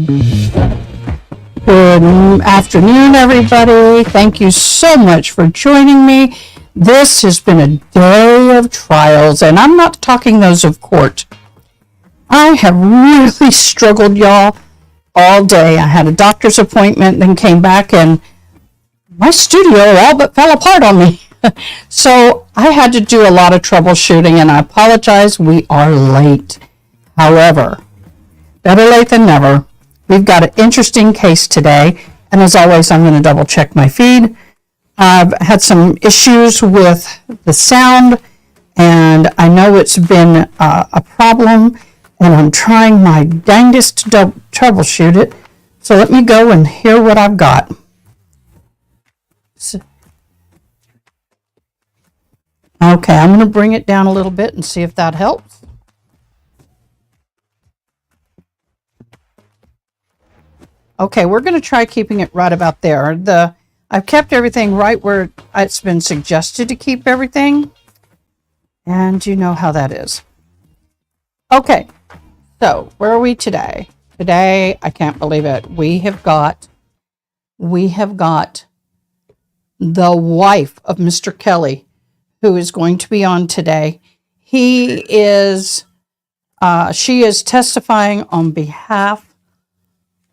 Good afternoon, everybody. Thank you so much for joining me. This has been a day of trials, and I'm not talking those of court. I have really struggled, y'all, all day. I had a doctor's appointment, then came back, and my studio all but fell apart on me. So I had to do a lot of troubleshooting, and I apologize. We are late. However, better late than never. We've got an interesting case today, and as always, I'm going to double check my feed. I've had some issues with the sound, and I know it's been a problem, and I'm trying my dangest to troubleshoot it. So let me go and hear what I've got. Okay, I'm going to bring it down a little bit and see if that helps. Okay, we're going to try keeping it right about there. I've kept everything right where it's been suggested to keep everything. And you know how that is. Okay, so where are we today? Today, I can't believe it. We have got the wife of Mr. Kelly, who is going to be on today. She is testifying on behalf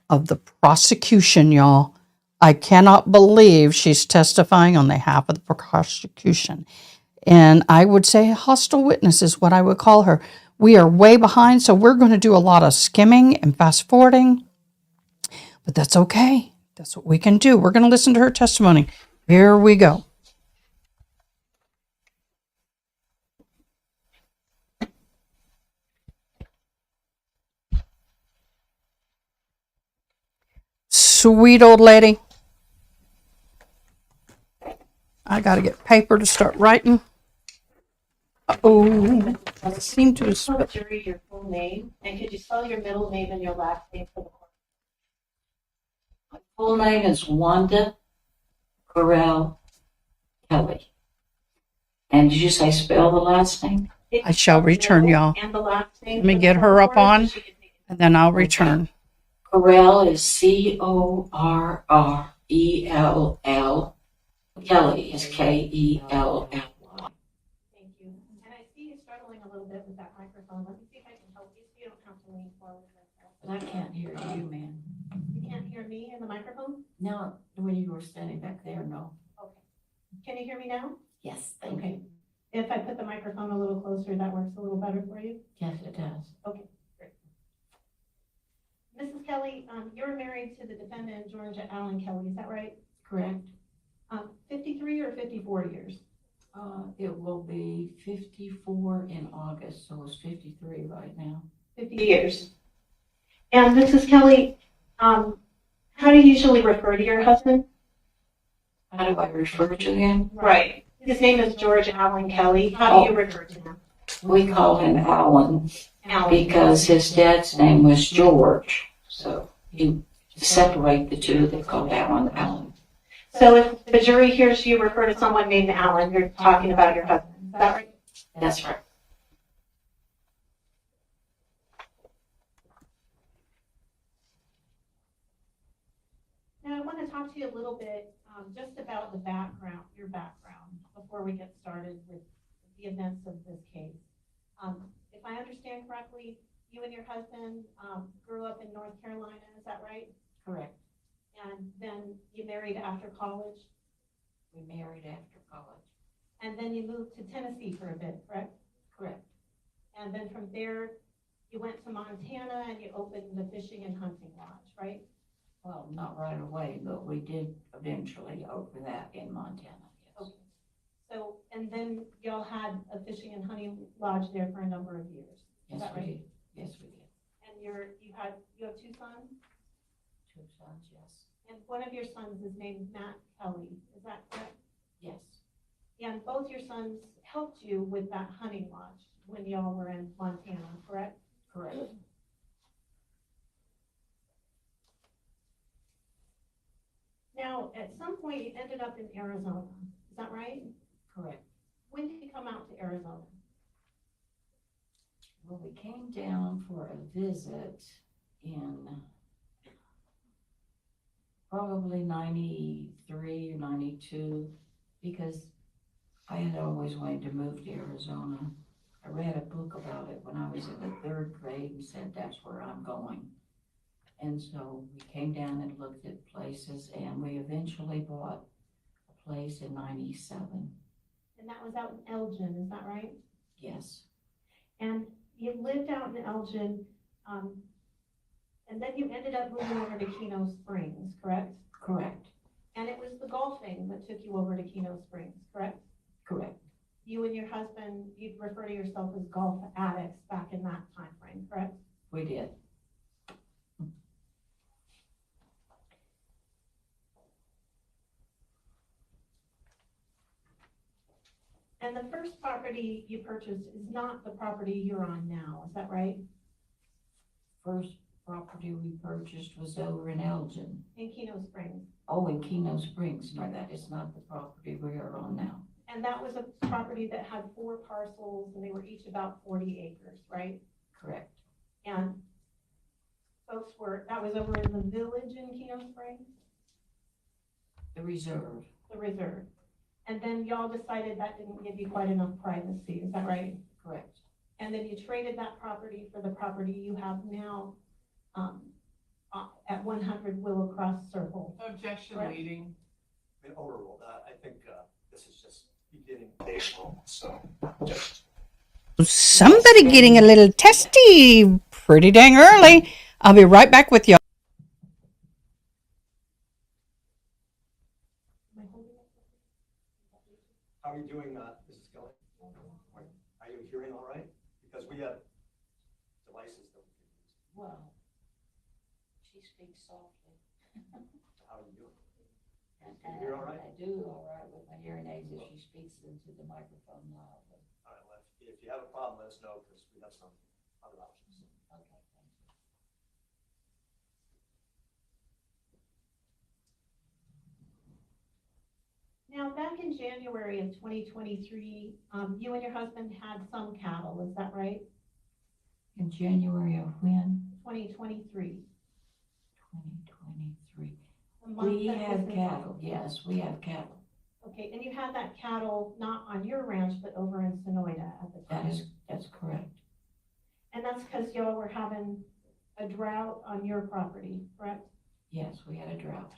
of the prosecution, y'all. I cannot believe she's testifying on behalf of the prosecution. And I would say a hostile witness is what I would call her. We are way behind, so we're going to do a lot of skimming and fast forwarding. But that's okay. That's what we can do. We're going to listen to her testimony. Here we go. Sweet old lady. I got to get paper to start writing. Uh-oh. I seem to spell your full name, and could you spell your middle name and your last name for the court? My full name is Wanda Gabriel Kelly. And did you say spell the last name? I shall return, y'all. And the last name. Let me get her up on, and then I'll return. Correll is Correll. Kelly is Kell. Thank you. And I see you struggling a little bit with that microphone. Let me see if I can help you so you don't have to lean forward. But I can't hear you, man. You can't hear me in the microphone? No, when you were standing back there, no. Okay. Can you hear me now? Yes, Okay. If I put the microphone a little closer, that works a little better for you? Yes, it does. Okay, great. Mrs. Kelly, you're married to the defendant, Georgia Allen Kelly, is that right? Correct. 53 or 54 years? It will be 54 in August, so it's 53 right now. 50 years. And Mrs. Kelly, how do you usually refer to your husband? How do I refer to him? Right. His name is George Allen Kelly. How do you refer to him? We call him Alan Allen. because his dad's name was George. So you separate the two, they call Alan. So if the jury hears you refer to someone named Allen, you're talking about your husband. Is that right? That's right. Now, I want to talk to you a little bit just about your background, before we get started with the events of this case. If I understand correctly, you and your husband grew up in North Carolina, is that right? Correct. And then you married after college? We married after college. And then you moved to Tennessee for a bit, correct? Correct. And then from there, you went to Montana and you opened the fishing and hunting lodge, right? Well, not right away, but we did eventually open that in Montana, yes. Okay. So, and then y'all had a fishing and hunting lodge there for a number of years. Is Yes, that we right? did. Yes, we did. And you have two sons? 2 sons, yes. And one of your sons is named Matt Kelly, is that correct? Yes. And both your sons helped you with that hunting lodge when y'all were in Montana, correct? Correct. Now, at some point, you ended up in Arizona, is that right? Correct. When did you come out to Arizona? Well, we came down for a visit in Probably 93 or 92, because I had always wanted to move to Arizona. I read a book about it when I was in the 3rd grade and said, that's where I'm going. And so we came down and looked at places, and we eventually bought a place in 97. And that was out in Elgin, is that right? Yes, And you lived out in Elgin, and then you ended up moving over to Keno Springs, correct? correct, And it was the golfing that took you over to Keno Springs, correct? correct. You and your husband, you'd refer to yourself as golf addicts back in that time frame, correct? We did. And the first property you purchased is not the property you're on now, is that right? First property we purchased was over in Elgin. In Keno Springs. Oh, in Keno Springs. No, that is not the property we are on now. And that was a property that had 4 parcels, and they were each about 40 acres, right? Correct. And folks that was over in the village in Keno Springs, The reserve. the reserve. And then y'all decided that didn't give you quite enough privacy, is that right? Correct. And then you traded that property for the property you have now at 100 Willow Cross Circle. Objection Correct. leading. I mean, overruled. I think this is just beginning foundational, so just. Somebody getting a little testy pretty dang early. I'll be right back with you. Am I holding it? How are you doing, Mrs. Kelly? Are you hearing all right? Because we have devices that we can use. Well, she speaks softly. How are you doing? And Can you hear all right? I do all right with my hearing aids if she speaks into the microphone loudly. All right, well, if you have a problem, let us know, because we have some other options. Okay, thank you. Now, back in January of 2023, you and your husband had some cattle, is that right? In January of when? 2023. 2023. The month We that have was- cattle, yes, we have cattle. Okay, and you had that cattle not on your ranch, but over in Sonoyta at the time. That's correct. And that's because y'all were having a drought on your property, correct? Yes, we had a drought.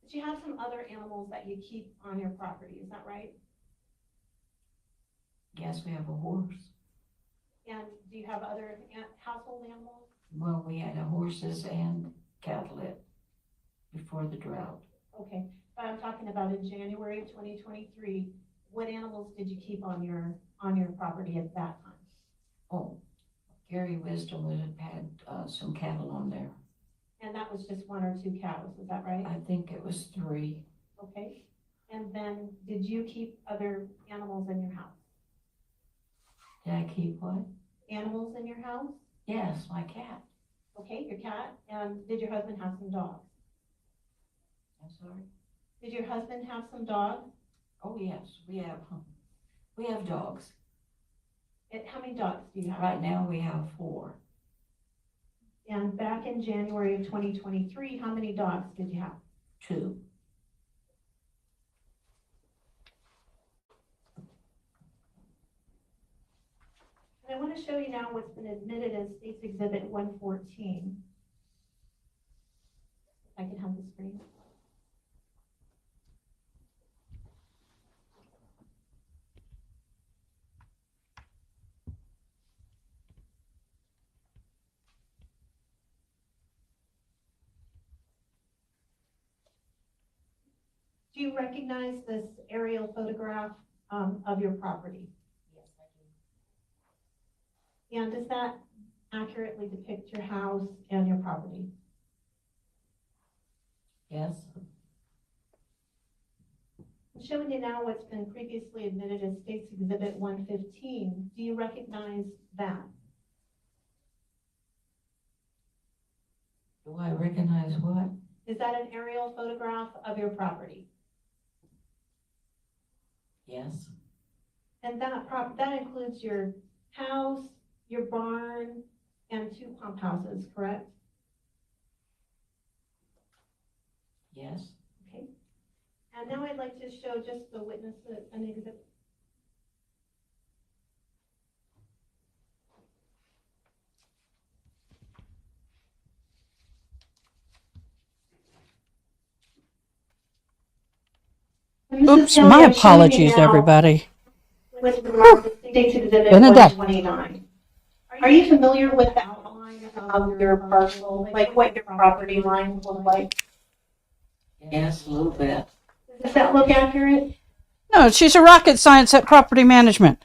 But you have some other animals that you keep on your property, is that right? Yes, we have a horse. And do you have other household animals? Well, we had horses and cattle before the drought. Okay, but I'm talking about in January of 2023, what animals did you keep on your property at that time? Oh, Gary Wisdom would have had some cattle on there. And that was just 1 or 2 cows, is that right? I think it was 3. Okay, and then did you keep other animals in your house? Did I keep what? Animals in your house? Yes, my cat. Okay, your cat, and did your husband have some dogs? I'm sorry. Did your husband have some dogs? Oh, yes, we have dogs. How many dogs do you have? Right now we have 4. And back in January of 2023, how many dogs did you have? 2. And I want to show you now what's been admitted as State's Exhibit 114. If I can have the screen. Do you recognize this aerial photograph of your property? Yes, I do. And does that accurately depict your house and your property? Yes, I'm showing you now what's been previously admitted as State's Exhibit 115. Do you recognize that? do I recognize what? Is that an aerial photograph of your property? Yes, And that includes your house, your barn, and 2 pump houses, correct? Yes. Okay. And now I'd like to show just the witness an exhibit. Oops, my apologies, everybody. With the State's Exhibit Bernadette. 129. Are you familiar with the outline of your parcel, like what your property lines look like? Yes, a little bit. Does that look accurate? No, she's a rocket science at property management.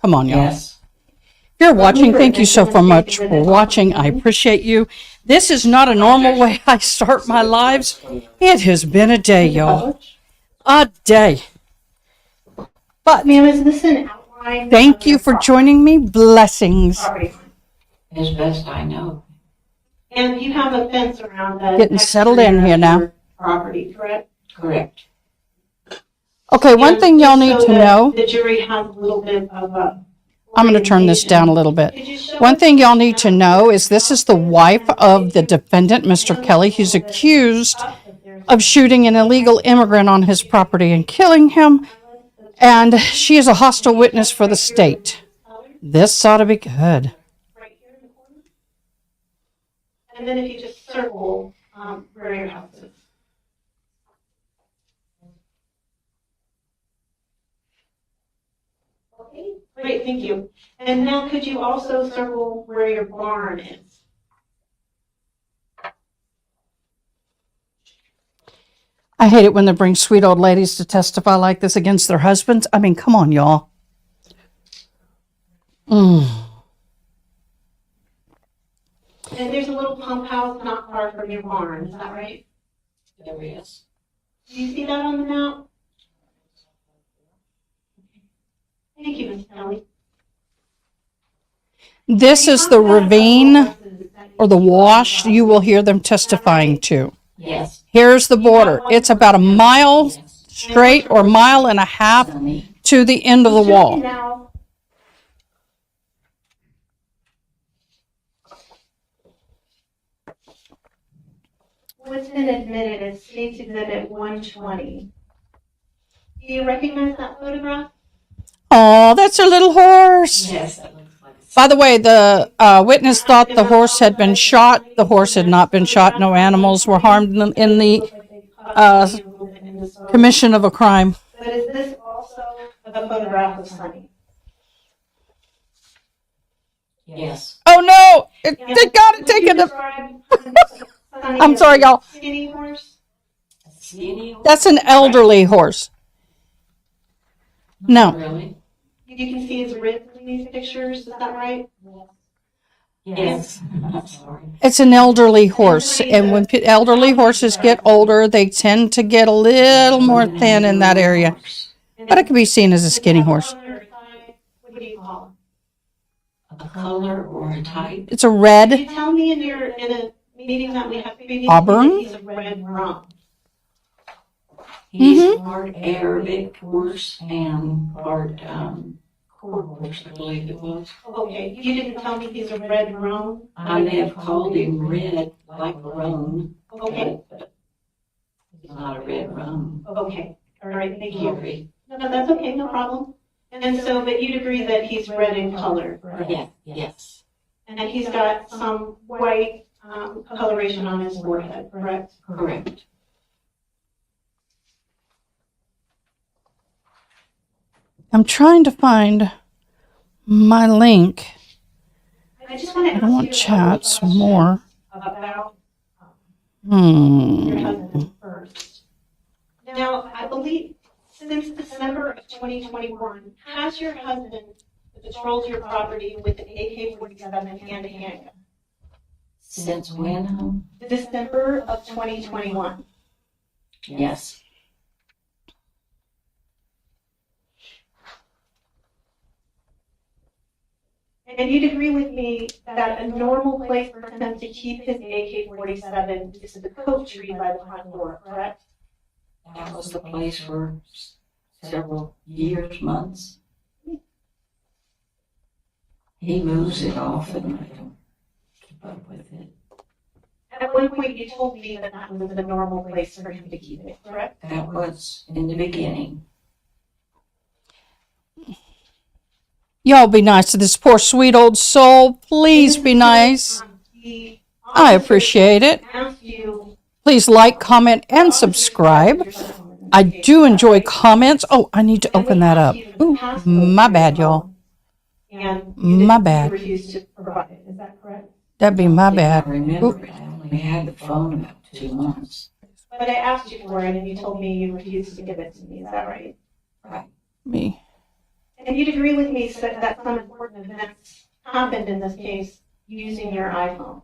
Come on, y'all. Yes. If you're watching, thank you so much for watching. I appreciate you. This is not a normal way I start my lives. It has been a day, y'all. A day. But Ma'am, is this an outline? thank you for joining me. Blessings. Property line? As best I know. And you have a fence around that. Getting settled in here now. Property, correct? Correct. Okay, one And thing y'all just need so to that know. the jury has a little bit of a. I'm going to turn this down a little bit. Could you show One us thing y'all need to know is this is the wife of the defendant, Mr. Kelly, who's accused of shooting an illegal immigrant on his property and killing him. And she is a hostile witness for the state. This ought to be good. right here in the corner? And then if you just circle where your house is. Okay, great, thank you. And now could you also circle where your barn is? I hate it when they bring sweet old ladies to testify like this against their husbands. I mean, come on, y'all. And there's a little pump house not far from your barn, is that right? There is. Do you see that on the map? Thank you, Ms. Kelly. This is the ravine or the wash you will hear them testifying to. Yes. Here's the border. It's about a mile Yes. straight or mile and a half Sunny. to the end of the wall. Now, what's been admitted as State's Exhibit 120. Do you recognize that photograph? Oh, that's a little horse. Yes, that looks like it's. By the way, the witness thought the horse had been shot. The horse had not been shot. No animals were harmed in the commission of a crime. But is this also a photograph of Sunny? Yes. Oh no! They got it taken. I'm sorry, y'all. Skinny horse? A skinny one? That's an elderly horse. No. Really? You can see his ribs in these pictures, is that right? Yes. I'm sorry. It's an elderly horse, and when elderly horses get older, they tend to get a little more thin in that area. But it can be seen as a skinny horse. What do you call A color or a type? It's a him? red. You tell me in a meeting that we had previously Auburn? that he's a red rum. He's part Arabic horse and part quarter horse, I believe it was. Okay, you didn't tell me he's a red rum? I may have called him red, like Roan. Okay, But he's not a red rum. okay, all right, thank you. Sorry. No, that's okay, no problem. And so, but you'd agree that he's red in color, correct? Yeah, yes. And he's got some white coloration on his forehead, correct? Correct. I'm trying to find my link. I just want to I don't want chats more. about your Hmm. husband first. Now, I believe since December of 2021, has your husband patrolled your property with an AK-47 and a handgun? Since when, hon? December of 2021. Yes. And you'd agree with me that a normal place for him to keep his AK-47 is the coat tree by the front door, correct? That was the place for several years, months. He moves it often. I don't keep up with it. At one point, you told me that that was the normal place for him to keep it, correct? That was in the beginning. Y'all be nice to this poor sweet old soul. Please be nice. I appreciate it. Asked you Please like, comment, and subscribe. I do enjoy comments. Oh, I need to open that up. Ooh, my bad, y'all. And My you bad. refused to provide it, is that correct? That'd be my I bad. remember Ooh, it. I only had the phone about 2 months. But I asked you for it and you told me you refused to give it to me, is that right? Right. me. And you'd agree with me that some important events happened in this case using your iPhone.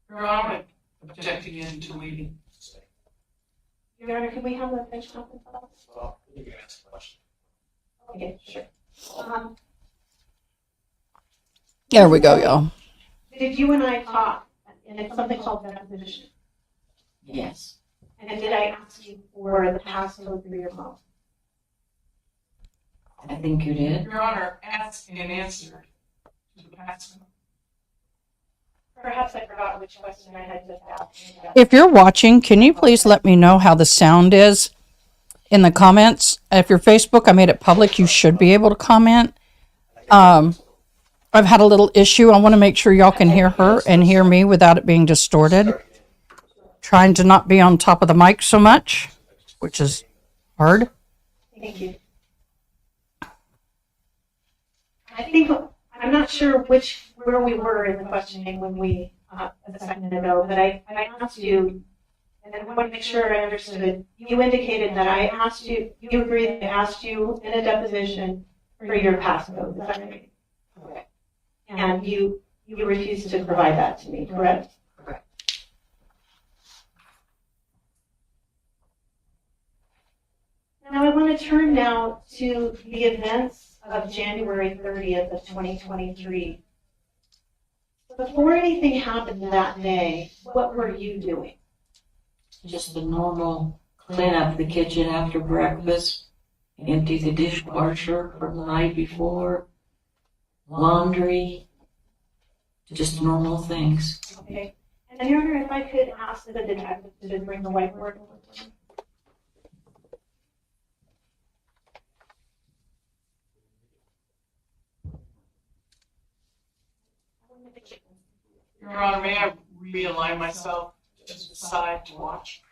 Your Honor, objecting into meeting. Your Honor, can we have a bench conference? Well, you can ask a question. Okay, sure. There we go, y'all. Did you and I talk in something called deposition? Yes. And did I ask you for the passcode for your phone? I think you did. Your Honor, asked and answered to the passcode. Perhaps I forgot which question I had just asked. If you're watching, can you please let me know how the sound is in the comments? If you're Facebook, I made it public. You should be able to comment. I've had a little issue. I want to make sure y'all can hear her and hear me without it being distorted. Trying to not be on top of the mic so much, which is hard. Thank you. I think, I'm not sure where we were in the questioning when we, a second ago, but I asked you, and I want to make sure I understood. You indicated that I asked you, you agreed that I asked you in a deposition for your passcode, is that right? Correct. And you refused to provide that to me, correct? Correct. Now I want to turn now to the events of January 30th of 2023. Before anything happened that day, what were you doing? Just the normal clean up the kitchen after breakfast, empty the dishwasher from the night before, laundry, just normal things. Okay. And Your Honor, if I could ask the detective to bring the whiteboard over to me. Your Honor, may I realign myself to the side to watch?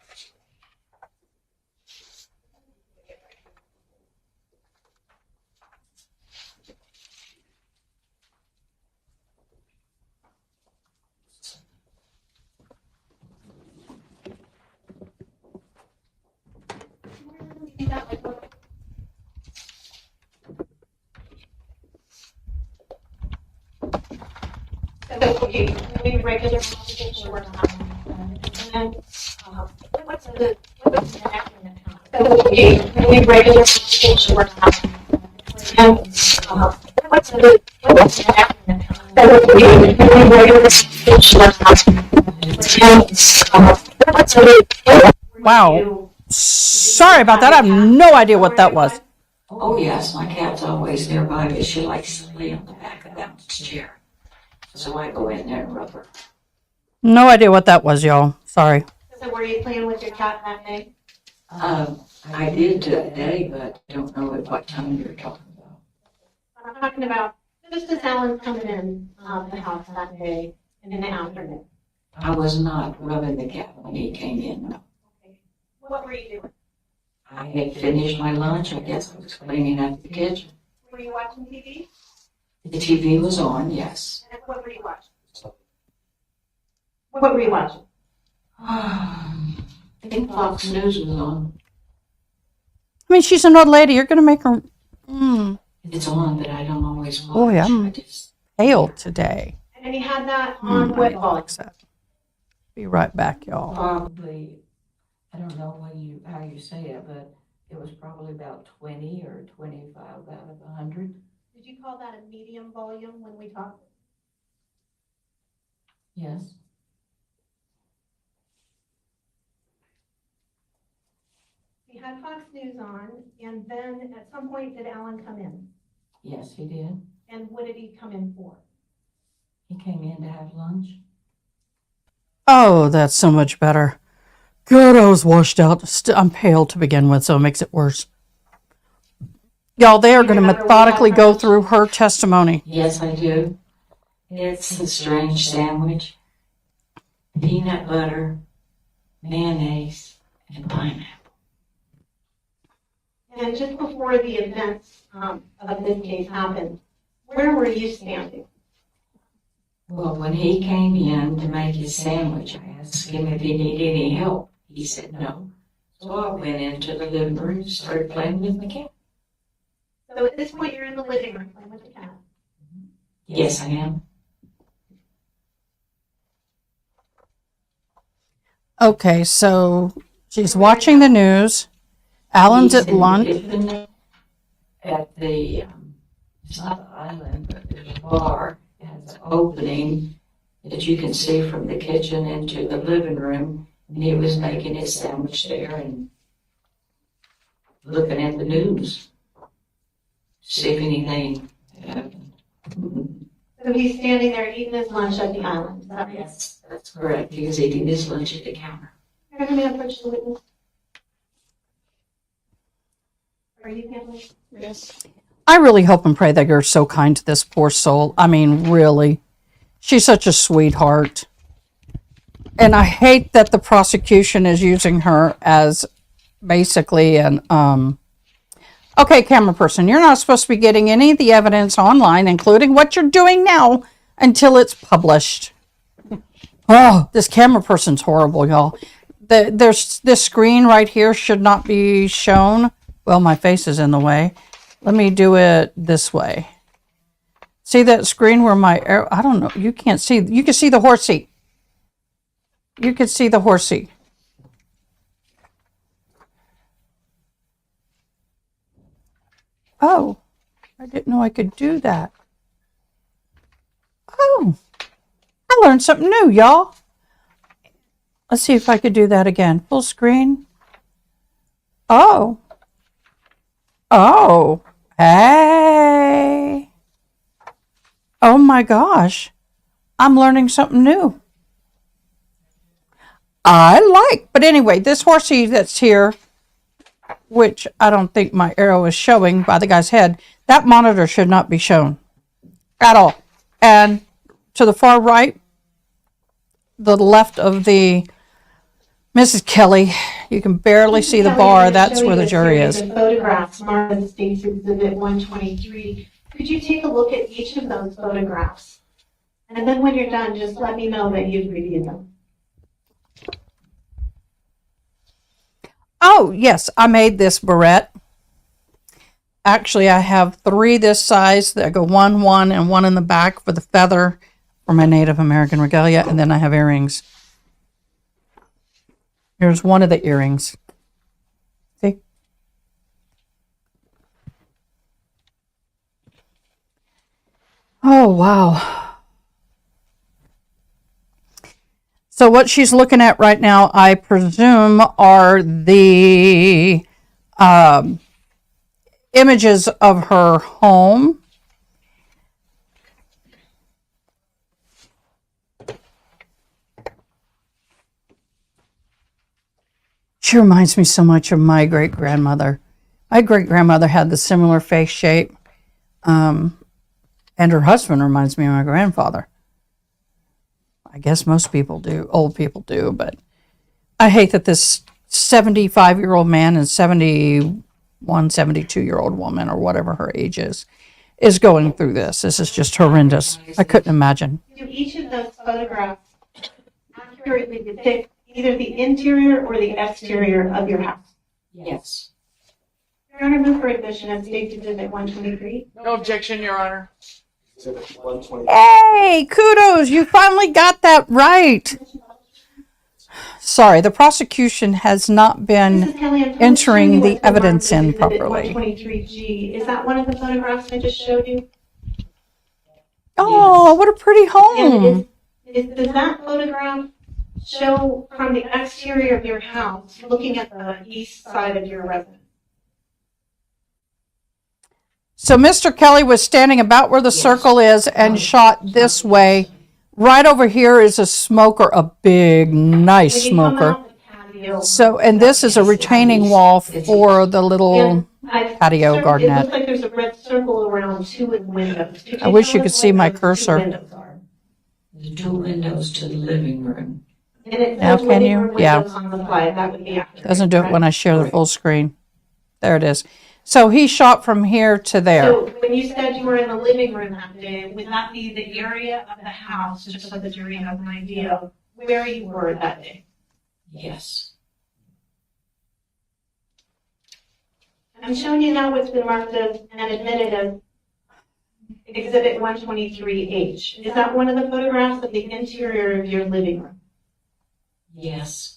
So you need regular conversation or not? And what's the acronym? So you need regular conversation or not? And what's the acronym? So you need regular conversation or not? And what's the Wow. Sorry about that. I have no idea what that was. Oh yes, my cat's always nearby, but she likes to lay on the back of that chair. So I go in there and rub her. No idea what that was, y'all. Sorry. So were you playing with your cat that day? I did today, but I don't know at what time you're talking about. I'm talking about just as Alan coming in the house that day in the afternoon. I was not rubbing the cat when he came in, no. Okay. What were you doing? I had finished my lunch. I guess I was cleaning up the kitchen. Were you watching TV? The TV was on, yes. And what were you watching? What were you watching? I think Fox News was on. I mean, she's an old lady. You're going to make her It's on, but I don't always watch. Boy, I'm I just, pale today. And you had that on what volume? Be right back, y'all. probably, I don't know how you say it, but it was probably about 20 or 25 out of 100. Did you call that a medium volume when we talked? Yes. You had Fox News on, and then at some point did Alan come in? Yes, he did. And what did he come in for? He came in to have lunch. Oh, that's so much better. Good, I was washed out. I'm pale to begin with, so it makes it worse. Y'all, they are going to methodically go through her testimony. Yes, I do. It's a strange sandwich. Peanut butter, mayonnaise, and pineapple. And just before the events of this case happened, where were you standing? Well, when he came in to make his sandwich, I asked him if he needed any help. He said no. So I went into the living room and started playing with my cat. So at this point, you're in the living room playing with the cat. Yes, I am. Okay, so she's watching the news. Alan's He's at in the lunch. kitchen at the, it's not the island, but there's a bar. It has an opening that you can see from the kitchen into the living room. And he was making his sandwich there and looking at the news. See if anything happened. So he's standing there eating his lunch at the island. Is that right? Yes, that's correct. He was eating his lunch at the counter. You're going to approach the witness. Are you handling? Yes. I really hope and pray that you're so kind to this poor soul. I mean, really. She's such a sweetheart. And I hate that the prosecution is using her as basically an, okay, camera person, you're not supposed to be getting any of the evidence online, including what you're doing now, until it's published. Oh, this camera person's horrible, y'all. There's this screen right here should not be shown. Well, my face is in the way. Let me do it this way. See that screen where my arrow, I don't know, you can't see, you can see the horsey. You can see the horsey. Oh, I didn't know I could do that. Oh, I learned something new, y'all. Let's see if I could do that again. Full screen. Oh. Oh. Hey. Oh my gosh. I'm learning something new. But anyway, this horsey that's here, which I don't think my arrow is showing by the guy's head, that monitor should not be shown at all. And to the far right, the left of the Mrs. Kelly, you can barely see the bar. That's where the jury is. The photographs marked as State's Exhibit 123. Could you take a look at each of those photographs? And then when you're done, just let me know that you've reviewed them. Oh, yes, I made this barrette. Actually, I have 3 this size that go 1, 1, and 1 in the back for the feather for my Native American regalia, and then I have earrings. Here's one of the earrings. See? Oh, wow. So what she's looking at right now, I presume, are the images of her home. She reminds me so much of my great-grandmother. My great-grandmother had the similar face shape, and her husband reminds me of my grandfather. I guess most people do, old people do, but I hate that this 75-year-old man and 71, 72-year-old woman, or whatever her age is going through this. This is just horrendous. I couldn't imagine. Do each of those photographs accurately depict either the interior or the exterior of your house? Yes. Your Honor, move for admission of State's Exhibit 123. No objection, Your Honor. Exhibit 120. Hey, kudos, you finally got that right. Sorry, the prosecution has not been Mrs. Kelly, I'm entering the what's evidence marked as in Exhibit properly. 123G. Is that one of the photographs I just showed you? Oh, what a pretty And home. does that photograph show from the exterior of your house, looking at the east side of your residence? So Mr. Kelly was standing about where the circle is and shot this way Right over here is a smoker, a big, nice When you come smoker. out the patio. So, and this is a retaining wall for the little patio It gardenette. looks like there's a red circle around two of the windows. Could I wish you tell could us see what my those two cursor. windows are? The 2 windows to the living room. And it Now, says can living you? room Yeah. windows on the slide, that would be accurate. Doesn't do it when I share the Correct. full screen. There it is. So he shot from here to there. So when you said you were in the living room that day, would that be the area of the house, just so the jury has an idea of where you were that day? Yes. I'm showing you now what's been marked as and admitted as Exhibit 123H. Is that one of the photographs of the interior of your living room? Yes.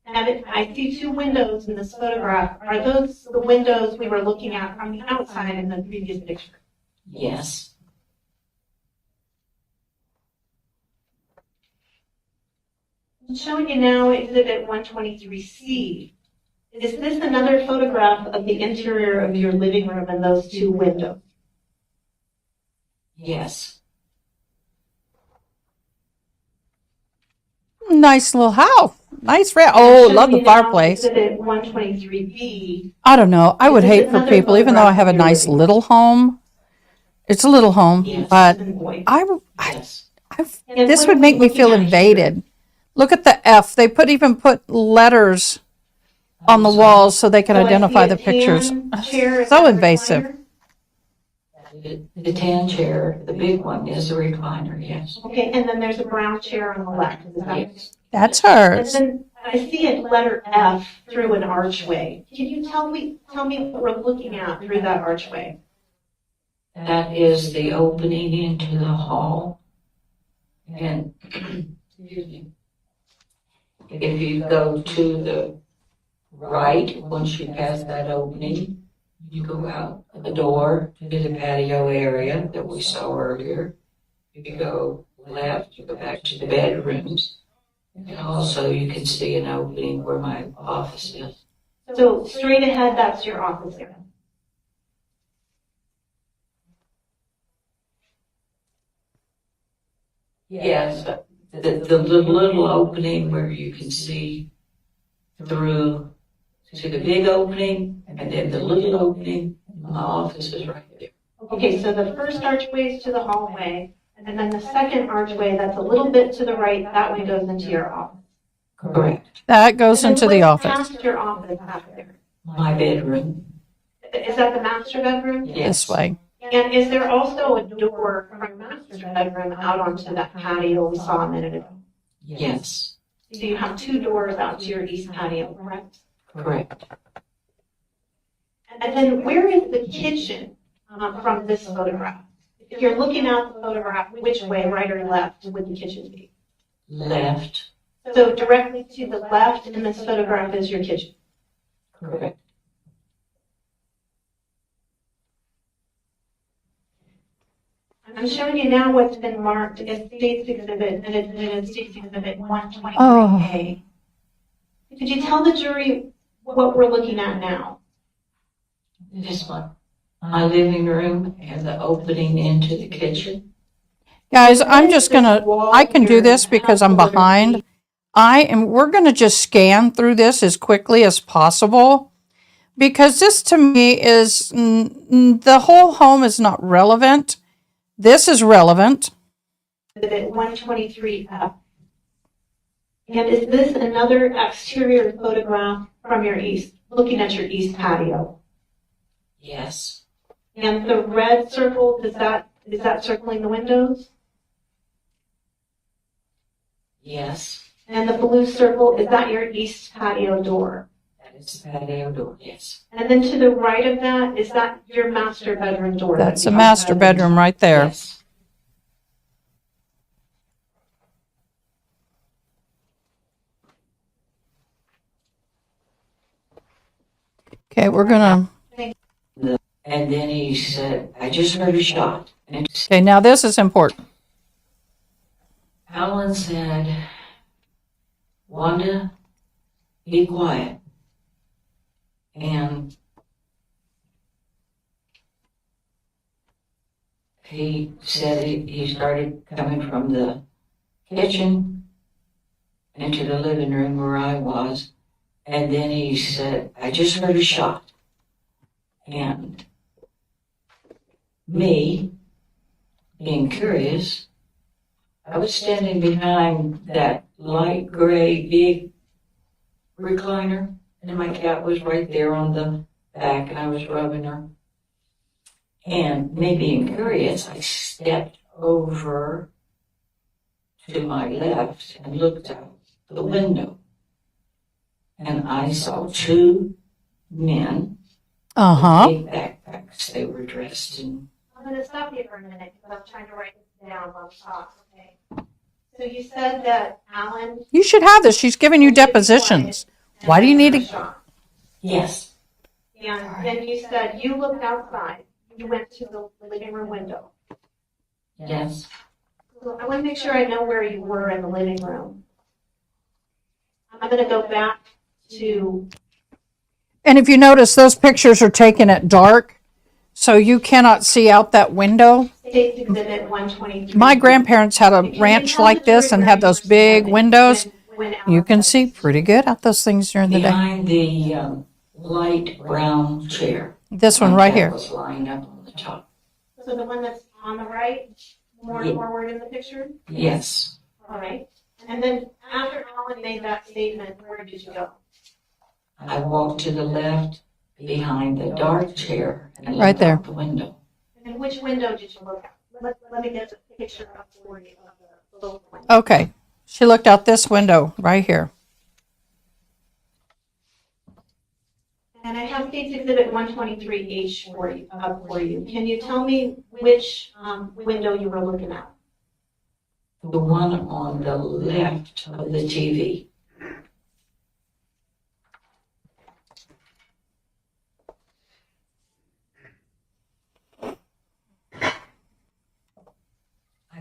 And I see two windows in this photograph. Are those the windows we were looking at from the outside in the previous picture? Yes. I'm showing you now Exhibit 123C. Is this another photograph of the interior of your living room and those two windows? Yes. Nice little house. Nice oh, I'm love showing the you now fireplace. Exhibit 123B. I don't know. I would Is hate this for another people, even though I have a photograph of nice your living little home. It's a little home, Yes. but Boy. Yes. this would make me feel invaded. Look at the F. They even put letters on the walls so they can So I see identify a the pictures. tan chair. Is So that a invasive. recliner? The tan chair, the big one, is a recliner, yes. Okay, and then there's a brown chair on the left. Is that Yes. That's And hers. then I see a letter F through an archway. Can you tell me what we're looking at through that archway? That is the opening into the hall. And, excuse me, if you go to the right, once you pass that opening, you go out the door to the patio area that we saw earlier. If you go left, you go back to the bedrooms. And also you can see an opening where my office is. So straight ahead, that's your office area. Yes, the little opening where you can see through to the big opening, and then the little opening, my office is right there. Okay, so the first archway is to the hallway, and then the second archway that's a little bit to the right, that one goes into your office. Correct. That goes And into then the what's office. past your office back there? My bedroom. Is that the master bedroom? This way. And is there also a door from your master bedroom out onto that patio we saw a minute ago? Yes, So you have two doors out to your east patio, correct? correct. And then where is the kitchen from this photograph? If you're looking at the photograph, which way, right or left, would the kitchen be? Left. So directly to the left in this photograph is your kitchen. Correct. I'm showing you now what's been marked as State's Exhibit, and it's State's Exhibit 123A. Oh. Could you tell the jury what we're looking at now? This one. My living room and the opening into the kitchen. Guys, I'm just gonna, I can do this because I'm behind. We're gonna just scan through this as quickly as possible because this to me is, the whole home is not relevant. This is relevant. Exhibit 123F. And is this another exterior photograph from your east, looking at your east patio? Yes, And the red circle, is that circling the windows? yes. And the blue circle, is that your east patio door? That is the patio door, yes. And then to the right of that, is that your master bedroom door? That's a master bedroom right there. Yes. Okay, we're gonna, And then he said, I just heard a shot. And okay, now this is important. Alan said, Wanda, be quiet. And he said he started coming from the kitchen into the living room where I was. And then he said, I just heard a shot. And me, being curious, I was standing behind that light gray big recliner, and my cat was right there on the back, and I was rubbing her. And me being curious, I stepped over to my left and looked out the window. And I saw two men Uh-huh. with big backpacks. They were dressed in. I'm going to stop you for a minute because I'm trying to write this down while we talk, okay? So you said that Alan. You should have this. She's giving you depositions. Why do you need to? Yes. And then you said you looked outside. You went to the living room window. Yes. So I want to make sure I know where you were in the living room. I'm going to go back to. And if you notice, those pictures are taken at dark, so you cannot see out that window. State's Exhibit 123. My grandparents had a ranch like this and had those big windows. You can see pretty good out those things during the day. Behind the light brown chair. This one right here. Was lying up on the top. So the one that's on the right, more forward in the picture? Yes. All right. And then after Alan made that statement, where did you go? I walked to the left behind the dark chair and Right looked there. out the window. And which window did you look at? Let me get the picture up for you of the little window. Okay. She looked out this window right here. And I have State's Exhibit 123H for you, up for you. Can you tell me which window you were looking at? The one on the left of the TV.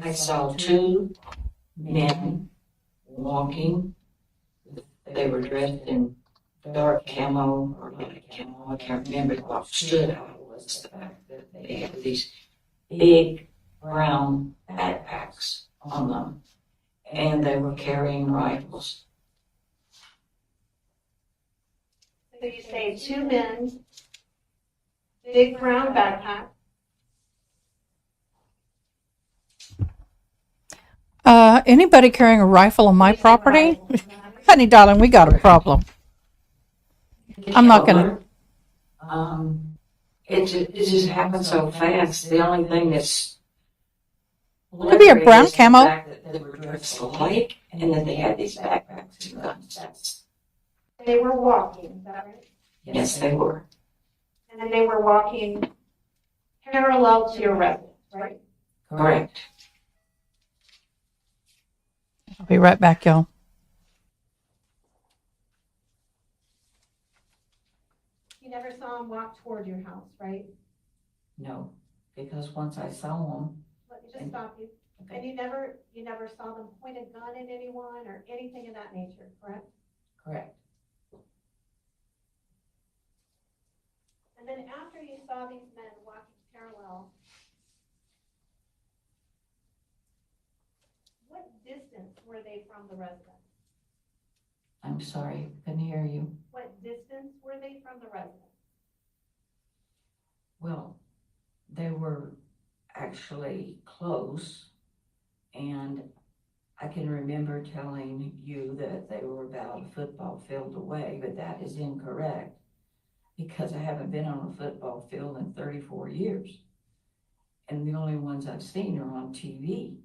I saw two men walking. They were dressed in dark camo or light camo. I can't remember. What stood out was the fact that they had these big brown backpacks on them, and they were carrying rifles. So you say two men, big brown backpack. Anybody carrying a rifle on my property? Honey, darling, we got a problem. I'm not gonna. It just happened so fast. The only thing that's Could be a brown is the camo. fact that they were dressed alike and that they had these backpacks and guns. They were walking, is that right? Yes, they were. And then they were walking parallel to your residence, right? Correct. I'll be right back, y'all. You never saw them walk toward your house, right? No, because once I saw them, Let me just stop you. And you never saw them point a gun at anyone or anything of that nature, correct? correct. And then after you saw these men walking parallel, what distance were they from the residence? I'm sorry, couldn't hear you. What distance were they from the residence? Well, they were actually close, and I can remember telling you that they were about a football field away, but that is incorrect because I haven't been on a football field in 34 years. And the only ones I've seen are on TV.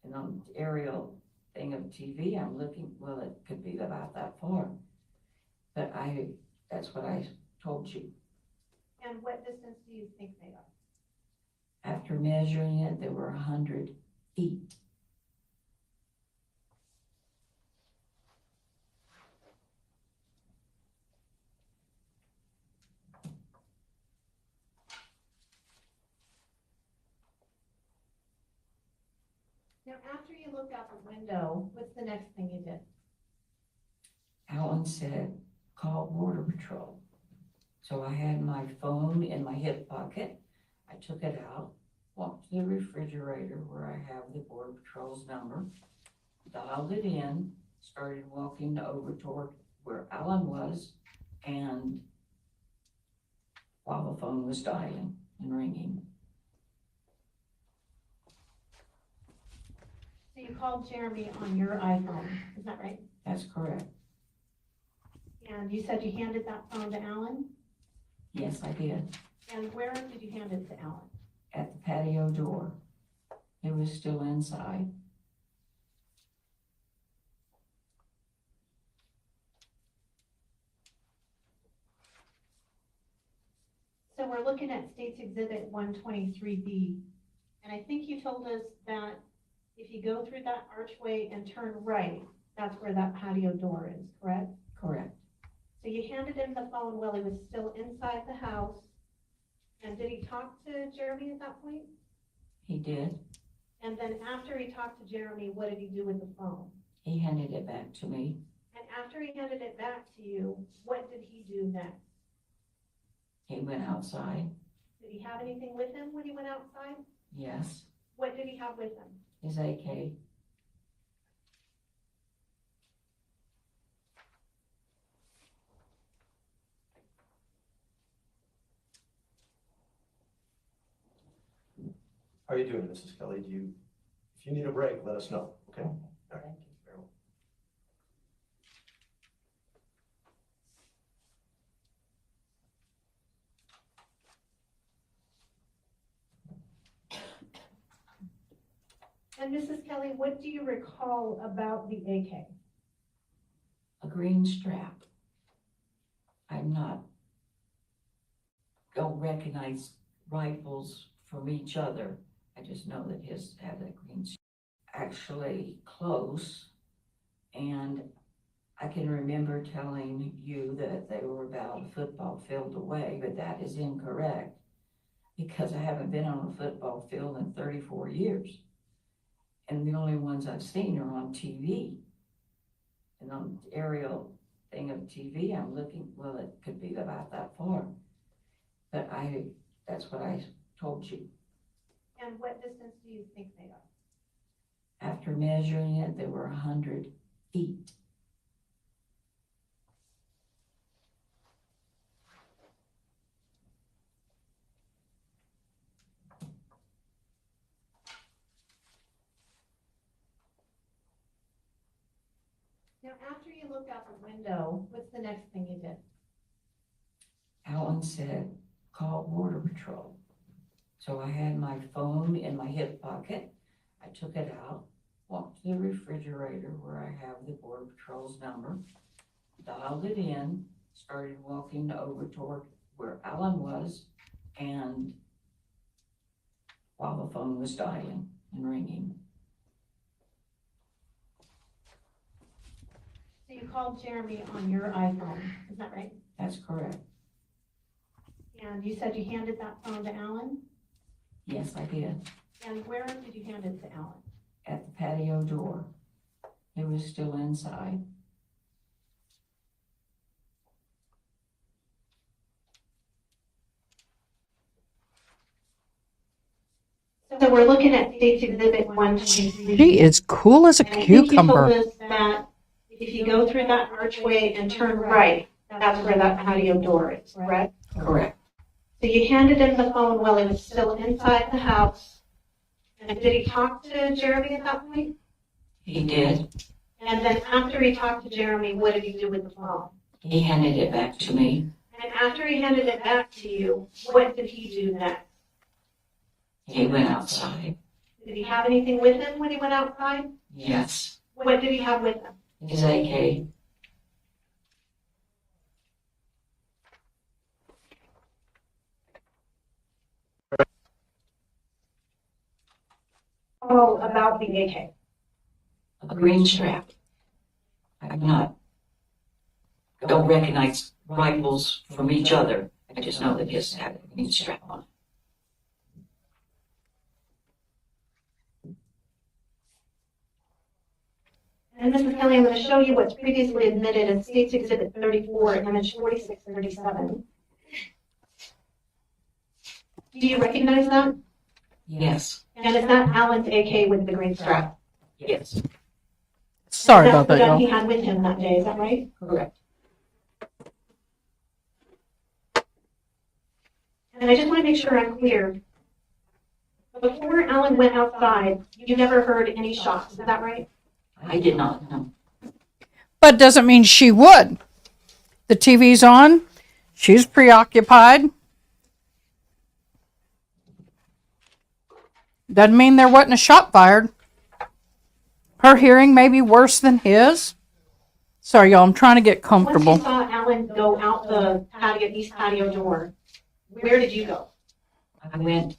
And on the aerial thing of TV, I'm looking, well, it could be about that far. But that's what I told you. And what distance do you think they are? After measuring it, they were 100 feet. Now, after you looked out the window, what's the next thing you did? Alan said, call Border Patrol. So I had my phone in my hip pocket. I took it out walked to the refrigerator where I have the Border Patrol's number, dialed it in, started walking over toward where Alan was, and while the phone was dialing and ringing. So you called Jeremy on your iPhone, is that right? That's correct. And you said you handed that phone to Alan? Yes, I did. And where did you hand it to Alan? At the patio door. It was still inside. So we're looking at State's Exhibit 123B. And I think you told us that if you go through that archway and turn right, that's where that patio door is, correct? Correct. So you handed him the phone while he was still inside the house. And did he talk to Jeremy at that point? He did. And then after he talked to Jeremy, what did he do with the phone? He handed it back to me. And after he handed it back to you, what did he do next? He went outside. Did he have anything with him when he went outside? Yes. What did he have with him? His AK. How are you doing, Mrs. Kelly? If you need a break, let us know, okay? All right. Thank you. Very well. And Mrs. Kelly, what do you recall about the AK? A green strap. Don't recognize rifles from each other. I just know that his had a green strap. Actually close, and I can remember telling you that they were about a football field away, but that is incorrect because I haven't been on a football field in 34 years. And the only ones I've seen are on TV. And on the aerial thing of TV, I'm looking, well, it could be about that far. But that's what I told you. And what distance do you think they are? After measuring it, they were 100 feet. Now, after you looked out the window, what's the next thing you did? Alan said, call Border Patrol. So I had my phone in my hip pocket. I took it out, walked to the refrigerator where I have the Border Patrol's number, dialed it in, started walking over toward where Alan was, and while the phone was dialing and ringing. So you called Jeremy on your iPhone, is that right? That's correct. And you said you handed that phone to Alan? Yes, I did. And where did you hand it to Alan? At the patio door. It was still inside. So we're looking at State's Exhibit 123. She is cool as a And I think you cucumber. told us that if you go through that archway and turn right, that's where that patio door is, correct? Correct. So you handed him the phone while he was still inside the house. And did he talk to Jeremy at that point? He did. And then after he talked to Jeremy, what did he do with the phone? He handed it back to me. And after he handed it back to you, what did he do next? He went outside. Did he have anything with him when he went outside? Yes. What did he have with him? His AK. All about the AK. A green strap. Don't recognize rifles from each other. I just know that his had a green strap on it. And Mrs. Kelly, I'm going to show you what's previously admitted in State's Exhibit 34, image 4637. Do you recognize that? Yes, And is that Alan's AK with the green strap? yes, Sorry That's about the that, gun y'all. he had with him that day, is that right? correct. And I just want to make sure I'm clear. Before Alan went outside, you never heard any shots, is that right? I did not know. But doesn't mean she would. The TV's on. She's preoccupied. Doesn't mean there wasn't a shot fired. Her hearing may be worse than his. Sorry, y'all, I'm trying to get Once comfortable. you saw Alan go out the patio, east patio door, where did you go? I went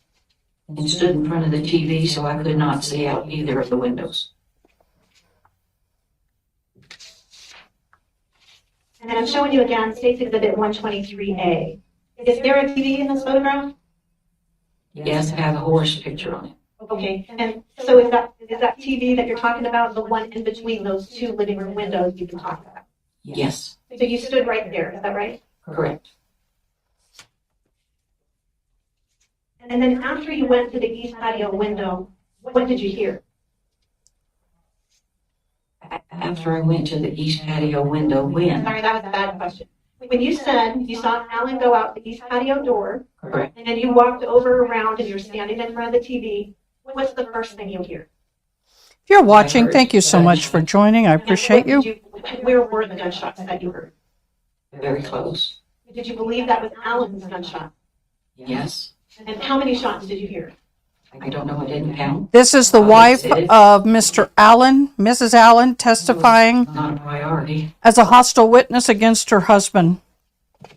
and stood in front of the TV so I could not see out either of the windows. And then I'm showing you again, State's Exhibit 123A. Is there a TV in this photograph? Yes, it has a horse picture on it. Okay, and so is that TV that you're talking about the one in between those two living room windows you've been talking about? Yes, So you stood right there, is that right? correct. And then after you went to the east patio window, what did you hear? After I went to the east patio window, when? Sorry, that was a bad question. When you said you saw Alan go out the east patio door, Correct. and then you walked over around and you're standing in front of the TV, what's the first thing you hear? If you're watching, thank you so much for joining. I appreciate And you. where were the gunshots that you heard? Very close. Did you believe that was Alan's gunshot? Yes. And how many shots did you hear? I don't know, I didn't count. This is the wife of Mr. Allen, Mrs. Allen, testifying Not a priority. as a hostile witness against her husband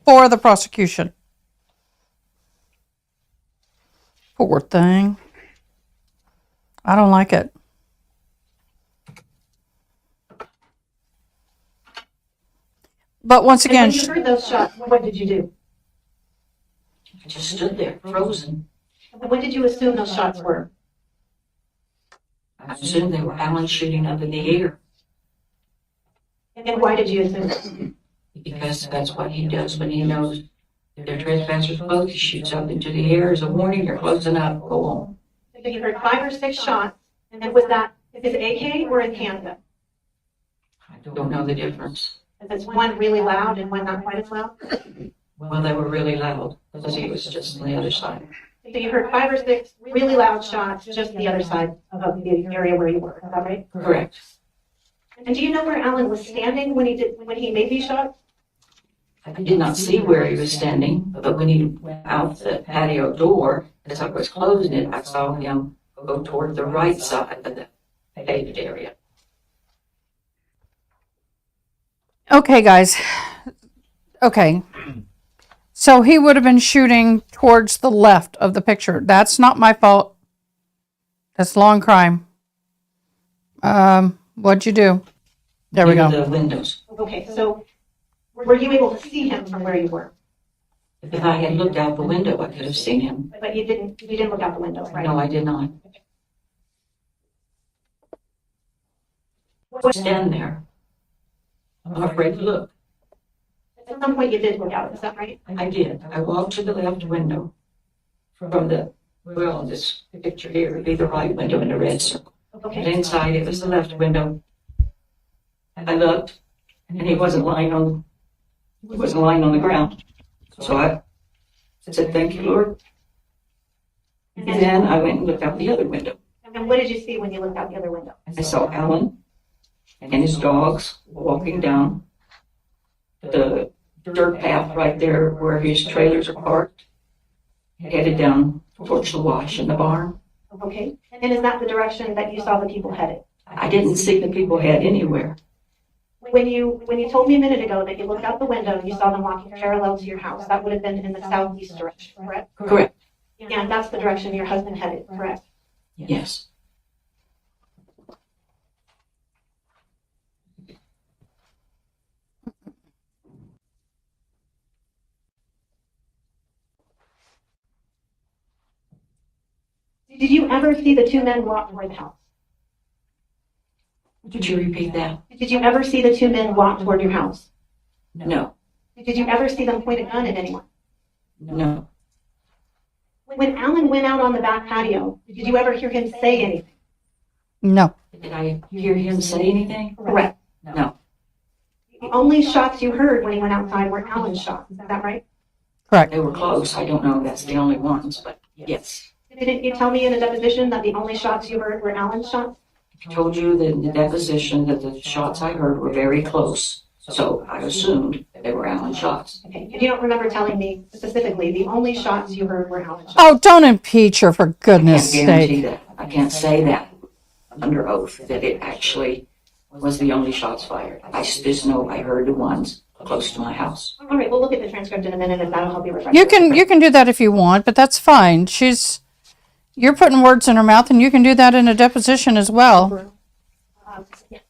for the prosecution. Poor thing. I don't like it. But once And again, when you heard those shots, what did you do? I just stood there, frozen. What did you assume those shots were? I assumed they were Alan shooting up in the air And why did you assume that? because that's what he does when he knows they're trespassers close. He shoots up into the air as a warning, you're close enough, go on. So you heard 5 or 6 shots, and was that his AK or his handgun? I don't know the difference. Is one really loud and one not quite as loud? Well, they were really loud because he was just on the other side. So you heard 5 or 6 really loud shots, just the other side of the area where you were, is that right? Correct. And do you know where Alan was standing when he made these shots? I did not see where he was standing, but when he went out the patio door, as I was closing it, I saw him go toward the right side of the paved area. okay, guys. Okay. So he would have been shooting towards the left of the picture. That's not my fault. That's law and crime. What'd you do? There we Near go. the windows. Okay, so were you able to see him from where you were? If I had looked out the window, I could have seen him. But you didn't look out the window, right? No, I did not. Stand there. I'm afraid to look. At some point you did look out, is that right? I did. I walked to the left window from the, well, this picture here would be the right window in the red circle. But Okay. inside it was the left window. I looked, and he wasn't lying on the ground. So I said, "Thank you, Lord." And then I went and looked out the other window. And what did you see when you looked out the other window? I saw Alan and his dogs walking down the dirt path right there where his trailers are parked, headed down towards the wash in the barn. Okay. And is that the direction that you saw the people headed? I didn't see the people head anywhere. When you told me a minute ago that you looked out the window and you saw them walking parallel to your house, that would have been in the southeast direction, correct? Correct. And that's the direction your husband headed, correct? Yes. Did you ever see the 2 men walk toward the house? Would you repeat that? Did you ever see the 2 men walk toward your house? No. Did you ever see them point a gun at anyone? No. When Alan went out on the back patio, did you ever hear him say anything? No. Did I hear him say anything? Correct. No. The only shots you heard when he went outside were Alan's shots. Is that right? Correct. They were close. I don't know if that's the only ones, but yes. Didn't you tell me in a deposition that the only shots you heard were Alan's shots? I told you that in the deposition that the shots I heard were very close. So I assumed they were Allen shots. Okay. You don't remember telling me specifically the only shots you heard were Alan's shots? Oh, don't impeach her, for I goodness can't guarantee sake. that. I can't say that under oath that it actually was the only shots fired. I just know I heard the ones close to my house. All right. We'll look at the transcript in a minute if that'll help you refresh. You can do that if you want, but that's fine. You're putting words in her mouth, and you can do that in a deposition as well. Yeah.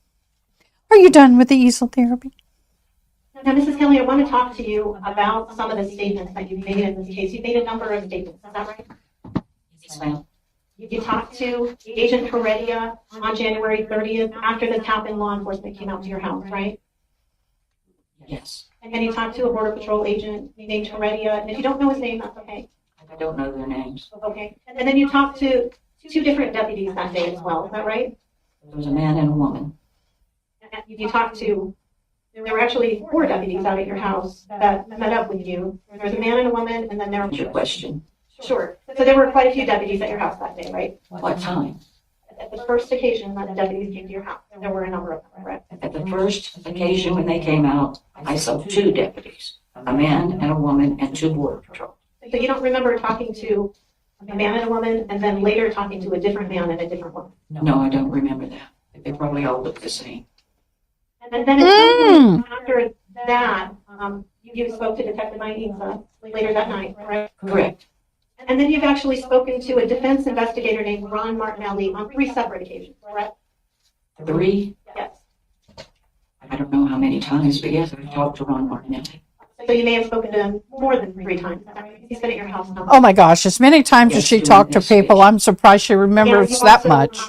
Are you done with the easel therapy? Now, Mrs. Kelly, I want to talk to you about some of the statements that you've made in this case. You've made a number of statements. Is that right? Yes, ma'am. You talked to Agent Heredia on January 30th after this happened. Law enforcement came out to your house, right? Yes. And then you talked to a Border Patrol agent named Heredia. And if you don't know his name, that's okay. I don't know their names. Okay. And then you talked to two different deputies that day as well. Is that right? There was a man and a woman. And you talked to, there were actually 4 deputies out at your house that met up with you. There was a man and a woman, and then there What's your question? Sure. So there were quite a few deputies at your house that day, right? What time? At the first occasion that the deputies came to your house, there were a number of them, correct? At the first occasion when they came out, I saw 2 deputies, a man and a woman and 2 border patrol. So you don't remember talking to a man and a woman, and then later talking to a different man and a different woman? No, I don't remember that. They probably all look the same. And then at some point after that, you spoke to Detective Ainsa later that night, correct? Correct. And then you've actually spoken to a defense investigator named Ron Martinelli on 3 separate occasions, correct? 3? Yes. I don't know how many times, but yes, I talked to Ron Martinelli. So you may have spoken to him more than 3 times. Is that right? He's been at your house now. Oh my gosh, as many times as Yes, she doing talked to this people, speech. I'm surprised she remembers You that also, much.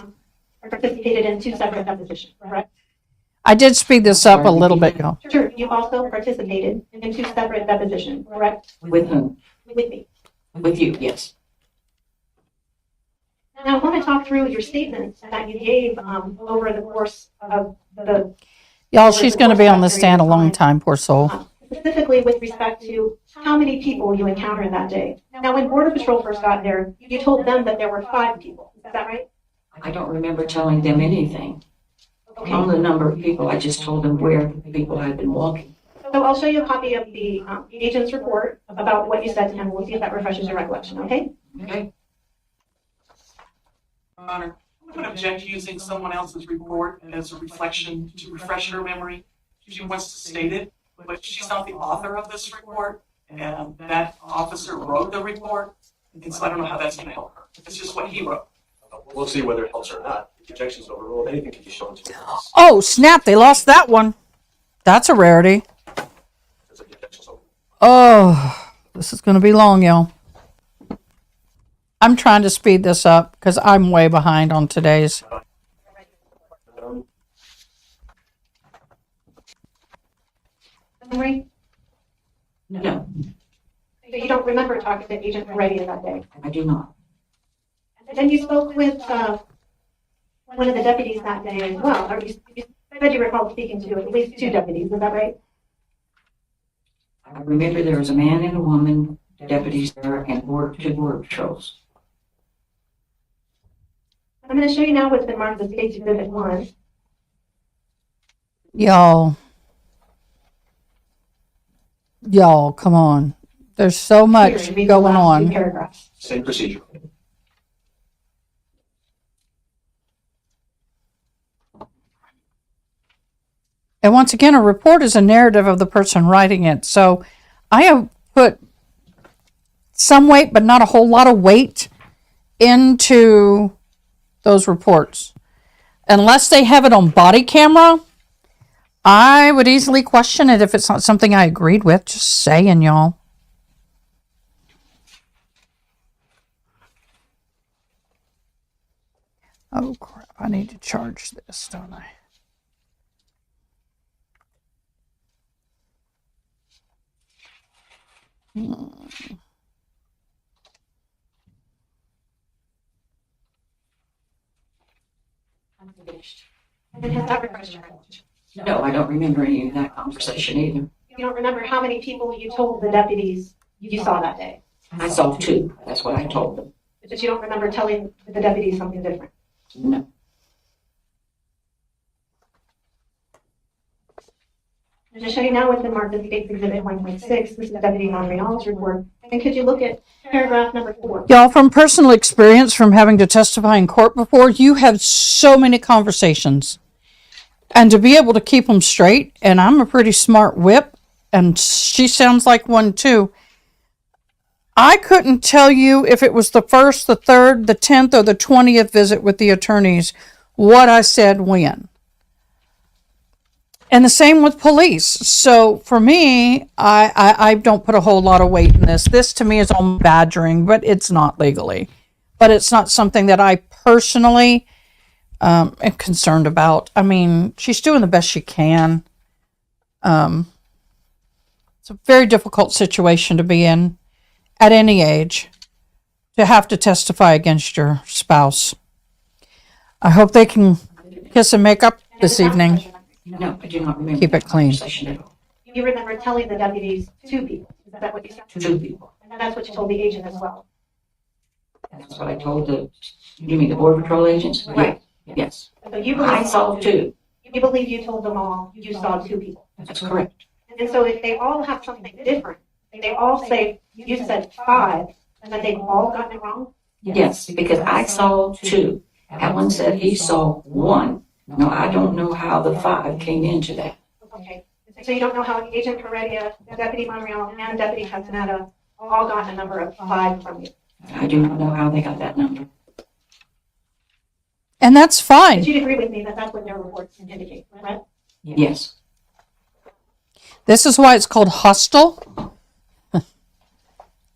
Participated in 2 separate depositions, correct? I did speed this up a little bit, y'all. Sure. You also participated in 2 separate depositions, correct? With whom? With me. With you, yes. Now, I want to talk through your statements that you gave over the course of the, Y'all, she's going to be on the stand a long time, poor soul. specifically with respect to how many people you encountered that day. Now, when Border Patrol first got there, you told them that there were 5 people. Is that right? I don't remember telling them anything. Okay. On the number of people, I just told them where the people had been walking. So I'll show you a copy of the agent's report about what you said to him. We'll see if that refreshes your recollection, okay? Okay? Your Honor, I would object to using someone else's report as a reflection to refresh her memory. She wants to state it, but she's not the author of this report, and that officer wrote the report, and so I don't know how that's going to help her. It's just what he wrote. We'll see whether it helps or not. If the objection's overruled, anything can be shown to us. Oh, snap, they lost that one. That's a rarity. Because if the objection's overruled. Oh, this is going to be long, y'all. I'm trying to speed this up because I'm way behind on today's. Memory? No, So you don't remember talking to Agent Heredia that day? I do not. And then you spoke with one of the deputies that day as well. Or you said you recall speaking to at least 2 deputies. Is that right? I remember there was a man and a woman, deputies there, and 2 border patrols. I'm going to show you now what's been marked as State's Exhibit 1. Y'all, come on. There's so much Here, read the going last 2 on. paragraphs. Same procedure. And once again, a report is a narrative of the person writing it. So I have put some weight, but not a whole lot of weight into those reports. Unless they have it on body camera, I would easily question it if it's not something I agreed with. Just saying, y'all. Oh, crap. I need to charge this, don't I? finished. And has that refreshed your recollection? No, I don't remember any of that conversation either. You don't remember how many people you told the deputies you saw that day? I saw 2. That's what I told them. But you don't remember telling the deputies something different? No. I'm going to show you now what's been marked as State's Exhibit 1.6. This is Deputy Monreal's report. And could you look at paragraph number 4? Y'all, from personal experience from having to testify in court before, you have so many conversations. And to be able to keep them straight, and I'm a pretty smart whip, and she sounds like one too. I couldn't tell you if it was the 1st, the 3rd, the 10th, or the 20th visit with the attorneys, what I said when. And the same with police. So for me, I don't put a whole lot of weight in this. This to me is all badgering, but it's not legally. But it's not something that I personally am concerned about. I mean, she's doing the best she can. It's a very difficult situation to be in at any age, to have to testify against your spouse. I hope they can kiss and make up this evening. No, I do not remember. Keep it that clean. conversation at all. You remember telling the deputies 2 people. Is that what you said? 2 people. And that's what you told the agent as well. That's what I told you mean the Border Patrol agents? Right. Yes. So you I believe, saw 2. you believe you told them all you saw 2 people. That's correct. And so if they all have something different, they all say you said 5, and then they've all gotten it wrong? Yes, because I saw 2. Alan said he saw 1. Now, I don't know how the 5 came into that. Okay. So you don't know how Agent Heredia, Deputy Monreal, and Deputy Castaneda all got a number of 5 from you? I do not know how they got that number. And that's fine. But you'd agree with me that that's what their reports indicate, right? Yes. This is why it's called hostile.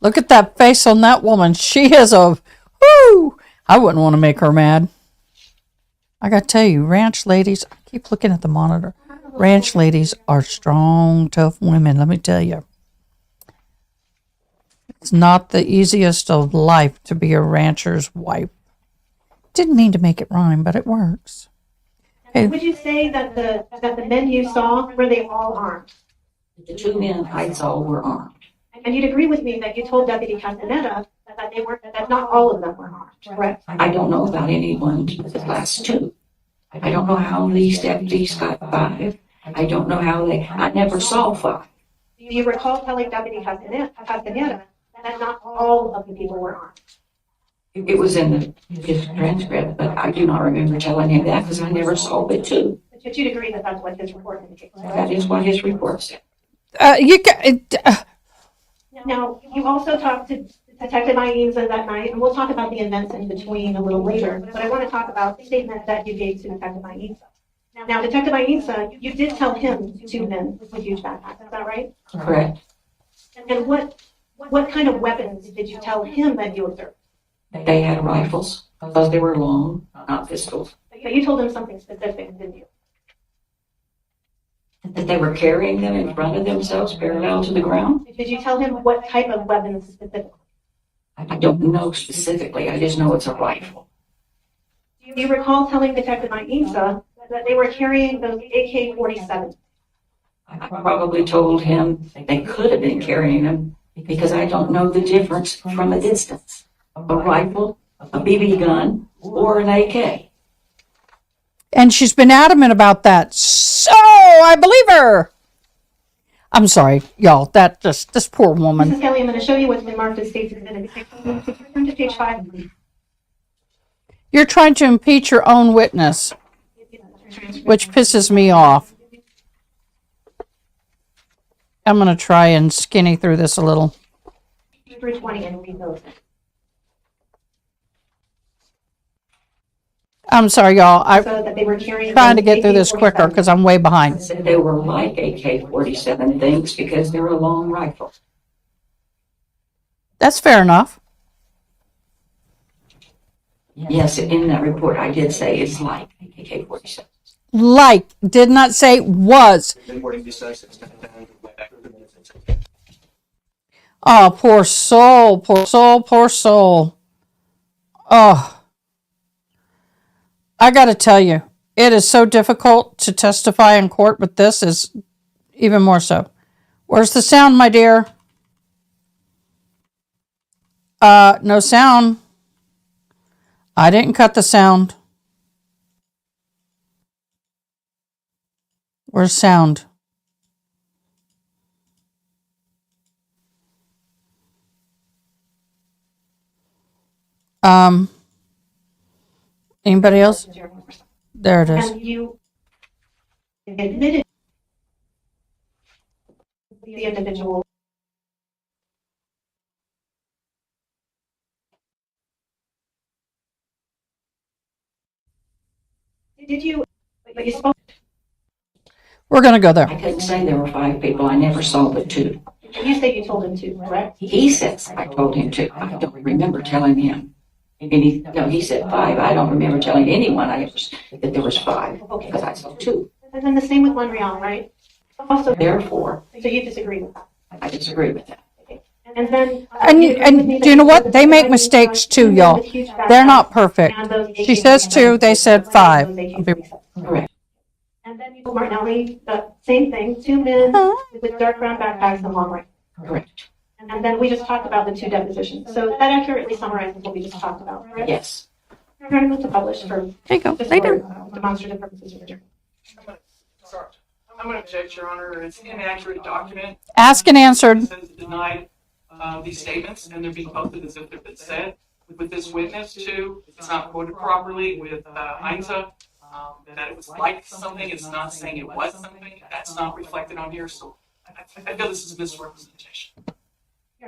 Look at that face on that woman. She is a, whoo! I wouldn't want to make her mad. I got to tell you, ranch ladies, I keep looking at the monitor. Ranch ladies are strong, tough women, let me tell you. It's not the easiest of life to be a rancher's wife. Didn't mean to make it rhyme, but it works. Okay. Would you say that the men you saw, were they all armed? The 2 men I saw were armed. And you'd agree with me that you told Deputy Castaneda that not all of them were armed, correct? I don't know about anyone to the last 2. I don't know how these deputies got 5. I don't know how I never saw 5. Do you recall telling Deputy Castaneda that not all of the people were armed? It was in his transcript, but I do not remember telling him that because I never saw it too. But you'd agree that that's what his report indicates, right? That is what his report said. Now, you also talked to Detective Ainza that night, and we'll talk about the events in between a little later, but I want to talk about the statement that you gave to Detective Ainza. Now, Detective Ainza, you did tell him 2 men with huge backpacks, is that right? Correct. And what kind of weapons did you tell him that you observed? They had rifles because they were long, not pistols. But you told him something specific, didn't you? That they were carrying them in front of themselves parallel to the ground. Did you tell him what type of weapons specifically? I don't know specifically. I just know it's a rifle. Do you recall telling Detective Ainza that they were carrying those AK-47s? I probably told him they could have been carrying them because I don't know the difference from a distance. A rifle, a BB gun, or an AK. And she's been adamant about that. So I believe her. I'm sorry, y'all. This poor woman. Mrs. Kelly, I'm going to show you what's been marked as State's Exhibit. Turn to page 5. You're trying to impeach your own witness, which pisses me off. I'm going to try and skinny through this a little. 320 and read those. I'm sorry, y'all. I'm So that they were carrying trying to those get through this quicker AK-47s. because I'm way I behind. said they were like AK-47 things because they're a long rifle. That's fair enough. Yes, in that report I did say it's like AK-47. Like, did not say was. Oh, poor soul, poor soul, poor soul. Oh, I got to tell you, It is so difficult to testify in court, but this is even more so. Where's the sound, my dear? No sound. I didn't cut the sound. Where's sound? Anybody else? There it is. And you admitted the individual. Did you, but you spoke, We're going to go there. I couldn't say there were 5 people. I never saw but 2. you said you told him to, correct? He says I told him to. I don't remember telling him. And he said 5. I don't remember telling anyone that there was 5 because I saw 2. And then the same with Monreal, right? Also, Therefore, so you disagree with that? I disagree with that. And then. And do you know what? They make mistakes too, y'all. They're not perfect. She says 2, they said 5. Correct. And then you told Martinelli the same thing, 2 men with dark brown backpacks and long range. Correct. And then we just talked about the 2 depositions. So that accurately summarizes what we just talked about, right? Yes. Article to publish for There you go. just Later. for demonstrative purposes. I'm going to object, Your Honor. It's an inaccurate document. Ask and answered. It says it denied these statements, and they're being posted as if they've been said. With this witness, too, it's not quoted properly. With Ainsa, that it was like something, it's not saying it was something. That's not reflected on here, so I feel this is a misrepresentation.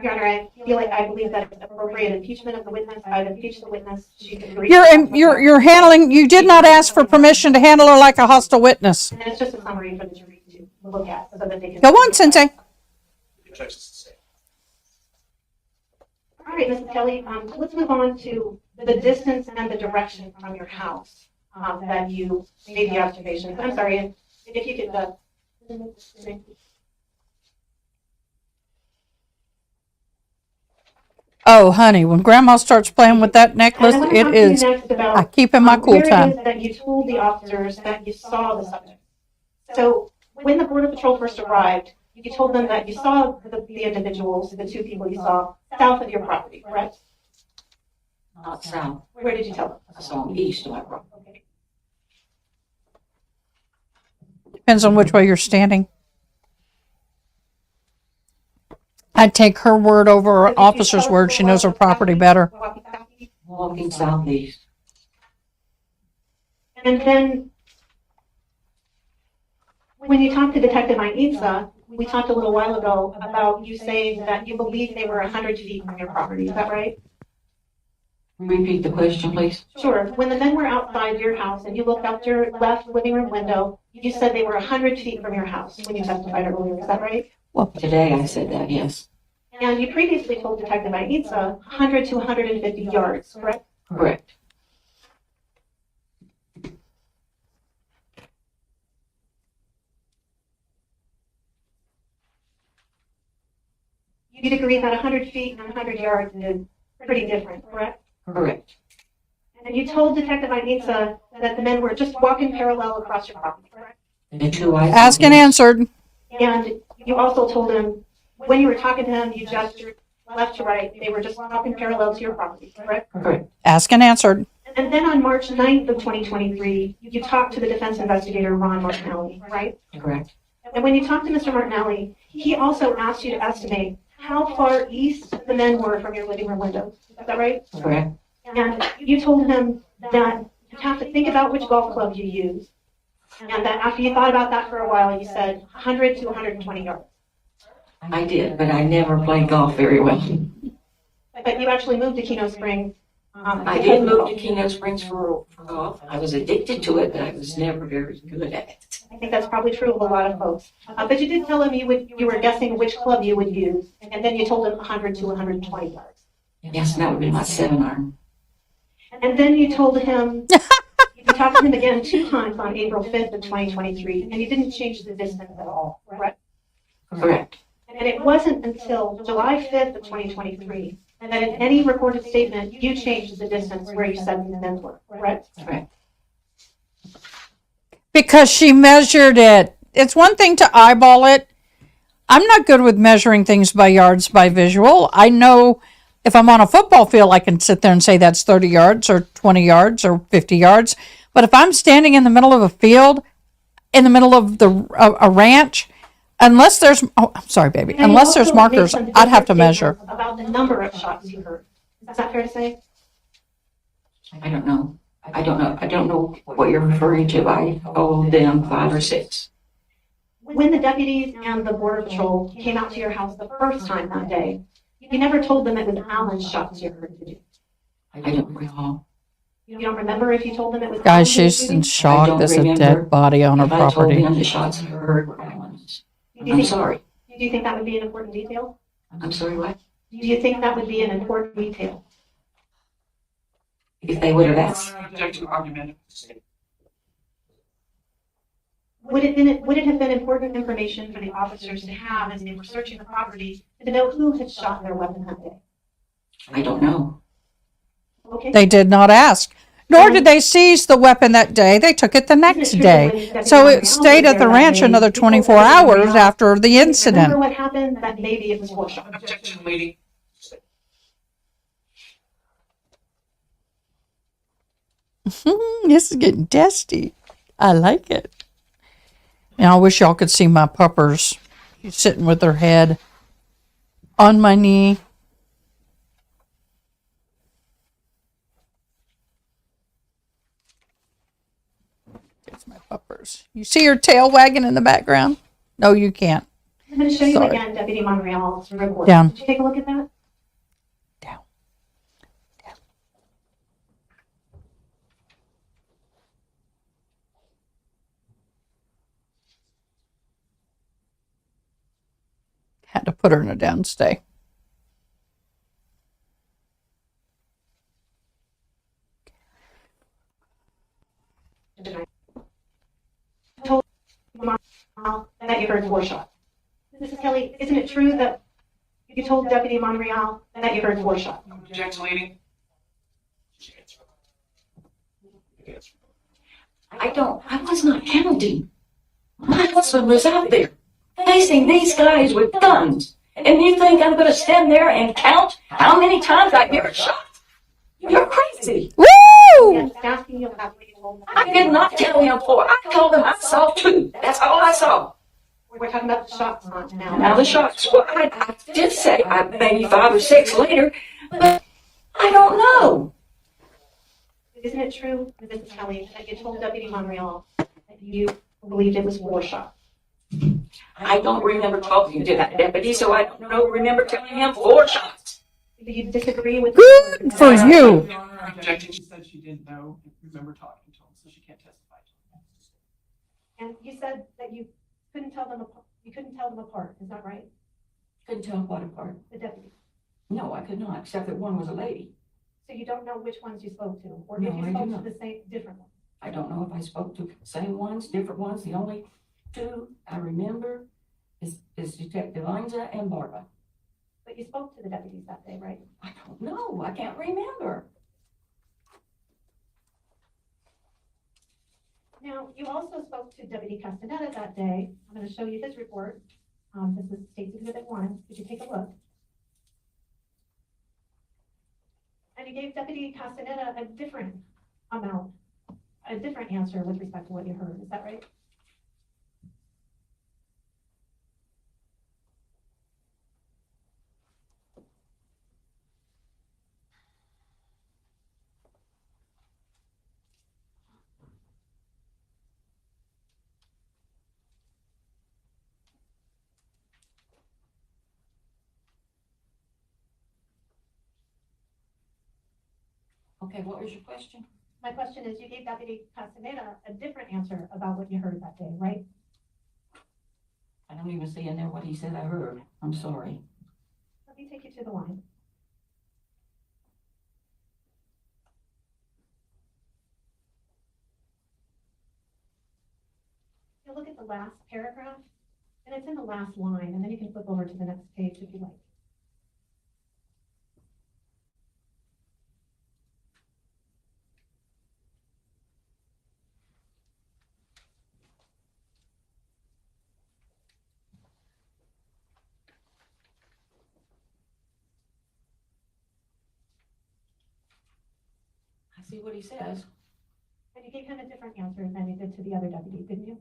Your Honor, I feel like I believe that it's appropriate impeachment of the witness. I've impeached the witness. She can agree. You're handling, you did not ask for permission to handle her like a hostile witness. And it's just a summary for the jury to look at so that they can. Go on, Sensei. All right, Mrs. Kelly, let's move on to the distance and the direction from your house that you made the observations. I'm sorry, if you could. Oh, honey, when Grandma starts playing with that necklace, it is. I keep in my cool time. Where it is that you told the officers that you saw the subject. So when the Border Patrol first arrived, you told them that you saw the individuals, the 2 people you saw, south of your property, correct? Not south. Where did you tell them? I saw them east of my property. Okay. Depends on which way you're standing. I'd take her word over an officer's word. She knows her property better. Walking southeast. And then when you talked to Detective Ainsa, we talked a little while ago about you saying that you believe they were 100 feet from your property. Is that right? Repeat the question, please. Sure. When the men were outside your house and you looked out your left living room window, you said they were 100 feet from your house when you testified earlier. Is that right? Well, today I said that, yes. And you previously told Detective Ainsa 100 to 150 yards, correct? Correct. You'd agree that 100 feet and 100 yards is pretty different, correct? Correct. And you told Detective Ainsa that the men were just walking parallel across your property, correct? The 2 I saw. Ask and answered. And you also told him, when you were talking to him, you gestured left to right. They were just walking parallel to your property, correct? Correct. Ask and answered. And then on March 9th of 2023, you talked to the defense investigator, Ron Martinelli, right? Correct. And when you talked to Mr. Martinelli, he also asked you to estimate how far east the men were from your living room windows. Is that right? Correct. And you told him that you have to think about which golf club you use. And that after you thought about that for a while, you said 100 to 120 yards. I did, but I never played golf very well. But you actually moved to Keno Springs. I did move to Keno Springs for golf. I was addicted to it, but I was never very good at it. I think that's probably true of a lot of folks. But you did tell him you were guessing which club you would use, and then you told him 100 to 120 yards. Yes, and that would be my 7-iron. And then you told him, you talked to him again 2 times on April 5th of 2023, and you didn't change the distance at all, correct? Correct. And it wasn't until July 5th of 2023 that in any recorded statement, you changed the distance where you said the men were, correct? Correct. because she measured it. It's one thing to eyeball it. I'm not good with measuring things by yards by visual. I know if I'm on a football field, I can sit there and say that's 30 yards or 20 yards or 50 yards. But if I'm standing in the middle of a field, in the middle of a ranch, unless there's, oh, I'm sorry, baby, And you unless there's also markers, made some I'd have to different measure. statements about the number of shots you heard. Is that fair to say? I don't know. I don't know what you're referring to. I told them 5 or 6. When the deputies and the border patrol came out to your house the first time that day, you never told them it was Alan's shots you heard, did you? I don't recall. You don't remember if you told them it was Guys, Alan who was she's shooting? in shock. don't There's a remember dead body on her If I told property. them the shots I heard were Alan's. Do you I'm think- sorry. Do you think that would be an important detail? I'm sorry, what? Do you think that would be an important detail? If they would have asked. Object to argument. Would it have been important information for the officers to have as they were searching the property to know who had shot their weapon that day? I don't know. Okay. They did not ask. Nor did they seize the weapon that day. They took it the next day. So it stayed at the ranch another 24 hours after the Remember incident. what happened? That maybe it was war shot. Objection, lady. This is getting testy. I like it. Now I wish y'all could see my puppers. She's sitting with her head on my knee. There's my puppers. You see her tail wagging in the background? No, you can't. I'm going to show you Sorry. again Deputy Monreal's report. Down. Did you take a look at that? Down. Had to put her in a downstay. Told Monreal that you heard war shot. Mrs. Kelly, isn't it true that you told Deputy Monreal that you heard war shot? Object, lady. I was not counting. My husband was out there facing these guys with guns. And you think I'm going to stand there and count how many times I hear a shot? You're crazy. Woo! Yes, asking you about what you told them. I did not tell him 4. I told him I saw 2. That's all I saw. We're talking about the shots now. Now the shots, well, I did say maybe 5 or 6 later, but I don't know. Isn't it true, Mrs. Kelly, that you told Deputy Monreal that you believed it was war shot? I don't remember talking to that deputy, so I don't remember telling him 4 shots. Do you disagree with? Good for you. Your Honor, objecting, she said she didn't know, remember talking to him, so she can't testify to him. And you said that you couldn't tell them apart. You couldn't tell them apart. Is that right? Couldn't tell what apart. The deputy. No, I could not, except that one was a lady. So you don't know which ones you spoke to, or No, if you I do spoke not. to the same different ones. I don't know if I spoke to same ones, different ones. The only 2 I remember is Detective Lanza and Barbara. But you spoke to the deputies that day, right? I don't know. I can't remember. Now, you also spoke to Deputy Castaneda that day. I'm going to show you his report. This is State's Exhibit 1. Could you take a look? And you gave Deputy Castaneda a different amount, a different answer with respect to what you heard. Is that right? Okay, what was your question? My question is, you gave Deputy Castaneda a different answer about what you heard that day, right? I don't even see in there what he said I heard. I'm sorry. Let me take you to the line. You look at the last paragraph, and it's in the last line, and then you can flip over to the next page if you like. I see what he says. And you gave him a different answer than you did to the other deputy, didn't you?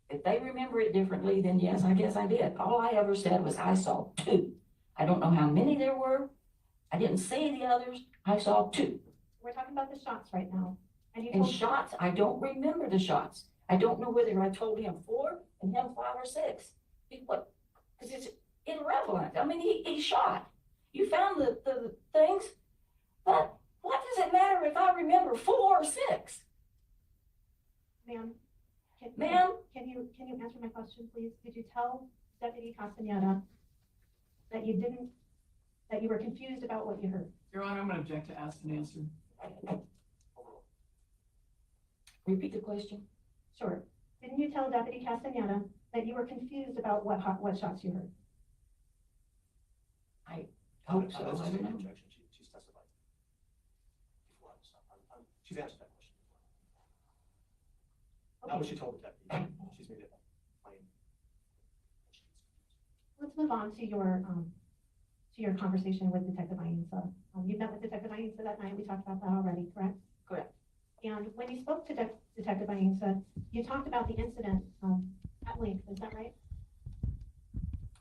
If they remember it differently, then yes, I guess I did. All I ever said was I saw 2. I don't know how many there were. I didn't see the others. I saw 2. We're talking about the shots right now. And you And told shots, I don't remember the shots. I don't know whether I told him 4 and him 5 or 6. What? Because it's irrelevant. I mean, he shot. You found the things, but what does it matter if I remember 4 or 6? Ma'am, Ma'am? Can you answer my question, please? Did you tell Deputy Castaneda that you were confused about what you heard? Your Honor, I'm going to object to ask and answer. Repeat the question. Sure. Didn't you tell Deputy Castaneda that you were confused about what shots you heard? Hope so. That's I just don't an know. objection. She's testified before. She's answered that question before. Not what she told the deputy. She's made it plain. Let's move on to your conversation with Detective Ainsa. You met with Detective Ainsa that night. We talked about that already, correct? Correct. And when you spoke to Detective Ainsa, you talked about the incident at length. Is that right?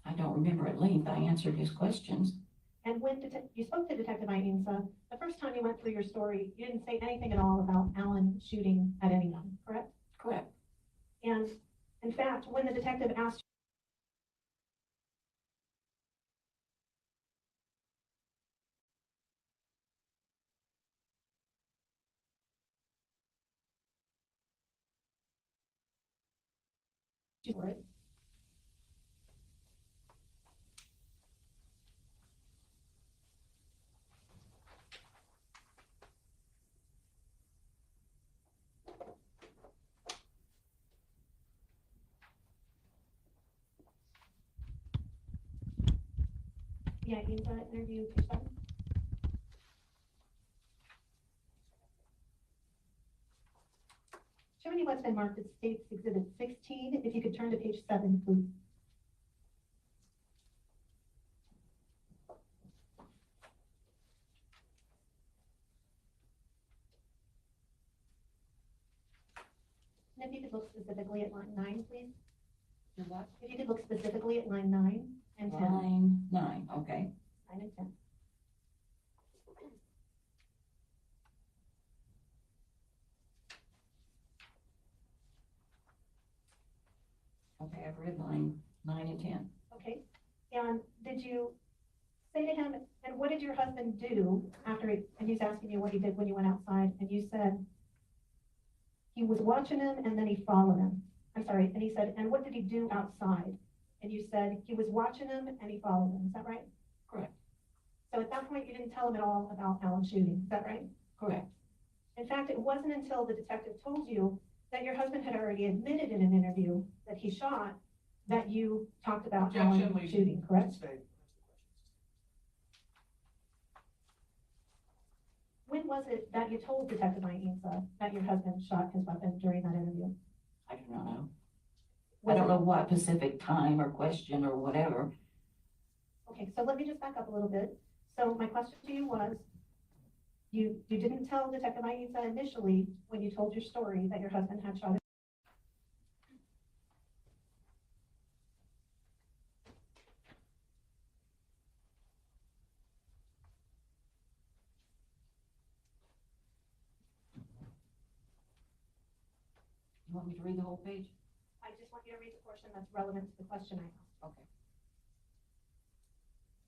I don't remember at length. I answered his questions. And when you spoke to Detective Ainsa, the first time you went through your story, you didn't say anything at all about Alan shooting at anyone, correct? Correct. And in fact, when the detective asked you for it, yeah, Ainsa interview page 7. Show me what's been marked as State's Exhibit 16. If you could turn to page 7, please. And if you could look specifically at line 9, please. What? If you could look specifically at line 9 and 10. Line 9, okay. 9 and 10. Okay, I've read line 9 and 10. Okay. And did you say to him, and what did your husband do after and he's asking you what he did when you went outside, and you said he was watching him and then he followed him. I'm sorry, and he said, and what did he do outside? And you said he was watching him and he followed him. Is that right? Correct. So at that point, you didn't tell him at all about Alan shooting. Is that right? Correct. In fact, it wasn't until the detective told you that your husband had already admitted in an interview that he shot that you talked about Objection, Alan lady. shooting, correct? Stay. When was it that you told Detective Ainsa that your husband shot his weapon during that interview? I do not know. I Was don't it- know what specific time or question or whatever. Okay, so let me just back up a little bit. So my question to you was, you didn't tell Detective Ainsa initially when you told your story that your husband had shot. You want me to read the whole page? I just want you to read the portion that's relevant to the question I asked. Okay.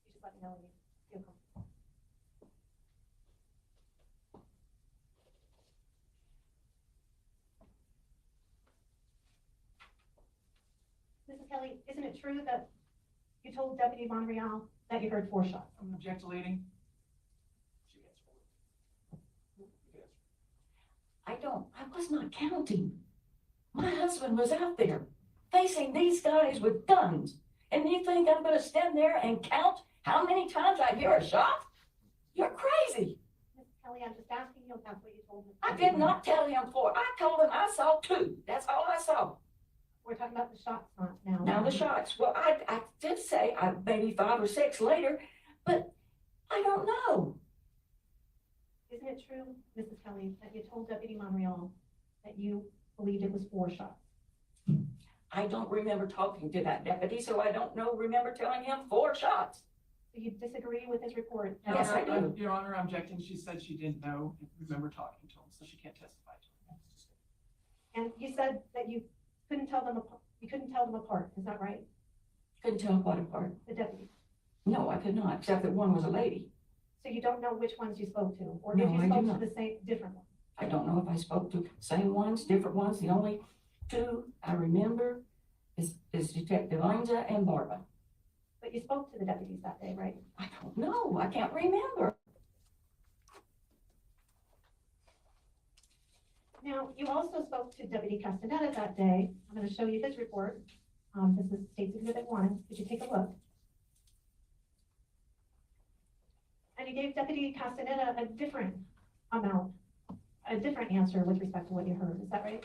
You just let me know when you feel comfortable. Mrs. Kelly, isn't it true that you told Deputy Monreal that you heard 4 shots? I'm going to object to leading. She answered. You can answer. I was not counting. My husband was out there facing these guys with guns. And you think I'm gonna stand there and count how many times I hear a shot? You're crazy. Mrs. Kelly, I'm just asking you if that's what you told me. I did not tell him 4. I told him I saw 2. That's all I saw. We're talking about the shots now. Now the shots, well, I did say maybe 5 or 6 later, but I don't know. Isn't it it true, Mrs. Kelly, that you told Deputy Monreal that you believed it was 4 shots? I don't remember talking to that deputy, so I don't remember telling him 4 shots. Do you disagree with his report? Yes, I do. Your Honor, I'm objecting. She said she didn't remember talking to him, so she can't testify to him. And you said that you couldn't tell them apart. You couldn't tell them apart. Is that right? Couldn't tell what apart. The deputy. No, I could not, except that one was a lady. So you don't know which ones you spoke to, or No, if you I do spoke not. to the same, different ones? I don't know if I spoke to same ones, different ones. The only 2 I remember is Detective Lanza and Barba. But you spoke to the deputies that day, right? I don't know. I can't remember. Now, you also spoke to Deputy Castaneda that day. I'm going to show you his report. This is State's Exhibit 1. Could you take a look? And you gave Deputy Castaneda a different answer with respect to what you heard. Is that right?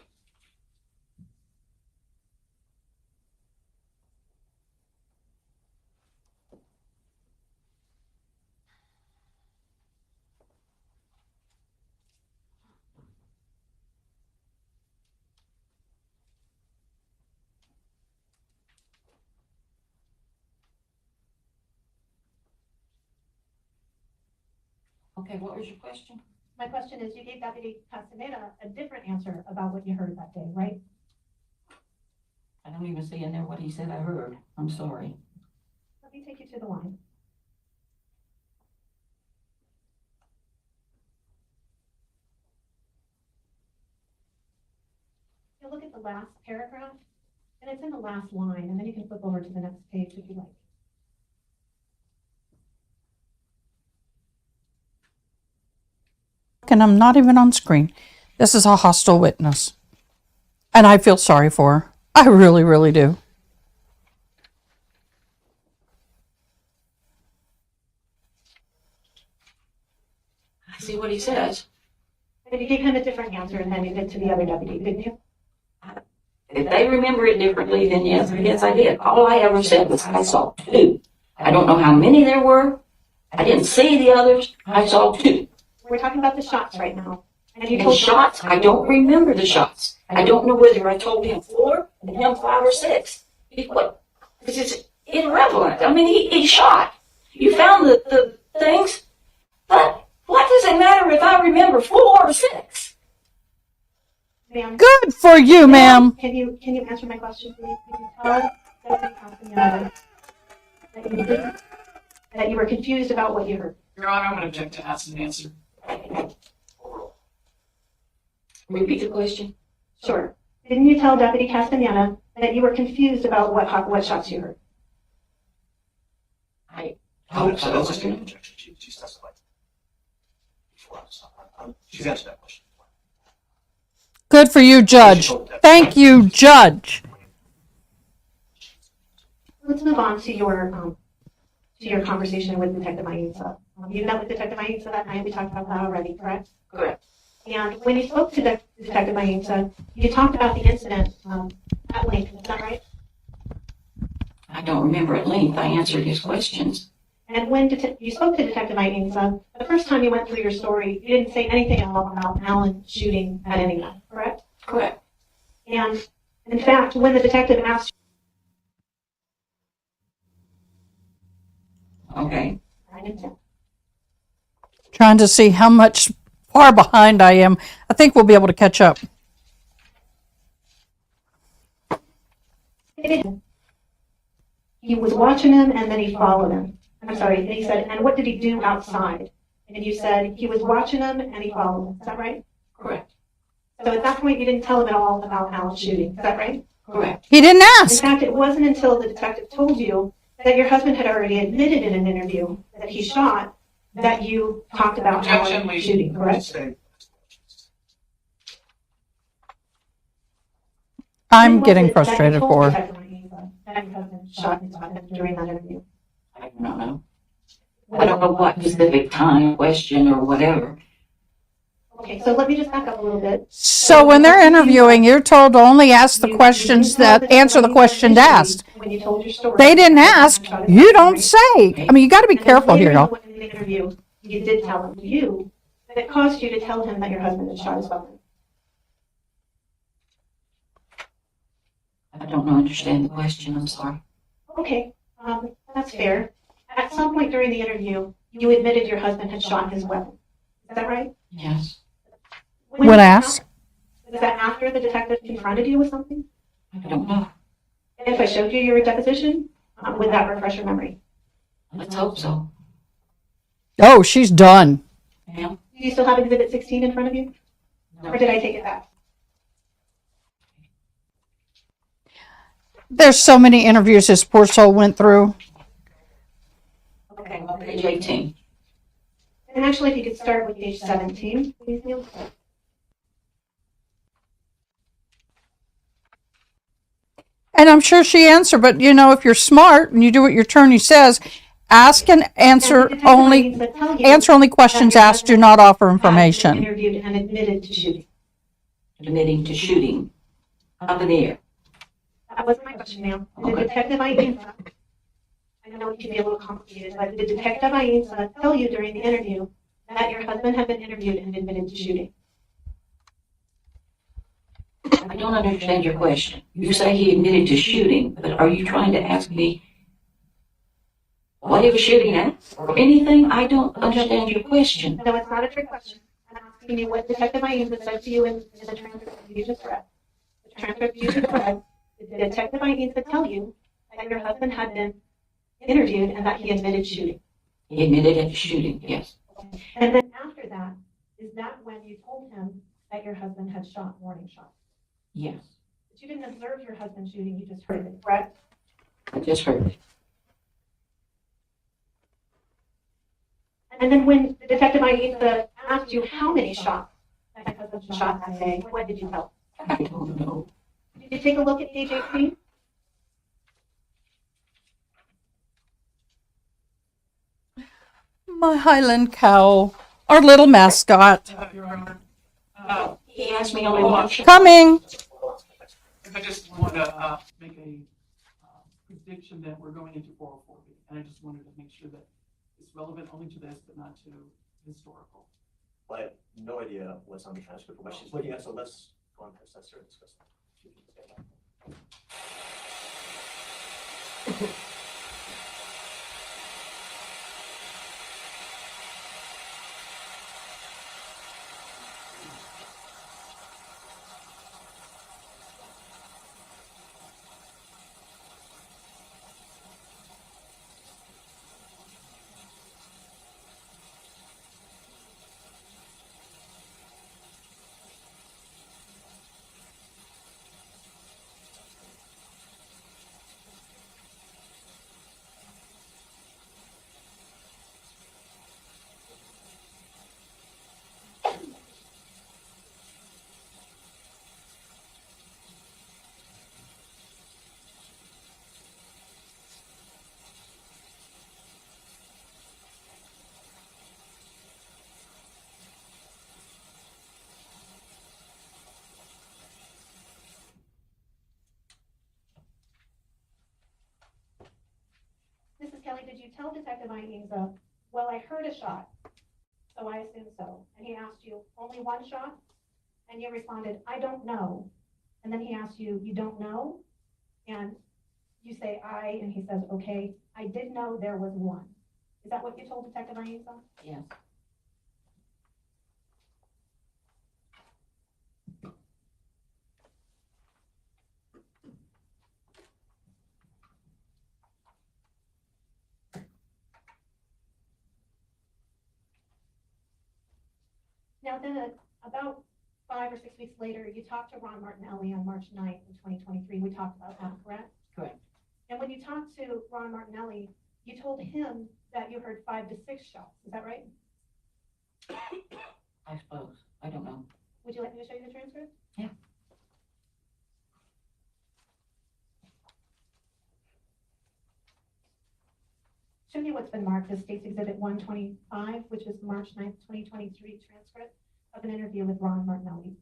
Okay, what was your question? My question is, you gave Deputy Castaneda a different answer about what you heard that day, right? I don't even see in there what he said I heard. I'm sorry. Let me take you to the line. You'll look at the last paragraph, and it's in the last line, and then you can flip over to the next page if you like. And I'm not even on screen. This is a hostile witness. And I feel sorry for her. I really, really do. I see what he says. And you gave him a different answer than you did to the other deputy, didn't you? If they remember it differently, then yes, I guess I did. All I ever said was I saw 2. I don't know how many there were. I didn't see the others. I saw 2. We're talking about the shots right now. And you And told shots, I don't remember the shots. I don't know whether I told him 4 and him 5 or 6. This is irrelevant. I mean, he shot. You found the things, but what does it matter if I remember 4 or 6? ma'am. Good for you, ma'am. Can you answer my question, please? Can you tell Deputy Castaneda that you were confused about what you heard? Your Honor, I'm going to object to ask an answer. Repeat the question. Sure. Didn't you tell Deputy Castaneda that you were confused about what shots you heard? I hope so. That's just an objection. She's testified. She's answered that question. Good for you, Judge. Thank you, Judge. Let's move on to your conversation with Detective Maenza. You met with Detective Maenza that night. We talked about that already, correct? Correct. And when you spoke to Detective Maenza, you talked about the incident at length. Is that right? I don't remember at length. I answered his questions. And when you spoke to Detective Maenza, the first time you went through your story, you didn't say anything at all about Alan shooting at anyone, correct? Correct. And in fact, when the detective asked Okay. you, Trying to see how much far behind I am. I think we'll be able to catch up. he was watching him and then he followed him. I'm sorry, and he said, and what did he do outside? And you said he was watching him and he followed him. Is that right? Correct. So at that point, you didn't tell him at all about Alan shooting. Is that right? Correct. He didn't In ask. fact, it wasn't until the detective told you that your husband had already admitted in an interview that he shot that you talked about Objection, Alan please. shooting, correct? Say- I'm When was getting it that you frustrated told for her. Detective Maenza that your husband shot his weapon during that interview? I don't know. I don't know what specific time, question, or whatever. Okay, so let me just back up a little bit. So when they're interviewing, you're told to only ask the questions that answer the questions asked. When you told your story. They didn't ask. You don't say. I mean, you got to be And then careful here, later y'all. in the interview, you did tell him that caused you to tell him that your husband had shot his weapon? I don't understand the question, I'm sorry. Okay, that's fair. At some point during the interview, you admitted your husband had shot his weapon. Is that right? Yes, When asked. Was that after the detective confronted you with something? I don't know. And if I showed you your deposition, would that refresh your memory? Let's hope so. Oh, she's done. Ma'am? Do you still have Exhibit 16 in front of you? Or did I take it back? There's so many interviews this poor soul went through. Okay, on page 18. And actually, if you could start with page 17, please, Neil. And I'm sure she answered, but you know, if you're smart and you do what your attorney says, ask and answer only questions asked, do not offer information. Interviewed and admitted to shooting. Admitting to shooting. Up in the air. That wasn't my question, ma'am. Did Detective Ainsa, I know it can be a little complicated, but did Detective Ainsa tell you during the interview that your husband had been interviewed and admitted to shooting? I don't understand your question. You say he admitted to shooting, but are you trying to ask me what he was shooting at or anything? I don't understand your question. No, it's not a trick question. I'm asking you what Detective Ainsa said to you in the transcript you just read. The transcript you just read, did Detective Ainsa tell you that your husband had been interviewed and that he admitted shooting? He admitted to shooting, yes. And then after that, is that when you told him that your husband had shot warning shots? Yes. But you didn't observe your husband shooting, you just heard it, correct? I just heard it. And then when Detective Ainsa asked you how many shots that your husband shot that day, what did you tell him? I don't know. Did you take a look at page 18? My Highland cow, our little mascot. Your Honor, He asked me only one shot. Coming. I just want to make a prediction that we're going into 404B, and I just wanted to make sure that it's relevant only to this, but not to historical. I have no idea what's on the transcript or what she's looking at, so let's go on past that, sir, and discuss that. Mrs. Kelly, did you tell Detective Ainsa, well, I heard a shot, so I assume so. And he asked you, only one shot? And you responded, I don't know. And then he asked you, you don't know? And you say, and he says, okay, I did know there was one. Is that what you told Detective Ainsa? Yes. Now then, about 5 or 6 weeks later, you talked to Ron Martinelli on March 9th in 2023. We talked about that, correct? Correct. And when you talked to Ron Martinelli, you told him that you heard 5 to 6 shots. Is that right? I suppose. I don't know. Would you like me to show you the transcript? Yeah. Show me what's been marked as State's Exhibit 125, which is March 9th, 2023 transcript of an interview with Ron Martinelli.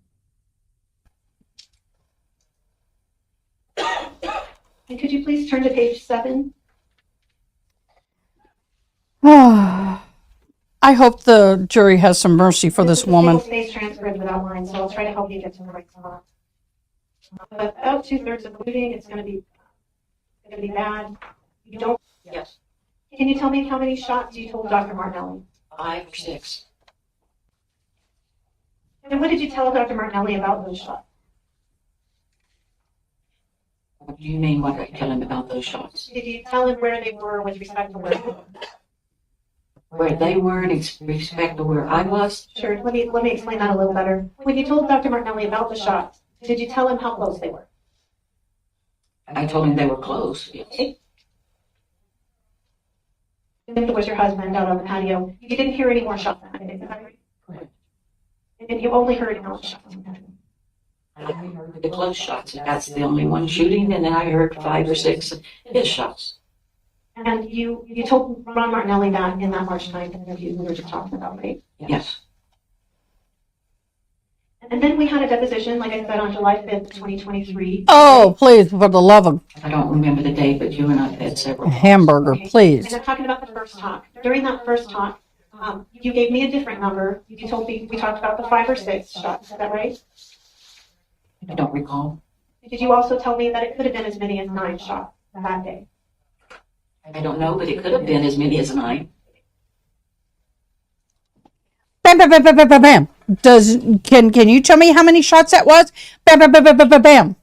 And could you please turn to page 7? I hope the jury has some mercy for this woman. Single-space transcript without lines, so I'll try to help you get to the right spot. But about 2/3 of bleeding, it's gonna be bad. You don't, Yes. can you tell me how many shots you told Dr. Martinelli? 5 or 6. And what did you tell Dr. Martinelli about those shots? What do you mean, what did I tell him about those shots? Did you tell him where they were with respect to where they were? Where they were in respect to where I was? Sure, let me explain that a little better. When you told Dr. Martinelli about the shots, did you tell him how close they were? I told him they were close, yes. It was your husband out on the patio. You didn't hear any more shots that day, is that right? Correct. And you only heard Alan's shots on the patio. I heard the close shots, and that's the only one shooting, and then I heard 5 or 6 of his shots. And you told Ron Martinelli that in that March 9th interview we were just talking about, right? Yes. And then we had a deposition, like I said, on July 5th, 2023. Oh, please, for the love of I don't remember the date, but you and I have had several. hamburger, Okay. please. And I'm talking about the first talk. During that first talk, you gave me a different number. You told me, we talked about the 5 or 6 shots, is that right? I don't recall. Did you also tell me that it could have been as many as 9 shots that day? I don't know, but it could have been as many as 9. Bam, bam, bam, bam, bam, bam, bam. Can you tell me how many shots that was? Bam, bam, bam, bam, bam, bam, bam.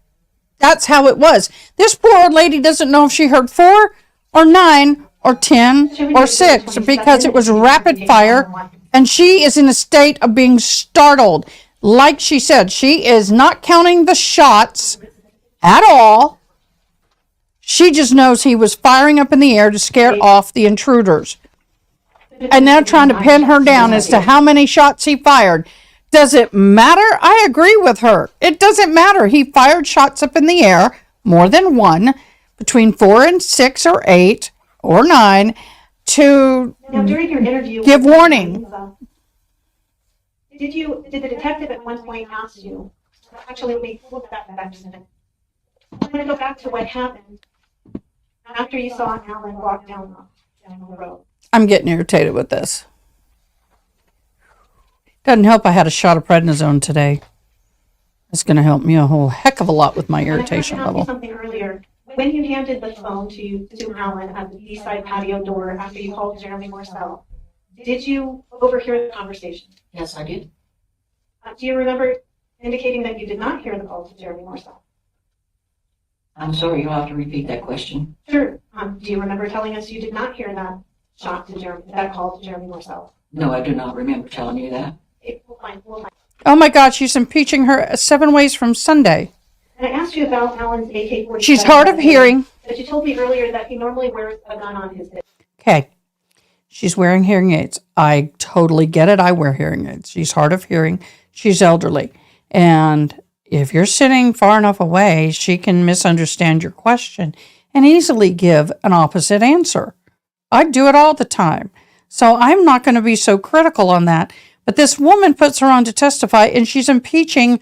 That's how it was. This poor old lady doesn't know if she heard 4 or 9 or 10 or 6 because it was rapid fire, and she is in a state of being startled. Like she said, she is not counting the shots at all. She just knows he was firing up in the air to scare off the intruders. And now trying to pin her down as to how many shots he fired. Does it matter? I agree with her. It doesn't matter. He fired shots up in the air, more than one, between 4 and 6 or 8 or 9, to Now, during your interview, give warning. Did the detective at one point ask you, actually, let me look back just a minute. I want to go back to what happened after you saw Alan walk down the road. I'm getting irritated with this. Doesn't help I had a shot of prednisone today. It's going to help me a whole heck of a lot with my irritation And I level. forgot to ask you something earlier. When you handed the phone to Alan at the east side patio door after you called Jeremy Morcell, did you overhear the conversation? Yes, I did. Do you remember indicating that you did not hear the call to Jeremy Morcell? I'm sorry, you'll have to repeat that question. Sure. Do you remember telling us you did not hear that shot to Jeremy, that call to Jeremy Morcell? No, I do not remember telling you that. We'll find. Oh my God, she's impeaching her 7 ways from Sunday. And I asked you about Alan's AK-47. She's hard of hearing. But you told me earlier that he normally wears a gun on his hip. Okay. She's wearing hearing aids. I totally get it. I wear hearing aids. She's hard of hearing. She's elderly. And if you're sitting far enough away, she can misunderstand your question and easily give an opposite answer. I do it all the time. So I'm not going to be so critical on that. But this woman puts her on to testify, and she's impeaching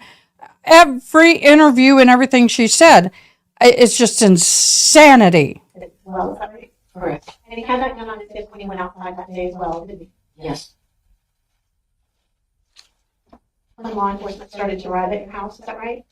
every interview and everything she said. It's just insanity. Well, is that right? Correct. And he had that gun on his hip when he went outside that day as well, didn't he? Yes. When law enforcement started to arrive at your house, is that right?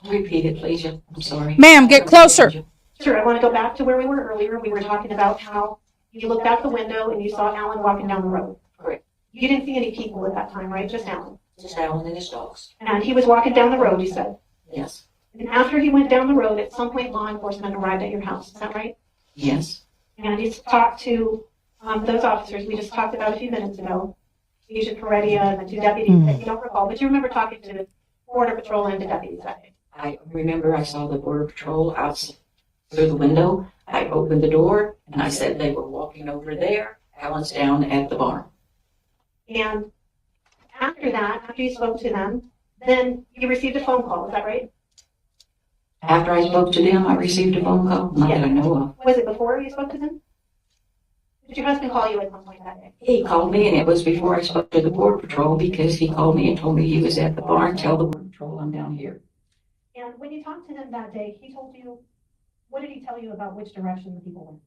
Repeat it, please. I'm sorry. Ma'am, get closer. Sure, I want to go back to where we were earlier. We were talking about how you looked out the window and you saw Alan walking down the road. Correct. You didn't see any people at that time, right? Just Alan. Just Alan and his dogs. And he was walking down the road, you said. Yes. And after he went down the road, at some point law enforcement arrived at your house, is that right? Yes. And you talked to those officers we just talked about a few minutes ago, Agent Heredia and the 2 deputies that you don't recall, but you remember talking to the Border Patrol and the deputies that day. I remember I saw the Border Patrol out through the window. I opened the door and I said they were walking over there. Alan's down at the barn. And after that, after you spoke to them, then you received a phone call, is that right? After I spoke to them, I received a phone call. Not that I know of. Was it before you spoke to them? Did your husband call you at some point that day? He called me, and it was before I spoke to the Border Patrol because he called me and told me he was at the barn. Tell the Border Patrol I'm down here. And when you talked to him that day, he told you, what did he tell you about which direction the people went?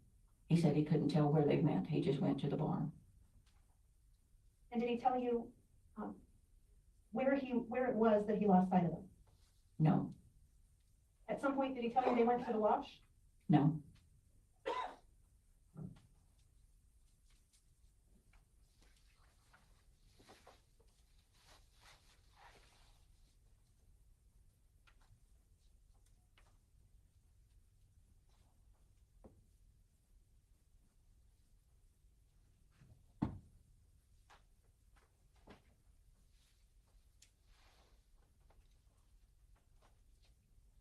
He said he couldn't tell where they went. He just went to the barn. And did he tell you where it was that he lost sight of them? No, At some point, did he tell you they went to the wash? no.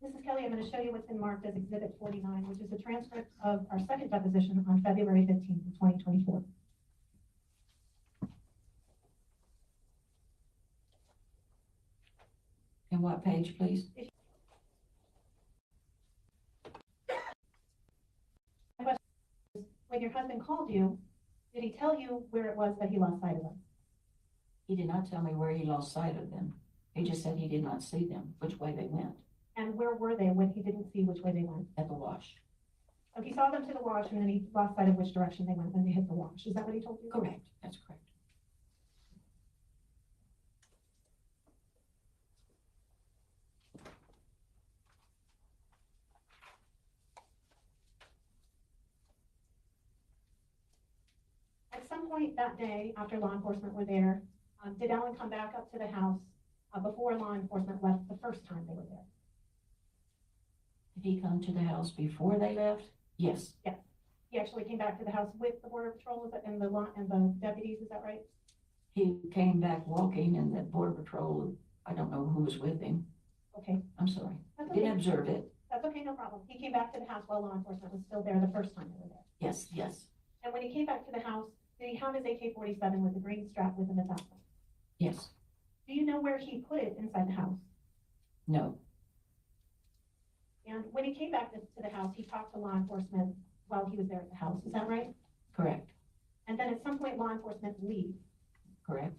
Mrs. Kelly, I'm going to show you what's been marked as Exhibit 49, which is a transcript of our second deposition on February 15th of 2024. And what page, please? When your husband called you, did he tell you where it was that he lost sight of them? He did not tell me where he lost sight of them. He just said he did not see them, which way they went, And where were they when he didn't see which way they went? at the wash. So he saw them to the wash and then he lost sight of which direction they went when they hit the wash. Is that what he told you? Correct, that's correct. At some point that day, after law enforcement were there, did Alan come back up to the house before law enforcement left the first time they were there? Did he come to the house before they left? Yes, He actually came back to the house with the border patrol and the deputies, is that right? he came back walking and the border patrol, I don't know who was with him. Okay, I'm sorry. that's Didn't okay. observe it. That's okay, no problem. He came back to the house while law enforcement was still there the first time they were there. Yes, yes, And when he came back to the house, did he have his AK-47 with the green strap with him at that point? yes, Do you know where he put it inside the house? no, And when he came back to the house, he talked to law enforcement while he was there at the house, is that right? correct, And then at some point, law enforcement leaves. correct.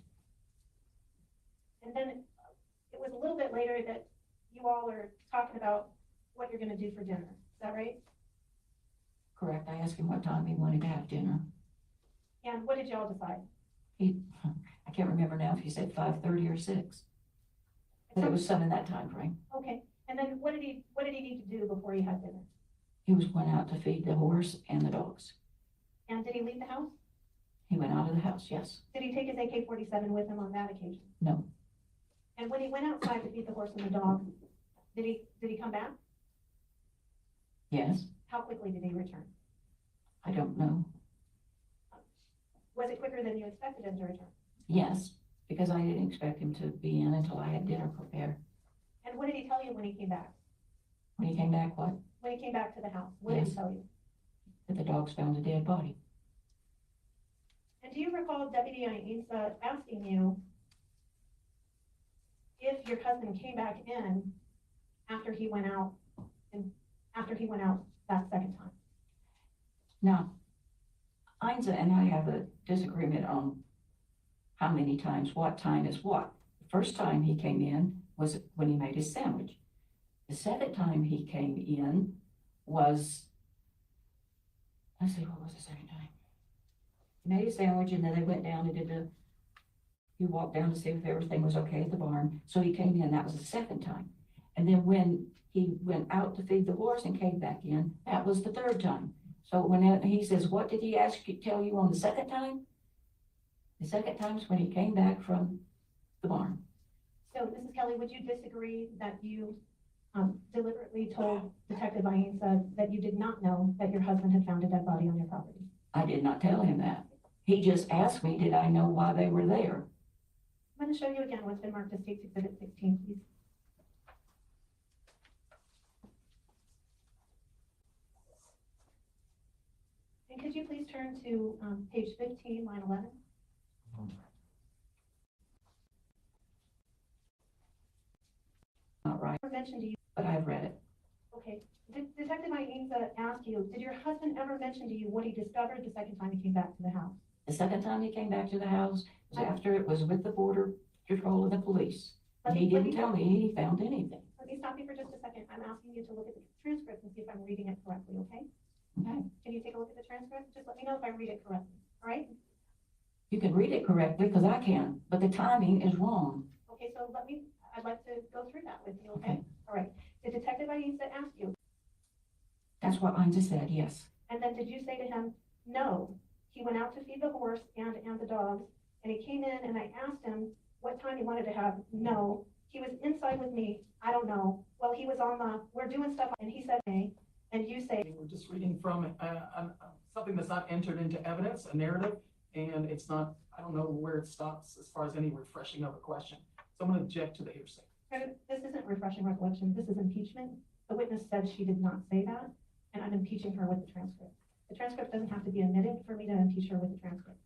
And then it was a little bit later that you all are talking about what you're gonna do for dinner, is that right? Correct. I asked him what time he wanted to have dinner. And what did y'all decide? I can't remember now if he said 5:30 or 6, but it was some in that time frame. Okay, and then what did he need to do before he had dinner? He was going out to feed the horse and the dogs. And did he leave the house? He went out of the house, yes. Did he take his AK-47 with him on that occasion? No, And when he went outside to feed the horse and the dog, did he come back? yes, How quickly did he return? I don't know. Was it quicker than you expected him to return? Yes, because I didn't expect him to be in until I had dinner prepared. And what did he tell you when he came back? When he came back, what? When he came back to the house, what did he Yes. tell you? That the dogs found a dead body. And do you recall Deputy Ainsa asking you if your husband came back in after he went out that second time? Now, Ainsa and I have a disagreement on how many times, what time is what. The first time he came in was when he made his sandwich. The second time he came in was, let's see, what was the second time? He made his sandwich and then they went down and he walked down to see if everything was okay at the barn. So he came in, that was the second time. And then when he went out to feed the horse and came back in, that was the third time. So when he says, what did he tell you on the second time? The second time is when he came back from the barn. So, Mrs. Kelly, would you disagree that you deliberately told Detective Ainsa that you did not know that your husband had found a dead body on your property? I did not tell him that. He just asked me, did I know why they were there? I'm going to show you again what's been marked as State's Exhibit 16, please. And could you please turn to page 15, line 11? Not right, Ever mentioned to you, but I've read it. okay, did Detective Ainsa ask you, did your husband ever mention to you what he discovered the second time he came back to the house? The second time he came back to the house was after it was with the border patrol and the police. And he didn't tell me he found anything. Let me stop you for just a second. I'm asking you to look at the transcript and see if I'm reading it correctly, okay? Okay. Can you take a look at the transcript? Just let me know if I read it correctly, all right? You can read it correctly, because I can, but the timing is wrong. Okay, so I'd like to go through that with you, okay? Okay. All right. Did Detective Aiza ask you? That's what I just said, yes. And then did you say to him, no, he went out to feed the horse and the dogs, and he came in and I asked him what time he wanted to have? No, he was inside with me. I don't know. Well, he was we're doing stuff, and he said, hey, and you say, We're just reading from something that's not entered into evidence, a narrative, and it's not, I don't know where it stops as far as any refreshing of a question. So I'm going to object to the hearsay. this isn't refreshing recollection, this is impeachment. The witness said she did not say that, and I'm impeaching her with the transcript. The transcript doesn't have to be omitted for me to impeach her with the transcript.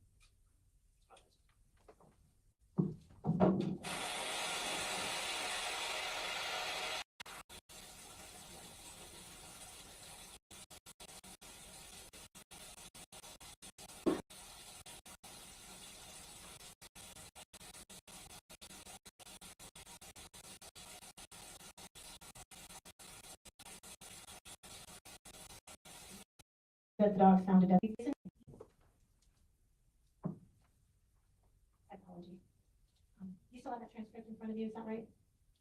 That the dog sounded dead. Apology. You still have that transcript in front of you, is that right?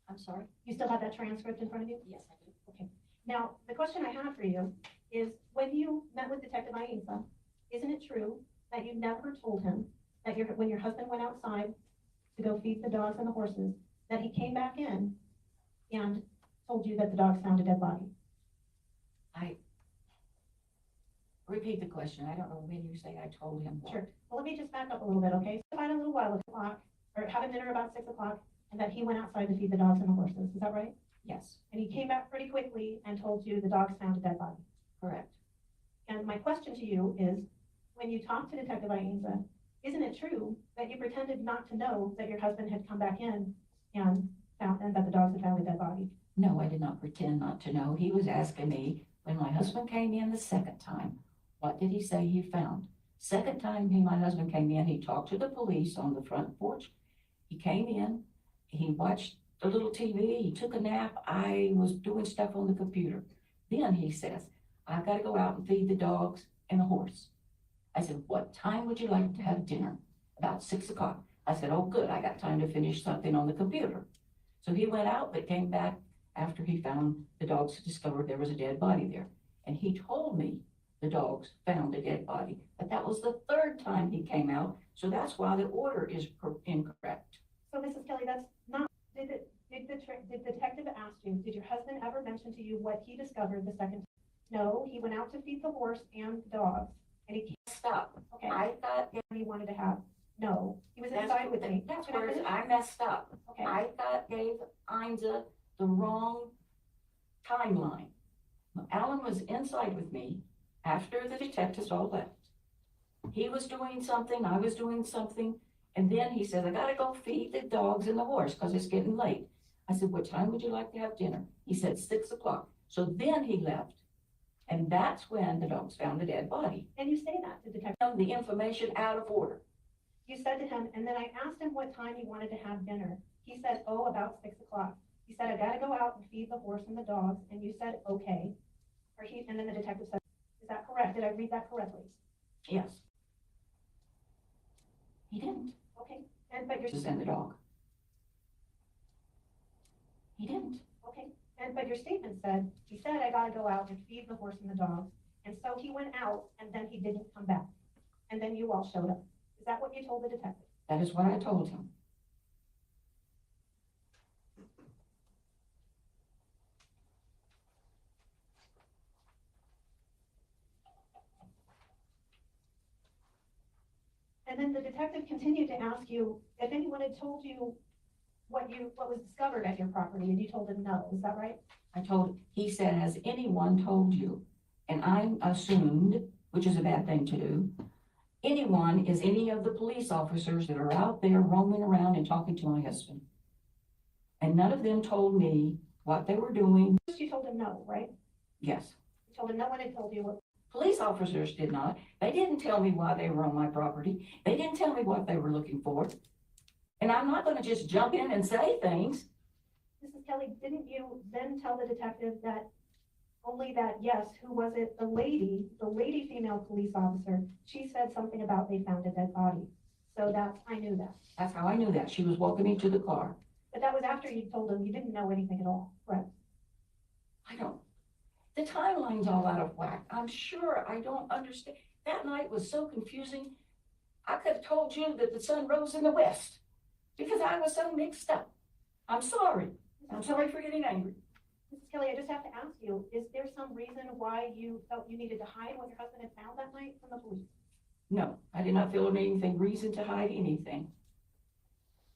I'm sorry? You still have that transcript in front of you? Yes, I do. Okay. Now, the question I have for you is, when you met with Detective Aiza, isn't it true that you never told him that when your husband went outside to go feed the dogs and the horses, that he came back in and told you that the dogs found a dead body? Repeat the question. I don't know when you say I told him what. Sure. Well, let me just back up a little bit, okay? So about a little while o'clock, or having dinner about 6 o'clock, and that he went outside to feed the dogs and the horses. Is that right? Yes, And he came back pretty quickly and told you the dogs found a dead body. correct. And my question to you is, when you talked to Detective Aiza, isn't it true that you pretended not to know that your husband had come back in and that the dogs had found a dead body? No, I did not pretend not to know. He was asking me, when my husband came in the second time, what did he say he found? Second time my husband came in, he talked to the police on the front porch. He came in, he watched a little TV, he took a nap. I was doing stuff on the computer. Then he says, I've got to go out and feed the dogs and the horse. I said, what time would you like to have dinner? About 6 o'clock. I said, oh, good, I got time to finish something on the computer. So he went out, but came back after he found the dogs discovered there was a dead body there. And he told me the dogs found a dead body, but that was the third time he came out. So that's why the order is incorrect. So Mrs. Kelly, that's not, did the detective ask you, did your husband ever mention to you what he discovered the second time? No, he went out to feed the horse and the dogs, and he Stop. okay. I thought He wanted to have, no, he was inside with me. That's Can I where finish? I messed up. Okay, I thought gave Ainza the wrong timeline. Alan was inside with me after the detectives all left. He was doing something, I was doing something, and then he said, I gotta go feed the dogs and the horse because it's getting late. I said, what time would you like to have dinner? He said 6 o'clock. So then he left. And that's when the dogs found the dead body. and you say that to detective. The information out of order. You said to him, and then I asked him what time he wanted to have dinner. He said, oh, about 6 o'clock. He said, I gotta go out and feed the horse and the dogs, and you said, okay. And then the detective said, is that correct? Did I read that correctly? Yes. He didn't. Okay, but you're, To send the dog. He didn't. okay, but your statement said, he said, I gotta go out and feed the horse and the dogs, and so he went out, and then he didn't come back. And then you all showed up. Is that what you told the detective? That is what I told him. And then the detective continued to ask you if anyone had told you what was discovered at your property, and you told him no. Is that right? He said, has anyone told you? And I assumed, which is a bad thing to do, anyone is any of the police officers that are out there roaming around and talking to my husband. And none of them told me what they were doing. First you told him no, right? Yes. You told him no one had told you what. Police officers did not. They didn't tell me why they were on my property. They didn't tell me what they were looking for. And I'm not going to just jump in and say things. Mrs. Kelly, didn't you then tell the detective that only that, yes, who was it? The lady female police officer, she said something about they found a dead body. So I knew that. That's how I knew that. She was walking me to the car. But that was after you told him you didn't know anything at all, correct? I don't, the timeline's all out of whack. I'm sure I don't understand. That night was so confusing. I could have told you that the sun rose in the west because I was so mixed up. I'm sorry. I'm sorry for getting angry. Mrs. Kelly, I just have to ask you, is there some reason why you felt you needed to hide what your husband had found that night from the police? No, I did not feel anything, reason to hide anything.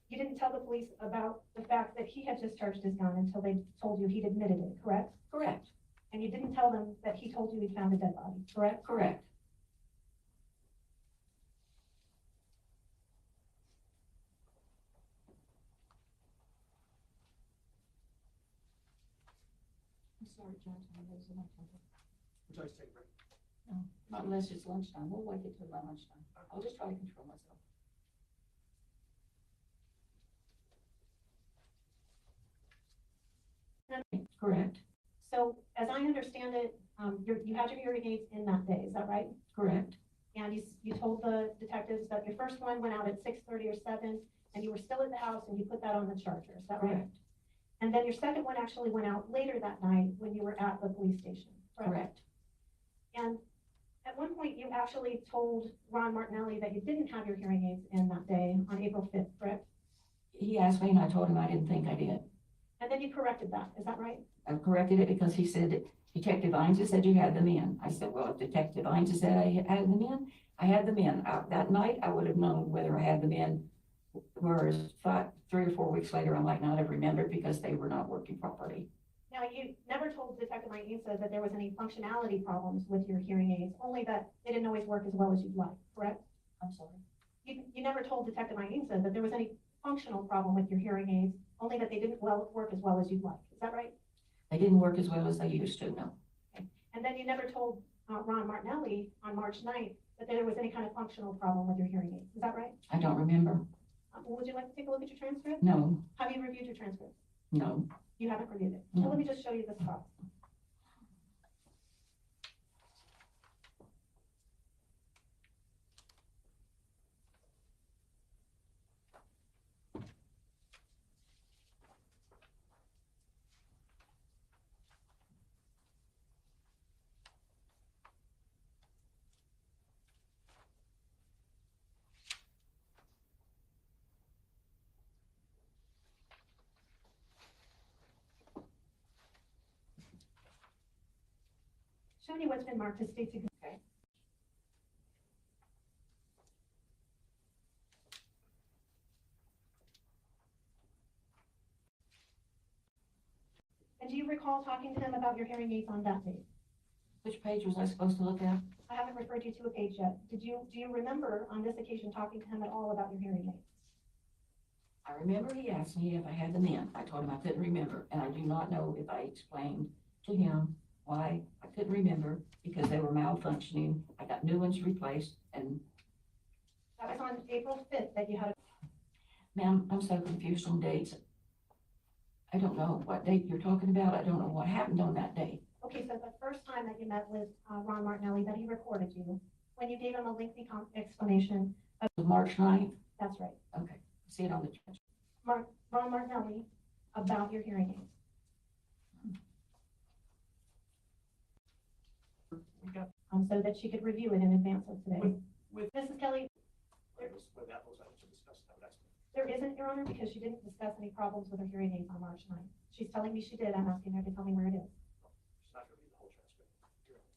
You didn't tell the police about the fact that he had discharged his gun until they told you he'd admitted it, correct? Correct, And you didn't tell them that he told you he'd found a dead body, correct? correct. I'm sorry, John, I'm losing my temper. Would you like to take a break? No, not unless it's lunchtime. We'll wait until my lunchtime. I'll just try to control myself. Correct, So as I understand it, you had your hearing aids in that day, is that right? correct, And you told the detectives that your first one went out at 6:30 or 7, and you were still at the house and you put that on the charger, is that right? correct, And then your second one actually went out later that night when you were at the police station, correct? correct. And at one point, you actually told Ron Martinelli that you didn't have your hearing aids in that day on April 5th, correct? He asked me and I told him I didn't think I did. And then you corrected that, is that right? I corrected it because he said, Detective Ainsley said you had them in. I said, well, if Detective Ainsley said I had them in, I had them in. That night, I would have known whether I had them in. Whereas 3 or 4 weeks later, I might not have remembered because they were not working properly. Now, you never told Detective Ainsley that there was any functionality problems with your hearing aids, only that they didn't always work as well as you'd like, correct? I'm sorry. You never told Detective Ainsley that there was any functional problem with your hearing aids, only that they didn't work as well as you'd like, is that right? They didn't work as well as they used to, no. And then you never told Ron Martinelli on March 9th that there was any kind of functional problem with your hearing aids, is that right? I don't remember. Would you like to take a look at your transcript? No, Have you reviewed your transcript? no. You haven't reviewed it. No. So let me just show you this file. Show me what's been marked as state significant. Okay. And do you recall talking to him about your hearing aids on that date? Which page was I supposed to look at? I haven't referred you to a page yet. Do you remember on this occasion talking to him at all about your hearing aids? I remember he asked me if I had them in. I told him I couldn't remember, and I do not know if I explained to him why I couldn't remember, because they were malfunctioning. I got new ones replaced, and That was on April 5th that you had. ma'am, I'm so confused on dates. I don't know what date you're talking about. I don't know what happened on that day. Okay, so the first time that you met with Ron Martinelli, that he recorded you, when you gave him a lengthy explanation, March 9th? that's right, Okay, see it on the transcript. Ron Martinelli about your hearing aids. So that she could review it in advance of today. With- Mrs. Kelly, When that was, I was discussing that, that's. there isn't, Your Honor, because she didn't discuss any problems with her hearing aids on March 9th. She's telling me she did. I'm asking her to tell me where it is. She's not gonna read the whole transcript. You're in the court.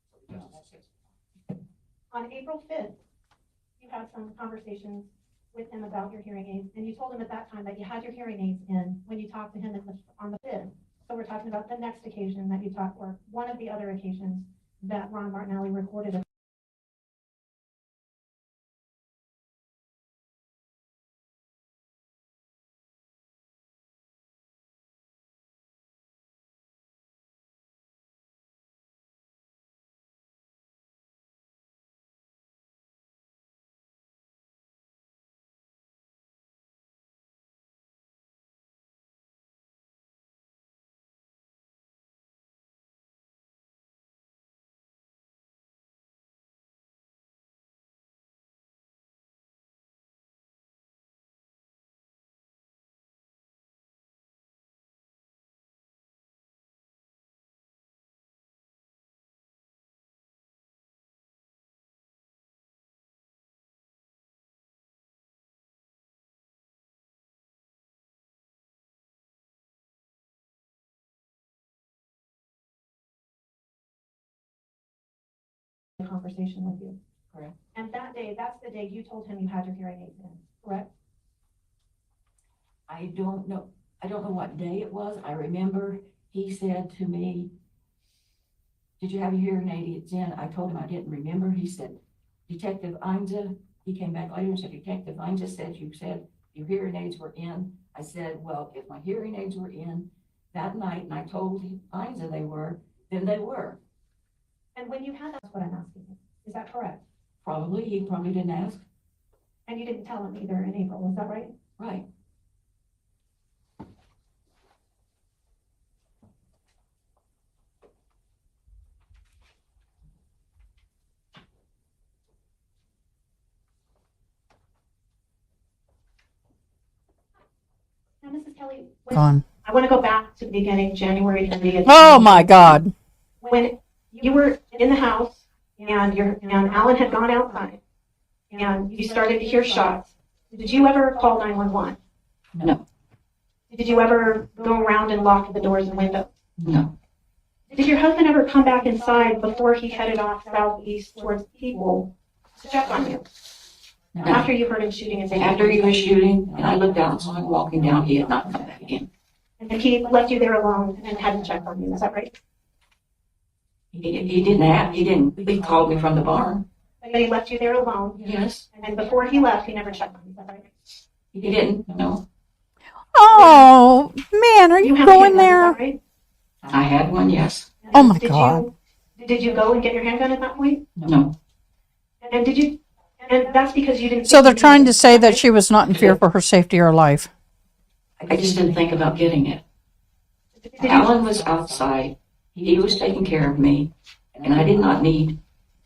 So we just discussed. On April 5th, you had some conversations with him about your hearing aids, and you told him at that time that you had your hearing aids in when you talked to him on the 5th. So we're talking about the next occasion that you talked, or one of the other occasions that Ron Martinelli recorded conversation with you. Correct. And that day, that's the day you told him you had your hearing aids in, correct? I don't know what day it was. I remember he said to me, "Did you have your hearing aids in?" I told him I didn't remember. He said, "Detective Einza," he came back later and said, "Detective Einza said you said your hearing aids were in." I said, "Well, if my hearing aids were in that night," and I told Einza they were, then they were. And when you had, that's what I'm asking you. Is that correct? Probably, he probably didn't ask. And you didn't tell him either in April, is that right? Right. Now, Mrs. Kelly, Gone. I want to go back to the beginning, January 30th. Oh my God. When you were in the house and Alan had gone outside and you started to hear shots, did you ever call 911? No. Did you ever go around and lock the doors and windows? No. Did your husband ever come back inside before he headed off southeast towards People to check on you? No. After you heard him shooting and saying, After he was shooting, and I looked out and saw him walking down, he had not come back again. and he left you there alone and hadn't checked on you, is that right? He didn't ask, he called me from the barn. But he left you there alone, Yes. and before he left, he never checked on you, is that right? He didn't, no. Oh man, are you have a going handgun, is there? that right? I had one, yes. Oh my Did God. Did you go and get your handgun at that point? No. And and that's because you didn't. So they're trying to say that she was not in fear for her safety or life. I just didn't think about getting it. Alan was outside. He was taking care of me, and I did not need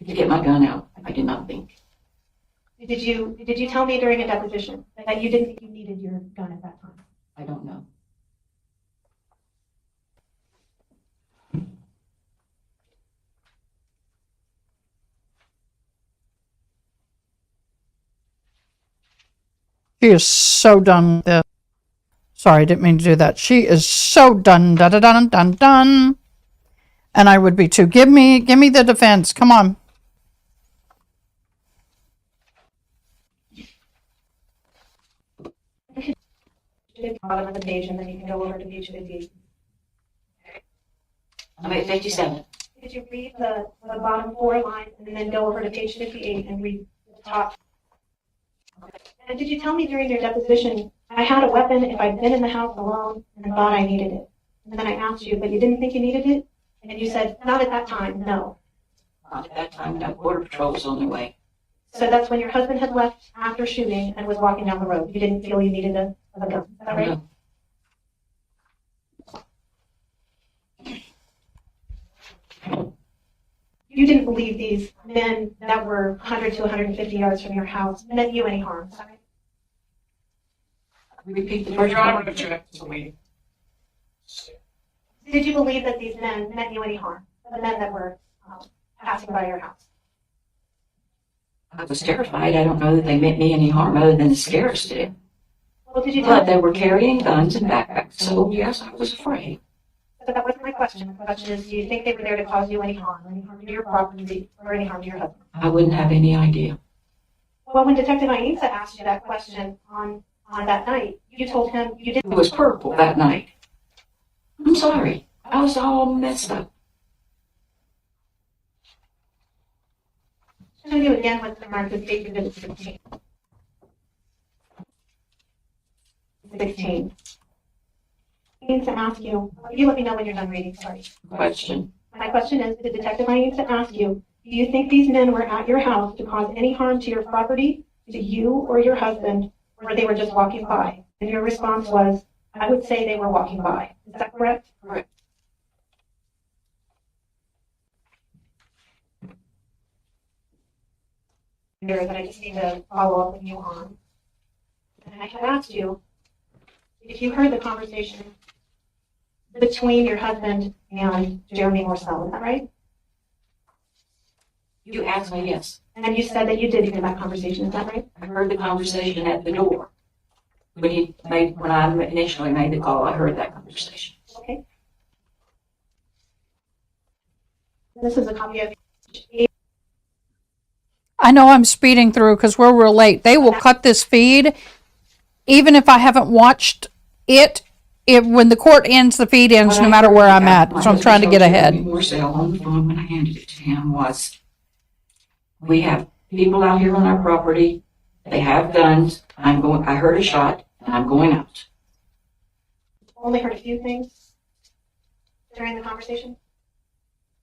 to get my gun out. I did not think. Did you tell me during a deposition that you didn't think you needed your gun at that time? I don't know. She is so done with this. Sorry, I didn't mean to do that. She is so done, dun, dun, dun, dun, dun. And I would be too. Give me the defense. Come on. Bottom of the page, and then you can go over to page 58. I'm at 57. Did you read the bottom 4 lines and then go over to page 58 and read the top? And did you tell me during your deposition, I had a weapon if I'd been in the house alone and thought I needed it? And then I asked you, but you didn't think you needed it? And you said, not at that time, no. At that time, no, Border Patrol was on their way. So that's when your husband had left after shooting and was walking down the road. You didn't feel you needed a gun, is that right? No. You didn't believe these men that were 100 to 150 yards from your house meant you any harm, is that right? Repeat the Your first Honor, part. object to the meeting. Did you believe that these men meant you any harm, the men that were passing by your house? I was terrified. I don't know that they meant me any harm other than to scare us to. Well, did you But tell they were carrying guns and backpacks, so yes, I was afraid. But that wasn't my question. The question is, do you think they were there to cause you any harm to your property, or any harm to your husband? I wouldn't have any idea. Well, when Detective Ainsa asked you that question on that night, you told him you It didn't. was purple that night. I'm sorry. I was all messed up. Show you again what the mark is dated as 16. 16. I need to ask you, you let me know when you're done reading, sorry. Question. My question is, did Detective Ainsa ask you, do you think these men were at your house to cause any harm to your property, to you or your husband, or they were just walking by? And your response was, I would say they were walking by. Is that correct? Correct. That I just need to follow up with you on. And I had asked you if you heard the conversation between your husband and Jeremy Morcell, is that right? You asked me, yes. And you said that you did hear that conversation, is that right? I heard the conversation at the door. When I initially made the call, I heard that conversation. Okay. This is a copy of page 8. I know I'm speeding through because we're real late. They will cut this feed, even if I haven't watched it. When the court ends, the feed ends no matter where I'm at. So I'm trying to get ahead. More so on the phone when I handed it to him was, we have people out here on our property. They have guns. I heard a shot and I'm going out. Only heard a few things during the conversation?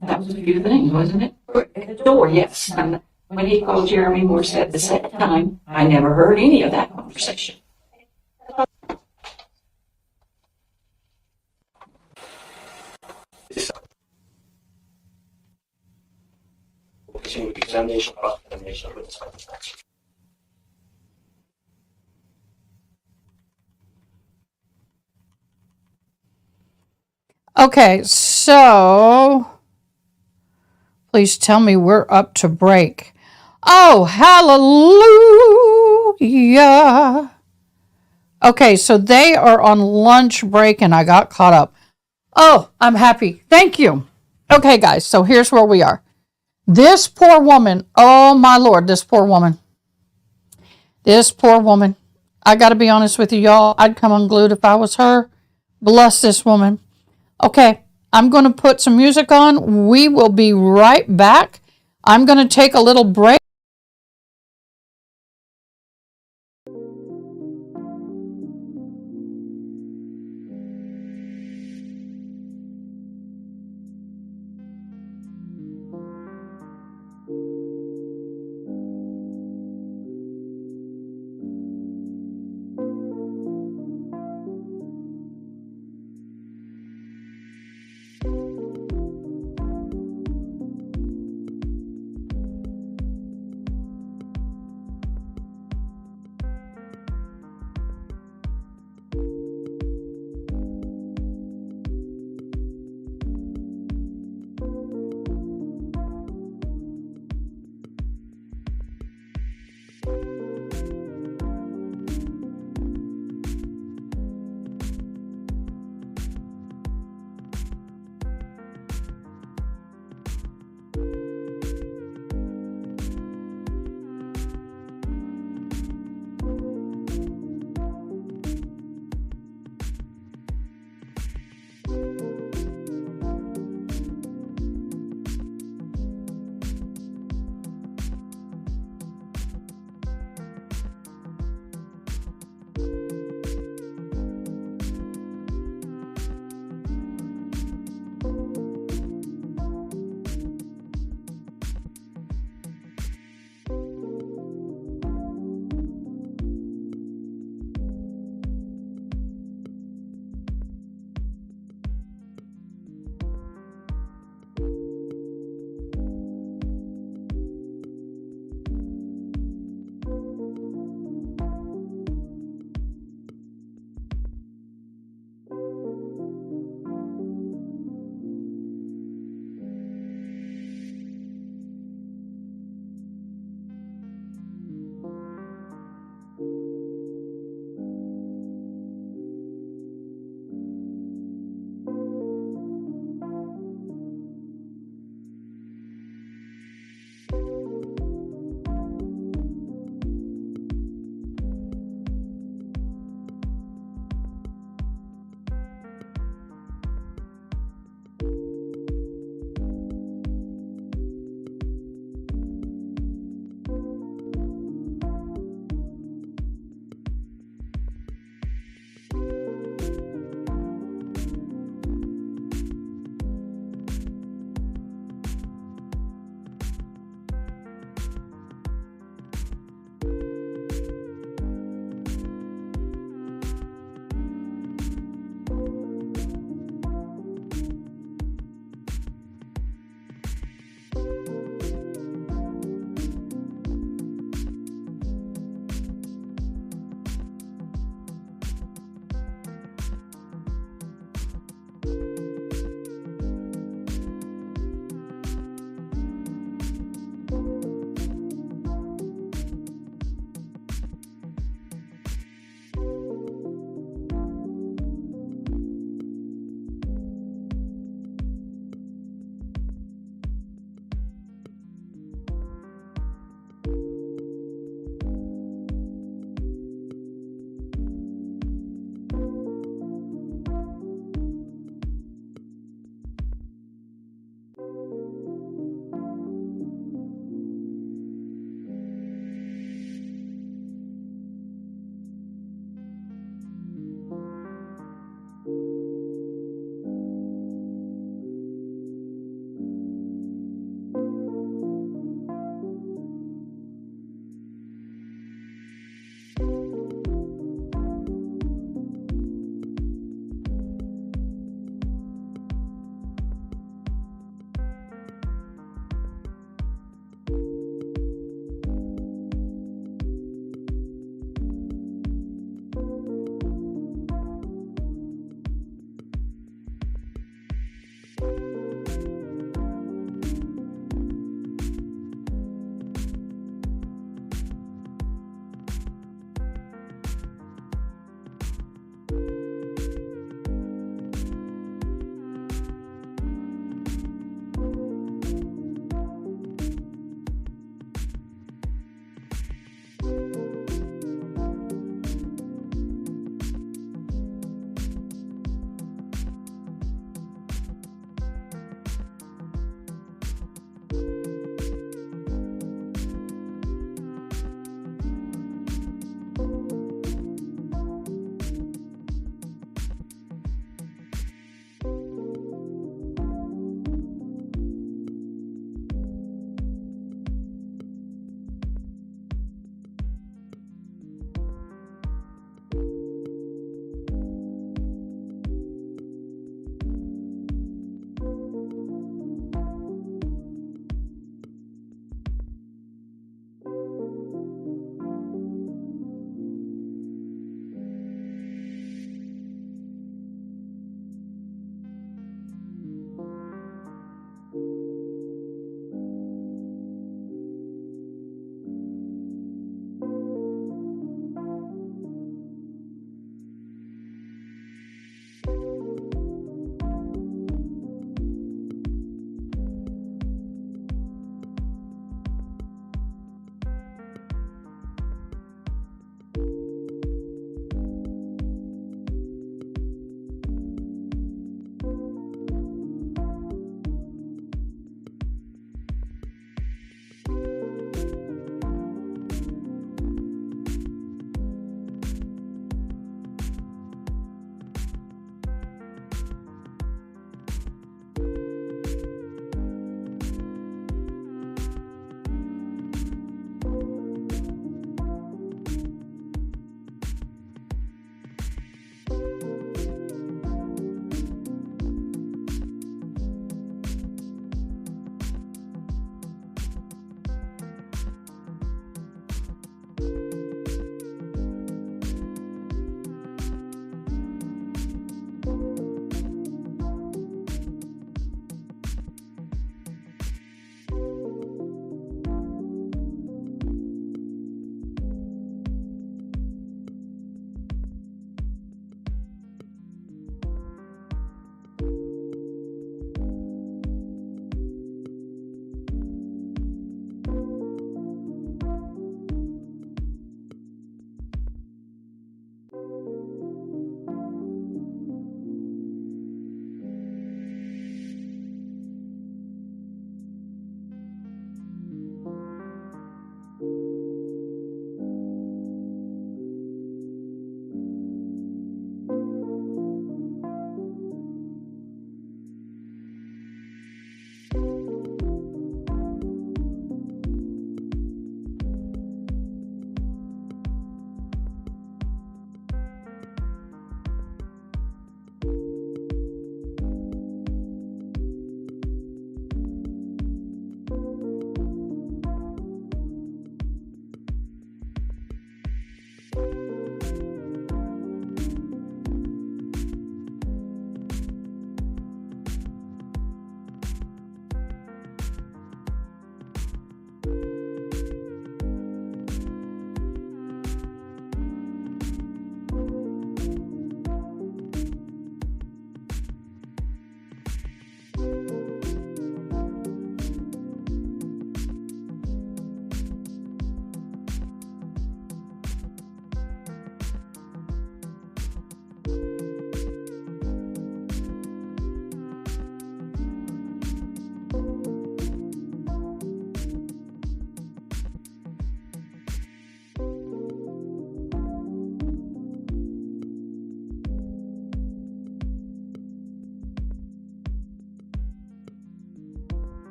That was a few things, wasn't it? At the door, yes. And when he called Jeremy Morse at the second time, I never heard any of that conversation. Examination, cross-examination, witness identification. Okay, so please tell me we're up to break. Oh, hallelujah. Okay, so they are on lunch break and I got caught up. Oh, I'm happy. Thank you. Okay, guys, so here's where we are. This poor woman, oh my Lord, this poor woman. This poor woman. I got to be honest with you, y'all. I'd come unglued if I was her. Bless this woman. Okay, I'm going to put some music on. We will be right back. I'm going to take a little break.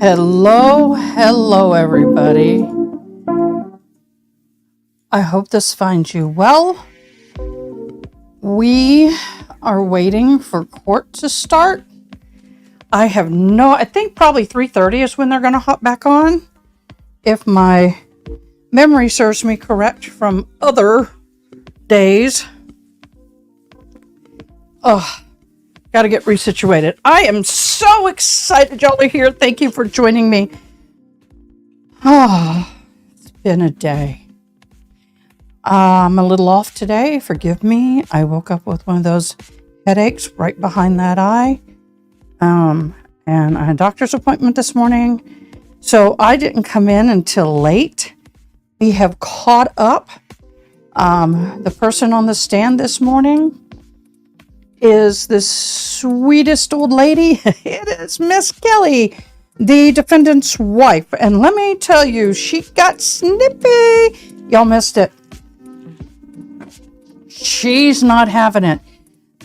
Hello, everybody. I hope this finds you well. We are waiting for court to start. I think probably 3:30 is when they're going to hop back on, if my memory serves me correct from other days. Got to get resituated. I am so excited y'all are here. Thank you for joining me. It's been a day. I'm a little off today. Forgive me. I woke up with one of those headaches right behind that eye. And I had a doctor's appointment this morning. So I didn't come in until late. We have caught up. The person on the stand this morning is this sweetest old lady. It is Miss Kelly, the defendant's wife. And let me tell you, she got snippy. Y'all missed it. She's not having it.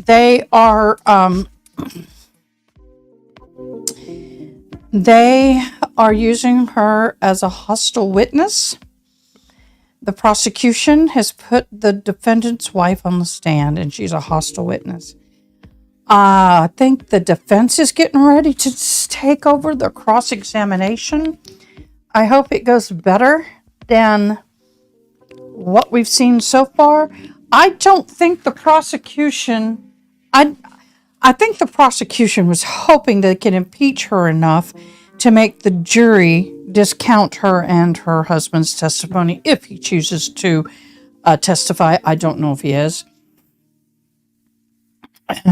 They are using her as a hostile witness. The prosecution has put the defendant's wife on the stand, and she's a hostile witness. I think the defense is getting ready to take over the cross-examination. I hope it goes better than what we've seen so far. I don't think the prosecution, I think the prosecution was hoping they could impeach her enough to make the jury discount her and her husband's testimony if he chooses to testify. I don't know if he is.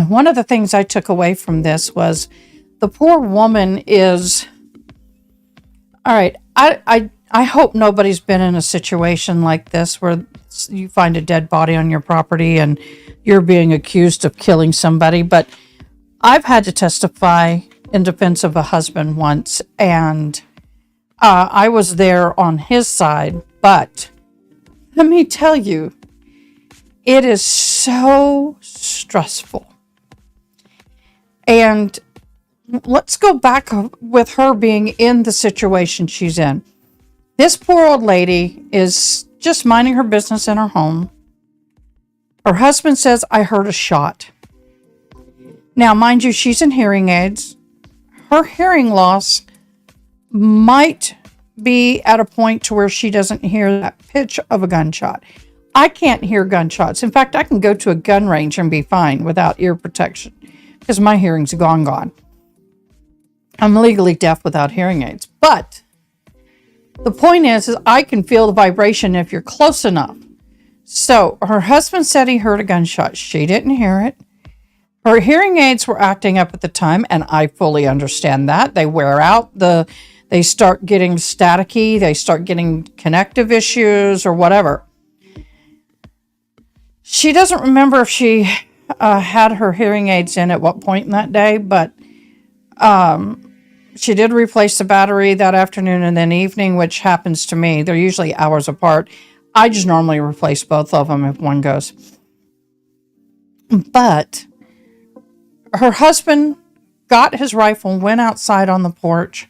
One of the things I took away from this was the poor woman is, all right, I hope nobody's been in a situation like this where you find a dead body on your property and you're being accused of killing somebody, but I've had to testify in defense of a husband once, and I was there on his side, but let me tell you, It is so stressful. And let's go back with her being in the situation she's in. This poor old lady is just minding her business in her home. Her husband says, I heard a shot. Now, mind you, she's in hearing aids. Her hearing loss might be at a point to where she doesn't hear that pitch of a gunshot. I can't hear gunshots. In fact, I can go to a gun range and be fine without ear protection because my hearing's gone. I'm legally deaf without hearing aids. But the point is I can feel the vibration if you're close enough. So her husband said he heard a gunshot. She didn't hear it. Her hearing aids were acting up at the time, and I fully understand that. They wear out. They start getting staticky. They start getting connective issues or whatever. She doesn't remember if she had her hearing aids in at what point in that day, but she did replace the battery that afternoon and then evening, which happens to me. They're usually hours apart. I just normally replace both of them if one goes. But her husband got his rifle, went outside on the porch,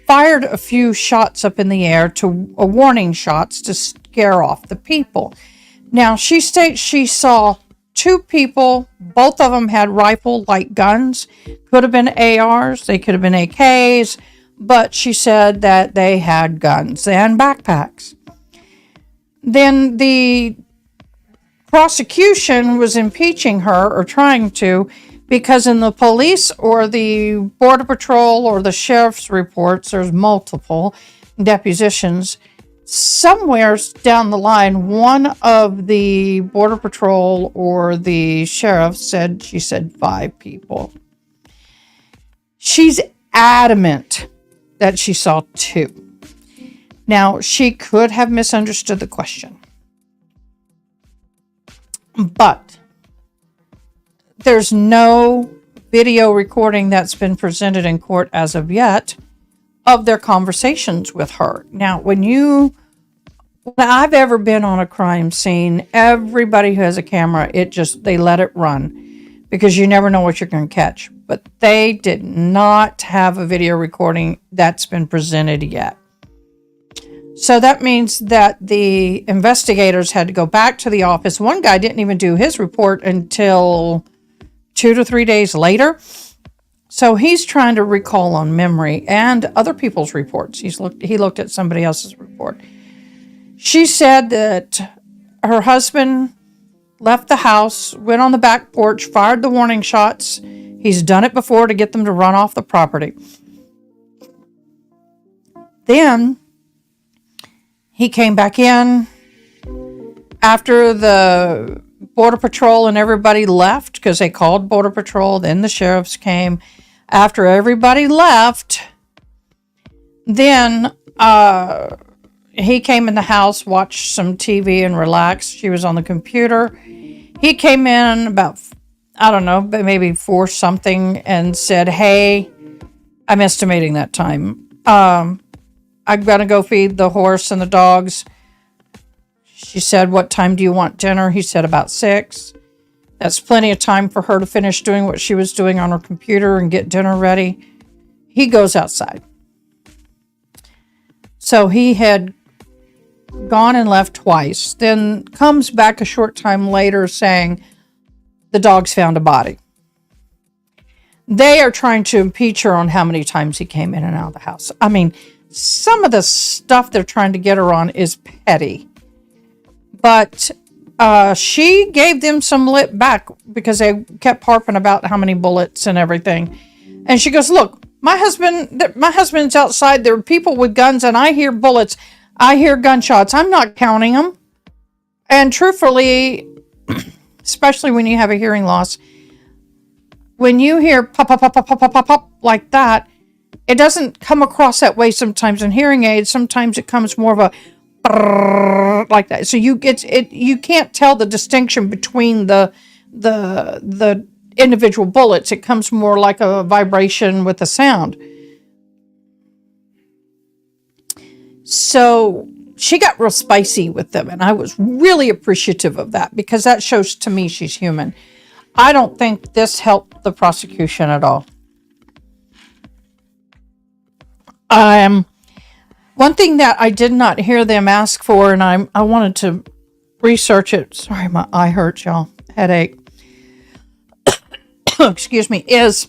fired a few shots up in the air warning shots to scare off the people. Now, she states she saw two people. Both of them had rifle-like guns. Could have been ARs. They could have been AKs. But she said that they had guns and backpacks. Then the prosecution was impeaching her, or trying to, because in the police or the Border Patrol or the sheriff's reports, there's multiple depositions. Somewhere down the line, one of the Border Patrol or the sheriff said, she said 5 people. She's adamant that she saw 2. Now, she could have misunderstood the question. But there's no video recording that's been presented in court as of yet of their conversations with her. Now, when I've ever been on a crime scene, everybody who has a camera, they let it run because you never know what you're going to catch. But they did not have a video recording that's been presented yet. So that means that the investigators had to go back to the office. One guy didn't even do his report until 2 to 3 days later. So he's trying to recall on memory and other people's reports. He looked at somebody else's report. She said that her husband left the house, went on the back porch, fired the warning shots. He's done it before to get them to run off the property. Then he came back in after the Border Patrol and everybody left, because they called Border Patrol. Then the sheriffs came. After everybody left, then he came in the house, watched some TV and relaxed. She was on the computer. He came in about, I don't know, maybe 4 something and said, hey, I'm estimating that time. I'm going to go feed the horse and the dogs. She said, what time do you want dinner? He said about 6. That's plenty of time for her to finish doing what she was doing on her computer and get dinner ready. He goes outside. So he had gone and left twice, then comes back a short time later saying the dogs found a body. They are trying to impeach her on how many times he came in and out of the house. I mean, some of the stuff they're trying to get her on is petty. But she gave them some lip back because they kept harping about how many bullets and everything. And she goes, look, my husband's outside. There are people with guns and I hear bullets. I hear gunshots. I'm not counting them. And truthfully, especially when you have a hearing loss, when you hear pop, pop, pop, pop, pop, pop, pop, pop like that, it doesn't come across that way sometimes in hearing aids. Sometimes it comes more of a like that. So you can't tell the distinction between the individual bullets. It comes more like a vibration with a sound. So she got real spicy with them, and I was really appreciative of that because that shows to me she's human. I don't think this helped the prosecution at all. One thing that I did not hear them ask for, and I wanted to research it. Sorry, my eye hurts, y'all. Headache. Excuse me. Is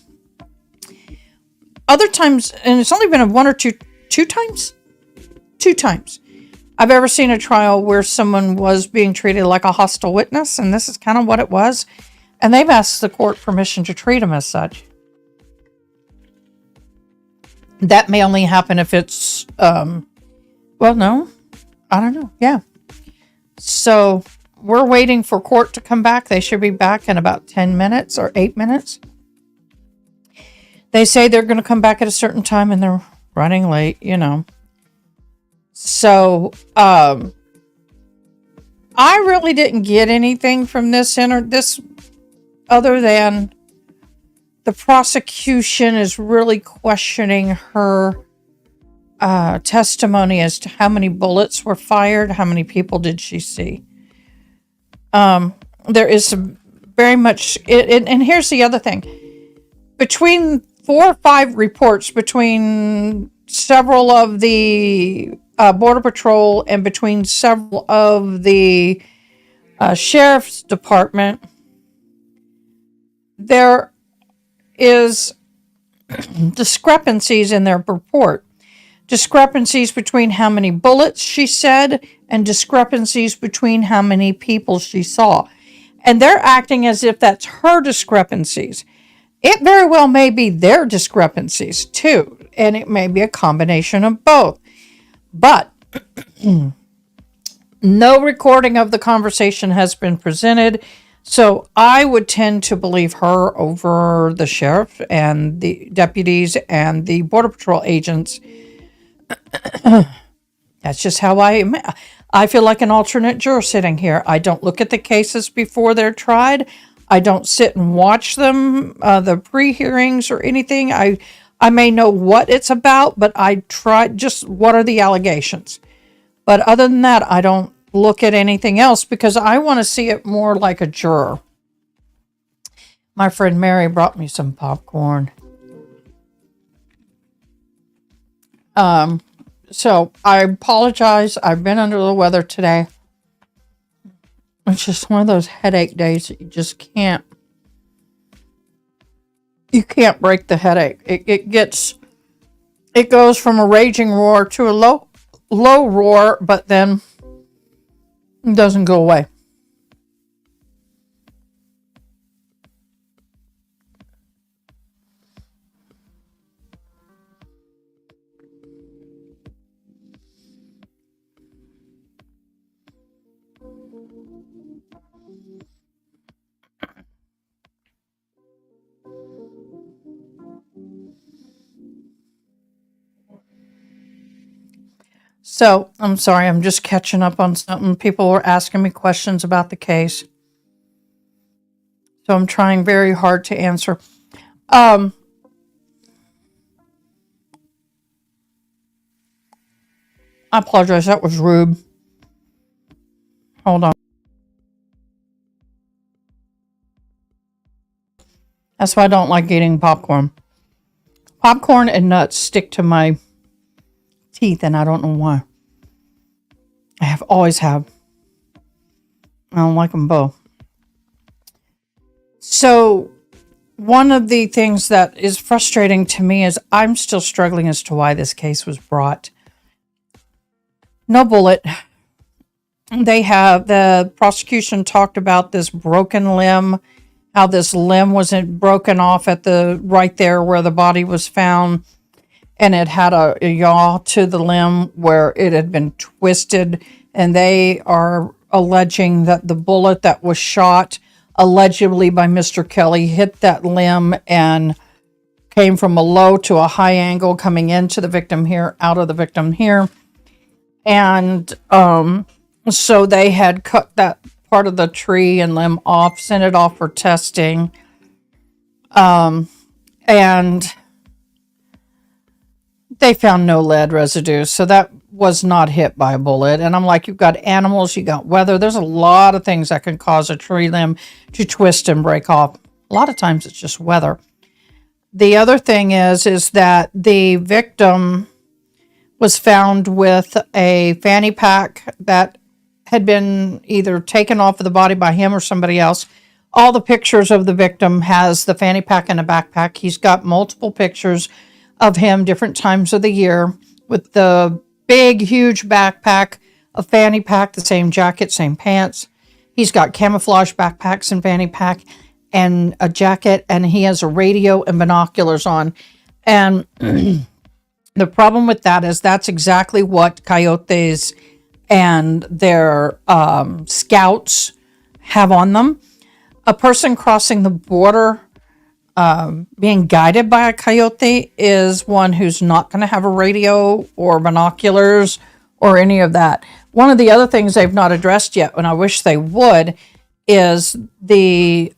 other times, and it's only been one or two times I've ever seen a trial where someone was being treated like a hostile witness, and this is kind of what it was. And they've asked the court permission to treat them as such. That may only happen if it's, well, no, I don't know. Yeah. So we're waiting for court to come back. They should be back in about 10 minutes or 8 minutes. They say they're going to come back at a certain time and they're running late, you know. So, I really didn't get anything from this other than the prosecution is really questioning her testimony as to how many bullets were fired, how many people did she see. There is some very much, and here's the other thing. Between 4 or 5 reports between several of the Border Patrol and between several of the Sheriff's Department, there is discrepancies in their report. Discrepancies between how many bullets she said and discrepancies between how many people she saw. And they're acting as if that's her discrepancies. It very well may be their discrepancies too, and it may be a combination of both. But no recording of the conversation has been presented, so I would tend to believe her over the sheriff and the deputies and the Border Patrol agents. That's just how I feel like an alternate juror sitting here. I don't look at the cases before they're tried. I don't sit and watch them, the pre-hearings or anything. I may know what it's about, but I try just what are the allegations. But other than that, I don't look at anything else because I want to see it more like a juror. My friend Mary brought me some popcorn. So I apologize. I've been under the weather today. It's just one of those headache days that you just can't. You can't break the headache. It goes from a raging roar to a low roar, but then it doesn't go away. So, I'm sorry, I'm just catching up on something. People were asking me questions about the case. So I'm trying very hard to answer. I apologize, that was rude. Hold on. That's why I don't like eating popcorn. Popcorn and nuts stick to my teeth, and I don't know why. I have always have. I don't like them both. So, one of the things that is frustrating to me is I'm still struggling as to why this case was brought. No bullet. The prosecution talked about this broken limb, how this limb wasn't broken off at right there where the body was found. And it had a yaw to the limb where it had been twisted. And they are alleging that the bullet that was shot, allegedly by Mr. Kelly, hit that limb and came from a low to a high angle coming into the victim here, out of the victim here. And so they had cut that part of the tree and limb off, sent it off for testing. And they found no lead residue, so that was not hit by a bullet. And I'm like, you've got animals, you got weather. There's a lot of things that can cause a tree limb to twist and break off. A lot of times it's just weather. The other thing is that the victim was found with a fanny pack that had been either taken off of the body by him or somebody else. All the pictures of the victim has the fanny pack and a backpack. He's got multiple pictures of him different times of the year with the big, huge backpack, a fanny pack, the same jacket, same pants. He's got camouflage backpacks and fanny pack and a jacket, and he has a radio and binoculars on. And the problem with that is that's exactly what coyotes and their scouts have on them. A person crossing the border being guided by a coyote is one who's not going to have a radio or binoculars or any of that. One of the other things they've not addressed yet, and I wish they would, is the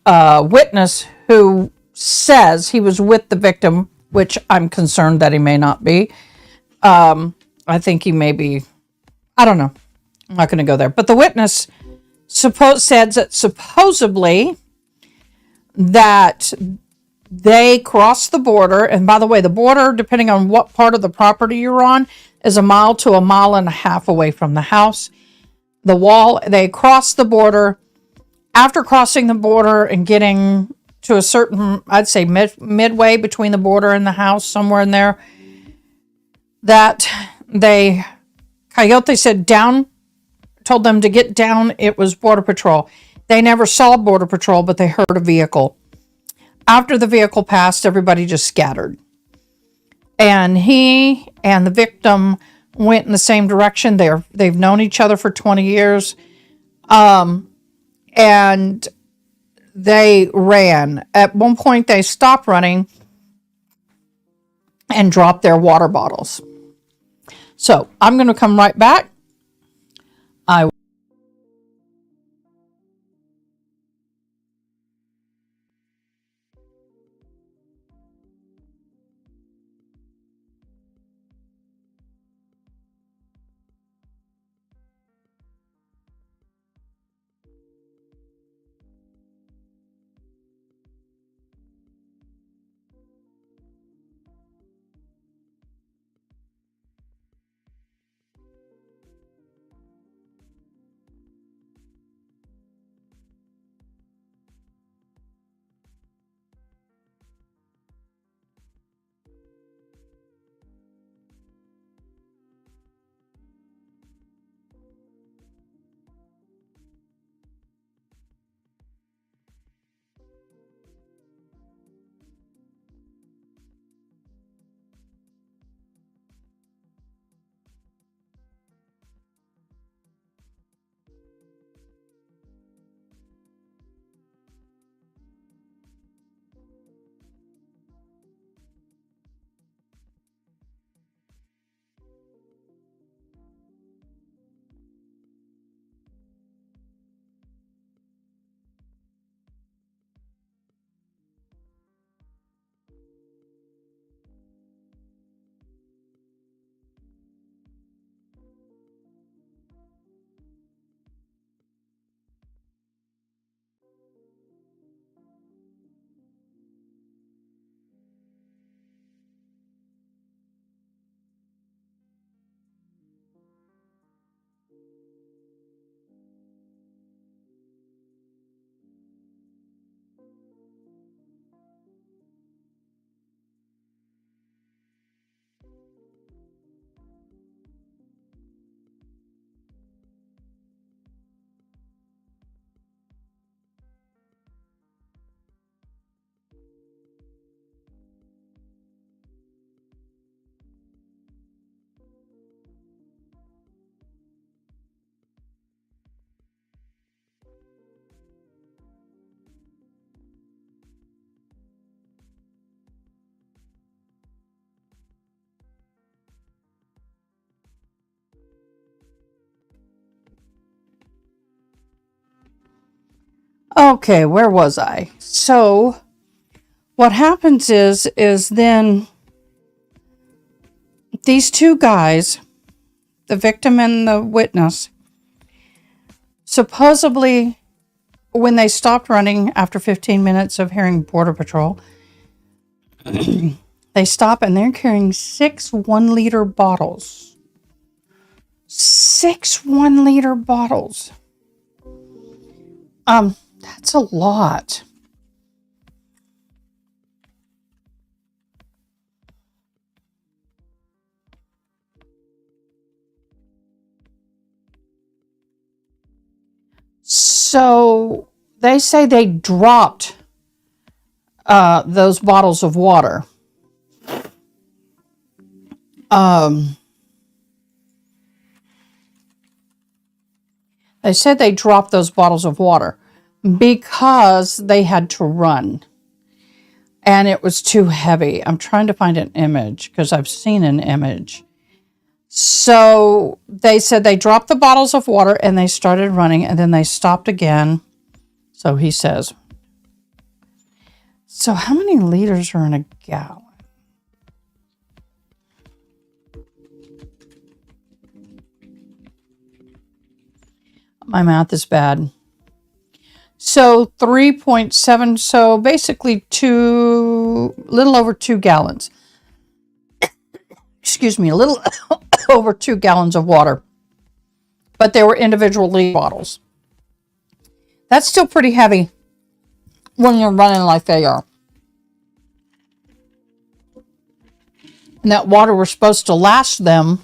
witness who says he was with the victim, which I'm concerned that he may not be. I think he may be, I don't know. I'm not going to go there. But the witness said that supposedly that they crossed the border. And by the way, the border, depending on what part of the property you're on, is 1 mile to 1.5 miles away from the house. The wall, they crossed the border. After crossing the border and getting to a certain, I'd say midway between the border and the house, somewhere in there, that Coyote said down, told them to get down. It was Border Patrol. They never saw Border Patrol, but they heard a vehicle. After the vehicle passed, everybody just scattered. And he and the victim went in the same direction. They've known each other for 20 years. And they ran. At one point, they stopped running and dropped their water bottles. So I'm going to come right back. Okay, where was I? So what happens is then these two guys, the victim and the witness, supposedly when they stopped running after 15 minutes of hearing Border Patrol, they stop and they're carrying 6 1-liter bottles. 6 1-liter bottles. That's a lot. So they say they dropped those bottles of water. They said they dropped those bottles of water because they had to run. And it was too heavy. I'm trying to find an image because I've seen an image. So they said they dropped the bottles of water and they started running and then they stopped again. So he says, so how many liters are in a gallon? My math is bad. So 3.7, so basically little over 2 gallons. Excuse me, a little over 2 gallons of water. But they were individual bottles. That's still pretty heavy when you're running like they are. And that water was supposed to last them.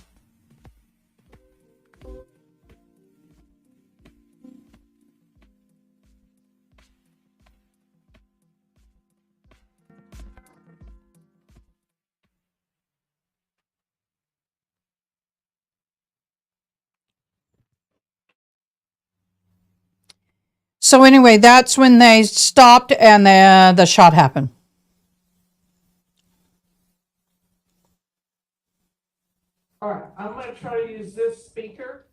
So anyway, that's when they stopped and the shot happened. All right, I'm gonna try to use this speaker.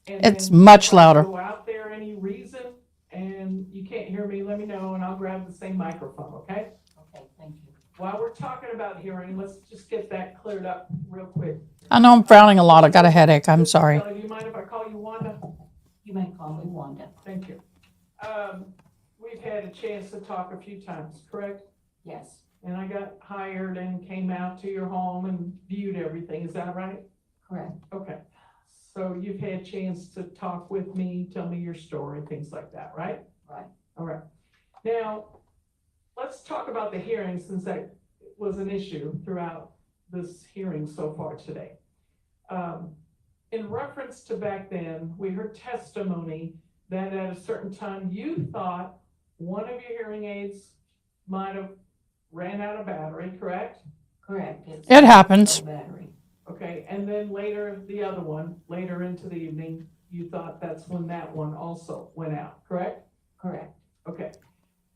And It's then much if I louder. Go out there any reason and you can't hear me, let me know and I'll grab the same microphone, okay? Okay, thank you. While we're talking about hearing, let's just get that cleared up real quick. I know I'm frowning a lot. I got a headache. I'm sorry. Kelly, do you mind if I call you Wanda? You may call me Wanda. Thank you. We've had a chance to talk a few times, correct? Yes, And I got hired and came out to your home and viewed everything, is that right? correct. Okay, so you've had a chance to talk with me, tell me your story, things like that, right? Right. All right. Now, let's talk about the hearing since that was an issue throughout this hearing so far today. In reference to back then, we heard testimony that at a certain time you thought one of your hearing aids might have ran out of battery, correct? Correct. It happens. Battery. Okay, and then later, the other one, later into the evening, you thought that's when that one also went out, correct? Correct. Okay,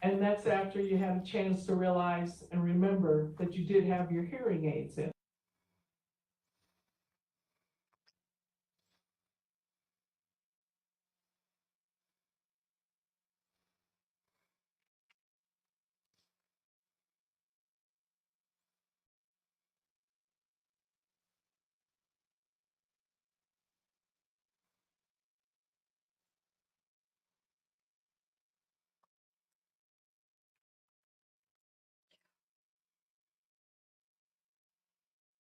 and that's after you had a chance to realize and remember that you did have your hearing aids in.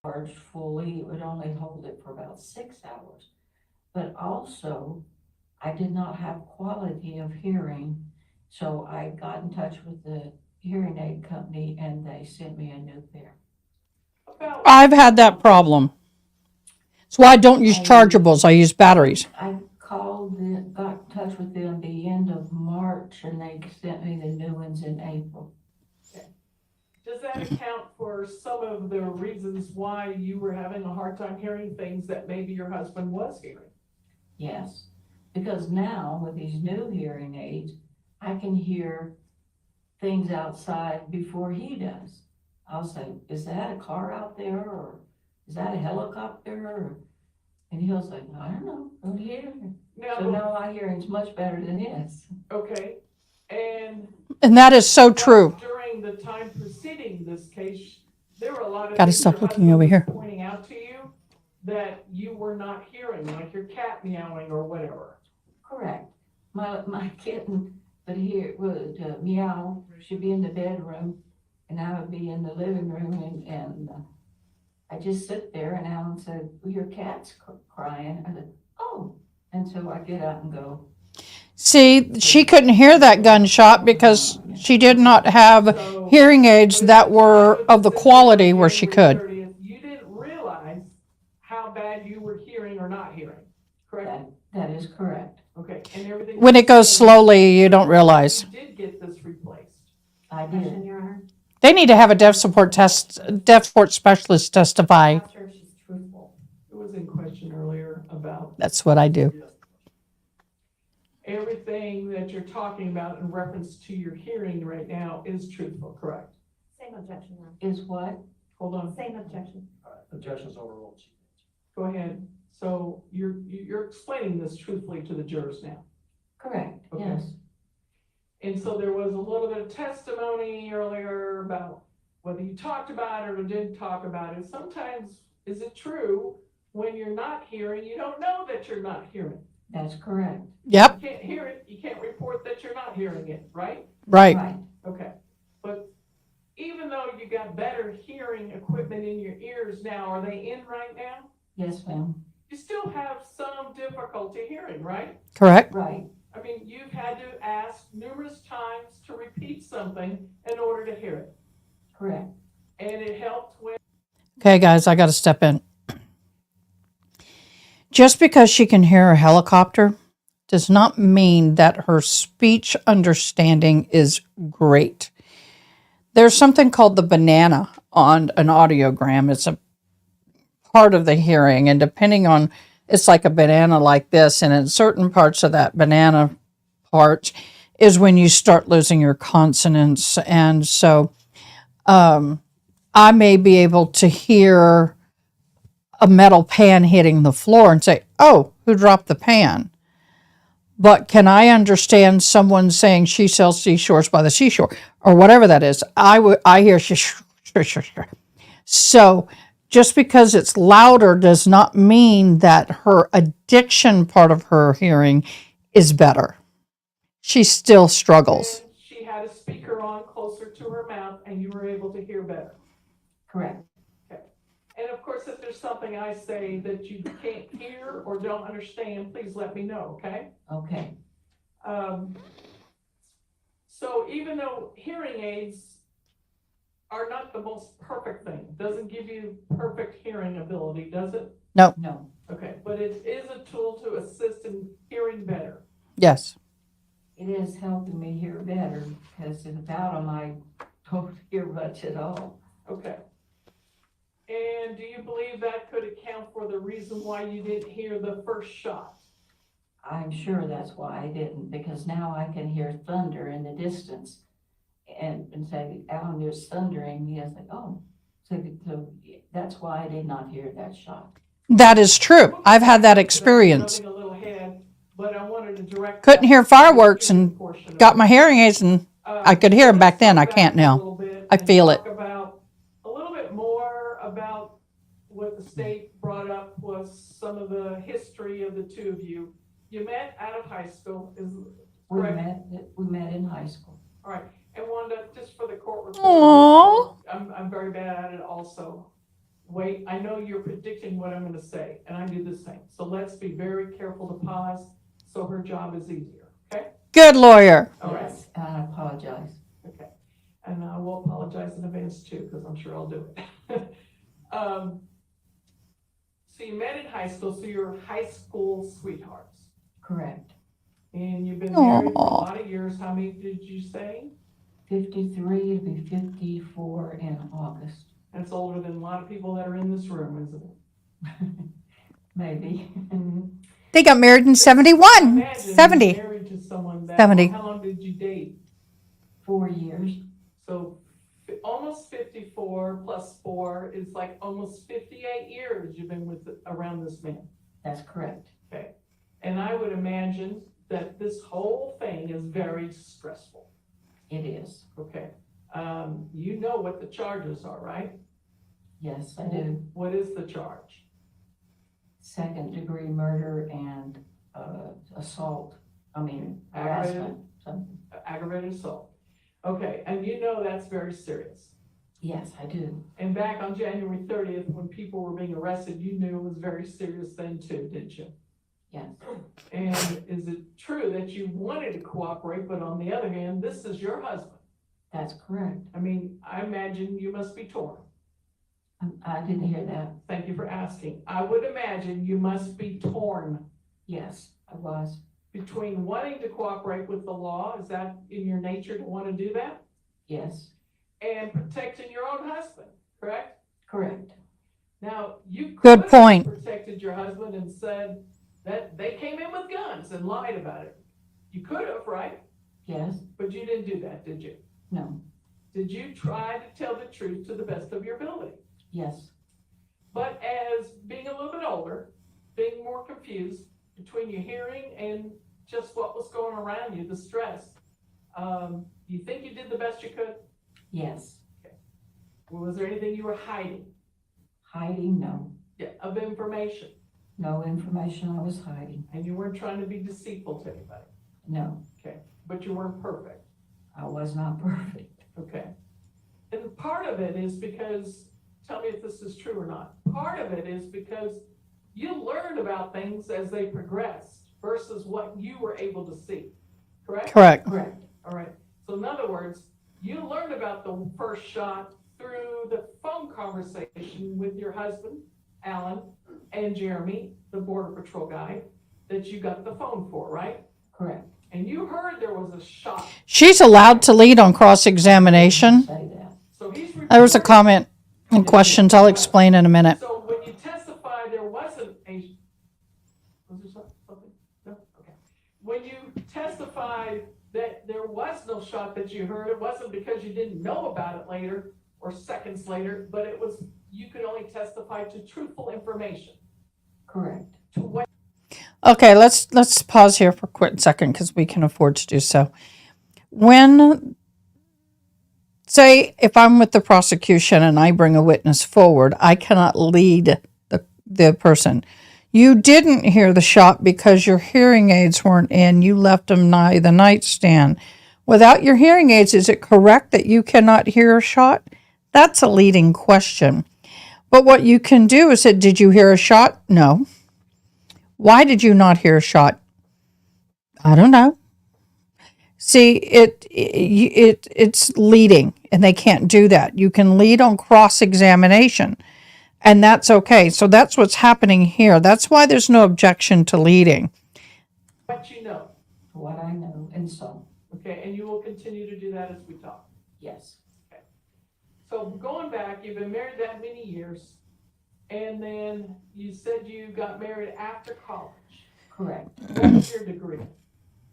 Charged fully, it would only hold it for about 6 hours. But also, I did not have quality of hearing, so I got in touch with the hearing aid company and they sent me a new pair. I've had that problem. That's why I don't use chargeables. I use batteries. I got in touch with them the end of March and they sent me the new ones in April. Does that account for some of the reasons why you were having a hard time hearing things that maybe your husband was hearing? Yes, because now with these new hearing aids, I can hear things outside before he does. I'll say, is that a car out there or is that a helicopter? And he'll say, I don't know, don't hear. So now my hearing's much better than his. Okay, and And that is so true. during the time preceding this case, there were a lot of Gotta things stop your looking over husband here. was pointing out to you that you were not hearing, like your cat meowing or whatever. Correct. My kitten would meow, she'd be in the bedroom, and I would be in the living room, and I just sit there, and Alan said, well, your cat's crying. I said, oh, and so I get up and go. See, she couldn't hear that gunshot because she did not have So, hearing aids that were of the quality where she could. You didn't realize how bad you were hearing or not hearing, correct? That is correct. Okay, and everything. When it goes slowly, you don't realize. You did get this replaced. I Question, did. Your Honor? They need to have a deaf support specialist testify. Ask her if she's truthful. It was in question earlier about That's what I do. everything that you're talking about in reference to your hearing right now is truthful, correct? Same objection, Your Honor. Is what? Hold on, Same objection. Objections overruled. go ahead. So you're explaining this truthfully to the jurors now. Correct, Okay. yes. And so there was a little bit of testimony earlier about whether you talked about it or didn't talk about it. Sometimes, is it true, when you're not hearing, you don't know that you're not hearing? That's correct. Yep, You can't hear it, you can't report that you're not hearing it, right? right. Okay. But even though you got better hearing equipment in your ears now, are they in right now? Yes, ma'am. You still have some difficulty hearing, right? Correct. Right. I mean, you've had to ask numerous times to repeat something in order to hear it. Correct. And it helped when Okay, guys, I got to step in. Just because she can hear a helicopter does not mean that her speech understanding is great. There's something called the banana on an audiogram. It's a part of the hearing, and depending on, it's like a banana like this, and in certain parts of that banana part is when you start losing your consonants. And so I may be able to hear a metal pan hitting the floor and say, oh, who dropped the pan? But can I understand someone saying she sells seashores by the seashore or whatever that is? I hear so just because it's louder does not mean that her addiction part of her hearing is better. She still struggles. she had a speaker on closer to her mouth and you were able to hear better. Correct. And of course, if there's something I say that you can't hear or don't understand, please let me know, okay? Okay. So even though hearing aids are not the most perfect thing, doesn't give you perfect hearing ability, does it? No. No. Okay, but it is a tool to assist in hearing better. Yes. It is helping me hear better because without them, I don't hear much at all. Okay. And do you believe that could account for the reason why you didn't hear the first shot? I'm sure that's why I didn't, because now I can hear thunder in the distance and say, Alan, there's thundering. He was like, oh, so that's why I did not hear that shot. That is true. I've had that experience. Jumping a little ahead, but I wanted to direct. Couldn't that hear to the fireworks hearing and portion of got it. my hearing aids and I could hear them back then. I can't now. A little bit I and feel it. talk about a little bit more about what the state brought up was some of the history of the two of you. You met out of high school, is We correct? met in high school. All right, and Wanda, just for the court report. Aw. I'm very bad at it also. Wait, I know you're predicting what I'm gonna say, and I do the same. So let's be very careful to pause, so her job is easier, okay? Good lawyer. All right, Yes, I apologize. okay. And I will apologize in advance too, because I'm sure I'll do it. So you met in high school, so you're high school sweethearts. Correct. And you've been married for a Aw. lot of years. How many did you say? 53, it'll be 54 in August. That's older than a lot of people that are in this room, isn't it? Maybe. They got married in 71, Imagine 70. being married to someone that, 70. how long did you date? 4 years. So almost 54 plus 4 is like almost 58 years you've been around this man. That's correct. Okay. And I would imagine that this whole thing is very stressful. It is. Okay. You know what the charges are, right? Yes, I do. What is the charge? second-degree murder and harassment, something. Aggravated assault. Okay, and you know that's very serious. Yes, I do. And back on January 30th, when people were being arrested, you knew it was very serious then too, didn't you? Yes, And is it true that you wanted to cooperate, but on the other hand, this is your husband? that's correct. I mean, I imagine you must be torn. I didn't hear that. Thank you for asking. I would imagine you must be torn Yes, I was. between wanting to cooperate with the law, is that in your nature to want to do that? Yes, And protecting your own husband, correct? correct. Now, you Good could have point. protected your husband and said that they came in with guns and lied about it. You could have, right? Yes, But you didn't do that, did you? no, Did you try to tell the truth to the best of your ability? yes, But as being a little bit older, being more confused between your hearing and just what was going around you, the stress, you think you did the best you could? yes. Or was there anything you were hiding? Hiding, no. Yeah, of information, No information I was hiding. and you weren't trying to be deceitful to anybody, No, but you weren't perfect, I was not perfect. okay? And part of it is because, tell me if this is true or not, part of it is because you learned about things as they progressed versus what you were able to see, correct? Correct. Correct. All right, so in other words, you learned about the first shot through the phone conversation with your husband, Alan, and Jeremy, the Border Patrol guy, that you got the phone for, right? Correct. And you heard there was a shot, She's allowed to lead on cross-examination. Say that. so he's There was a reporting. comment and questions I'll explain in a minute. So when you testify, there wasn't a, was there something? No? Okay. When you testified that there was no shot that you heard, it wasn't because you didn't know about it later or seconds later, but it was, you could only testify to truthful information. Correct. To what, Okay, let's pause here for a quick second because we can afford to do so. When, say, if I'm with the prosecution and I bring a witness forward, I cannot lead the person. You didn't hear the shot because your hearing aids weren't in. You left them nigh the nightstand. Without your hearing aids, is it correct that you cannot hear a shot? That's a leading question. But what you can do is say, did you hear a shot? No. Why did you not hear a shot? I don't know. See, it's leading, and they can't do that. You can lead on cross-examination, and that's okay. So that's what's happening here. That's why there's no objection to leading. what you know, What I know and saw. okay? And you will continue to do that as we talk. Yes. So going back, you've been married that many years, and then you said you got married after college. Correct. What was your degree?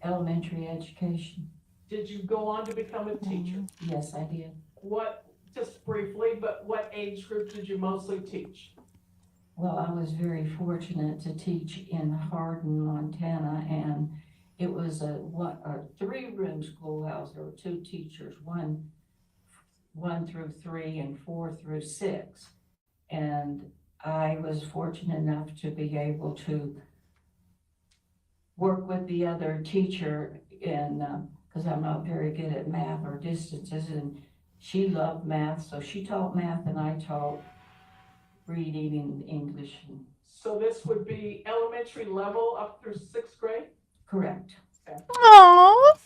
Elementary education. Did you go on to become a teacher? Yes, I did. What, just briefly, but what age group did you mostly teach? Well, I was very fortunate to teach in Hardin, Montana, and it was a 3-room schoolhouse. There were 2 teachers, one through 3 and 4 through 6. And I was fortunate enough to be able to work with the other teacher in, because I'm not very good at math or distances, and she loved math, so she taught math and I taught reading and English. So this would be elementary level up through 6th grade? Correct. Aww.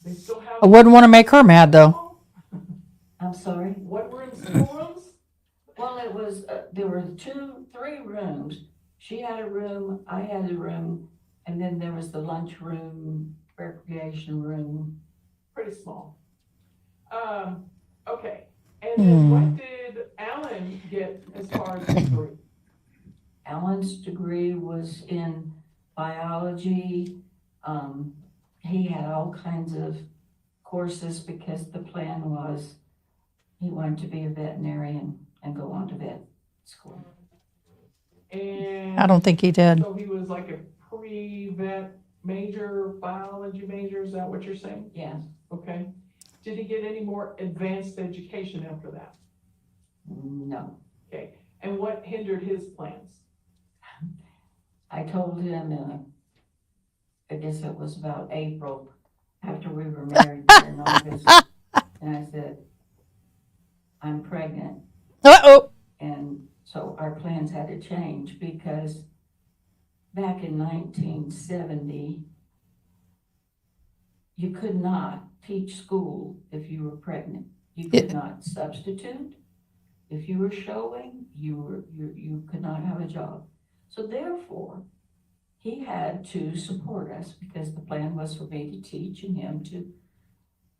They still have. I wouldn't want to make her mad, though. I'm sorry? What were in schoolrooms? Well, it was, there were 3 rooms. She had a room, I had a room, and then there was the lunch room, recreation room. Pretty small. Okay, and then what did Alan get as far as degree? Alan's degree was in biology. He had all kinds of courses because the plan was he wanted to be a veterinarian and go on to vet school. And I don't think he did. so he was like a pre-vet major, biology major, is that what you're saying? Yes. Okay. Did he get any more advanced education after that? No. Okay. And what hindered his plans? I told him, I guess it was about April, after we were married there in August, and I said, I'm pregnant. Uh-oh. And so our plans had to change because back in 1970, you could not teach school if you were pregnant. You could not substitute. If you were showing, you could not have a job. So therefore, he had to support us because the plan was for me to teach and him to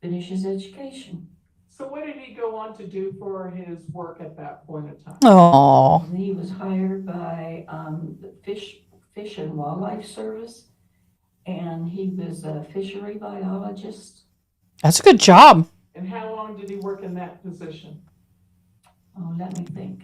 finish his education. So what did he go on to do for his work at that point in time? Oh, He was hired by the Fish and Wildlife Service, and he was a fishery biologist. that's a good job. And how long did he work in that position? Oh, let me think.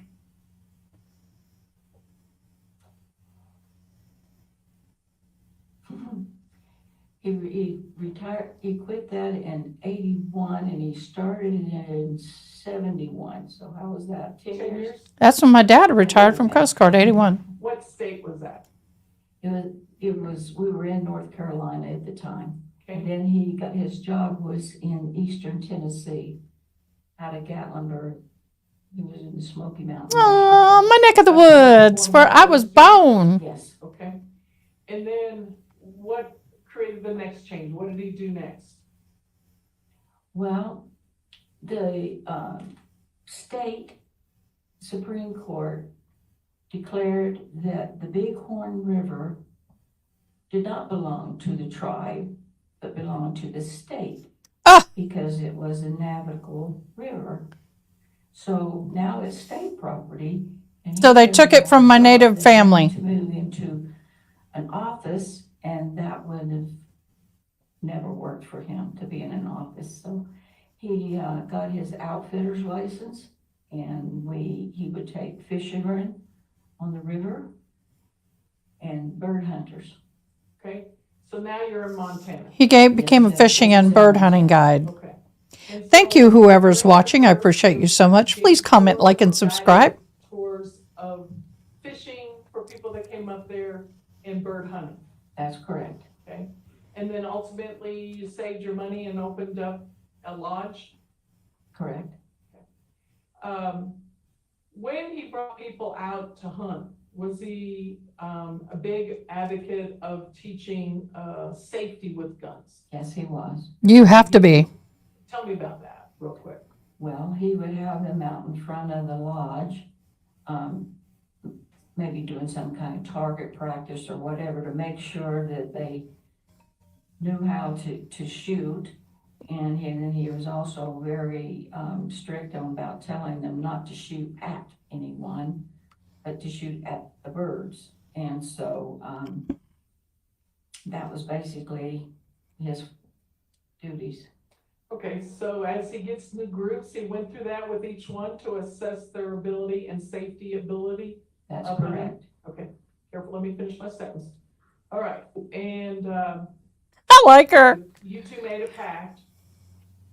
He retired, he quit that in 81 and he started in 71. So how was that? 10 years? That's when my dad retired from Coast Guard, 81. What state was that? We were in North Carolina at the time. Okay. And then he got, his job was in eastern Tennessee, out of Gatlinburg. He was in the Smoky Mountains. Oh, my neck of the woods, where I was born. Yes. Okay. And then what created the next change? What did he do next? Well, the state Supreme Court declared that the Bighorn River did not belong to the tribe, but belonged to the state. Ah. Because it was a navigable river. So now it's state property. And So he they said took he it from had my a job native that family. To move into an office, and that would have never worked for him to be in an office. So he got his outfitter's license, and he would take fishermen on the river and bird hunters. Okay. So now you're in Montana. He became a fishing and bird hunting guide. Okay. And Thank so you, whoever's during watching. I the first appreciate you so much. few Please comment, like, and tours, subscribe. Tours of fishing for people that came up there and bird hunting. That's correct. Okay. And then ultimately you saved your money and opened up a lodge. Correct. When he brought people out to hunt, was he a big advocate of teaching safety with guns? Yes, he was. You have to be. Tell me about that real quick. Well, he would have them out in front of the lodge, maybe doing some kind of target practice or whatever to make sure that they knew how to shoot. And then he was also very strict about telling them not to shoot at anyone, but to shoot at the birds. And so that was basically his duties. Okay, so as he gets new groups, he went through that with each one to assess their ability and safety ability. That's Okay. correct. Okay, careful, let me finish my sentence. All right, and I like her. you two made a pact.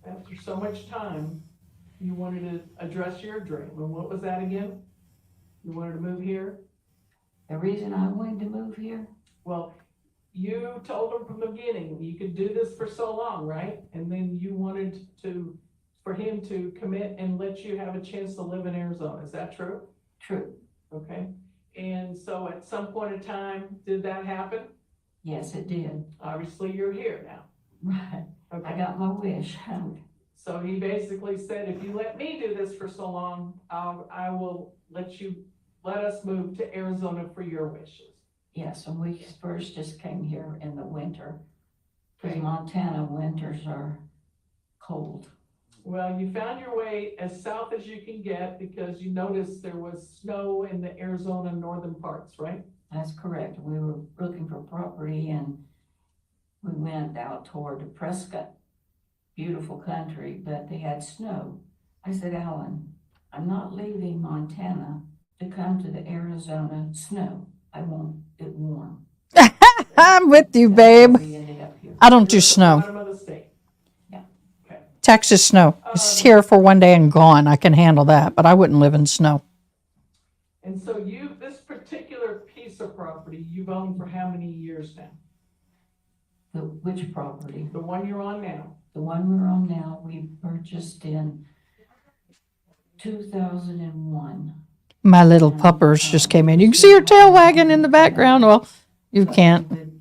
After so much time, you wanted to address your dream. And what was that again? You wanted to move here? The reason I wanted to move here, Well, you told him from the beginning, you could do this for so long, right? And then you wanted for him to commit and let you have a chance to live in Arizona. Is that true? true. Okay. And so at some point in time, did that happen? Yes, it did. Obviously, you're here now. Right. I Okay. got my wish. So he basically said, if you let me do this for so long, I will let us move to Arizona for your wishes. Yes, and we first just came here in the winter. Because Okay. Montana winters are cold. Well, you found your way as south as you can get because you noticed there was snow in the Arizona northern parts, right? That's correct. We were looking for property and we went out toward Prescott. Beautiful country, but they had snow. I said, Alan, I'm not leaving Montana to come to the Arizona snow. I want it warm. I'm with you, That's babe. why we ended up here. I don't do You're at the snow. bottom of the state. Texas snow. It's here for one day and gone. I can handle that, but I wouldn't live in snow. And so this particular piece piece of property you've owned for how many years now? Which property? The one you're on now? The one we're on now, we purchased in 2001. My little puppers just came in. You can see her tail wagging in the background. Well, you But can't. we would,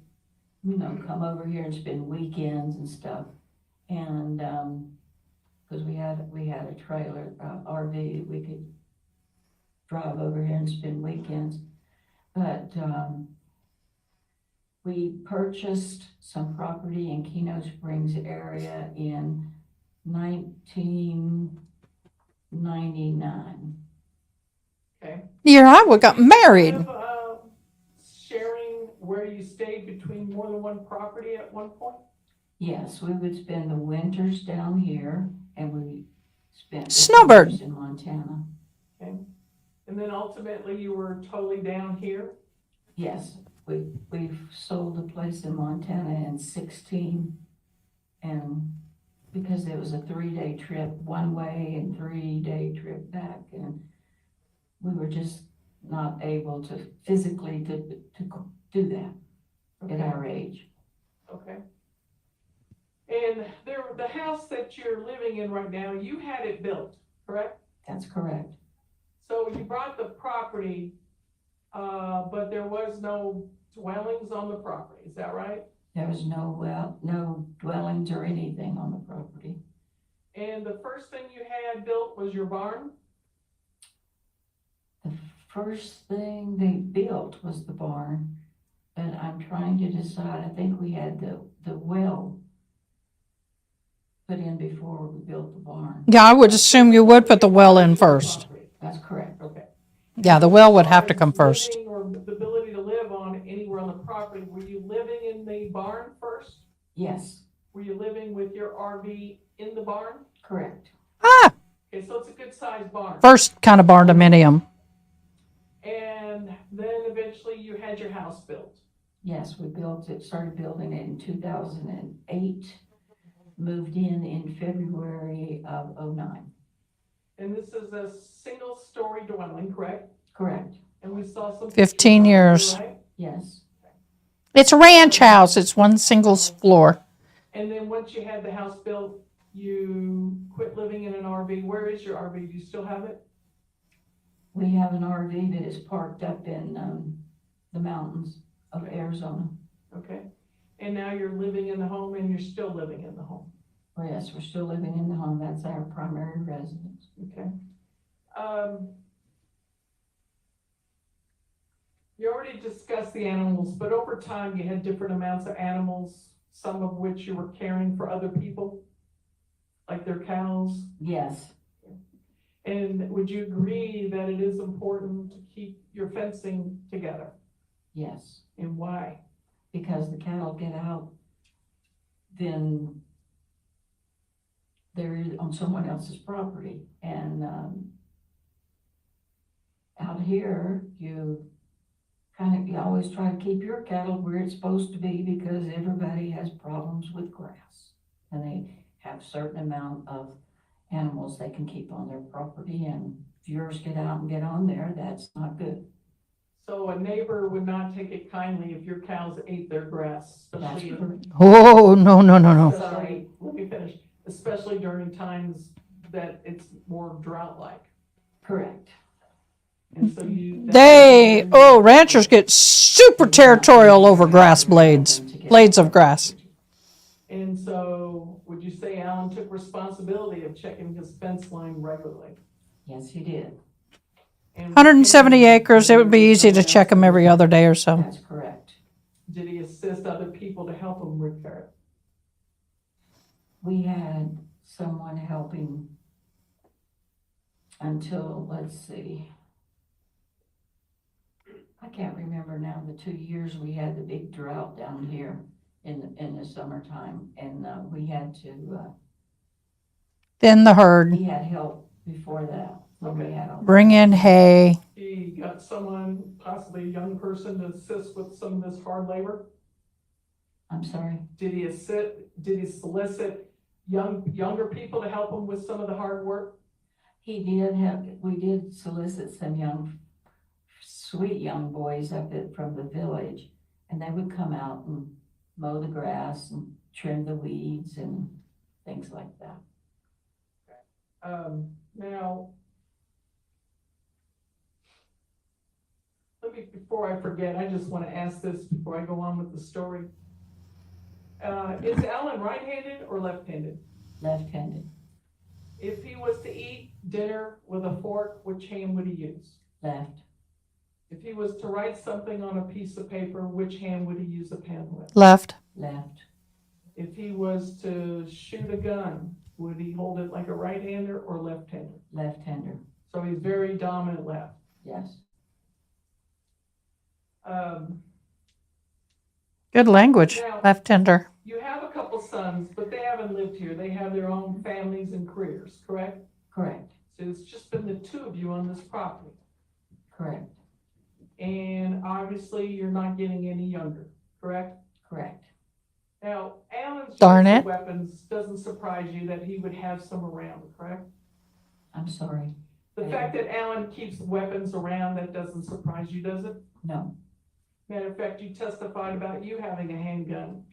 you know, come over here and spend weekends and stuff. And, because we had a trailer, RV, we could drive over here and spend weekends. But, we purchased some property in Keno Springs area in 1999. Okay. The year I got married. Kind of, sharing where you stayed between more than one property at one point? Yes, we would spend the winters down here and we spent the Snowbird. summers in Montana. Okay. And then ultimately you were totally down here? Yes, we've sold a place in Montana in 16, and because it was a 3-day trip one way and 3-day trip back, and we were just not able to physically to do that at our age. Okay. And the house that you're living in right now, you had it built, correct? That's correct. So you bought the property, but there was no dwellings on the property, is that right? There was no dwellings or anything on the property. And the first thing you had built was your barn? The first thing they built was the barn, but I'm trying to decide, I think we had the well put in before we built the barn. Yeah, I would assume you would put the well in first. That's correct. Okay. Yeah, the well would have to come first. Living or the ability to live on anywhere on the property, were you living in the barn first? Yes, Were you living with your RV in the barn? correct. Ah, Okay, so it's a good sized barn. first kind of barndominium. And then eventually you had your house built. Yes, we started building it in 2008, moved in February of '09. And this is a single story dwelling, correct? Correct, And we saw some. 15 years. Right? yes. It's a ranch house. It's one single floor. And then once you had the house built, you quit living in an RV. Where is your RV? Do you still have it? We have an RV that is parked up in the mountains of Arizona. Okay. And now you're living in the home and you're still living in the home. Oh, yes, we're still living in the home. That's our primary residence. Okay. You already discussed the animals, but over time you had different amounts of animals, some of which you were caring for other people, like their cows. Yes, And would you agree that it is important to keep your fencing together? yes. And why? Because the cattle get out, then they're on someone else's property. And out here, you always try to keep your cattle where it's supposed to be because everybody has problems with grass. And they have a certain amount of animals they can keep on their property, and if yours get out and get on there, that's not good. So a neighbor would not take it kindly if your cows ate their grass, That's especially. correct. Oh, no, no, no, no. Sorry, let me finish. Especially during times that it's more drought-like. Correct. And so you. Ranchers get super territorial over grass blades of grass. And so would you say Alan took responsibility of checking his fence line regularly? Yes, he did. And 170 acres, it would be easy to check them every other day or so. That's correct. Did he assist other people to help him repair it? We had someone helping until, let's see, I can't remember now, the 2 years we had the big drought down here in the summertime, and we had to, Thin the herd, he had help before that. When we had all bring in hay. He got someone, possibly a young person, to assist with some of this hard labor? I'm sorry. Did he solicit younger people to help him with some of the hard work? We did solicit some young sweet young boys from the village, and they would come out and mow the grass and trim the weeds and things like that. Now, before I forget, I just want to ask this before I go on with the story. Is Alan right-handed or left-handed? Left-handed, If he was to eat dinner with a fork, which hand would he use? left, If he was to write something on a piece of paper, which hand would he use a pen with? Left. left, If he was to shoot a gun, would he hold it like a right-hander or left-hander? left-hander, So he's very dominant left. yes. Good language, Now- left-hander. You have a couple sons, but they haven't lived here. They have their own families and careers, correct? Correct, So it's just been the two of you on this property. correct, And obviously, you're not getting any younger, correct? correct. Now, Alan's Darn use it. of weapons doesn't surprise you that he would have some around, correct? I'm sorry, The Yeah. fact that Alan keeps weapons around, that doesn't surprise you, does it? no, Matter of fact, you testified about you having a handgun.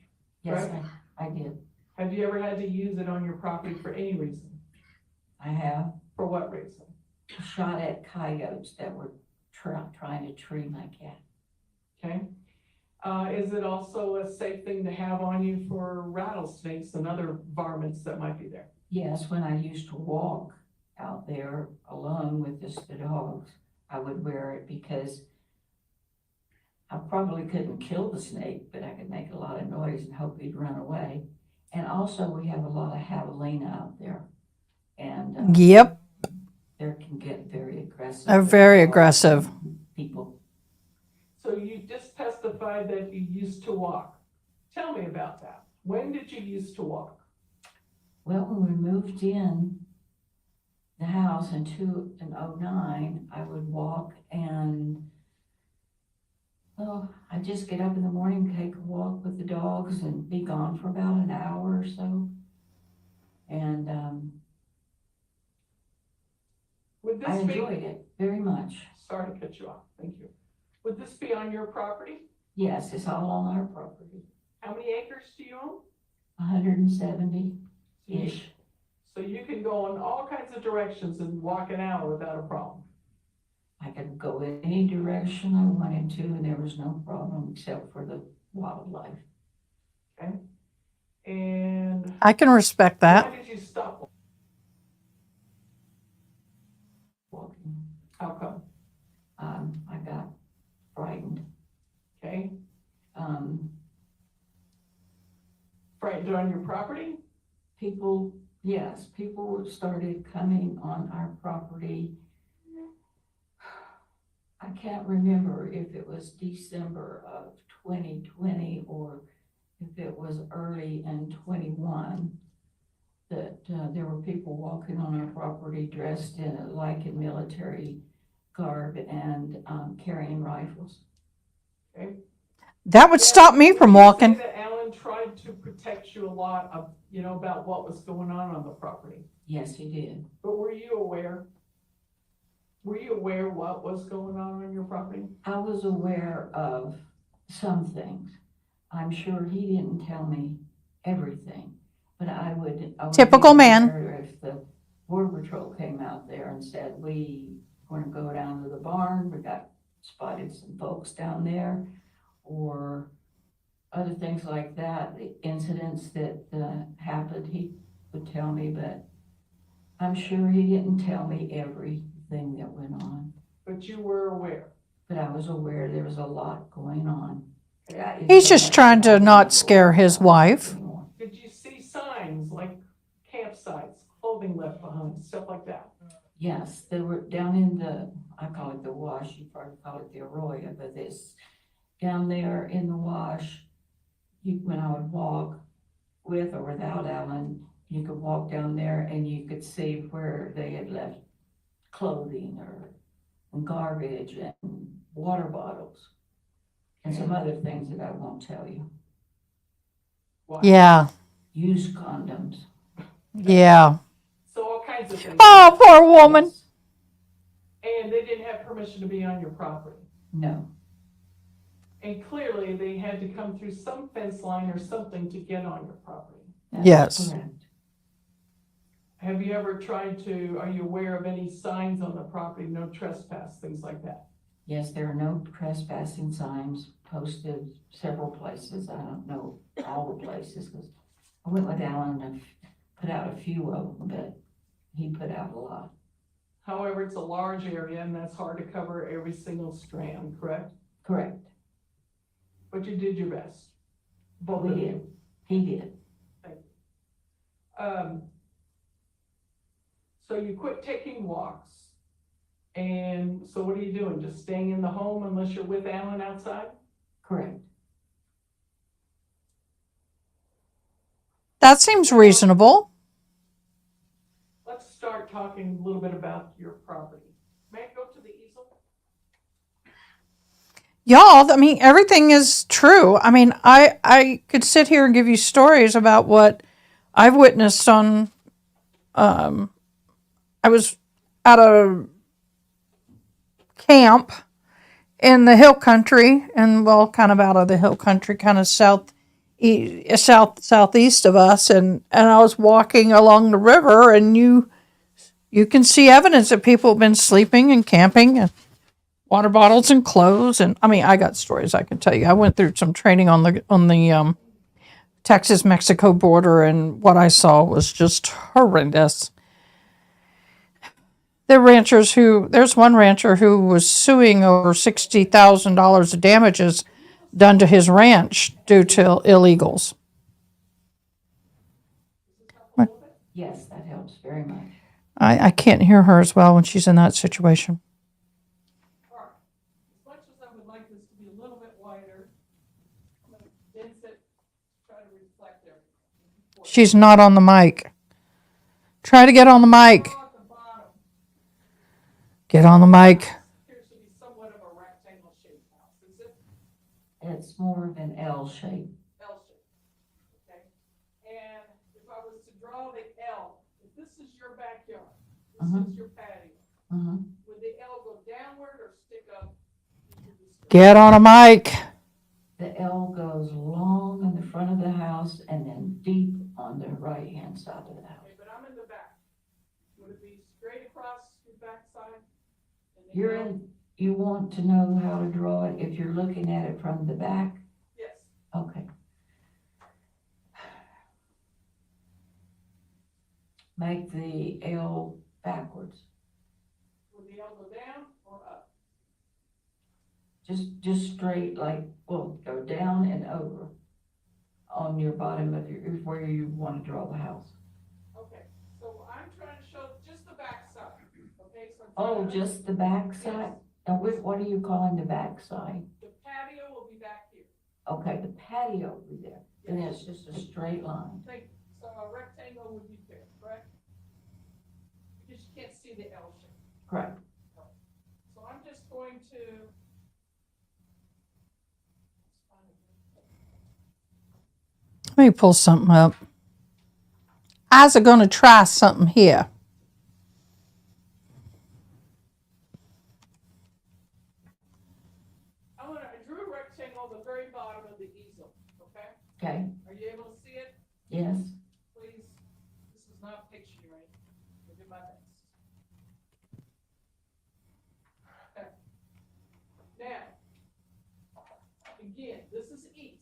yes, Right. I did. Have you ever had to use it on your property for any reason? I have For what reason? shot at coyotes that were trying to tree my cat. Okay. Is it also a safe thing to have on you for rattlesnakes and other varmints that might be there? Yes, when I used to walk out there alone with just the dogs, I would wear it because I probably couldn't kill the snake, but I could make a lot of noise and hope he'd run away. And also, we have a lot of javelina out there. And Yep, they can get very aggressive. they're very aggressive. People. So you just testified that you used to walk. Tell me about that. When did you used to walk? Well, when we moved in the house in 2009, I would walk and, I'd just get up in the morning, take a walk with the dogs and be gone for about an hour or so. And Would I this be, enjoyed it very much. sorry to cut you off, thank you. Would this be on your property? Yes, it's all on our property, How many acres do you own? 170-ish. So you can go in all kinds of directions and walk an hour without a problem. I could go in any direction I wanted to, and there was no problem except for the wildlife. And I can respect that. why did you stop Walking. How come? I got frightened. Okay, Um, frightened on your property? people started coming on our property. I can't remember if it was December of 2020 or if it was early in 21, that there were people walking on our property dressed in military garb and carrying rifles. That would stop me from Would you walking. say that Alan tried to protect you a lot of, about what was going on the property? Yes, he did. But were you aware? Were you aware what was going on your property? I was aware of some things. I'm sure he didn't tell me everything, but I would Typical be man. aware if the border patrol came out there and said, we want to go down to the barn, we got spotted some folks down there, or other things like that, the incidents that happened, he would tell me, but I'm sure he didn't tell me everything that went on. But you were aware. But I was aware there was a lot going on. He's just trying to not scare his wife. Did you see signs like campsites, clothing left behind, stuff like that? Yes, they were down in I call it the wash, you probably call it the arroyo, but this, down there in the wash, when I would walk with or without Alan, you could walk down there and you could see where they had left clothing and garbage and water bottles and some other things that I won't tell you. Why? Yeah, Used condoms. yeah. So all kinds of things. Oh, poor woman. Yes. And they didn't have permission to be on your property. No, And clearly, they had to come through some fence line or something to get on your property. that's Yes. correct. Have you ever tried to, are you aware of any signs on the property, no trespass, things like that? Yes, there are no trespassing signs posted several places. I don't know all the places, because I went with Alan and put out a few of them, but he put out a lot. However, it's a large area and that's hard to cover every single strand, correct? Correct. But you did your best. Both We of did. you. He did. So you quit taking walks. And so what are you doing? Just staying in the home unless you're with Alan outside? Correct. That seems reasonable. Let's start talking a little bit about your property. May I go to the easel? Y'all, I mean, everything is true. I mean, I could sit here and give you stories about what I've witnessed on, I was at a camp in the hill country, and well, kind of out of the hill country, kind of southeast of us, and I was walking along the river, and you can see evidence that people have been sleeping and camping, and water bottles and clothes, and I mean, I got stories I can tell you. I went through some training on the Texas-Mexico border, and what I saw was just horrendous. There's one rancher who was suing over $60,000 of damages done to his ranch due to illegals. Yes, that helps very much. I can't hear her as well when she's in that situation. All right. As much as I would like this to be a little bit wider, I'm going to condense it, try to reflect everything. She's not on the mic. Try to get on the mic. At the bottom, Get on the mic. appears to be somewhat of a rectangle shaped house, is it? It's more of an L shape. L shape, okay? And if I was to draw the L, if this is your backyard, this is your patio, Mm-hmm. would the L go downward or stick up? Get on a mic. The L goes long in the front of the house and then deep on the right-hand side of the house. Okay, but I'm in the back. Would it be straight across your backside? You want to know how to draw it if you're looking at it from the back? Yes. Okay. Make the L backwards. Would the L go down or up? Just straight, go down and over on your bottom of where you want to draw the house. Okay, so I'm trying to show just the backside, okay? So I'm Oh, trying to- just the back side? Now, what are you calling the back side? The patio will be back here. Okay, the patio will be there. And it's just a straight line. So a rectangle would be there, correct? Because you can't see the L shape. Correct. So I'm just going to. Let me pull something up. I was going to try something here. I drew a rectangle at the very bottom of the easel, okay? Okay, Are you able to see it? yes. Please, this is not picture right? I'll do my best. Okay. Now, again, this is east.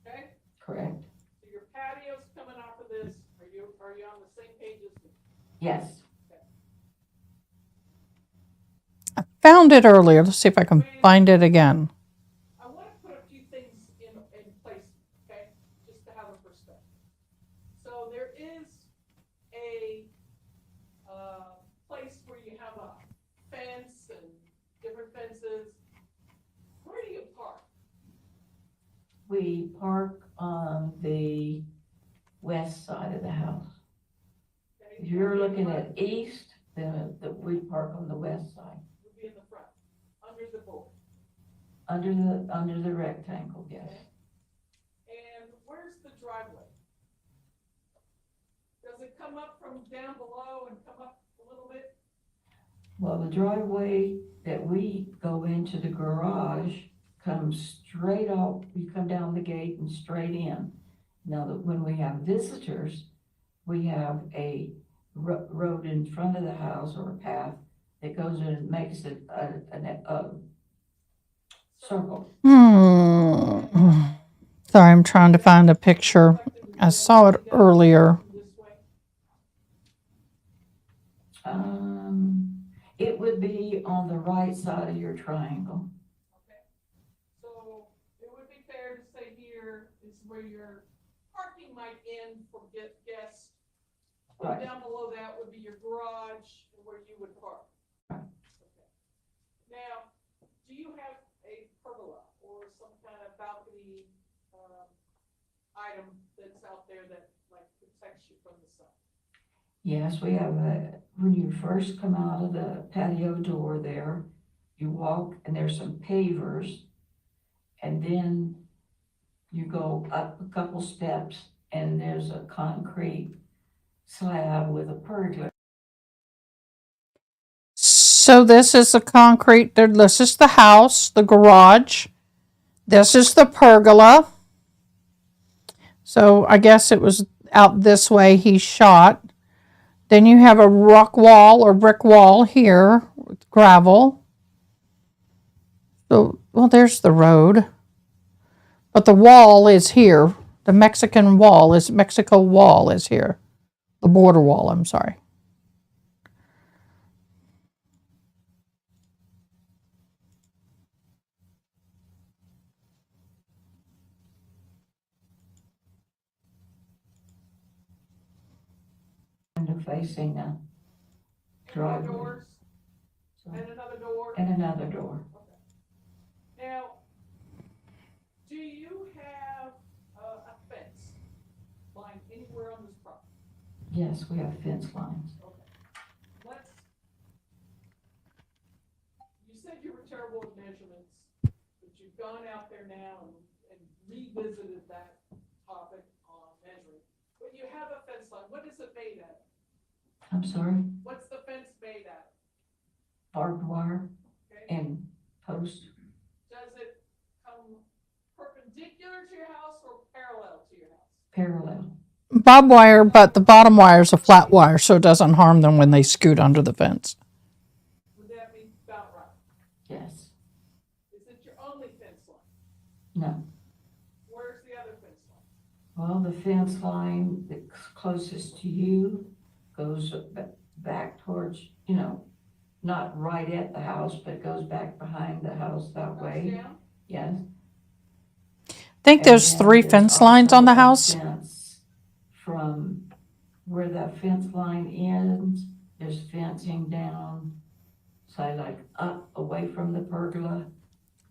Okay, Correct. so your patio's coming off of this. Are you on the same page as me? Yes. I found it earlier. Let's see if I can find it again. I want to put a few things in place, okay, just to have a perspective. So there is a place where you have a fence and different fences. Where do you park? We park on the west side of the house. Okay, If you're looking at east, then we park on the west side, Would be in the front, under the board. under the rectangle, yes. And where's the driveway? Does it come up from down below and come up a little bit? Well, the driveway that we go into the garage comes straight up, you come down the gate and straight in. Now, that when we have visitors, we have a road in front of the house or a path that goes in and makes it a circle. Sorry, I'm trying to find a picture. I saw it earlier. It would be on the right side of your triangle. So it would be fair to say here is where your parking might end for guests. And Right. down below that would be your garage and where you would park. Right. Okay. Now, do you have a pergola or some kind of balcony item that's out there that like protects you from the sun? Yes, we have when you first come out of the patio door there, you walk and there's some pavers. And then you go up a couple steps and there's a concrete slab with a pergola. So this is the concrete, this is the house, the garage. This is the pergola. So I guess it was out this way he shot. Then you have a rock wall or brick wall here with gravel. So, well, there's the road. But the wall is here. The Mexico wall is here. The border wall, I'm sorry. Facing a driveway. Doors and another door. And another door. Okay. Now, do you have a fence line anywhere on this property? Yes, we have fence lines. Okay. You said you were terrible with measurements, but you've gone out there now and revisited that topic on measuring. But you have a fence line. What is it made out of? I'm sorry, What's the fence made out of? barbed wire Okay. and post. Does it come perpendicular to your house or parallel to your house? Parallel. Barbed wire, but the bottom wire is a flat wire, so it doesn't harm them when they scoot under the fence. Would that be about right? Yes. Is it your only fence line? No. Where's the other fence line? Well, the fence line that's closest to you goes back towards, not right at the house, but goes back behind the house that Goes way. down? Yes. I think there's And then 3 there's fence lines on the also a house. fence from where that fence line ends, there's fencing down, say like up away from the pergola.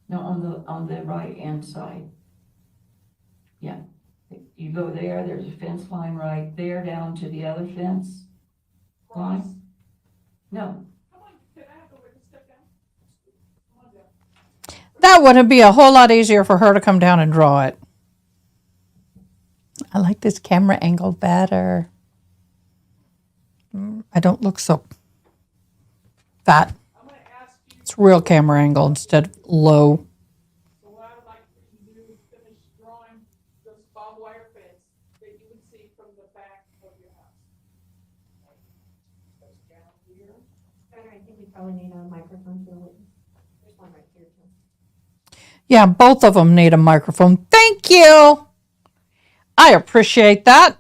No, on the right hand side. Yeah. You go there's a fence line right there down to the other fence Cross? line. No, Come on, can I have the witness step down? Come on down. That would be a whole lot easier for her to come down and draw it. I like this camera angle better. I don't look so fat. I'm gonna ask you, It's real camera angle instead of low. so what I would like for you to do is finish drawing this barbed wire fence that you would see from the back of your house. Goes down here. I think we probably need a microphone for the witness. There's one right here, too. Yeah, both of them need a microphone. Thank you. I appreciate that.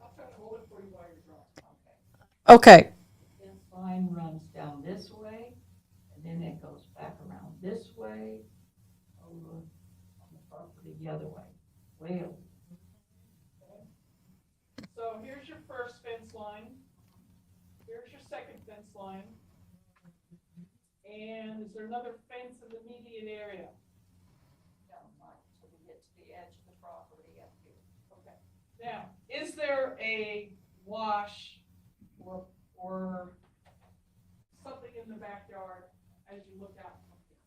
I'll try to hold it for you while you're drawing. Okay. the fence line runs down this way, and then it goes back around this way, over on the property the other way, way over. So here's your first fence line. Here's your second fence line. And is there another fence in the immediate area? Down right, so we get to the edge of the property up here. Okay. Now, is there a wash or something in the backyard as you look out from here?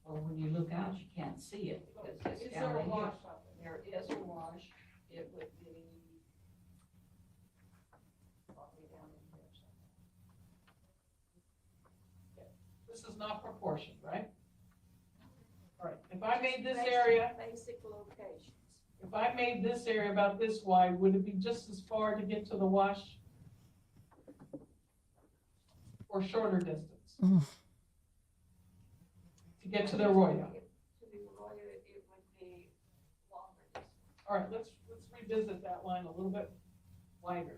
Well, when you look out, you can't see it because it's Is down there a here. wash out there? There is a wash, it would be probably down in here somewhere. This is not proportioned, right? All right, if I made this area, Basic locations. if I made this area about this wide, would it be just as far to get to the wash? Or shorter distance? Mm. To get to the arroyo? To the arroyo, it would be longer distance. All right, let's revisit that line a little bit wider.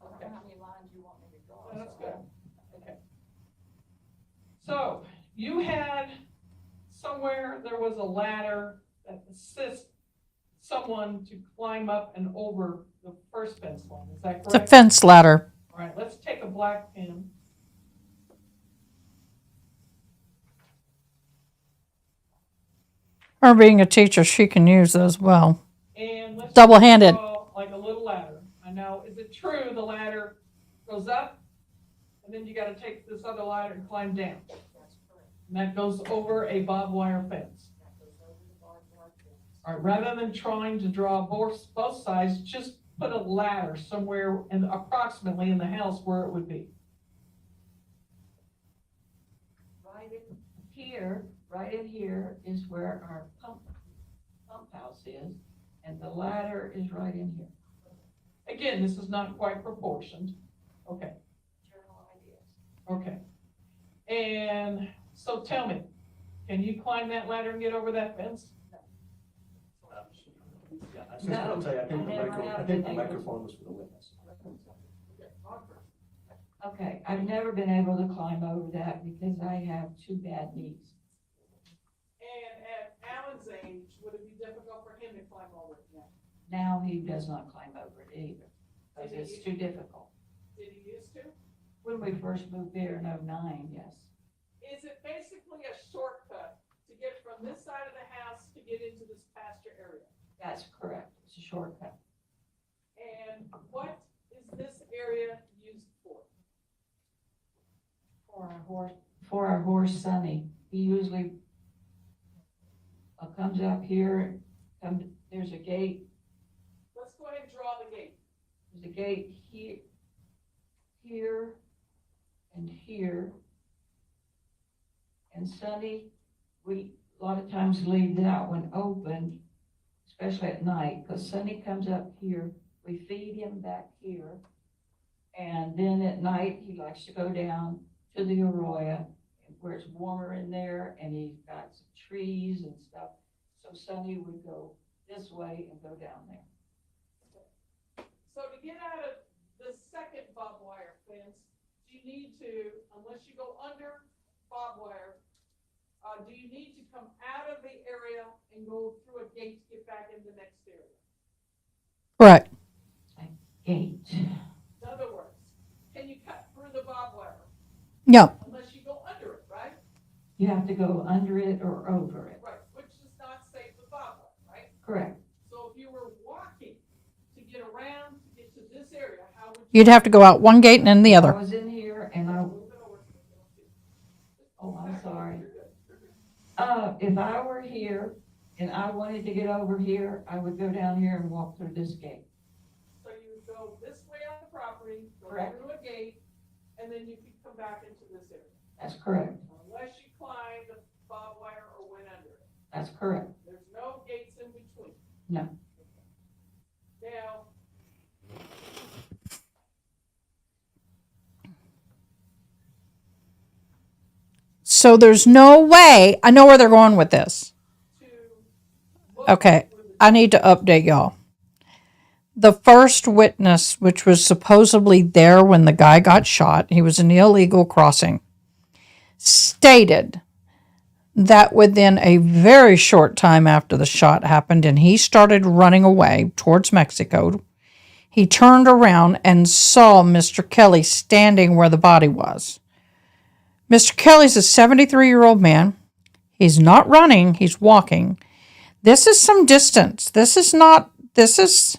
I don't know how many lines you want me to draw. That's good. Okay. So you had somewhere, there was a ladder that assists someone to climb up and over the first fence line. Is that It's a correct? fence ladder. All right, let's take a black pen. Her being a teacher, she can use those well. And let's Double-handed. draw like a little ladder. I know, is it true the ladder goes up and then you gotta take this other ladder and climb down? That's correct. And that goes over a barbed wire fence. That goes over the barbed wire fence. All right, rather than trying to draw both sides, just put a ladder somewhere in approximately in the house where it would be. Right in here is where our pump house is, and the ladder is right in here. Again, this is not quite proportioned. Okay, General ideas. okay. And so tell me, can you climb that ladder and get over that fence? Yeah, I was just gonna tell you, I think the microphone was for the witness. Okay, I've never been able to climb over that because I have two bad knees. And at Alan's age, would it be difficult for him to climb over it now? Now he does not climb over it either, because it's too difficult. Did he used to? When we first moved there in '09, yes. Is it basically a shortcut to get from this side of the house to get into this pasture area? That's correct. It's a shortcut. And what is this area used for? For our horse Sonny, he usually comes up here, there's a gate, Let's go ahead and draw the gate. there's a gate here, and here. And Sonny, we a lot of times leave that one open, especially at night, because Sonny comes up here, we feed him back here. And then at night, he likes to go down to the arroyo where it's warmer in there, and he's got some trees and stuff. So Sonny would go this way and go down there. So to get out of the second barbed wire fence, you need to, unless you go under barbed wire, do you need to come out of the area and go through a gate to get back in the next area? Right. Gate. In other words, can you cut through the barbed wire? No. Unless you go under it, right? You have to go under it or over it. Right, which is not safe with barbed wire, right? Correct. So if you were walking to get around, to get to this area, how would you? You'd have to go out one gate and then the I other. was in here and I'm sorry. If I were here and I wanted to get over here, I would go down here and walk through this gate. So you would go this way on the property, go Correct. through a gate, and then you could come back into this area. That's correct. Unless you climbed the barbed wire or went under it. That's correct. There's no gates in between. No. Now, So there's no way. I know where they're going with this. to look Okay. for the I need to update y'all. The first witness, which was supposedly there when the guy got shot, he was in the illegal crossing, stated that within a very short time after the shot happened and he started running away towards Mexico, he turned around and saw Mr. Kelly standing where the body was. Mr. Kelly's a 73-year-old man. He's not running, he's walking. This is some distance. This is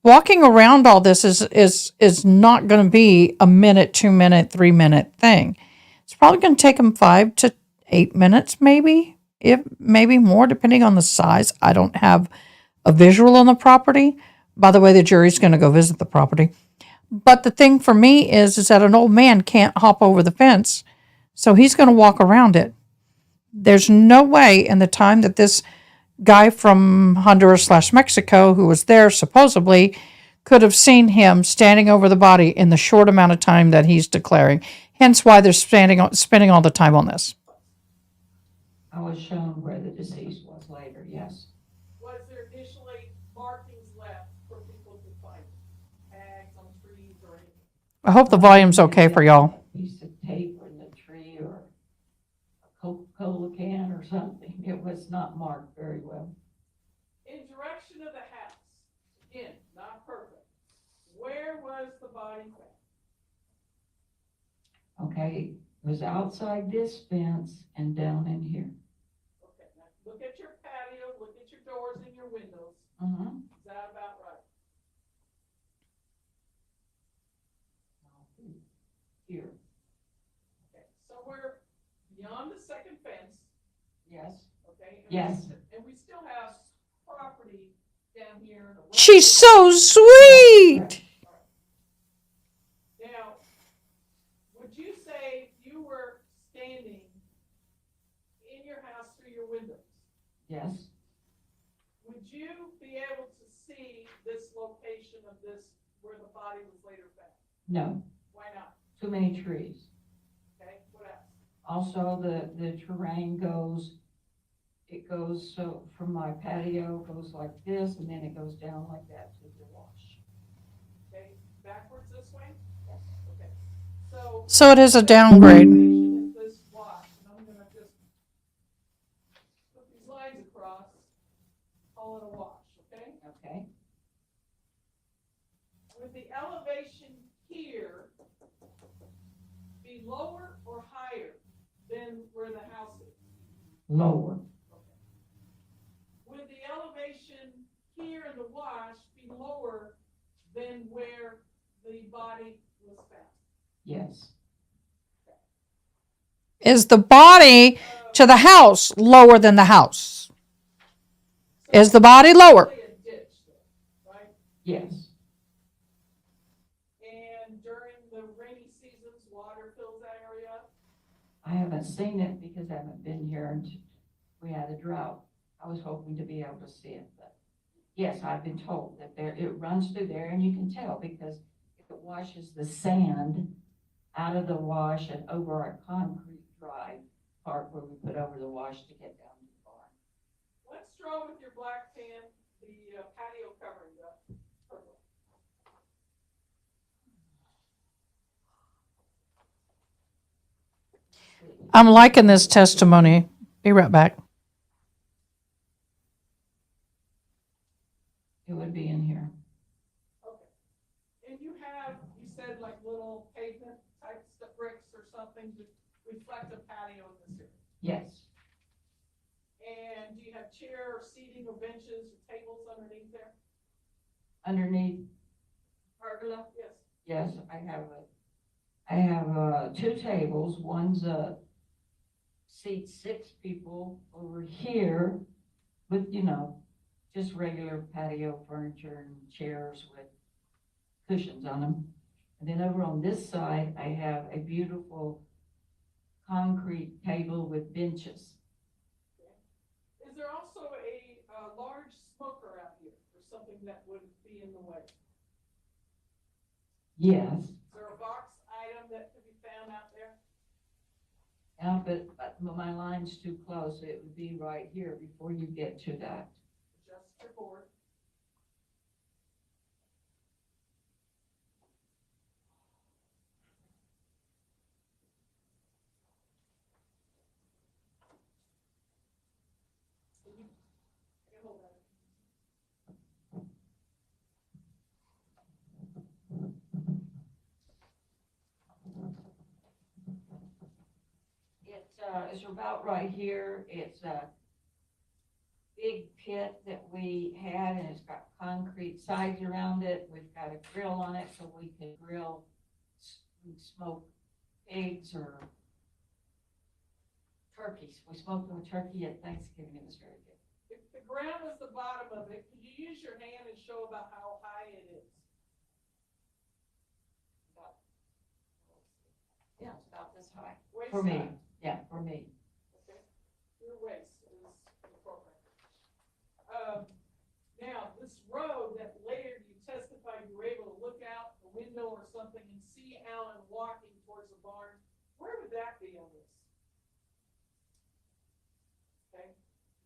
walking around all this is not going to be a minute, 2 minute, 3 minute thing. It's probably going to take him 5 to 8 minutes, maybe more, depending on the size. I don't have a visual on the property. By the way, the jury's going to go visit the property. But the thing for me is that an old man can't hop over the fence, so he's going to walk around it. There's no way in the time that this guy from Honduras/Mexico, who was there supposedly, could have seen him standing over the body in the short amount of time that he's declaring. Hence why they're spending all the time on this. I was shown where the deceased was later, yes. Was there initially markings left for people to find? Tags on trees or anything? I hope the volume's okay for y'all. A piece of tape in the tree or a Coca-Cola can or something. It was not marked very well. In direction of the house, again, not perfect. Where was the body found? Okay, it was outside this fence and down in here. Okay, now look at your patio, look at your doors and your windows. Mm-hmm. Is that about right? Here, Okay, somewhere beyond the second fence, yes. okay? Yes. And we still have property down here. She's so sweet. Now, would you say if you were standing in your house through your windows, Yes, would you be able to see this location of this, where the body was later found? no, Why not? too many trees. Okay, what else? Also, the terrain goes, it goes, so from my patio goes like this and then it goes down like that to the wash. Okay, backwards this way? Yes. Okay, so. So it is a downgrade. Elevation is this wash, and I'm gonna just put these lines across, call it a wash, okay? Okay, Would the elevation here be lower or higher than where the house is? lower, Would the elevation here in the wash be lower than where the body was found? yes, Is the body to the house lower than the house? Is the body lower? Probably a ditch there, right? yes, And during the rainy seasons, water fills that area up? I haven't seen it because I haven't been here and we had a drought. I was hoping to be able to see it, but yes, I've been told that there, it runs through there and you can tell because it washes the sand out of the wash and over our concrete drive part where we put over the wash to get down to the barn. Let's draw with your black pen the patio covering up. Purple. I'm liking this testimony. Be right back. It would be in here. Okay. And you have, you said like little pavement type stuff, bricks or something to reflect a patio in this area. Yes, And do you have chair or seating or benches or tables underneath there? underneath pergola. Yes. Yes, I have 2 tables. One's seats 6 people over here with, just regular patio furniture and chairs with cushions on them. And then over on this side, I have a beautiful concrete table with benches. Is there also a large smoker out here or something that would be in the way? Yes, Is there a box item that could be found out there? but my line's too close. It would be right here before you get to that. Adjust your board. I can hold that. It's about right here. It's a big pit that we had and it's got concrete sides around it. We've got a grill on it so we can grill, smoke pigs or turkeys. We smoked them a turkey at Thanksgiving. It was very good. If the ground is the bottom of it, could you use your hand and show about how high it is? Yeah, it's about this high. Waist For me, high. yeah, for me. Okay, your waist is appropriate. Now, this road that later you testified you were able to look out the window or something and see Alan walking towards the barn, where would that be on this? Okay,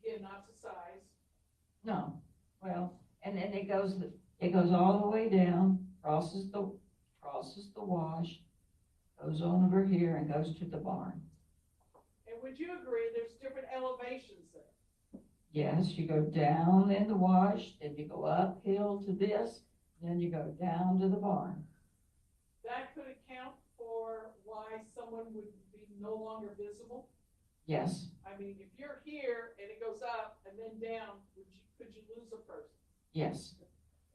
again, not to size. No, well, and then it goes all the way down, crosses the wash, goes on over here and goes to the barn. And would you agree there's different elevations there? Yes, you go down in the wash, then you go uphill to this, then you go down to the barn. That could account for why someone would be no longer visible? Yes, I mean, if you're here and it goes up and then down, could you lose a person yes,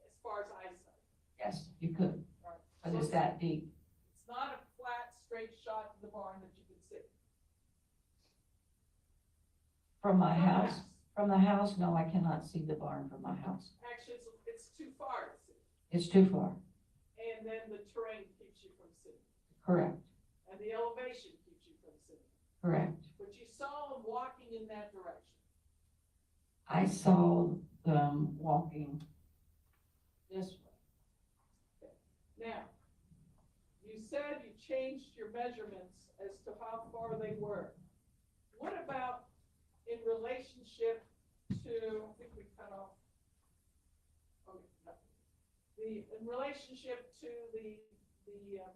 as far as eyesight? yes, you could, Right. but So it's that deep. It's not a flat, straight shot to the barn that you can see. From my house, no, I cannot see the barn from my house. Actually, it's too far to see. It's too far. And then the terrain keeps you from seeing. Correct, And the elevation keeps you from seeing. correct. But you saw them walking in that direction. I saw them walking this way. Now, you said you changed your measurements as to how far they were. What about in relationship to, I think we cut off, okay, no. In relationship to the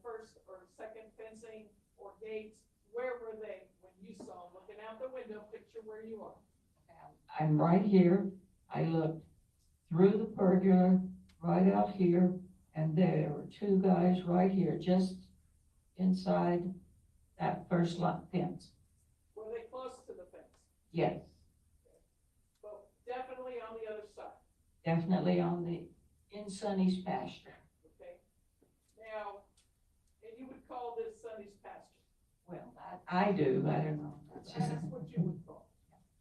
first or second fencing or gates, where were they when you saw them? Looking out the window, picture where you are. I'm right here. I looked through the pergola, right out here, and there were two guys right here, just inside that first lot fence. Were they close to the fence? Yes, But definitely on the other side, definitely in Sonny's pasture. okay? Now, and you would call this Sonny's pasture? Well, I do, I don't know. That's what you would call.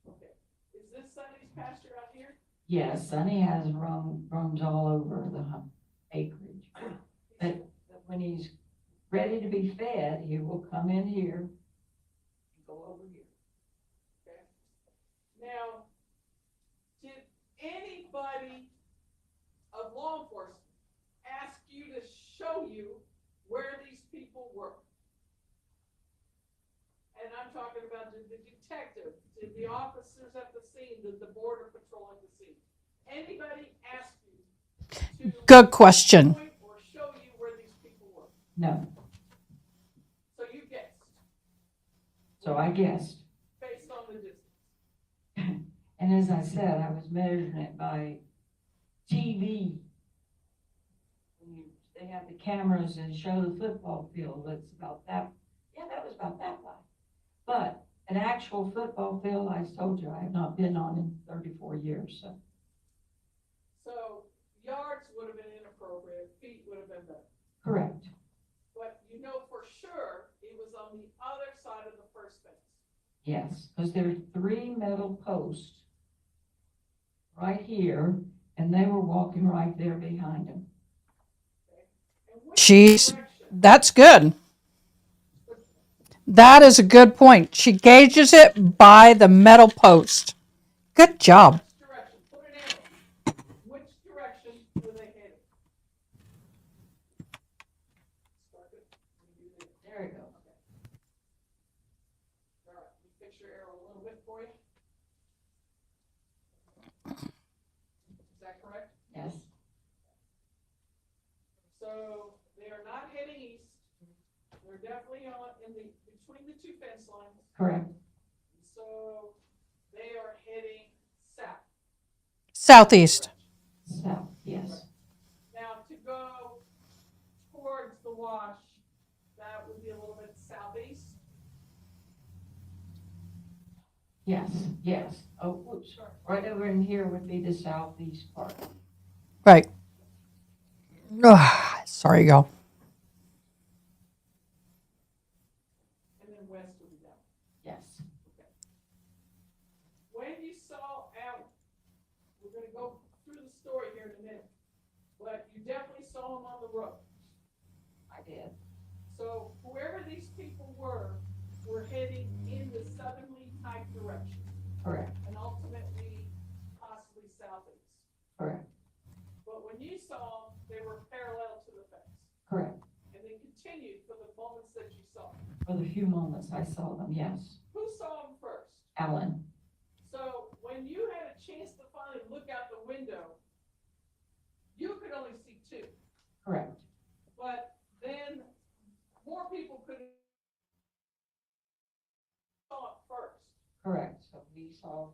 Okay. Is this Sonny's pasture out here? Yes, Sonny has roams all over the acreage. But when he's ready to be fed, he will come in here and go over here. Okay. Now, did anybody of law enforcement ask you to show you where these people were? And I'm talking about the detective, did the officers at the scene, did the border patrol at the scene? Anybody ask you to Good question. point or show you where these people were? No, So you guessed, so I guessed. based on the distance. And as I said, I was measuring it by TV. They have the cameras and show the football field, it's about that, yeah, that was about that wide. But an actual football field, I told you, I have not been on in 34 years, so. So yards would have been inappropriate, feet would have been better. Correct, But you know for sure it was on the other side of the first fence. yes, because there are 3 metal posts right here, and they were walking right there behind them. And which She's, direction? that's good. That is a good point. She gauges it by the metal post. Good job. Which direction? Put an arrow. Which direction were they headed? Start it. There you go. Okay. All right, let me fix your arrow a little bit for you. Is that correct? Yes, So they are not heading east. They're definitely between the two fence lines. correct, So they are heading south. Southeast. south, yes, Now to go towards the wash, that would be a little bit southeast. yes. Oh, whoops, right over in here would be the southeast part. Right. Sorry, y'all. And then west would be down. Yes, When you saw Alan, we're gonna go through the story here in a minute, but you definitely saw him on the road. I did. So whoever these people were heading in the southerly type direction Correct, and ultimately possibly southeast. correct, But when you saw them, they were parallel to the fence correct. and they continued for the moments that you saw them. For the few moments I saw them, yes. Who saw them first? Alan, So when you had a chance to finally look out the window, you could only see two, correct, but then more people could have saw it first. correct. So he saw,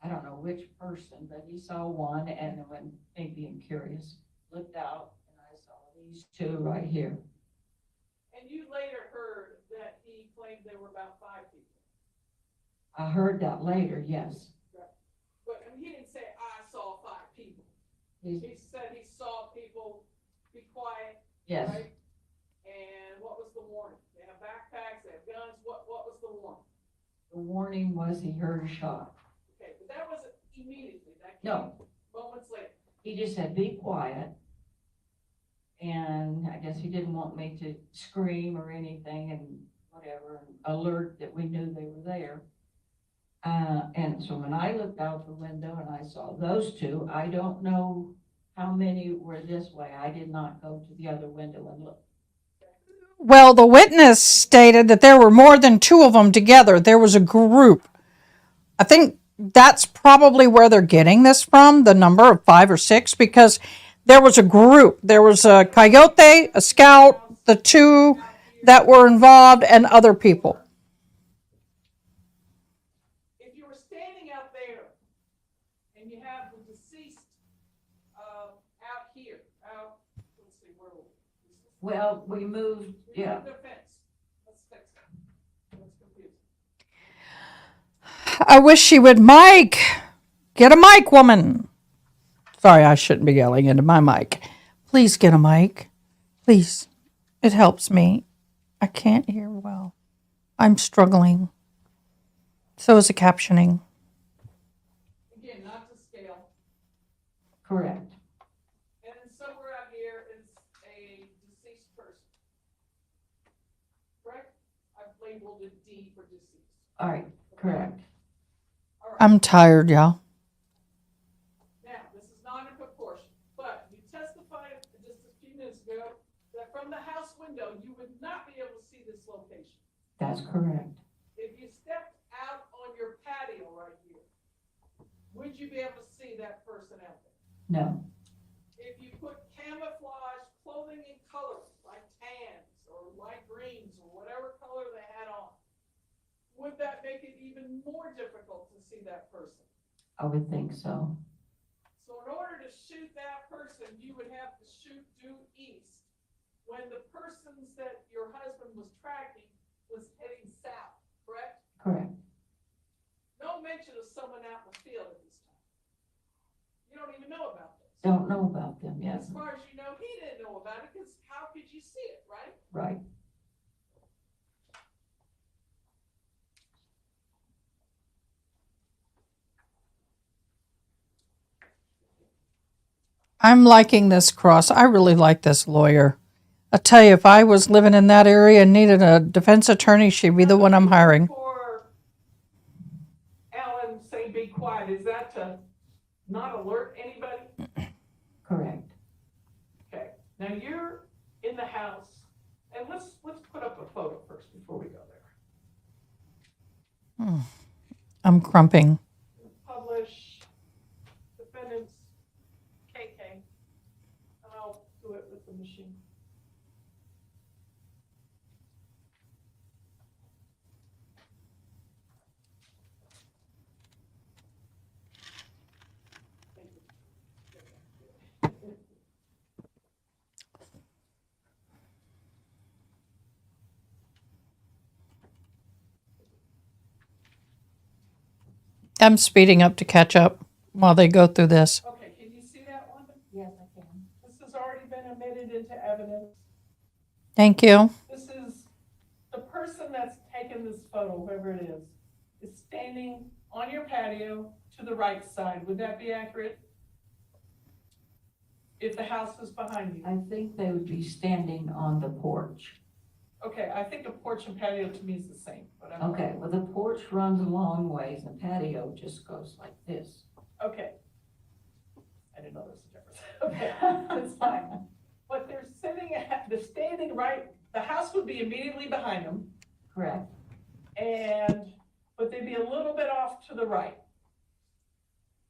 I don't know which person, but he saw one, and then when, maybe being curious, looked out, and I saw these two right here. And you later heard that he claimed there were about 5 people. I heard that later, yes. But I mean, he didn't say, I saw 5 people. He's, He said he saw people be quiet, yes, right? And what was the warning? They have backpacks, they have guns. What was the warning? the warning was he heard a shot. Okay, but that wasn't immediately. That came No. moments later. He just said, be quiet. And I guess he didn't want me to scream or anything and whatever, and alert that we knew they were there. And so when I looked out the window and I saw those two, I don't know how many were this way. I did not go to the other window and look. Well, the witness stated that there were more than 2 of them together. There was a group. I think that's probably where they're getting this from, the number of 5 or 6, because there was a group. There was a coyote, a scout, the 2 that were involved, and other people. If you were standing out there and you have the deceased out here, let's see, where were we? Well, we moved, yeah. The fence. Let's fix it. That's confusing. I wish she would mic. Get a mic, woman. Sorry, I shouldn't be yelling into my mic. Please get a mic. Please. It helps me. I can't hear well. I'm struggling. So is the captioning. Again, not to scale. Correct, And then somewhere out here is a deceased person. Correct? I've labeled it D for deceased. all right, correct. All right. I'm tired, y'all. Now, this is not in proportion, but you testified just a few minutes ago that from the house window, you would not be able to see this location. That's correct. If you stepped out on your patio right here, would you be able to see that person out there? No, If you put camouflage clothing in color, like tans or light greens or whatever color they had on, would that make it even more difficult to see that person? I would think so. So in order to shoot that person, you would have to shoot due east when the persons that your husband was tracking was heading south, correct? Correct. No mention of someone out in the field at this time. You don't even know about this. Don't know about them yet. As far as you know, he didn't know about it because how could you see it, right? Right. I'm liking this cross. I really like this lawyer. I tell you, if I was living in that area and needed a defense attorney, she'd be the one I'm hiring. For Alan saying be quiet, is that to not alert anybody? Correct. Okay, now you're in the house, and let's put up a photo first before we go there. I'm crumping. Publish defendants KK. I'll do it with the machine. I'm speeding up to catch up while they go through this. Okay, can you see that one? Yes, I can. This has already been admitted into evidence. Thank you. This is, the person that's taken this photo, whoever it is standing on your patio to the right side. Would that be accurate? If the house was behind you? I think they would be standing on the porch. Okay, I think a porch and patio to me is the same, but I'm. Okay, well, the porch runs a long ways, the patio just goes like this. Okay. I didn't know there was a difference. Okay, that's fine. But they're standing right, the house would be immediately behind them, Correct, but they'd be a little bit off to the right.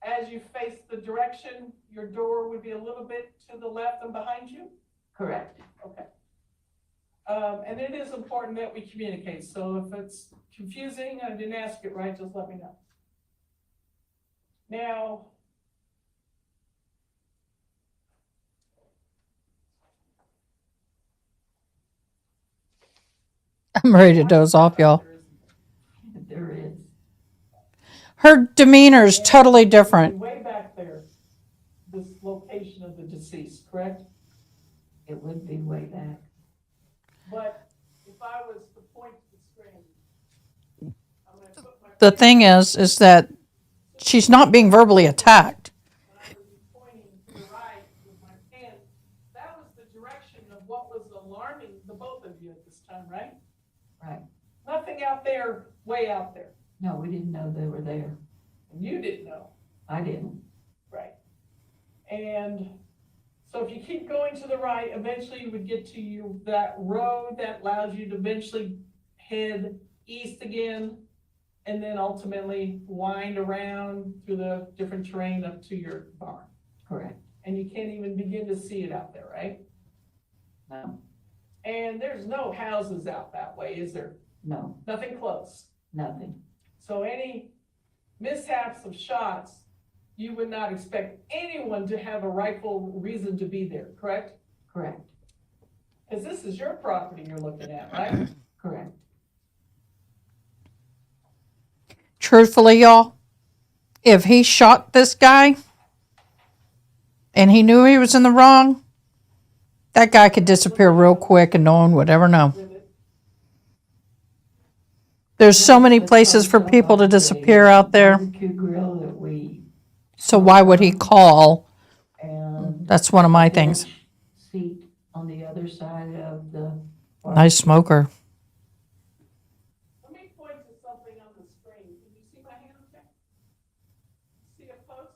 As you face the direction, your door would be a little bit to the left and behind you? correct. Okay. And it is important that we communicate, so if it's confusing, I didn't ask it right, just let me know. Now, I'm ready to doze off, y'all. There is. Her demeanor is totally different. way back there, this location of the deceased, correct? It would be way back. But if I was to point to the screen, I'm gonna put my. The thing is that she's not being verbally attacked. When I was pointing to the right with my hand, that was the direction of what was alarming the both of you at this time, right? Right. Nothing out there, way out there. No, we didn't know they were there. And you didn't know, I didn't. right? And so if you keep going to the right, eventually you would get to that road that allows you to eventually head east again, and then ultimately wind around through the different terrain up to your barn. Correct. And you can't even begin to see it out there, right? No, And there's no houses out that way, is there? no, Nothing close. nothing. So any mishaps of shots, you would not expect anyone to have a rightful reason to be there, correct? Correct, Because this is your property you're looking at, right? correct. Truthfully, y'all, if he shot this guy and he knew he was in the wrong, that guy could disappear real quick and no one would ever know. There's so many places for people to disappear out there. Barbecue grill that we, So why would he call? and That's one of my things. seat on the other side of the. Nice smoker. Let me point to something on the screen. Can you see my hand okay? See a post?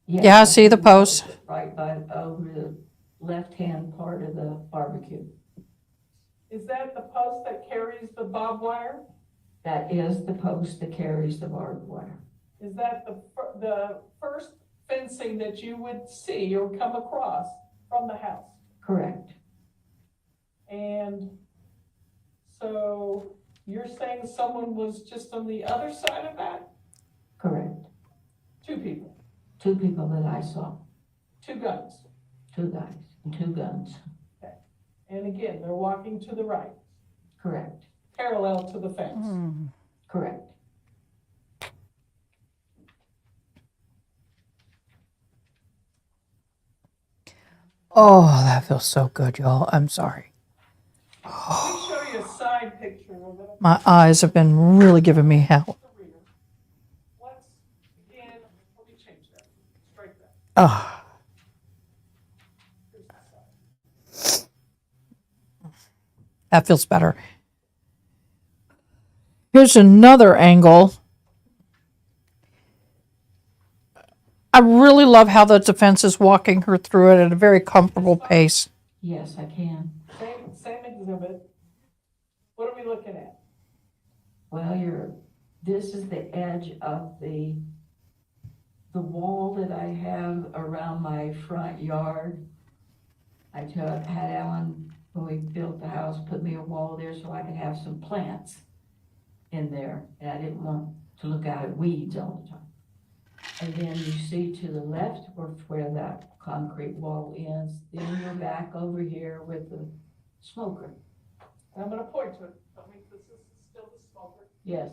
Yes, Yeah, I see the post. Right by, over the left-hand part of the barbecue. Is that the post that carries the barbed wire? That is the post that carries the barbed wire. Is that the first fencing that you would see or come across from the house? Correct, And so you're saying someone was just on the other side of that? correct. Two people, Two people that I saw, two guns. two guys and two guns. And again, they're walking to the right, Correct, parallel to the fence. correct. Oh, that feels so good, y'all. I'm sorry. Let me show you a side picture of it. My eyes have been really giving me hell. The rear. Let's, again, let me change that, strike that. Ah, Here's the side. that feels better. Here's another angle. I really love how the defense is walking her through it at a very comfortable pace. Yes, I can. Same exhibit. What are we looking at? Well, this is the edge of the wall that I have around my front yard. Had Alan, when we built the house, put me a wall there so I could have some plants in there. And I didn't want to look out at weeds all the time. And then you see to the left where that concrete wall ends, then you're back over here with the smoker. And I'm gonna point to it. Tell me if this is still the smoker. Yes,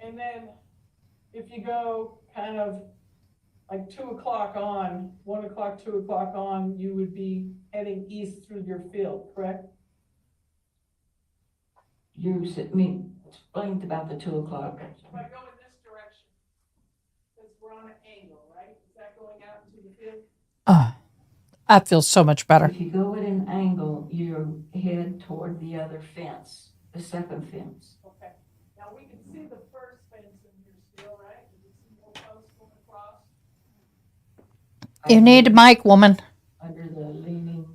And then if you go kind of like 2 o'clock on, 1 o'clock, 2 o'clock on, you would be heading east through your field, correct? explained about the 2 o'clock. If I go in this direction, because we're on an angle, right? Is that going out into the field? I feel so much better. If you go at an angle, you head toward the other fence, the second fence. Okay. Now, we can see the first fence in here still, right? You can see more posts going across. You need a mic, woman. Under the leaning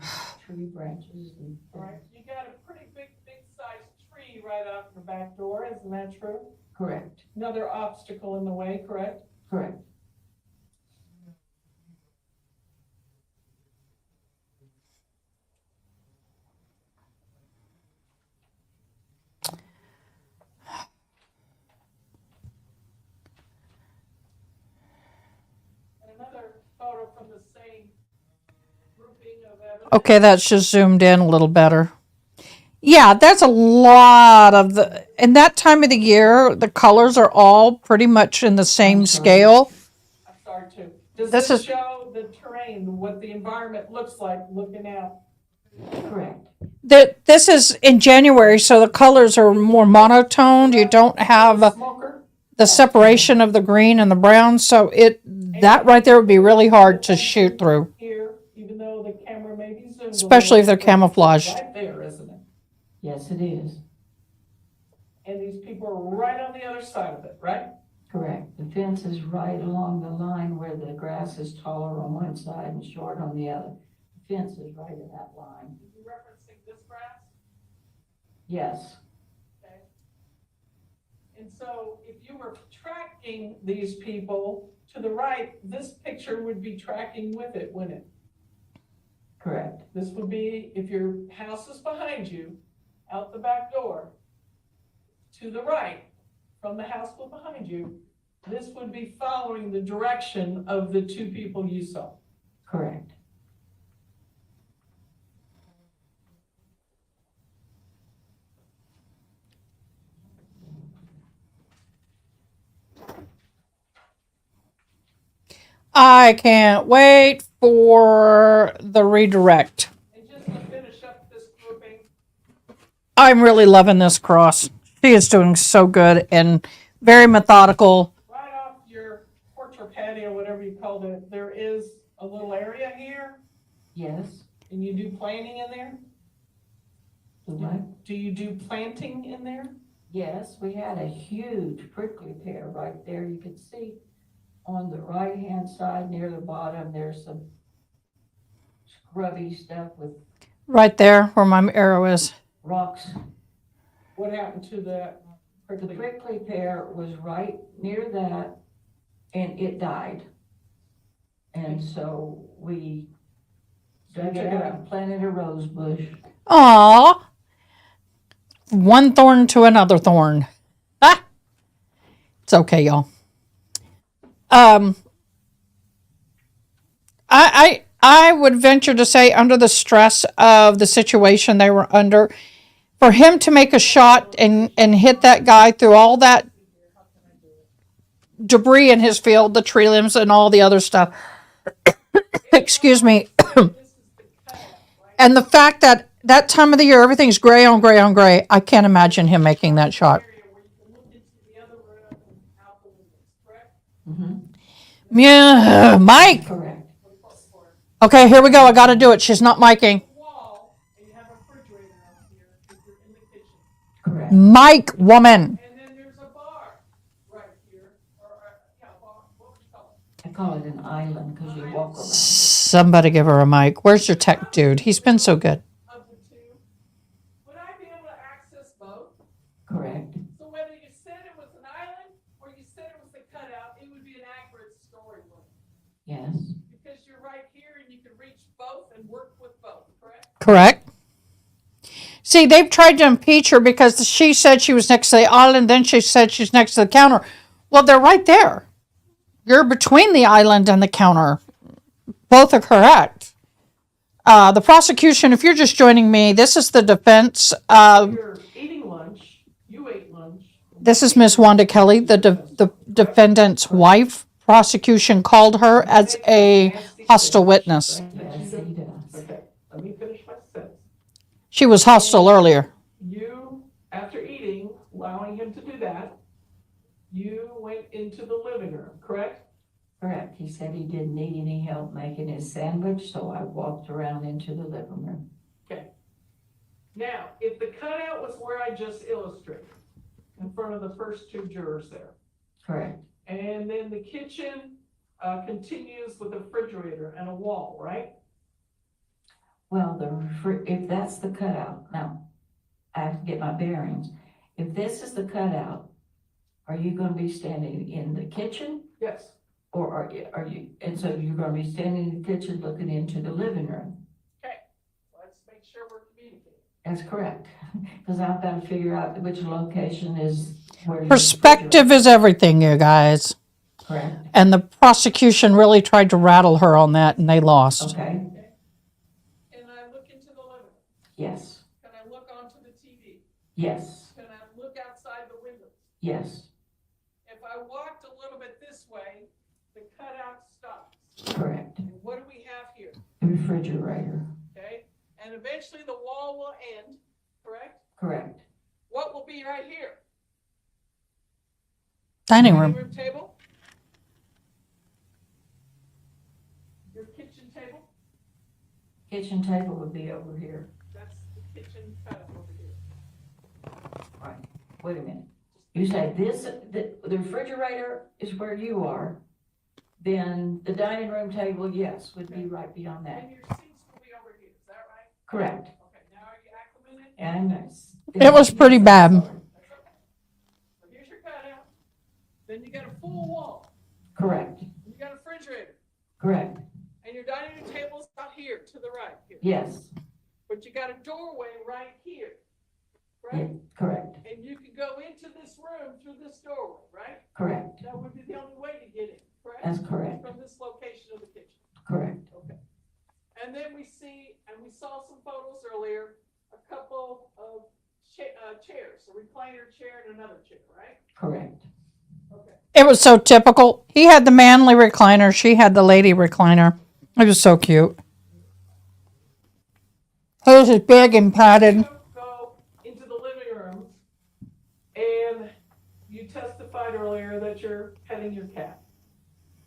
tree branches and. All right, you got a pretty big sized tree right out the back door, isn't that true? Correct, Another obstacle in the way, correct? correct. And another photo from the same grouping of evidence. Okay, that's just zoomed in a little better. Yeah, there's a lot of in that time of the year, the colors are all pretty much in the same scale. I'm sorry too. Does This this is- show the terrain, what the environment looks like looking out? Correct. This is in January, so the colors are more monotoned. You don't have Smoker? the separation of the green and the brown, so that right there would be really hard to shoot through, Here, even though the camera may be zoomed. a especially if they're little, camouflaged. Right there, isn't it? Yes, it is. And these people are right on the other side of it, right? Correct. The fence is right along the line where the grass is taller on one side and short on the other. The fence is right in that line. You referencing this grass? Yes, Okay. And so if you were tracking these people to the right, this picture would be tracking with it, wouldn't it? correct. This would be, if your house is behind you, out the back door, to the right, from the house behind you, this would be following the direction of the two people you saw. Correct. I can't wait for the redirect. And just to finish up this grouping, I'm really loving this cross. She is doing so good and very methodical. right off your porch or patio, whatever you called it, there is a little area here, Yes. and you do planting in there? The what? Do you do planting in there? Yes, we had a huge prickly pear right there. You could see on the right-hand side near the bottom, there's some scrubby stuff with Right there where my arrow is. rocks. What happened to that The prickly? prickly pear was right near that and it died. And so we dug Check it it out out. and planted a rose bush. Aw. One thorn to another thorn. Ah. It's okay, y'all. I would venture to say under the stress of the situation they were under, for him to make a shot and hit that guy through all that debris in his field, the tree limbs and all the other stuff. Excuse me. And the fact that that time of the year, everything's gray on gray on gray. I can't imagine him making that shot. Area where you can look into the other room and out the windows, correct? Yeah, Mike. Correct. Okay, here we go. I got to do it. She's not miking. Wall, and you have a refrigerator out here if you're in the kitchen. Correct. Mike, woman. And then there's a bar right here, or, yeah, bar, what would you call it? I call it an island because you walk around. Somebody give her a mic. Where's your tech dude? He's been so good. Of the two. Would I be able to access both? Correct. So whether you said it was an island or you said it was a cutout, it would be an accurate story, wouldn't it? Yes. Because you're right here and you can reach both and work with both, correct? Correct. See, they've tried to impeach her because she said she was next to the island, then she said she's next to the counter. Well, they're right there. You're between the island and the counter. Both are correct. The prosecution, if you're just joining me, this is the defense. You're eating lunch, you ate lunch. This is Miss Wanda Kelly, the defendant's wife. Prosecution called her as a hostile witness. Yes, he does. Okay, let me finish my sentence. She was hostile earlier. You, after eating, allowing him to do that, you went into the living room, correct? Correct. He said he didn't need any help making his sandwich, so I walked around into the living room. Okay. Now, if the cutout was where I just illustrated, in front of the first two jurors there, Correct. and then the kitchen continues with a refrigerator and a wall, right? Well, if that's the cutout, now, I have to get my bearings. If this is the cutout, are you gonna be standing in the kitchen? Yes. Or are you, and so you're gonna be standing in the kitchen looking into the living room? Okay, let's make sure we're communicating. That's correct, because I've got to figure out which location is where. your Perspective is everything, you guys. Correct, And the prosecution really tried to rattle her on that, and they lost. okay, Can I look into the living room? yes, Can I look onto the TV? yes, Can I look outside the windows? yes, If I walked a little bit this way, the cutout stops. correct. And what do we have here? Refrigerator, Okay, and eventually the wall will end, correct? correct, What will be right here? Dining Dining room. room table? Your kitchen table? kitchen table would be over here. That's the kitchen cutout over here. Right, wait a minute. You say the refrigerator is where you are, then the dining room table, yes, would be right beyond that. And your sinks will be over here, is that right? Correct, Okay, now are you acclimated? and nice. It was pretty bad. That's okay. So here's your cutout, then you got a full wall, Correct, you got a refrigerator, correct, and your dining room table's out here to the right here. yes, But you got a doorway right here, yeah, right? correct, And you can go into this room through this doorway, right? correct, That would be the only way to get in, correct? that's correct, From this location of the kitchen. correct, Okay. And then we saw some photos earlier, a couple of chairs, a recliner chair and another chair, right? correct. Okay. It was so typical. He had the manly recliner. She had the lady recliner. It was so cute. Hers is big and padded. Go into the living room, and you testified earlier that you're petting your cat.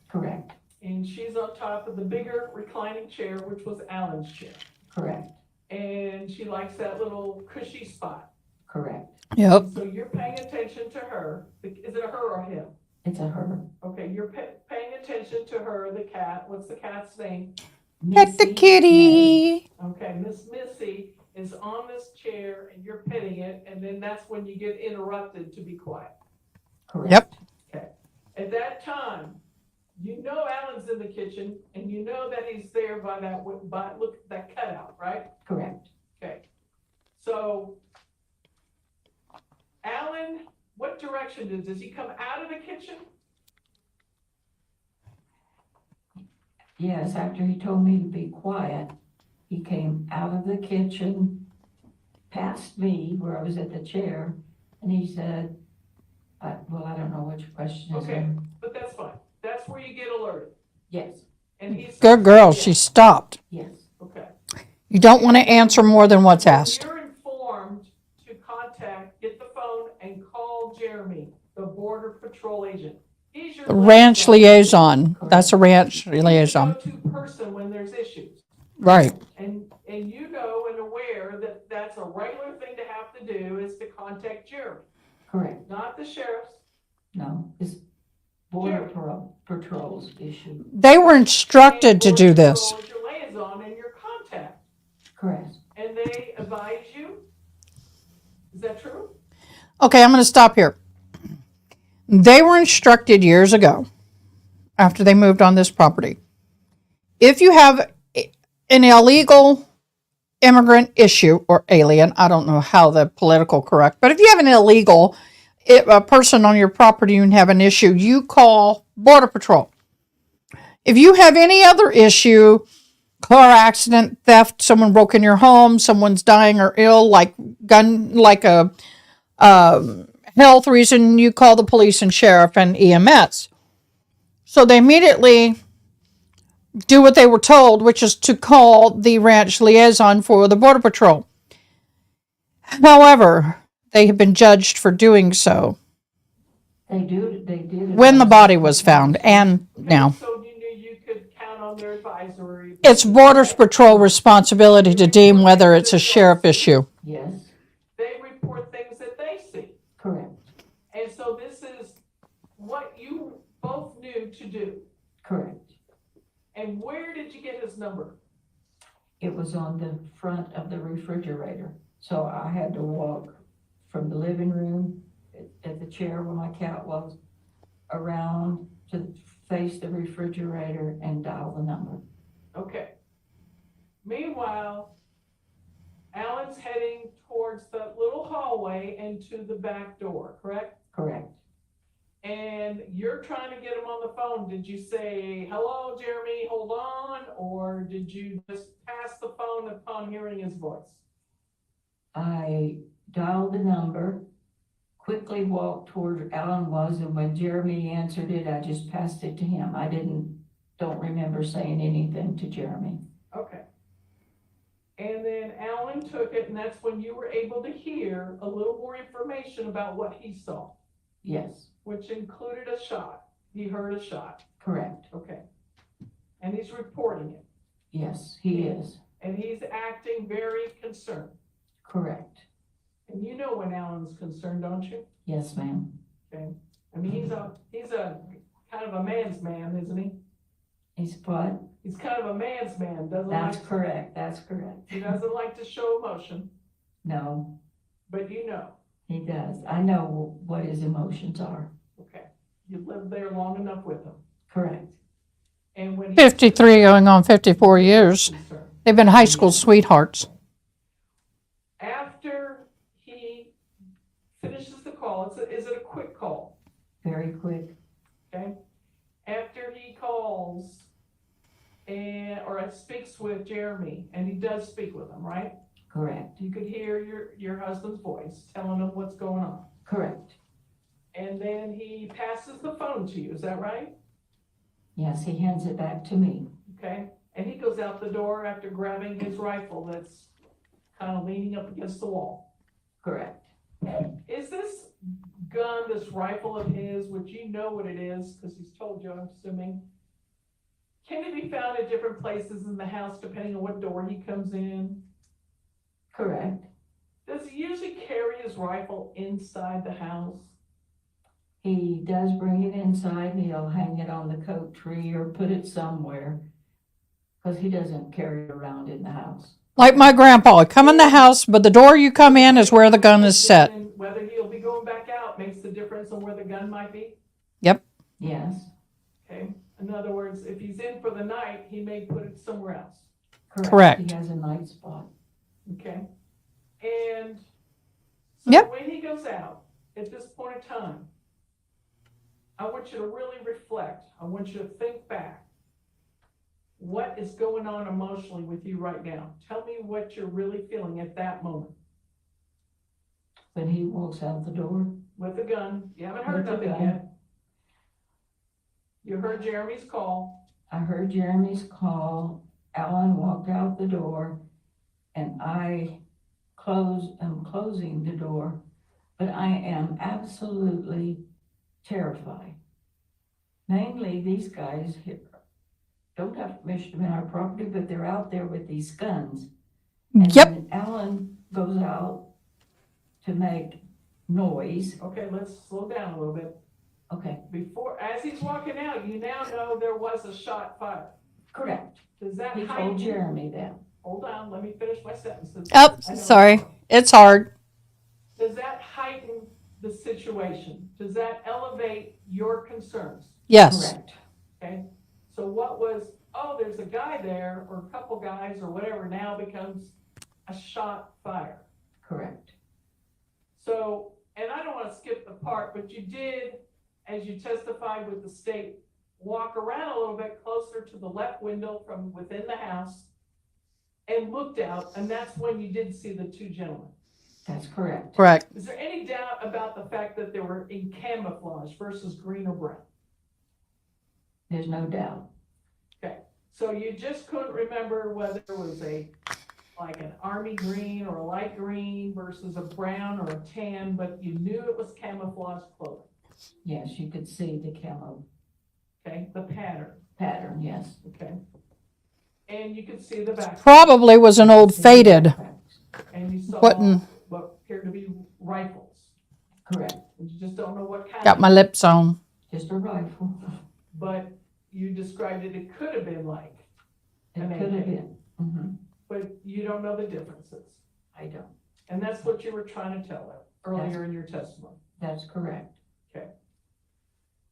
Correct, And she's on top of the bigger reclining chair, which was Alan's chair. correct, And she likes that little cushy spot. correct. Yep. So you're paying attention to her. Is it a her or him? It's a her. Okay, you're paying attention to her, the cat. What's the cat's name? Pet the Missy May. kitty. Okay, Miss Missy is on this chair and you're petting it, and then that's when you get interrupted to be quiet. Correct. Yep. Okay. At that time, you know Alan's in the kitchen and you know that he's there by that cutout, right? Correct. Okay. So, Alan, what direction does he come out of the kitchen? Yes, after he told me to be quiet, he came out of the kitchen, past me where I was at the chair, and he said, I don't know which question is Okay. in. But that's fine. That's where you get alerted. Yes, And he's. Good girl. She stopped. yes, Okay. You don't want to answer more than what's asked. You're informed to get the phone and call Jeremy, the Border Patrol agent. He's your Ranch liaison. That's a ranch liaison. Go-to person when there's issues. Right. And you know and aware that that's a regular thing to have to do is to contact Jeremy, correct. not the sheriff's. No, it's border patrol's issue. They were instructed to do this. Border Patrol is your liaison and your contact, Correct. and they advise you. Is that true? Okay, I'm going to stop here. They were instructed years ago, after they moved on this property, if you have an illegal immigrant issue or alien, I don't know how the political correct, but if you have an illegal a person on your property and have an issue, you call Border Patrol. If you have any other issue, car accident, theft, someone broke in your home, someone's dying or ill, like a health reason, you call the police and sheriff and EMS. So they immediately do what they were told, which is to call the ranch liaison for the Border Patrol. However, they have been judged for doing so. They did. when the body was found and now. So you knew you could count on their advisory? It's Border Patrol responsibility to deem whether it's a sheriff issue. Yes, They report things that they see. correct, And so this is what you both knew to do. correct. And where did you get his number? It was on the front of the refrigerator. So I had to walk from the living room at the chair where my cat was around to face the refrigerator and dial the number. Okay. Meanwhile, Alan's heading towards the little hallway and to the back door, correct? Correct. And you're trying to get him on the phone. Did you say, hello, Jeremy, hold on? Or did you just pass the phone upon hearing his voice? I dialed the number, quickly walked toward where Alan was, and when Jeremy answered it, I just passed it to him. I don't remember saying anything to Jeremy. Okay. And then Alan took it, and that's when you were able to hear a little more information about what he saw, Yes, which included a shot. He heard a shot. correct. Okay. And he's reporting it. Yes, he is. And he's acting very concerned. Correct. And you know when Alan's concerned, don't you? Yes, ma'am. Okay. I mean, he's a kind of a man's man, isn't he? He's what? He's kind of a man's man, That's correct. That's correct. He doesn't like to show emotion, No, but you know. he does. I know what his emotions are. Okay. You've lived there long enough with him. Correct. And when 53 going on 54 years. concerned. They've been high school sweethearts. After he finishes the call, is it a quick call? Very quick. Okay. After he calls or speaks with Jeremy, and he does speak with him, right? Correct. You could hear your husband's voice telling him what's going on. Correct. And then he passes the phone to you, is that right? Yes, he hands it back to me. Okay. And he goes out the door after grabbing his rifle that's kind of leaning up against the wall. Correct. Is this gun, this rifle of his, which you know what it is, because he's told you, I'm assuming, can it be found at different places in the house depending on what door he comes in? Correct. Does he usually carry his rifle inside the house? He does bring it inside and he'll hang it on the coat tree or put it somewhere because he doesn't carry it around in the house. Like my grandpa, come in the house, but the door you come in is where the gun is set. And whether he'll be going back out makes the difference on where the gun might be? Yep. Yes. Okay. In other words, if he's in for the night, he may put it somewhere else. Correct. He has a night spot. Okay. And so Yep. when he goes out, at this point in time, I want you to really reflect. I want you to think back. What is going on emotionally with you right now? Tell me what you're really feeling at that moment. When he walks out the door, With the gun, you haven't heard With the nothing gun. yet. You heard Jeremy's call. I heard Jeremy's call. Alan walked out the door and I'm closing the door, but I am absolutely terrified. Mainly these guys don't have permission to be on our property, but they're out there with these guns. And Yep. then Alan goes out to make noise. Okay, let's slow down a little bit. Okay, As he's walking out, you now know there was a shot fired. correct. Does that He heighten? told Jeremy that. Hold on, let me finish my sentences. Oh, I know. sorry. It's hard. Does that heighten the situation? Does that elevate your concerns? Yes. Correct. Okay, so what was, oh, there's a guy there, or a couple guys, or whatever, now becomes a shot fired. Correct. So, and I don't want to skip the part, but you did, as you testified with the state, walk around a little bit closer to the left window from within the house and looked out, and that's when you did see the two gentlemen. That's correct. Correct. Is there any doubt about the fact that they were in camouflage versus green or brown? There's no doubt. Okay, so you just couldn't remember whether it was like an army green or a light green versus a brown or a tan, but you knew it was camouflage clothing. Yes, you could see the camo Okay, the pattern, pattern, yes. okay? And you could see the back. Probably was an old faded. And you saw Button. what appeared to be rifles. Correct, And you just don't know what kind. Got my lips on. just a rifle. But you described it could have been like, It an could have AK. been. Mhm. but you don't know the differences. I don't. And that's what you were trying to tell her earlier in your testimony. That's correct.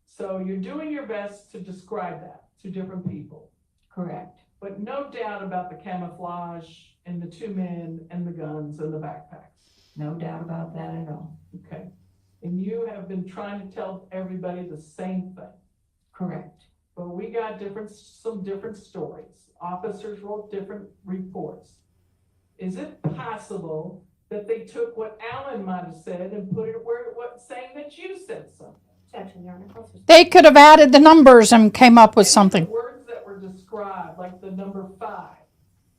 So you're doing your best to describe that to different people, Correct. but no doubt about the camouflage and the two men and the guns and the backpacks. No doubt about that at all. Okay. And you have been trying to tell everybody the same thing. Correct. But we got some different stories. Officers wrote different reports. Is it possible that they took what Alan might have said and put it where it was, saying that you said something? Objection, Your Honor. Closer. They could have added the numbers and came up with Any of something. the words that were described, like the number 5,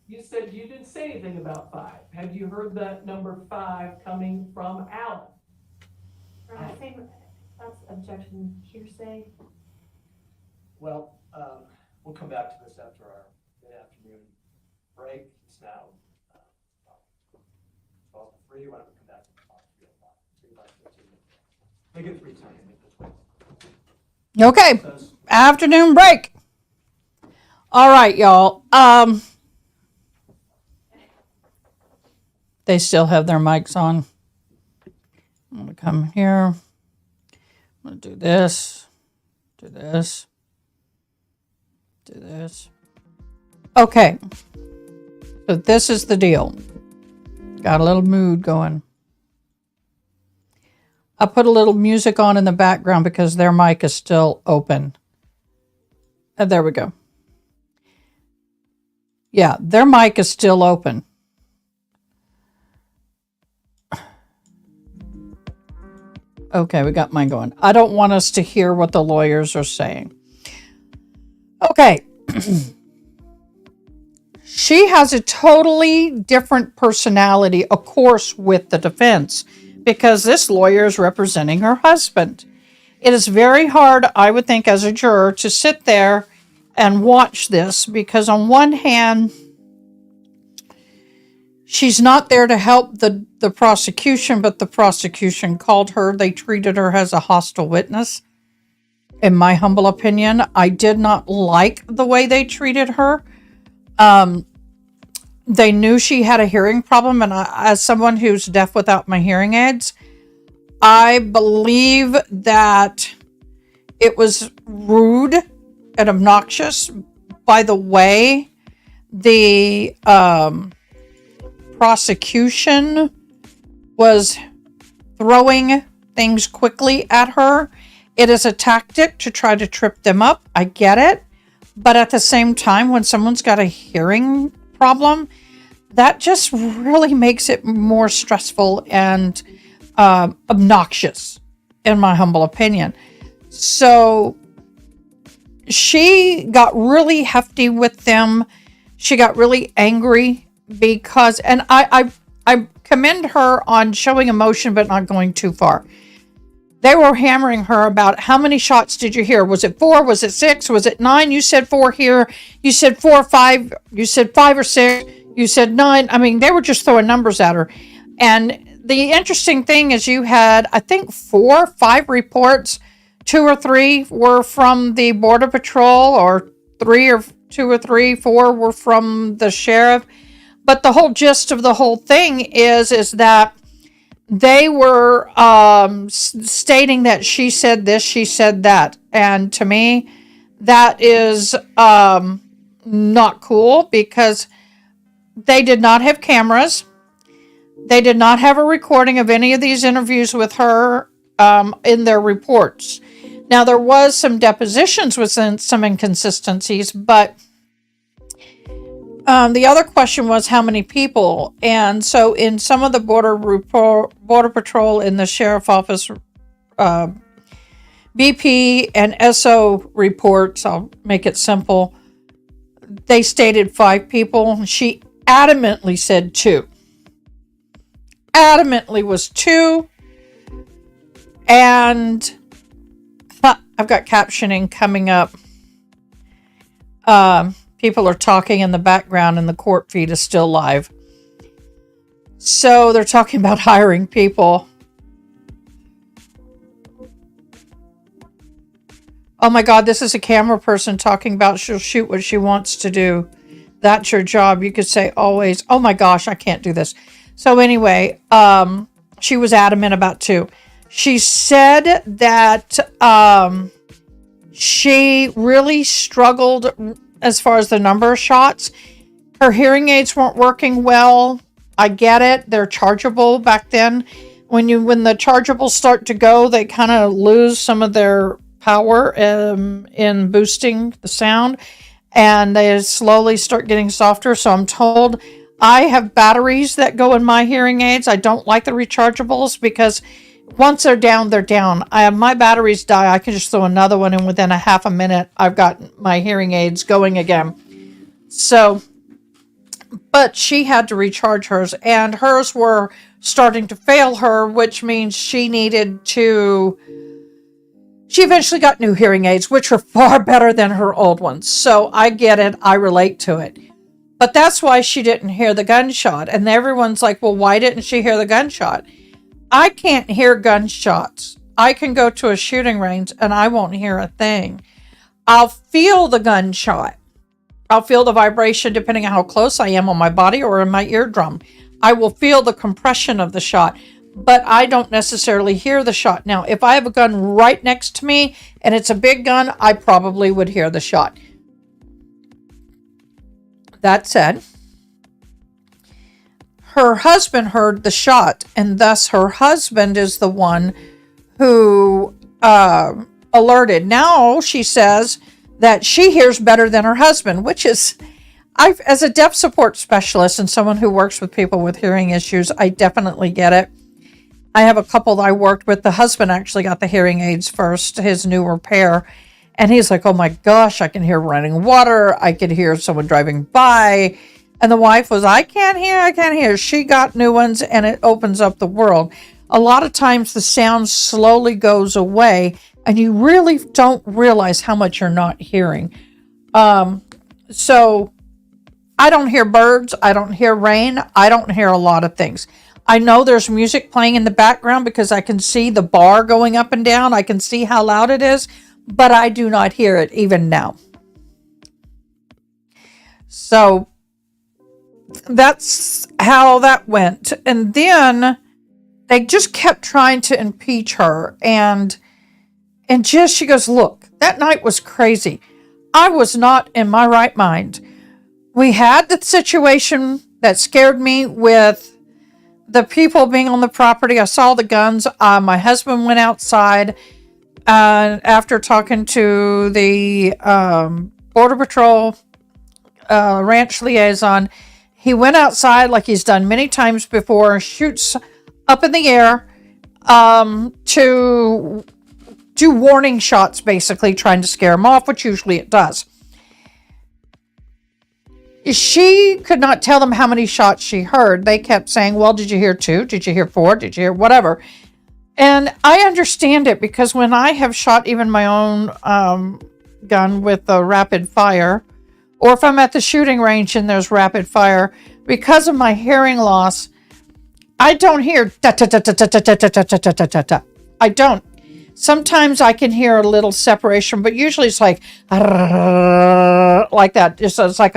you said you didn't say anything about 5. Have you heard that number 5 coming from Alan? Your Honor, that's objection hearsay. Well, we'll come back to this after our mid-afternoon break. It's now 12:03. Why don't we come back to talk 3 o'clock? 3 by 15 minutes. Make it 3:10. Okay, afternoon break. All right, y'all. They still have their mics on. I'm gonna come here. I'm gonna do this. Do this. Do this. Okay. So this is the deal. Got a little mood going. I put a little music on in the background because their mic is still open. There we go. Yeah, their mic is still open. Okay, we got mine going. I don't want us to hear what the lawyers are saying. Okay. She has a totally different personality, of course, with the defense, because this lawyer is representing her husband. It is very hard, I would think, as a juror, to sit there and watch this, because on one hand, she's not there to help the prosecution, but the prosecution called her. They treated her as a hostile witness. In my humble opinion, I did not like the way they treated her. They knew she had a hearing problem, and as someone who's deaf without my hearing aids, I believe that it was rude and obnoxious by the way the prosecution was throwing things quickly at her. It is a tactic to try to trip them up. I get it. But at the same time, when someone's got a hearing problem, that just really makes it more stressful and obnoxious, in my humble opinion. So she got really hefty with them. She got really angry because, and I commend her on showing emotion, but not going too far. They were hammering her about how many shots did you hear? Was it 4? Was it 6? Was it 9? You said 4 here. You said 4 or 5. You said 5 or 6. You said 9. I mean, they were just throwing numbers at her. And the interesting thing is you had, I think, 4 or 5 reports. 2 or 3 were from the Border Patrol, or 2 or 3, 4 were from the sheriff. But the whole gist of the whole thing is that they were stating that she said this, she said that. And to me, that is not cool, because they did not have cameras. They did not have a recording of any of these interviews with her in their reports. Now, there was some depositions with some inconsistencies, but the other question was how many people. And so in some of the Border Patrol in the Sheriff Office BP and SO reports, I'll make it simple, they stated 5 people. She adamantly said 2. Adamantly was 2. And I've got captioning coming up. People are talking in the background and the court feed is still live. So they're talking about hiring people. Oh my God, this is a camera person talking about she'll shoot what she wants to do. That's your job. You could say always. Oh my gosh, I can't do this. So anyway, she was adamant about two. She said that she really struggled as far as the number of shots. Her hearing aids weren't working well. I get it. They're chargeable back then. When the chargeables start to go, they kind of lose some of their power in boosting the sound, and they slowly start getting softer. So I'm told I have batteries that go in my hearing aids. I don't like the rechargeables because once they're down, they're down. My batteries die. I can just throw another one in within a half a minute. I've got my hearing aids going again. So, but she had to recharge hers, and hers were starting to fail her, which means she eventually got new hearing aids, which were far better than her old ones. So I get it. I relate to it. But that's why she didn't hear the gunshot. And everyone's like, well, why didn't she hear the gunshot? I can't hear gunshots. I can go to a shooting range and I won't hear a thing. I'll feel the gunshot. I'll feel the vibration depending on how close I am on my body or in my eardrum. I will feel the compression of the shot, but I don't necessarily hear the shot. Now, if I have a gun right next to me and it's a big gun, I probably would hear the shot. That said, her husband heard the shot, and thus her husband is the one who alerted. Now she says that she hears better than her husband, which is, as a deaf support specialist and someone who works with people with hearing issues, I definitely get it. I have a couple that I worked with. The husband actually got the hearing aids first, his newer pair. And he's like, oh my gosh, I can hear running water. I could hear someone driving by. And the wife was, I can't hear. She got new ones, and it opens up the world. A lot of times the sound slowly goes away and you really don't realize how much you're not hearing. So I don't hear birds. I don't hear rain. I don't hear a lot of things. I know there's music playing in the background because I can see the bar going up and down. I can see how loud it is, but I do not hear it even now. So that's how that went. And then they just kept trying to impeach her. And just, she goes, look, that night was crazy. I was not in my right mind. We had the situation that scared me with the people being on the property. I saw the guns. My husband went outside after talking to the Border Patrol ranch liaison. He went outside like he's done many times before, shoots up in the air to do warning shots, basically trying to scare him off, which usually it does. She could not tell them how many shots she heard. They kept saying, well, did you hear 2? Did you hear 4? Did you hear whatever? And I understand it, because when I have shot even my own gun with a rapid fire, or if I'm at the shooting range and there's rapid fire, because of my hearing loss, I don't hear da-da-da-da-da-da-da-da-da-da-da. I don't. Sometimes I can hear a little separation, but usually it's like that. It's like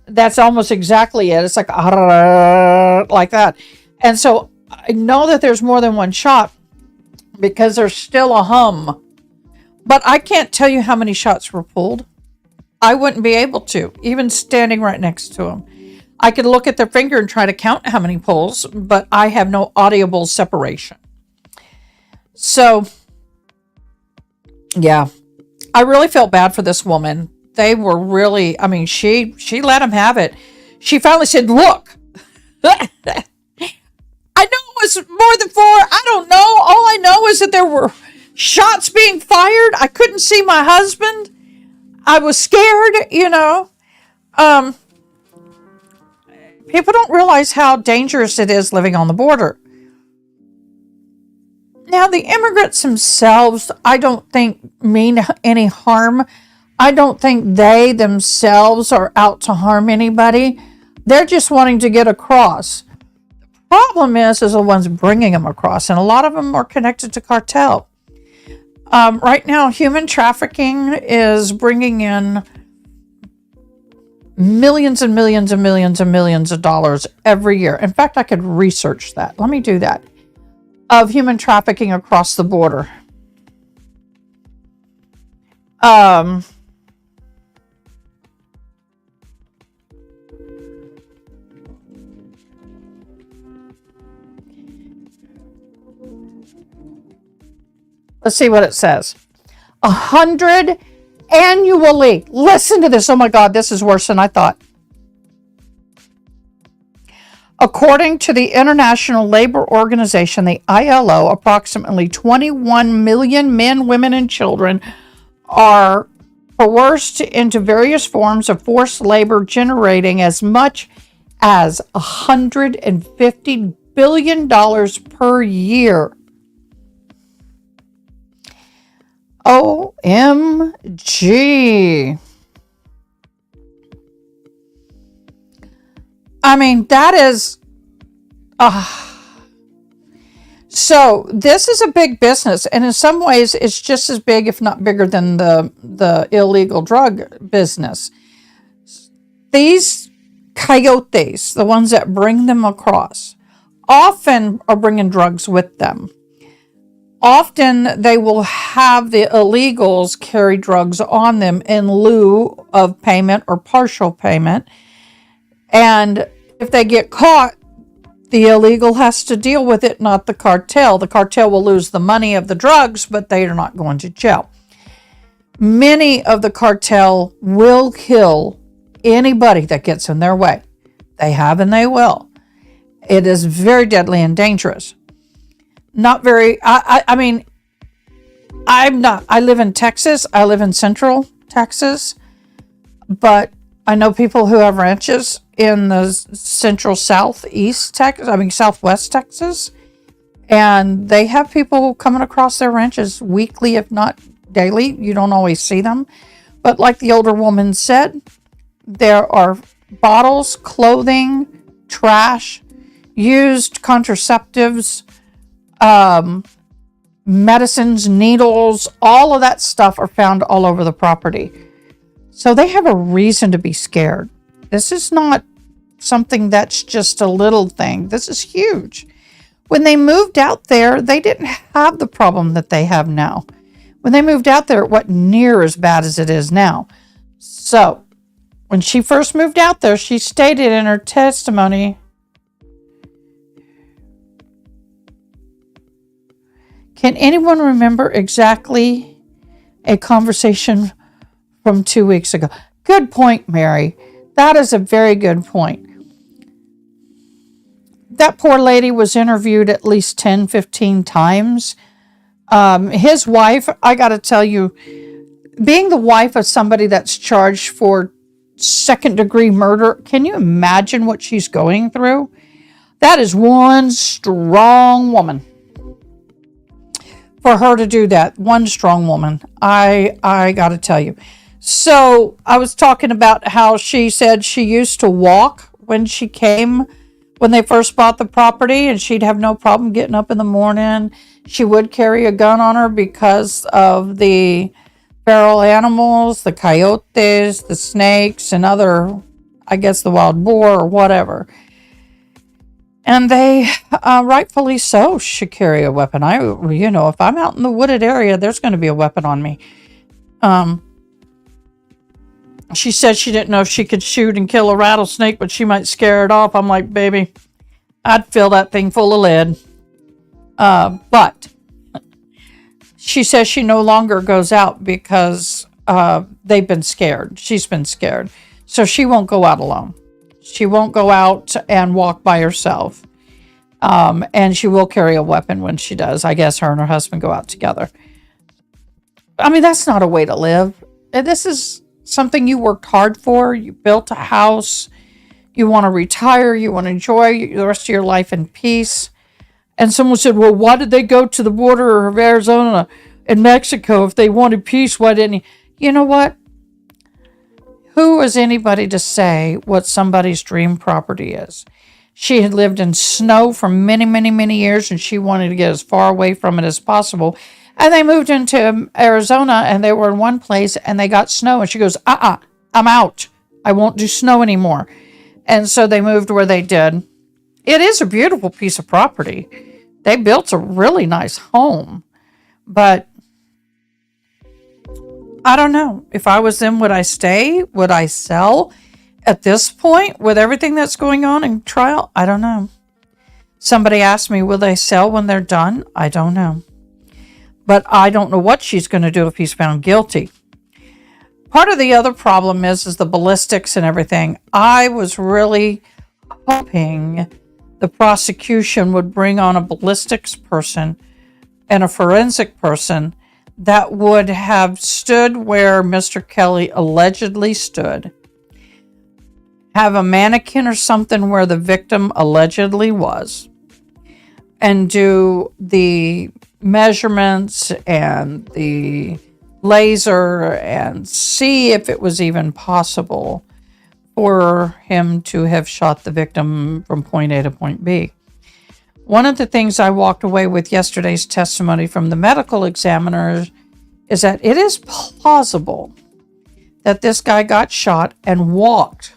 that's almost exactly it. It's like that. And so I know that there's more than one shot because there's still a hum. But I can't tell you how many shots were pulled. I wouldn't be able to, even standing right next to them. I could look at their finger and try to count how many pulls, but I have no audible separation. So, yeah, I really felt bad for this woman. They were really, I mean, she let them have it. She finally said, look, I know it was more than 4. I don't know. All I know is that there were shots being fired. I couldn't see my husband. I was scared, People don't realize how dangerous it is living on the border. Now, the immigrants themselves, I don't think mean any harm. I don't think they themselves are out to harm anybody. They're just wanting to get across. Problem is the ones bringing them across, and a lot of them are connected to cartel. Right now, human trafficking is bringing in millions and millions and millions and millions of dollars every year. In fact, I could research that. Let me do that. Of human trafficking across the border. Let's see what it says. 100 annually. Listen to this. Oh my God, this is worse than I thought. According to the International Labor Organization, the ILO, approximately 21 million men, women, and children are coerced into various forms of forced labor, generating as much as $150 billion per year. OMG. I mean, that is, so this is a big business, and in some ways it's just as big, if not bigger, than the illegal drug business. These coyotes, the ones that bring them across, often are bringing drugs with them. Often they will have the illegals carry drugs on them in lieu of payment or partial payment. And if they get caught, the illegal has to deal with it, not the cartel. The cartel will lose the money of the drugs, but they are not going to jail. Many of the cartel will kill anybody that gets in their way. They have and they will. It is very deadly and dangerous. Not very, I mean, I live in Texas. I live in Central Texas, but I know people who have ranches in the central southwest Texas, and they have people coming across their ranches weekly, if not daily. You don't always see them, but like the older woman said, there are bottles, clothing, trash, used contraceptives, medicines, needles, all of that stuff are found all over the property. So they have a reason to be scared. This is not something that's just a little thing. This is huge. When they moved out there, they didn't have the problem that they have now. When they moved out there, it wasn't near as bad as it is now. So when she first moved out there, she stated in her testimony, can anyone remember exactly a conversation from 2 weeks ago? Good point, Mary. That is a very good point. That poor lady was interviewed at least 10, 15 times. His wife, I got to tell you, being the wife of somebody that's charged for second-degree murder, can you imagine what she's going through? That is one strong woman. For her to do that, one strong woman, I got to tell you. So I was talking about how she said she used to walk when they first bought the property, and she'd have no problem getting up in the morning. She would carry a gun on her because of the feral animals, the coyotes, the snakes, and other, I guess, the wild boar or whatever. And they, rightfully so, should carry a weapon. If I'm out in the wooded area, there's going to be a weapon on me. She said she didn't know if she could shoot and kill a rattlesnake, but she might scare it off. I'm like, baby, I'd fill that thing full of lead. But she says she no longer goes out because they've been scared. She's been scared. So she won't go out alone. She won't go out and walk by herself. And she will carry a weapon when she does. I guess her and her husband go out together. I mean, that's not a way to live. This is something you worked hard for. You built a house. You want to retire. You want to enjoy the rest of your life in peace. And someone said, well, why did they go to the border of Arizona and Mexico if they wanted peace? Why didn't he? You know what? Who is anybody to say what somebody's dream property is? She had lived in snow for many, many, many years, and she wanted to get as far away from it as possible. And they moved into Arizona, and they were in one place, and they got snow. And she goes, I'm out. I won't do snow anymore. And so they moved where they did. It is a beautiful piece of property. They built a really nice home. But I don't know. If I was them, would I stay? Would I sell? At this point, with everything that's going on in trial, I don't know. Somebody asked me, will they sell when they're done? I don't know. But I don't know what she's going to do if he's found guilty. Part of the other problem is the ballistics and everything. I was really hoping the prosecution would bring on a ballistics person and a forensic person that would have stood where Mr. Kelly allegedly stood, have a mannequin or something where the victim allegedly was, and do the measurements and the laser and see if it was even possible for him to have shot the victim from point A to point B. One of the things I walked away with yesterday's testimony from the medical examiner is that it is plausible that this guy got shot and walked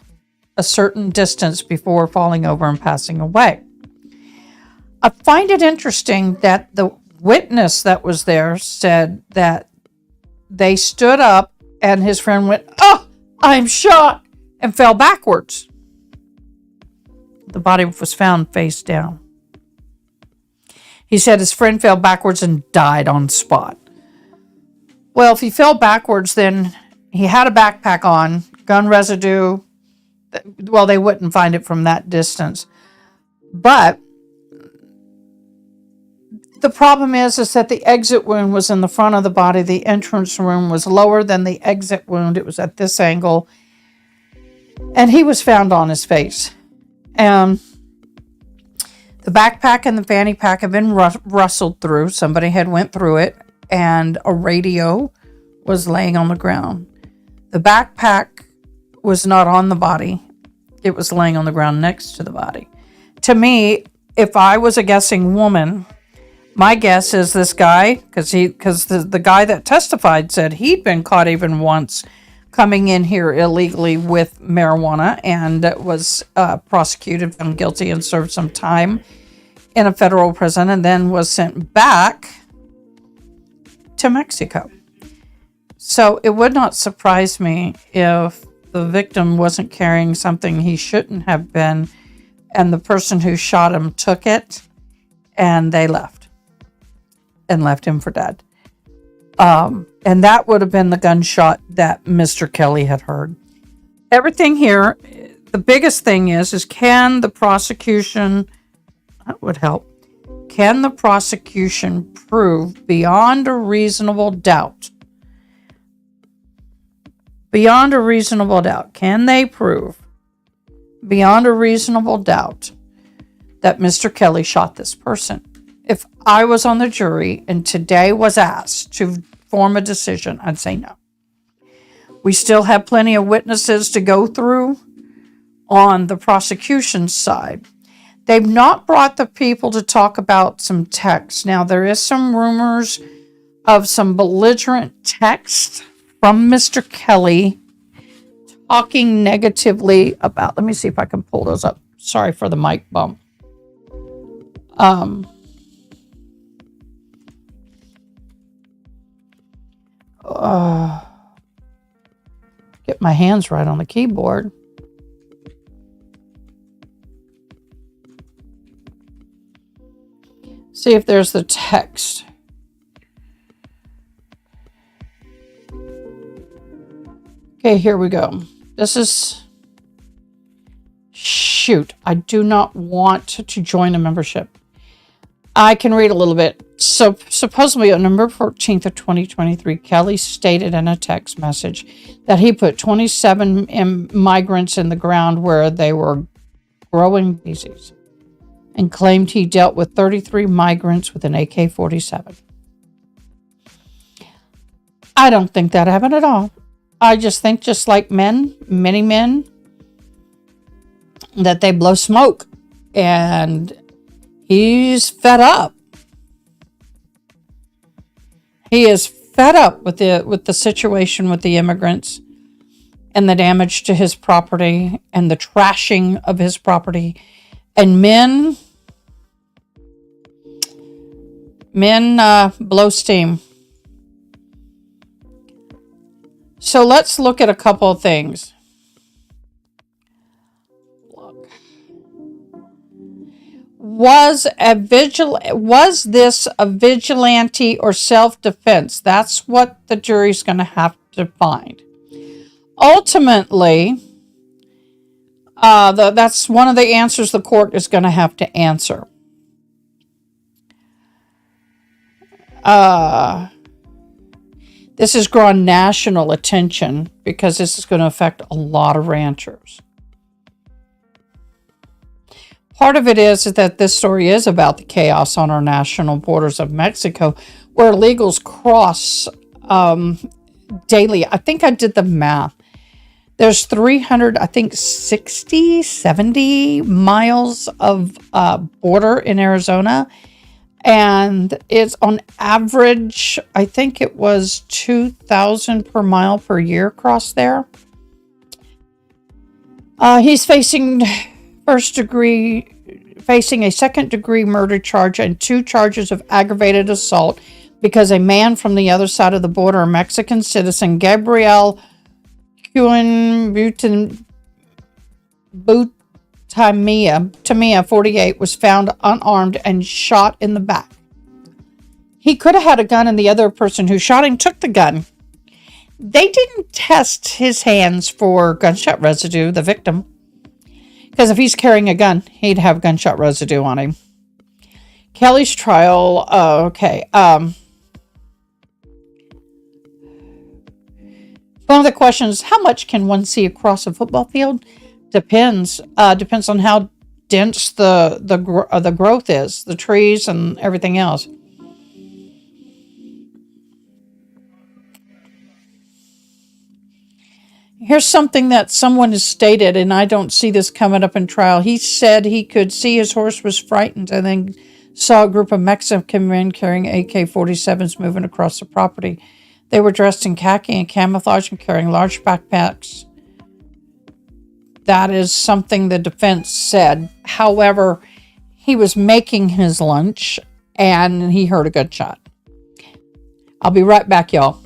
a certain distance before falling over and passing away. I find it interesting that the witness that was there said that they stood up and his friend went, "Oh, I'm shot," and fell backwards. The body was found face down. He said his friend fell backwards and died on the spot. Well, if he fell backwards, then he had a backpack on, gun residue. Well, they wouldn't find it from that distance. But the problem is that the exit wound was in the front of the body. The entrance wound was lower than the exit wound. It was at this angle. And he was found on his face. The backpack and the fanny pack have been rustled through. Somebody had went through it, and a radio was laying on the ground. The backpack was not on the body. It was laying on the ground next to the body. To me, if I was a guessing woman, my guess is this guy, because the guy that testified said he'd been caught even once coming in here illegally with marijuana and was prosecuted, found guilty, and served some time in a federal prison, and then was sent back to Mexico. So it would not surprise me if the victim wasn't carrying something he shouldn't have been, and the person who shot him took it, and they left him for dead. And that would have been the gunshot that Mr. Kelly had heard. Everything here, the biggest thing is can the prosecution, that would help, can the prosecution prove beyond a reasonable doubt, can they prove beyond a reasonable doubt that Mr. Kelly shot this person? If I was on the jury and today was asked to form a decision, I'd say no. We still have plenty of witnesses to go through on the prosecution's side. They've not brought the people to talk about some text. Now, there is some rumors of some belligerent text from Mr. Kelly talking negatively about, let me see if I can pull those up. Sorry for the mic bump. Get my hands right on the keyboard. See if there's the text. Okay, here we go. This is, shoot, I do not want to join a membership. I can read a little bit. So supposedly on November 14th of 2023, Kelly stated in a text message that he put 27 migrants in the ground where they were growing daisies. and claimed he dealt with 33 migrants with an AK-47. I don't think that happened at all. I just think, just like men, many men, that they blow smoke, and he's fed up. He is fed up with the situation with the immigrants and the damage to his property and the trashing of his property. And men blow steam. So let's look at a couple of things. Was this a vigilante or self-defense? That's what the jury's going to have to find. Ultimately, that's one of the answers the court is going to have to answer. This has drawn national attention because this is going to affect a lot of ranchers. Part of it is that this story is about the chaos on our national borders of Mexico, where illegals cross daily. I think I did the math. There's 70 miles of border in Arizona. And it's on average, I think it was 2,000 per mile per year across there. He's facing a second-degree murder charge and 2 charges of aggravated assault because a man from the other side of the border, a Mexican citizen, Gabriel Cuen Buitimea, 48, was found unarmed and shot in the back. He could have had a gun, and the other person who shot him took the gun. They didn't test his hands for gunshot residue, the victim. Because if he's carrying a gun, he'd have gunshot residue on him. Kelly's trial, one of the questions, how much can one see across a football field? Depends on how dense the growth is, the trees and everything else. Here's something that someone has stated, and I don't see this coming up in trial. He said he could see his horse was frightened and then saw a group of Mexican men carrying AK-47s moving across the property. They were dressed in khaki and camouflage and carrying large backpacks. That is something the defense said. However, he was making his lunch and he heard a gunshot. I'll be right back, y'all.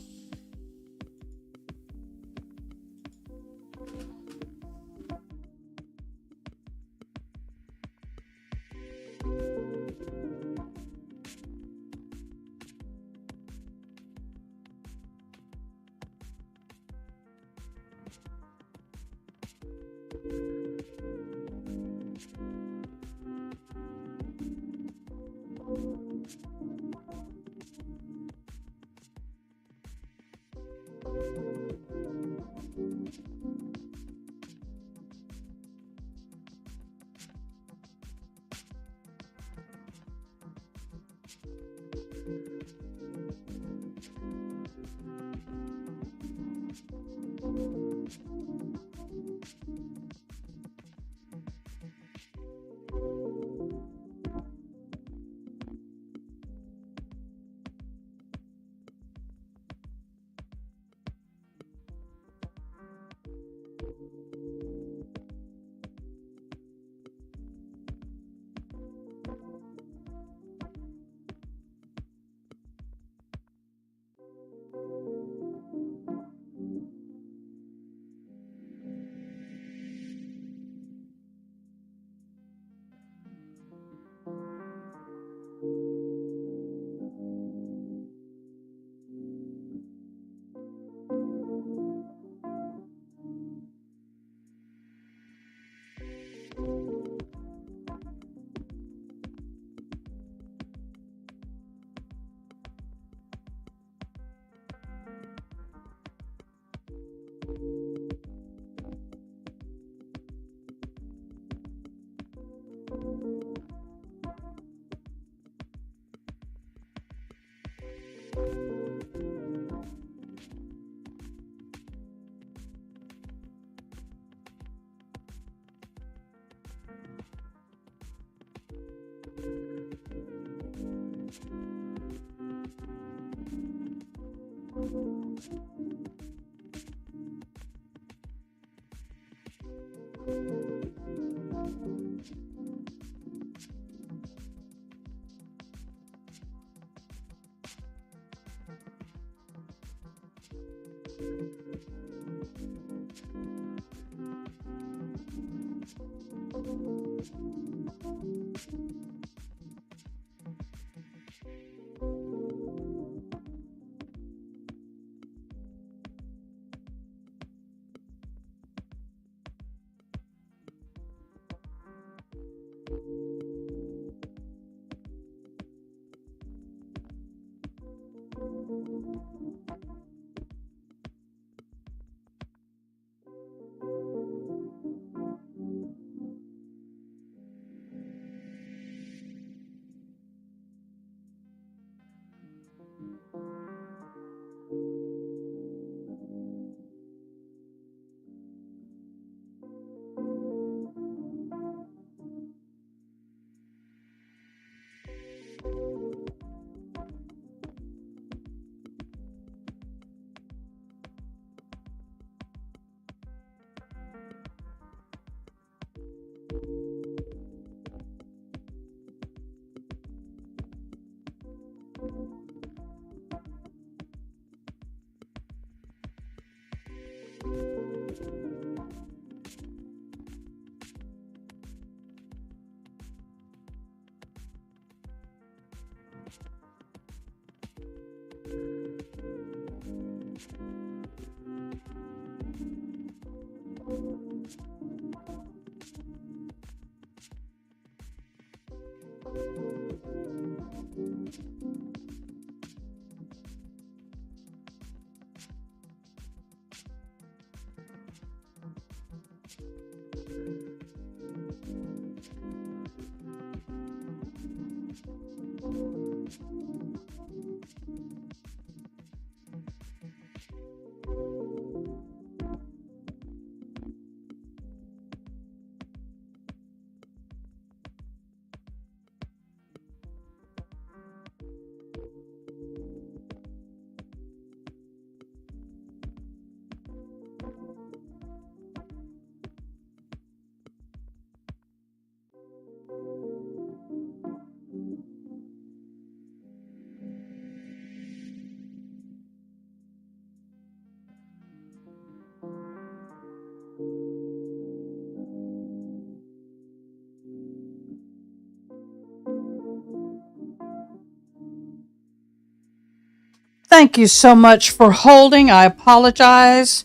Thank you so much for holding. I apologize.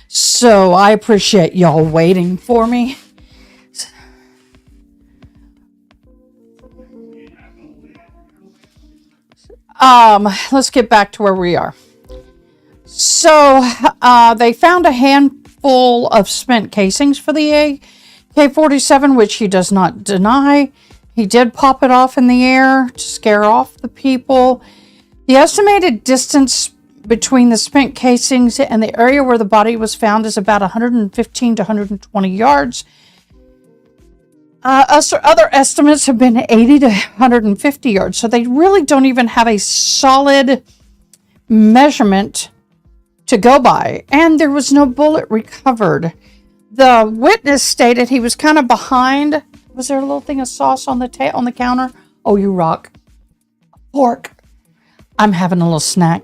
So I appreciate y'all waiting for me. Let's get back to where we are. So they found a handful of spent casings for the AK-47, which he does not deny. He did pop it off in the air to scare off the people. The estimated distance between the spent casings and the area where the body was found is about 115 to 120 yards. Other estimates have been 80 to 150 yards, so they really don't even have a solid measurement to go by, and there was no bullet recovered. The witness stated he was kind of behind. Was there a little thing of sauce on the counter? Oh, you rock. Pork. I'm having a little snack.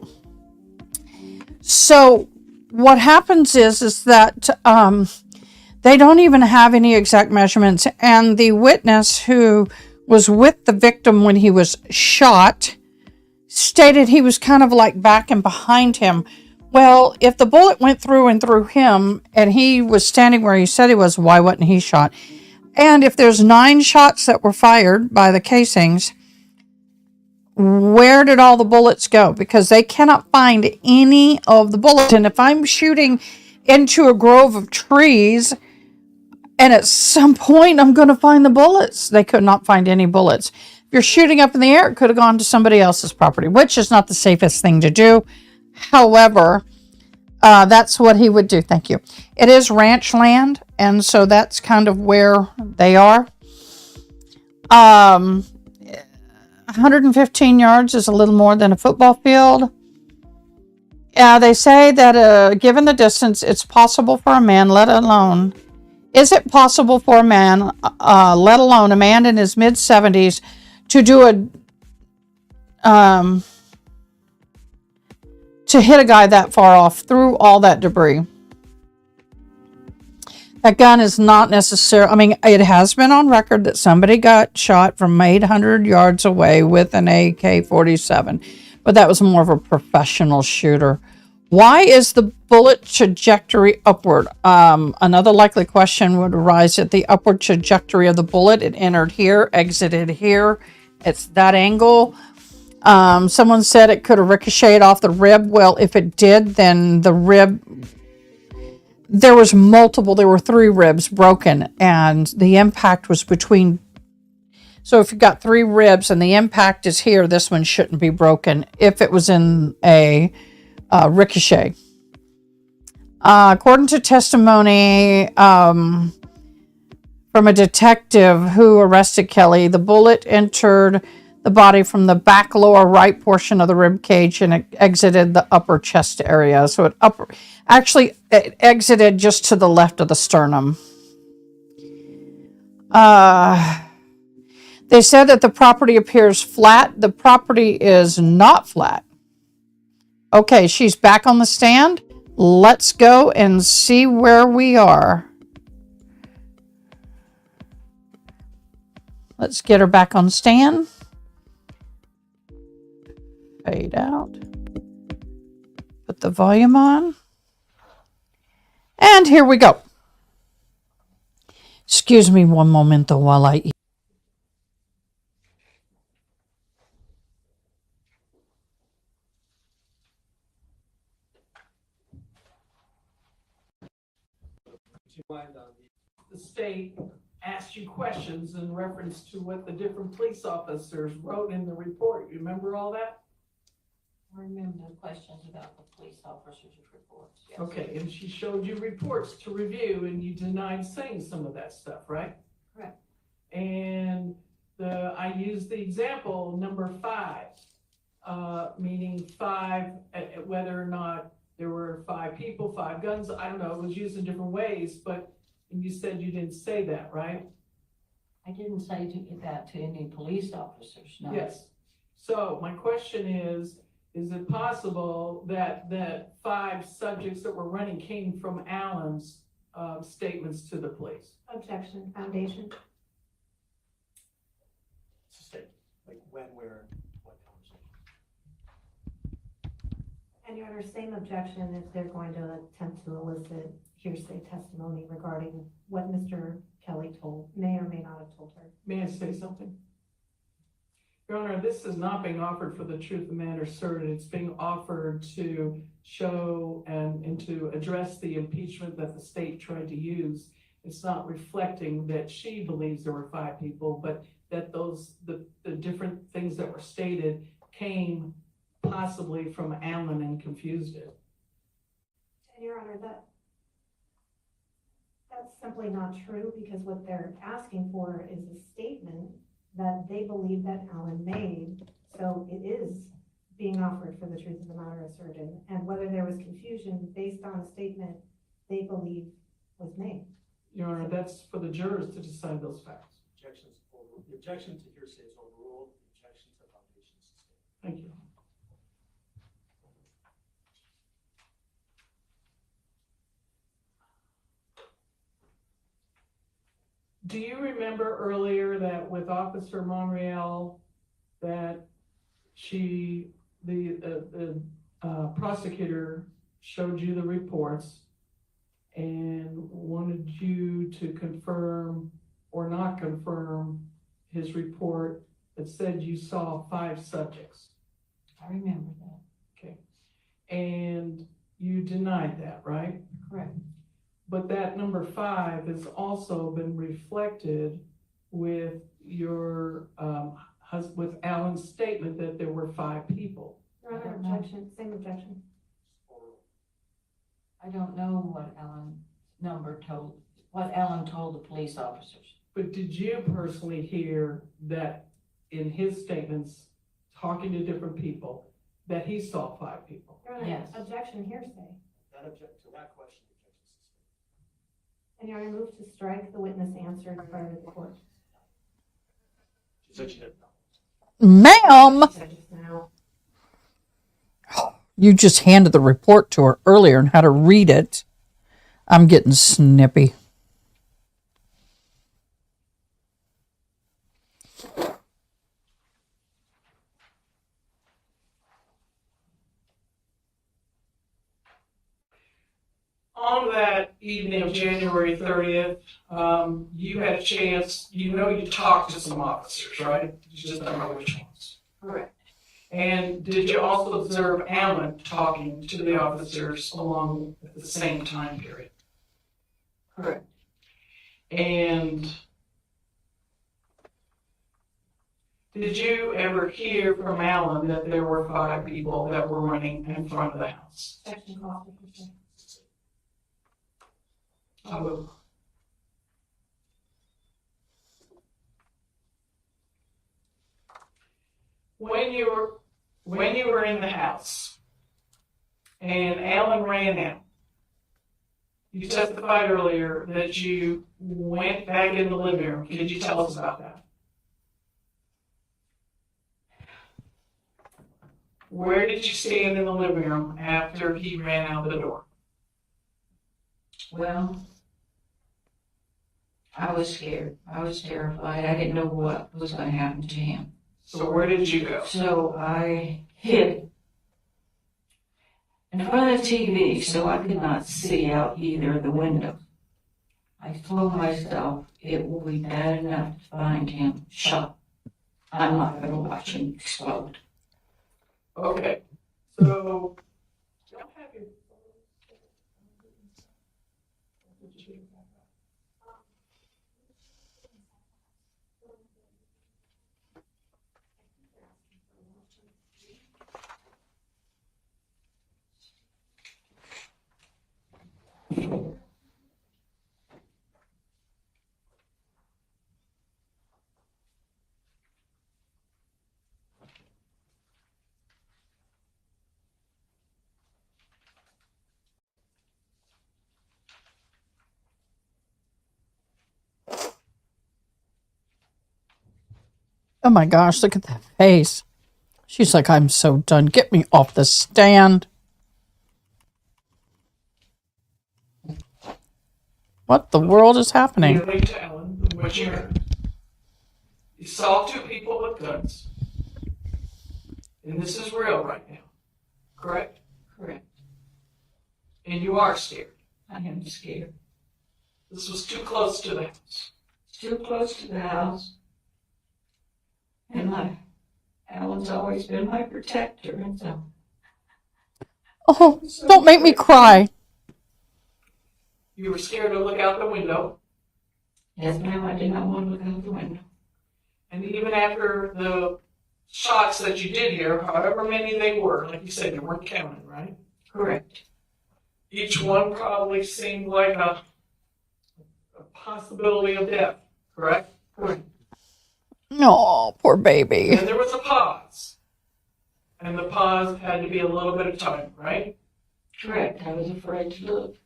So what happens is that they don't even have any exact measurements, and the witness who was with the victim when he was shot stated he was kind of like back and behind him. Well, if the bullet went through and through him and he was standing where he said he was, why wasn't he shot? And if there's 9 shots that were fired by the casings, where did all the bullets go? Because they cannot find any of the bullets. And if I'm shooting into a grove of trees and at some point I'm going to find the bullets, they could not find any bullets. If you're shooting up in the air, it could have gone to somebody else's property, which is not the safest thing to do. However, that's what he would do. Thank you. It is ranch land, and so that's kind of where they are. Um, 115 yards is a little more than a football field. They say that given the distance, it's possible for a man, is it possible for a man, let alone a man in his mid-70s, to do to hit a guy that far off through all that debris? That gun is not necessarily, I mean, it has been on record that somebody got shot from 800 yards away with an AK-47, but that was more of a professional shooter. Why is the bullet trajectory upward? Another likely question would arise at the upward trajectory of the bullet. It entered here, exited here. It's that angle. Someone said it could have ricocheted off the rib. Well, if it did, then the rib, there were 3 ribs broken, and the impact was between. So if you've got 3 ribs and the impact is here, this one shouldn't be broken if it was in a ricochet. According to testimony from a detective who arrested Kelly, the bullet entered the body from the back lower right portion of the rib cage and it exited the upper chest area. So it exited just to the left of the sternum. They said that the property appears flat. The property is not flat. Okay, she's back on the stand. Let's go and see where we are. Let's get her back on stand. Fade out. Put the volume on. And here we go. Excuse me one momento while I eat. The state asked you questions in reference to what the different police officers wrote in the report. You remember all that? I remember the questions about the police officers' reports, yes. Okay, and she showed you reports to review and you denied saying some of that stuff, right? Correct. And I used the example number 5, meaning 5, whether or not there were 5 people, 5 guns, I don't know, it was used in different ways, but and you said you didn't say that, right? I didn't say that to any police officers, no. Yes. So my question is it possible that the 5 subjects that were running came from Alan's statements to the police? Objection, foundation. It's a statement, like when, where, what conversation. And Your Honor, same objection if they're going to attempt to elicit hearsay testimony regarding what Mr. Kelly may or may not have told her. May I say something? Your Honor, this is not being offered for the truth of the matter asserted. It's being offered to show and to address the impeachment that the state tried to use. It's not reflecting that she believes there were 5 people, but that the different things that were stated came possibly from Alan and confused it. And Your Honor, that's simply not true, because what they're asking for is a statement that they believe that Alan made. So it is being offered for the truth of the matter asserted, and whether there was confusion based on a statement they believe was made. Your Honor, that's for the jurors to decide those facts. The objection to hearsay is overruled. The objection to foundation is sustained. Thank you. Do you remember earlier that with Officer Monreal, that the prosecutor showed you the reports and wanted you to confirm or not confirm his report that said you saw 5 subjects? I remember that. Okay. And you denied that, right? Correct. But that number 5 has also been reflected with your with Alan's statement that there were 5 people. Your Honor, objection, same objection. I don't know what Alan told the police officers. But did you personally hear that in his statements, talking to different people, that he saw 5 people? Your Honor, Yes. objection hearsay. That object, to that question, objection sustained. And Your Honor, move to strike the witness answer in front of the court. She said she didn't know. Ma'am, She said just now. you just handed the report to her earlier and how to read it. I'm getting snippy. On that evening of January 30th, you had a chance, you talked to some officers, right? You just don't know which ones. Correct. And did you also observe Alan talking to the officers along at the same time period? Correct. And did you ever hear from Alan that there were 5 people that were running in front of the house? Objection called for hearsay. Oh. When you were in the house and Alan ran out, you testified earlier that you went back in the living room. Could you tell us about that? Where did you stand in the living room after he ran out the door? Well, I was scared. I was terrified. I didn't know what was going to happen to him. So where did you go? So I hid in front of the TV so I could not see out either of the windows. I told myself it will be bad enough to find him shot. I'm not going to watch him explode. Okay, so don't have your Oh my gosh, look at that face. She's like, I'm so done. Get me off the stand. What the world is happening? relate to Alan, what you heard. You saw 2 people with guns. And this is real right now, correct? Correct. And you are scared. I am scared. This was too close to the house. Too close to the house. And Alan's always been my protector, and so. Oh, don't make me cry. You were scared to look out the window. Yes, ma'am, I did not want to look out the window. And even after the shots that you did hear, however many they were, like you said, you weren't counting, right? Correct. Each one probably seemed like a possibility of death, correct? Correct. Oh, poor baby. And there was a pause. And the pause had to be a little bit of time, right? Correct. I was afraid to look.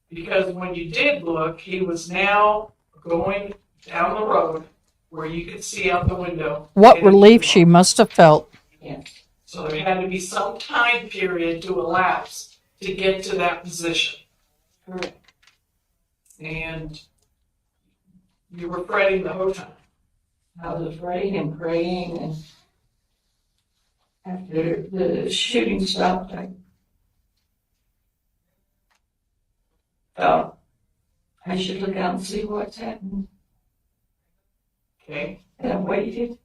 Because when you did look, he was now going down the road where you could see out the window. What relief she must have felt. Yes. So there had to be some time period to elapse to get to that position. Correct. And you were fretting the whole time. I was afraid and praying, and after the shooting stopped, I thought I should look out and see what's happening. Okay? And I waited.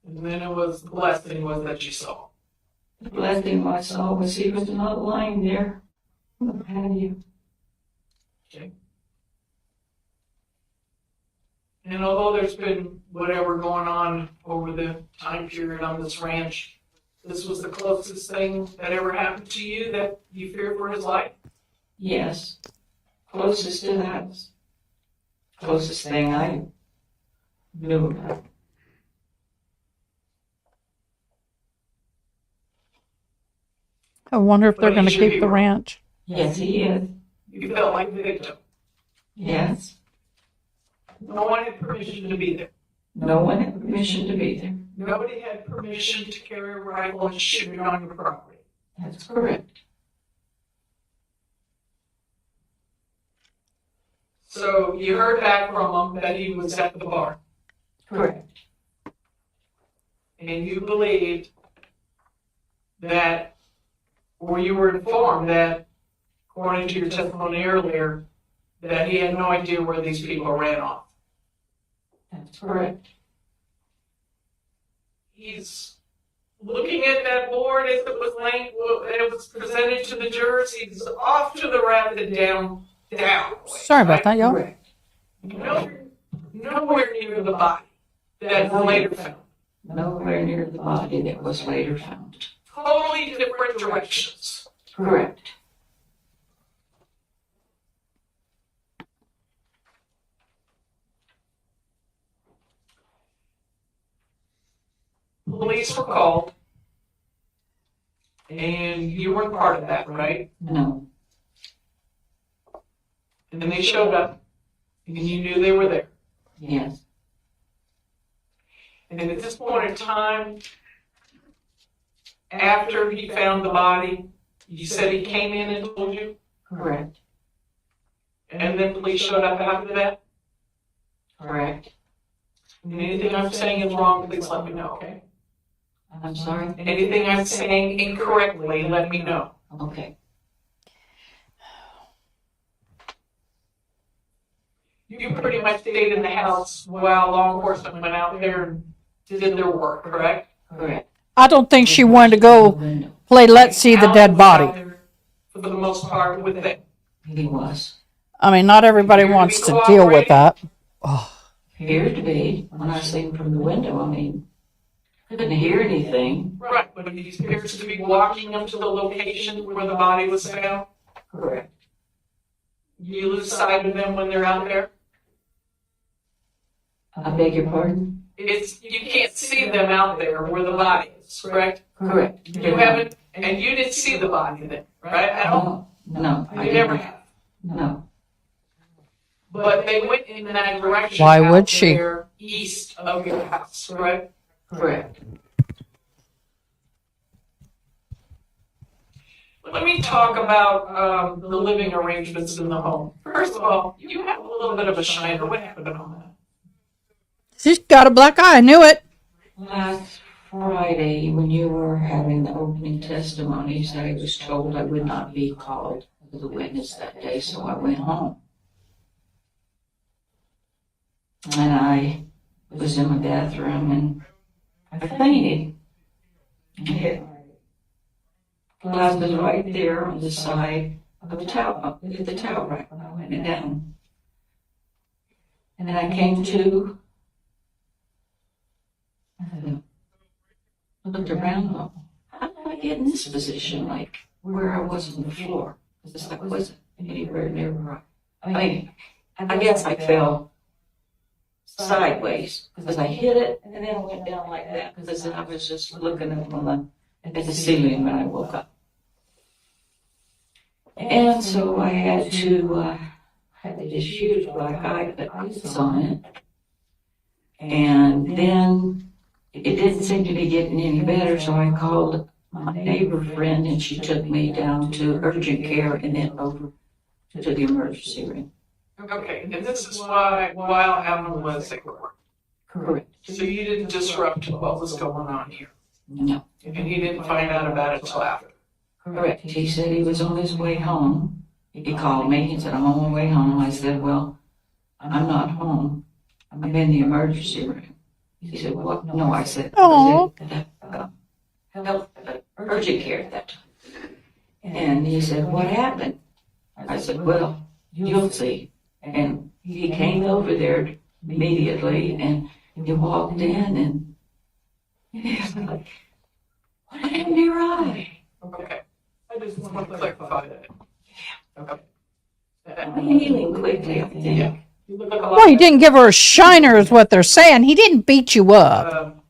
And then it was, the blessing was that you saw. The blessing I saw was he was not lying there on the patio. Okay? And although there's been whatever going on over the time period on this ranch, this was the closest thing that ever happened to you that you feared for his life? Yes. Closest to the house. closest thing I knew about. I wonder if they're But going to he's your keep the hero. ranch. Yes, he is. You felt like the victim. Yes. No one had permission to be there. No one had permission to be there. Nobody had permission to carry a rifle and shoot it on your property. That's correct. So you heard back from him that he was at the bar, Correct. and you believed that, or you were informed that, according to your testimony earlier, that he had no idea where these people ran off. That's correct. He's looking at that board as it was presented to the jurors. He's off to the rapid down. Sorry about that, y'all. Correct. Nowhere near the body that was later found. Nowhere near the body that was later found. Totally different directions. Correct. Police were called, and you weren't part of that, right? No. And then they showed up, and you knew they were there. Yes. And at this point in time, after he found the body, you said he came in and told you, Correct. and then police showed up after that. Correct. And anything I'm saying is wrong, please let me know, okay? I'm sorry. Anything I'm saying incorrectly, let me know. Okay. You pretty much stayed in the house while law enforcement went out there and did their work, correct? Correct. I don't think she wanted to go play Let's See the Dead Alan was out Body. there for the most part with them. He was. I mean, not everybody wants to deal with that. Oh, Appeared to be. When I seen from the window, I mean, couldn't hear anything. Right, but he appears to be walking up to the location where the body was found. Correct. You lose sight of them when they're out there. I beg your pardon? You can't see them out there where the body is, correct? Correct. You haven't, and you didn't see the body then, right? At all? No, I You never didn't. have. No. But they went in that direction. Why out would she? there East of your house, correct? Correct. Let me talk about the living arrangements in the home. First of all, you have a little bit of a shiner. What happened on that? she's got a black eye. I knew it. Last Friday, when you were having the opening testimonies, I was told I would not be called as a witness that day, so I went home. And I was in my bathroom and I fainted. I hit glasses right there on the side of the towel, hit the towel right when I went down. And then I came to, I looked around, how did I get in this position, like where I was on the floor? Because I wasn't anywhere near where I mean, I guess I fell sideways because I hit it and then I went down like that because I was just looking up on at the ceiling when I woke up. And so I had to, had this huge black eye, put ice on it. And then it didn't seem to be getting any better, so I called my neighbor friend and she took me down to urgent care and then over to the emergency room. Okay, and this is why while Alan was at work. Correct. So you didn't disrupt what was going on here. No. And he didn't find out about it till after. Correct. He said he was on his way home. He called me and said, I'm on my way home. I said, well, I'm not home. I'm in the emergency room. He said, what? No, I said, Aw. health, urgent care at that time. And he said, what happened? I said, well, you'll see. And he came over there immediately and he walked in and he was like, what happened to your eye? Okay. I just want to clarify that. Okay. I'm healing quickly, I think. Yeah. You look a lot Well, he better. didn't give her a shiner, is what they're saying. He didn't beat you up.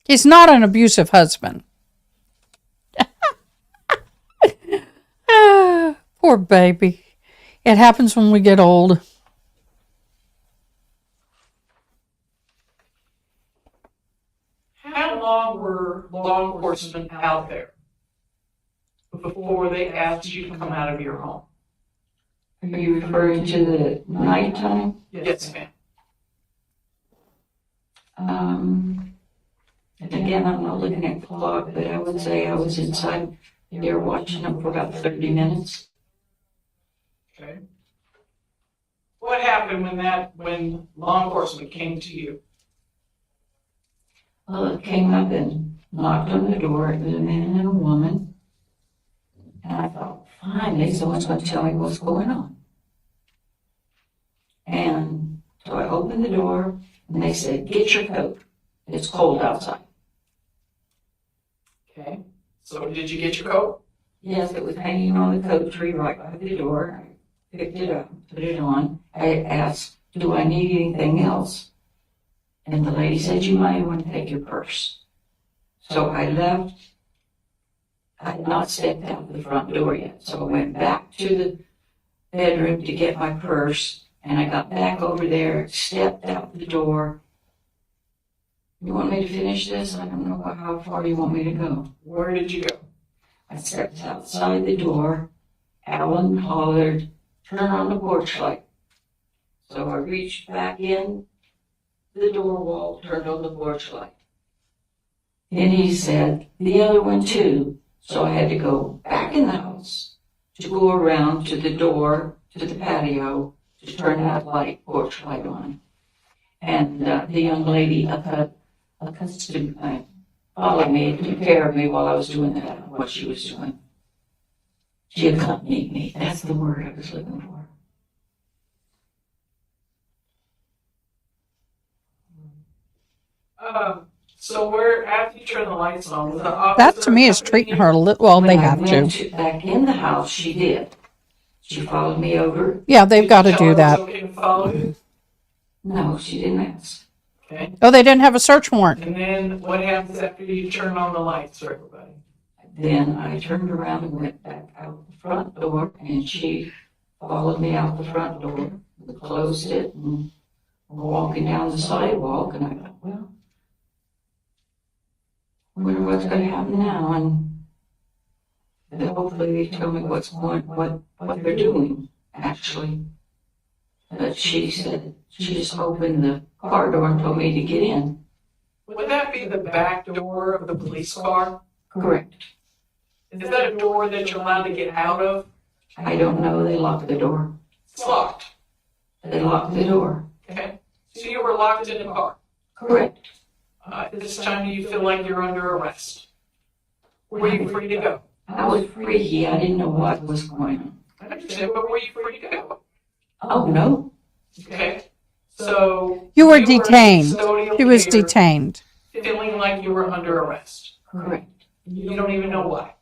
He's not an abusive husband. Poor baby. It happens when we get old. How long were law enforcement out there before they asked you to come out of your home? Are you referring to the nighttime? Yes, ma'am. Again, I'm not looking at the clock, but I would say I was inside there watching them for about 30 minutes. Okay. What happened when law enforcement came to you? Well, it came up and knocked on the door. It was a man and a woman. And I thought, finally, someone's going to tell me what's going on. And so I opened the door, and they said, get your coat. It's cold outside. Okay. So did you get your coat? Yes, it was hanging on the coat tree right by the door. I picked it up, put it on. I asked, do I need anything else? And the lady said, you might want to take your purse. So I left. I had not stepped out the front door yet. So I went back to the bedroom to get my purse. And I got back over there, stepped out the door. You want me to finish this? I don't know how far you want me to go. Where did you go? I stepped outside the door. Alan hollered, turn on the porch light. So I reached back in the door wall, turned on the porch light. Then he said, the other one too. So I had to go back in the house to go around to the door, to the patio, to turn that light, porch light on. And the young lady accustomed followed me, took care of me while I was doing that, what she was doing. She accompanied me. That's the word I was looking for. So where, after you turn the lights on, was the officer... That to me is treating her a little, well, they have When I went back in the house, she did. She followed me over. Yeah, they've got to do that. Did you tell her it was okay to follow you? No, she didn't ask. Okay. Oh, they didn't have a search warrant. And then what happens after you turn on the lights for everybody? Then I turned around and went back out the front door, and she followed me out the front door. We closed it, and we're walking down the sidewalk, and I thought, well, I wonder what's going to happen now, and then hopefully they tell me what they're doing, actually. But she said, she just opened the car door and told me to get in. Would that be the back door of the police car? Correct. Is that a door that you're allowed to get out of? I don't know, they locked the door. It's locked. They locked the door. Okay. So you were locked in the car. Correct. At this time, do you feel like you're under arrest? Were you free to go? I was freaky, I didn't know what was going on. I understand, but were you free to go? Oh, no. Okay. So You were detained. custodial She was care, detained. feeling like you were under arrest. Correct. You don't even know why.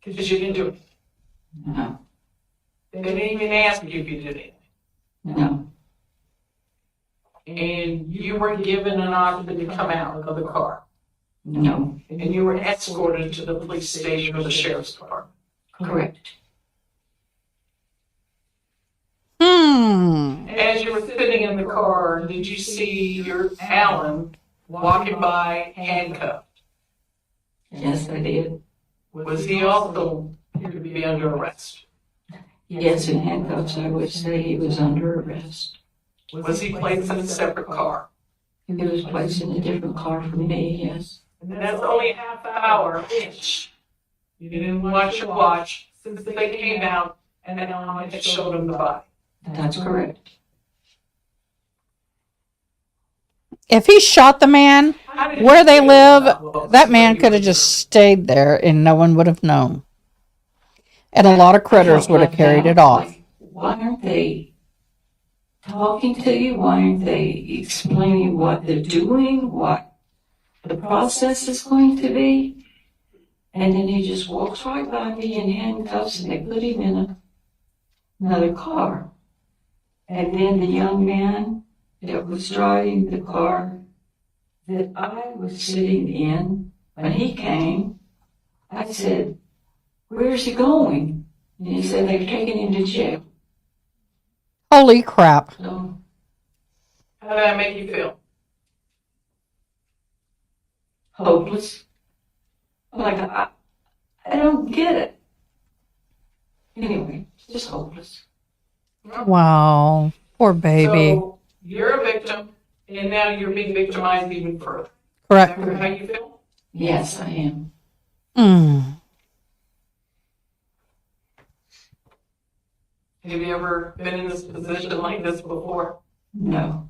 Because you didn't do it. No. They didn't even ask you if you did anything. No. And you were given an option to come out of the car. No. And you were escorted to the police station or the sheriff's department. Correct. As you were sitting in the car, did you see your Alan walking by handcuffed? Yes, I did. Was he also appeared to be under arrest? Yes, in handcuffs, I would say he was under arrest. Was he placed in a separate car? He was placed in a different car from me, yes. And that's only a half hour-ish. You didn't watch your watch since they came out and Alan had showed him the body. That's correct. If he shot the man How did where you they feel live, about both? that man could have just stayed there and no one would have known. And a lot of critters would have carried it off. Like, why aren't they talking to you? Why aren't they explaining what they're doing, what the process is going to be? And then he just walks right by me in handcuffs and they put him in another car. And then the young man that was driving the car that I was sitting in, when he came, I said, "Where's he going?" And he said, "They've taken him to jail." Holy crap. So, How did that make you feel? hopeless. Like, I don't get it. Anyway, just hopeless. Wow. Poor baby. So you're a victim, and now you're being victimized even further. Is Correct. that how you feel? Yes, I am. Mm. Have you ever been in this position like this before? No.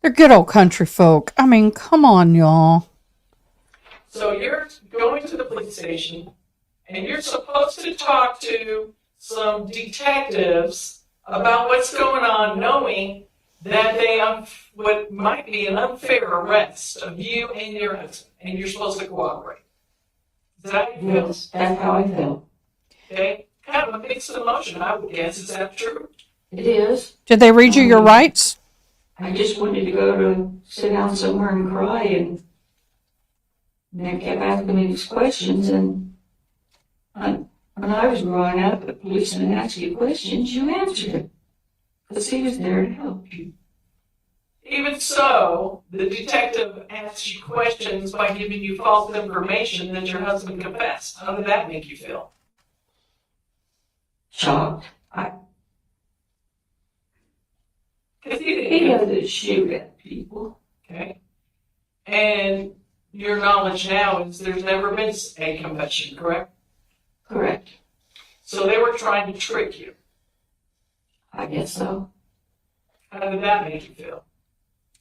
They're good old country folk. I mean, come on, y'all. So you're going to the police station, and you're supposed to talk to some detectives about what's going on, knowing that they what might be an unfair arrest of you and your husband, and you're supposed to cooperate. Is that how you feel? Yes, that's how I felt. Okay? Kind of a mixed emotion, I would guess. Is that true? It is. Did they read you your rights? I just wanted to go to sit down somewhere and cry, and they kept asking me these questions, and when I was growing up, a policeman asked you questions, you answered it. Because he was there to help you. Even so, the detective asks you questions by giving you false information that your husband confessed. How did that make you feel? Shocked. Because He doesn't shoot at people. Okay. And your knowledge now is there's never been a confession, correct? Correct. So they were trying to trick you. I guess so. How did that make you feel?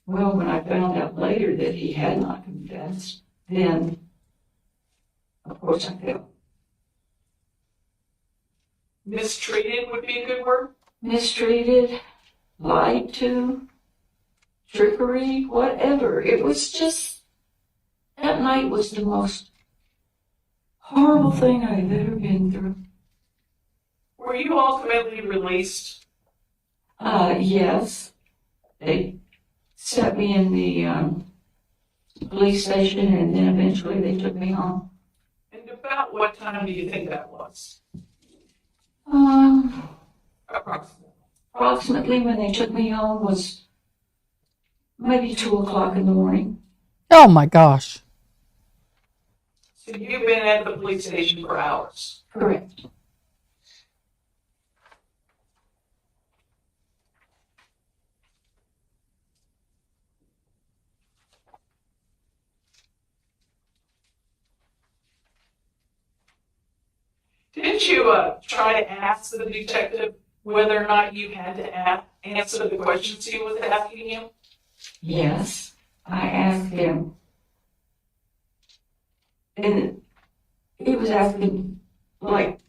Well, when I found out later that he had not confessed, then, of course, I felt Mistreated would be a good word. mistreated, lied to, trickery, whatever. It was just, that night was the most horrible thing I've ever been through. Were you ultimately released? Yes. They set me in the police station, and then eventually they took me home. And about what time do you think that was? Approximately. Approximately when they took me home was maybe 2:00 in the morning. Oh my gosh. So you've been at the police station for hours. Correct. Didn't you try to ask the detective whether or not you had to answer the questions he was asking you? Yes, I asked him, and he was asking, like,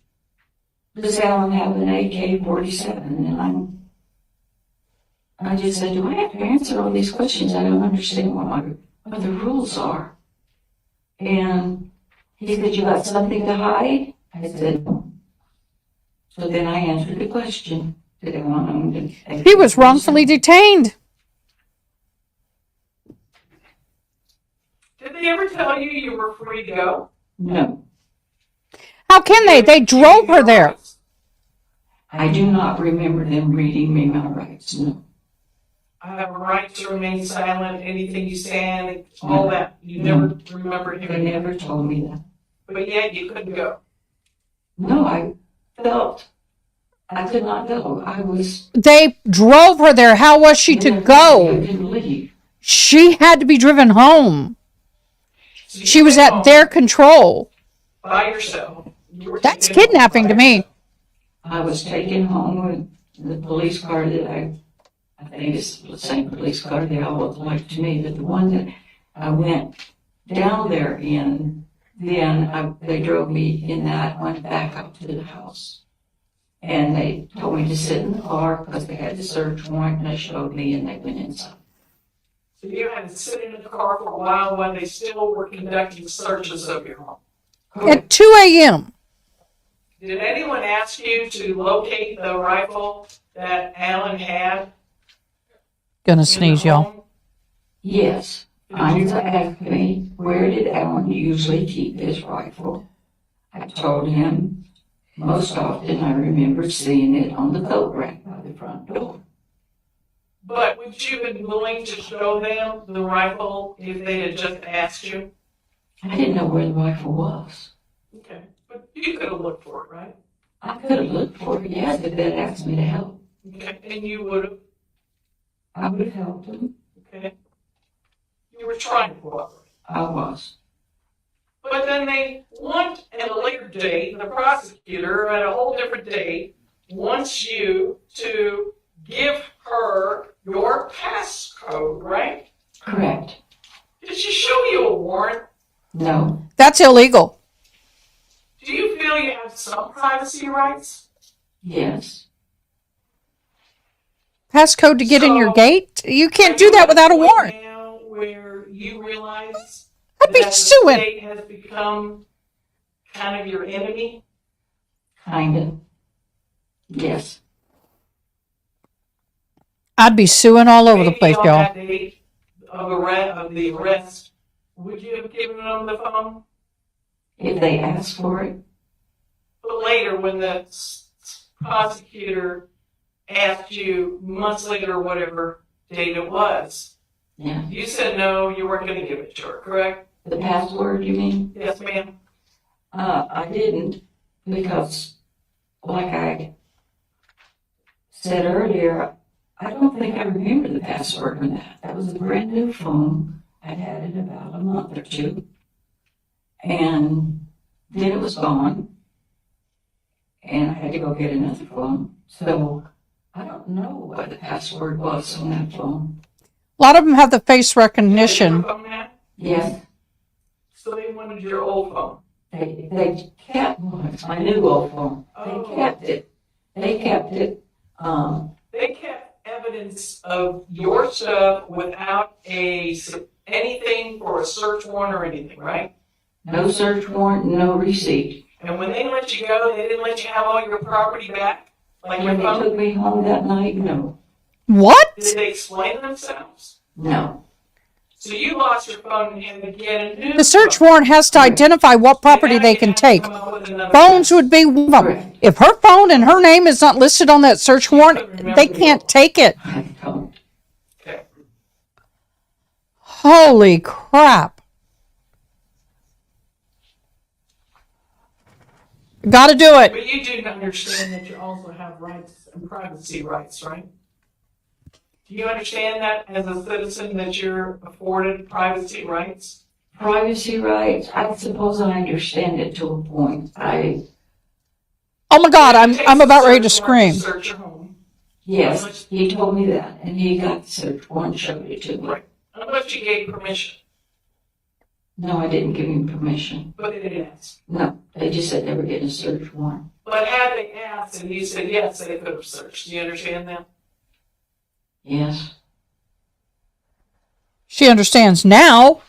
does Alan have an AK-47? And I just said, do I have to answer all these questions? I don't understand what the rules are. And he said, you got something to hide? I said, no. So then I answered the question. Did they want him to? He was wrongfully detained. Did they ever tell you you were free to go? No. How can they? They drove her there. I do not remember them reading me my rights, no. I have a right to remain silent, anything you say, all that. You never remember They hearing that. never told me that. But yet you couldn't go. No, I felt I could not go. I was. They drove her there. How was she to I go? couldn't leave. She had to be driven home. So you She was went at home their control. by yourself. You were That's taken home kidnapping by to me. yourself. I was taken home with the police car that I think it's the same police car. They all look alike to me, but the one that I went down there in, then they drove me in that one back up to the house. And they told me to sit in the car because they had the search warrant, and they showed me, and they went inside. So you had to sit in the car for a while they still were conducting searches of your home. At 2 a.m. Did anyone ask you to locate the rifle that Alan had? Gonna in the sneeze, y'all. home? Yes, Did I you- was asked me, where did Alan usually keep his rifle? I told him, most often I remember seeing it on the coat rack by the front door. But would you have been willing to show them the rifle if they had just asked you? I didn't know where the rifle was. Okay, but you could have looked for it, right? I could have looked for it, yes, if they'd asked me to help. Okay, and you would have, I would have helped them. okay? You were trying to cooperate. I was. But then they want at a later date, the prosecutor at a whole different date, wants you to give her your passcode, right? Correct. Did she show you a warrant? No, That's illegal. Do you feel you have some privacy rights? yes. Passcode to get in your So- gate? You can't do that without a warrant. Now where you realize I'd be that the suing. state has become kind of your enemy? Kind of. Yes. I'd be suing all over the Maybe place, on y'all. that date of the arrest, would you have given them the phone? If they asked for it, But later, when the prosecutor asked you months later, whatever date it was, yeah. you said no, you weren't going to give it to her, correct? The password, you mean? Yes, ma'am. I didn't, because, like I said earlier, I don't think I remember the password on that. That was a brand new phone. I'd had it about a month or two. And then it was gone. And I had to go get another phone. So I don't know what the password was on that phone. A lot of them have the face Did your recognition. phone have? Yes, So they wanted your old phone. they kept my new old phone. They kept it. They kept it. They kept evidence of your stuff without anything for a search warrant or anything, right? No search warrant, no receipt. And when they let you go, they didn't let you have all your property back, like your When they phone. took me home that night, no. What? Did they explain themselves? No. So you lost your phone and had to get a new The search phone. warrant has to identify what property they can take. Come up with another Phones phone. would be one of them. Correct. If her phone and her name is not listed on that search warrant, they can't take it. I don't. Okay. Holy crap. Gotta do it. But you do understand that you also have rights and privacy rights, right? Do you understand that as a citizen that you're afforded privacy rights? Privacy rights, I suppose I understand it to a point. Oh my God, It takes I'm about a ready to search warrant scream. Search your home. Yes, he told me that, and he got the search warrant, showed it to me. Right. Unless you gave permission, No, I didn't give him permission. but they didn't ask. No, they just said they were getting a search warrant. But had they asked and you said yes, they could have searched. Do you understand that? Yes. She understands now.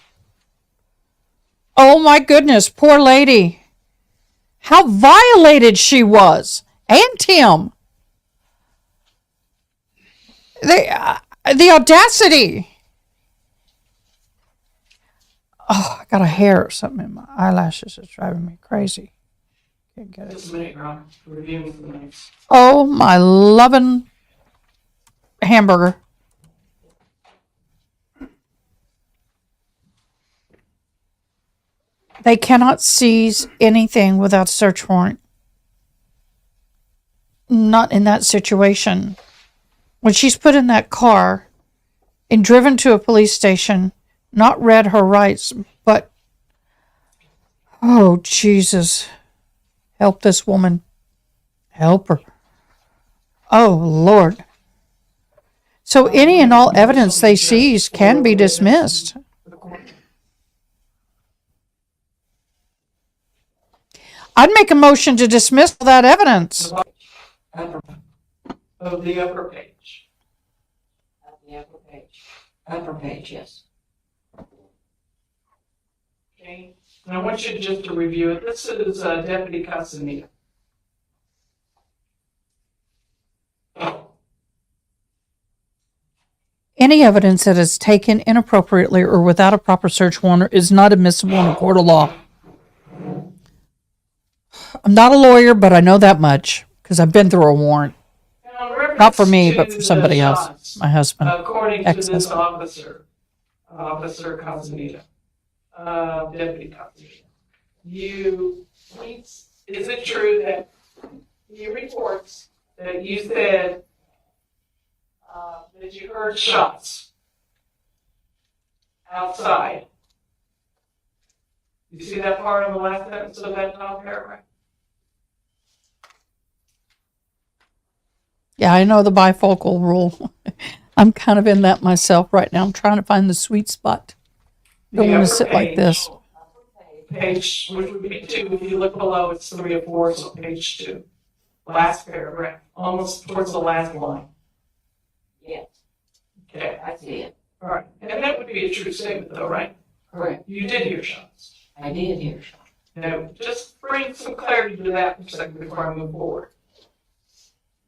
Oh my goodness, poor lady. How violated she was. And Tim. The audacity. Oh, I got a hair or something in my eyelashes. It's driving me crazy. Can't get it. Just a minute, Your Honor. We're reviewing the minutes. Oh, my loving hamburger. They cannot seize anything without a search warrant. Not in that situation. When she's put in that car and driven to a police station, not read her rights, but, oh, Jesus. Help this woman. Help her. Oh, Lord. So any and all evidence they seize can be dismissed. I'd make a motion to dismiss all that evidence. Upper, Of the upper page. the upper page. Upper page, yes. Okay. And I want you just to review it. This is Deputy Castaneda. Any evidence that is taken inappropriately or without a proper search warrant is not admissible in a court of law. I'm not a lawyer, but I know that much because I've been through a warrant. Now, in reference Not for me, to but for the somebody else, shots, my husband. according to this Ex-husband. Officer Casanita, Deputy Casanita, is it true that he reports that you said that you heard shots outside? You see that part on the last sentence of that top paragraph? Yeah, I know the bifocal rule. I'm kind of in that myself right now. I'm trying to find the sweet spot. Don't want to sit like this. Page, which would be 2, if you look below, it's 3 or 4, so page 2. Last paragraph, almost towards the last line. Yes, Okay, I see it. all right. And that would be a true statement though, right? Correct. You did hear shots. I did hear shots. Now, just bring some clarity to that for a second before I move forward.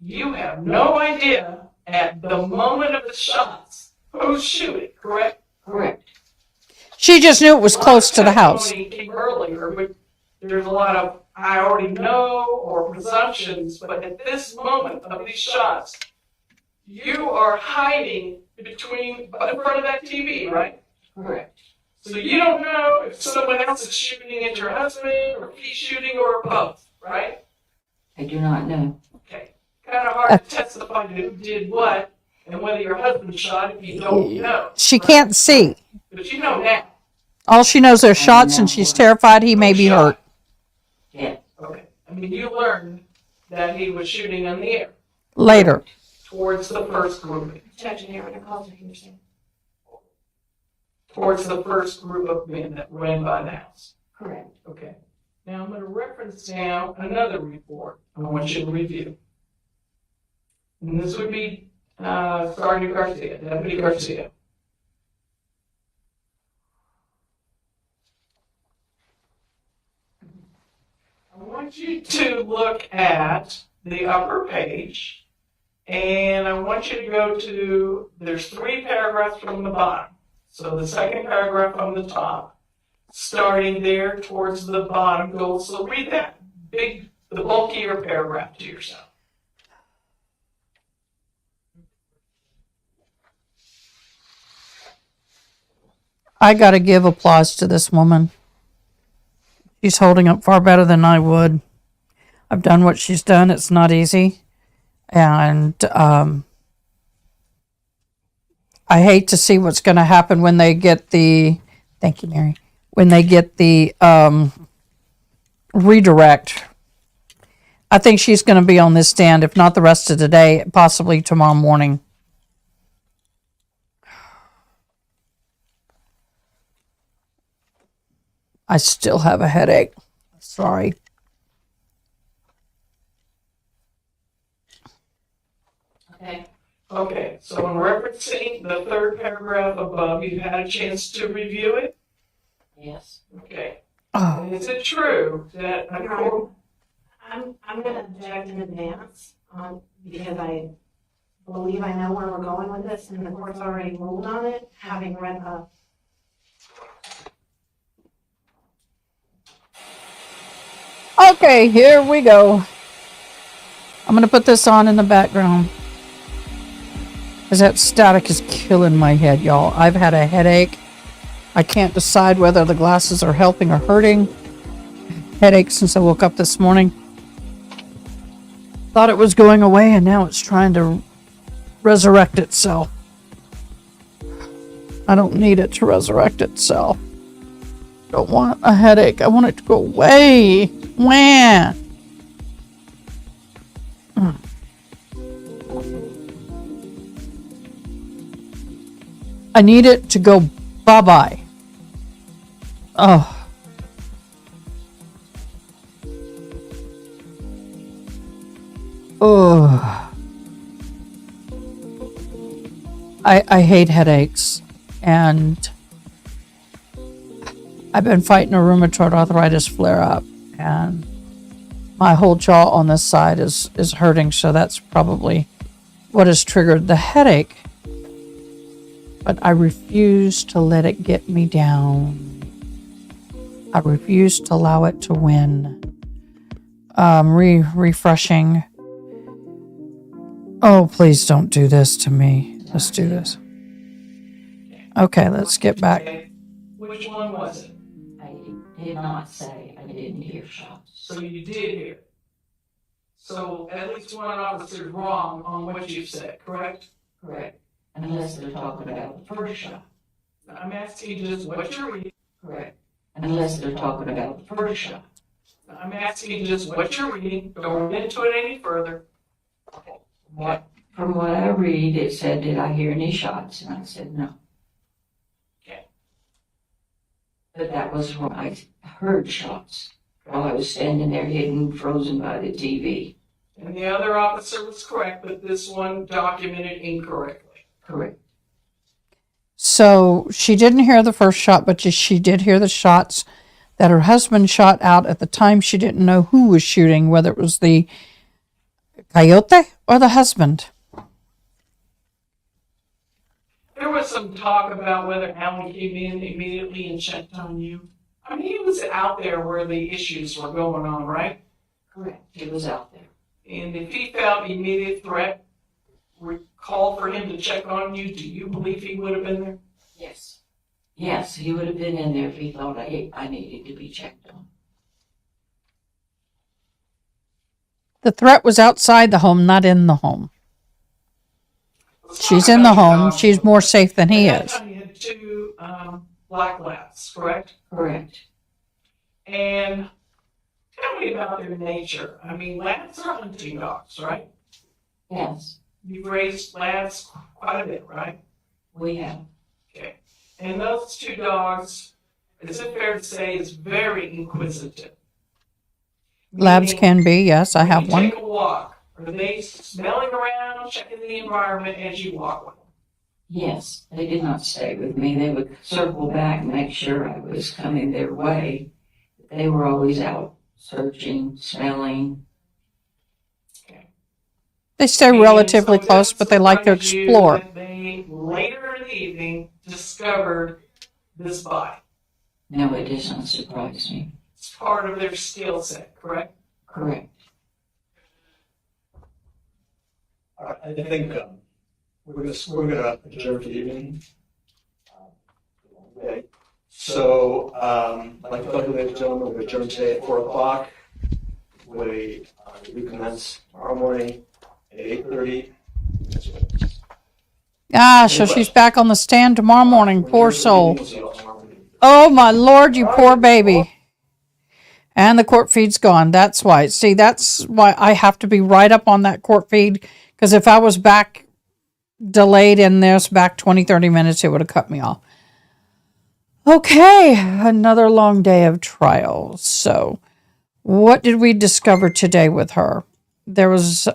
You have no idea at the moment of the shots who's shooting, correct? Correct. She just knew it was close to the house. Testimony came earlier, but there's a lot of I already know or presumptions, but at this moment of these shots, you are hiding in front of that TV, right? Correct. So you don't know if someone else is shooting at your husband, or if he's shooting, or both, right? I do not know. Okay. Kind of hard to testify to who did what and whether your husband shot if you don't know. She can't see. But you know now. All she knows are shots, and she's terrified he may be hurt. Yeah. Okay. I mean, you learned that he was shooting in the air Later. towards the first group. Judge Aaron, calls you understand. Towards the first group of men that ran by the house. Correct. Okay. Now I'm going to reference now another report I want you to review. And this would be Sergeant Garcia, Deputy Garcia. I want you to look at the upper page, and I want you to go to, there's 3 paragraphs from the bottom. So the second paragraph from the top, starting there towards the bottom, so read that the bulkier paragraph to yourself. I got to give applause to this woman. She's holding up far better than I would. I've done what she's done. It's not easy. And I hate to see what's going to happen when they get the, thank you, Mary, when they get the redirect. I think she's going to be on this stand, if not the rest of the day, possibly tomorrow morning. I still have a headache. Sorry. Okay, so in referencing the third paragraph above, you had a chance to review it? Yes. Okay. Oh, And is it true that I'm gonna object in advance, because I believe I know where we're going with this, and the court's already ruled on it, having read the. okay, here we go. I'm going to put this on in the background, because that static is killing my head, y'all. I've had a headache. I can't decide whether the glasses are helping or hurting. Headache since I woke up this morning. Thought it was going away, and now it's trying to resurrect itself. I don't need it to resurrect itself. Don't want a headache. I want it to go away. Wah. I need it to go bye-bye. Oh. Oh. I hate headaches, and I've been fighting a rheumatoid arthritis flare-up, and my whole jaw on this side is hurting, so that's probably what has triggered the headache. but I refuse to let it get me down. I refuse to allow it to win. Refreshing. Oh, please don't do this to me. Let's do this. Okay, let's get back. Okay. Which one was it? I did not say I didn't hear shots. So you did hear. So at least one officer's wrong on what you said, correct? Correct. Unless they're talking about the first shot. I'm asking you just what you're reading. Correct. Unless they're talking about the first shot. I'm asking you just what you're reading. Don't get into it any further. From what I read, it said, did I hear any shots? And I said, no. Okay. But that was wrong. I heard shots while I was standing there hidden, frozen by the TV. And the other officer was correct, but this one documented incorrectly. Correct. So she didn't hear the first shot, but she did hear the shots that her husband shot out. At the time, she didn't know who was shooting, whether it was the coyote or the husband. There was some talk about whether Alan came in immediately and checked on you. I mean, he was out there where the issues were going on, right? Correct. He was out there. And if he felt immediate threat called for him to check on you, do you believe he would have been there? Yes. Yes, he would have been in there if he thought I needed to be checked on. The threat was outside the home, not in the home. She's in the home. She's more safe than he At that is. time, you had two black labs, correct? Correct. And tell me about their nature. I mean, labs are hunting dogs, right? Yes, You've raised labs quite a bit, right? we have. Okay. And those two dogs, is it fair to say, is very inquisitive? Labs Meaning, can be, yes. I when have you one. take a walk, are they smelling around, checking the environment as you walk with them? Yes, they did not stay with me. They would circle back and make sure I was coming their way. They were always out searching, smelling. They stay And relatively so it close, doesn't but they like to surprise you explore. that they, later in the evening, discovered this body. No, it does not surprise me. It's part of their skill set, correct? Correct. All right, I think we're gonna adjourn for the evening. Okay, so, like to tell you, ladies and gentlemen, we adjourn today at 4:00. We recommence tomorrow morning at 8:30. Ah, so she's back on the stand tomorrow morning. Poor soul. Oh, my Lord, you poor baby. And the court feed's gone. That's why. See, that's why I have to be right up on that court feed. Because if I was back delayed in this, back 20, 30 minutes, it would have cut me off. Okay, another long day of trial. So, what did we discover today with her? There was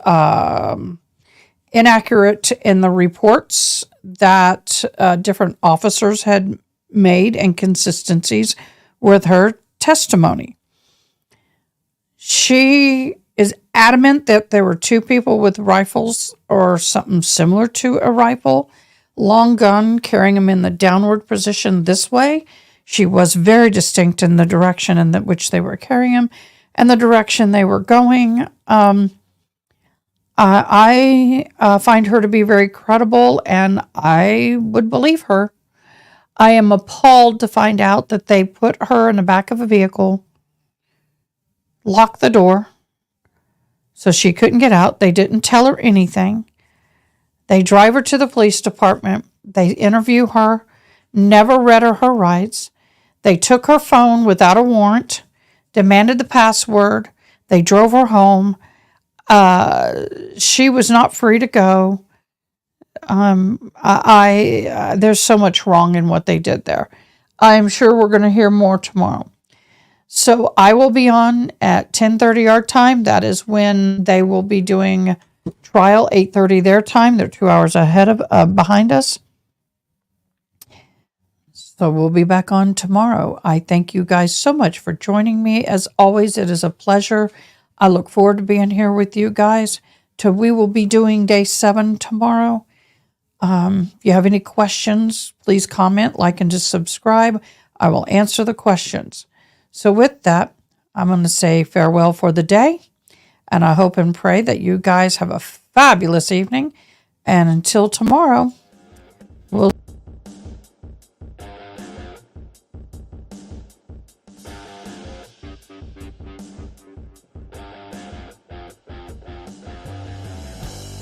inaccurate in the reports that different officers had made, inconsistencies with her testimony. She is adamant that there were two people with rifles or something similar to a rifle, long gun, carrying them in the downward position this way. She was very distinct in the direction in which they were carrying him and the direction they were going. I find her to be very credible, and I would believe her. I am appalled to find out that they put her in the back of a vehicle, locked the door, so she couldn't get out. They didn't tell her anything. They drive her to the police department. They interview her, never read her rights. They took her phone without a warrant, demanded the password. They drove her home. She was not free to go. There's so much wrong in what they did there. I'm sure we're going to hear more tomorrow. So I will be on at 10:30 our time. That is when they will be doing trial, 8:30 their time. They're 2 hours ahead of behind us. So we'll be back on tomorrow. I thank you guys so much for joining me. As always, it is a pleasure. I look forward to being here with you guys. We will be doing day 7 tomorrow. If you have any questions, please comment, like, and just subscribe. I will answer the questions. So with that, I'm going to say farewell for the day. And I hope and pray that you guys have a fabulous evening. And until tomorrow, we'll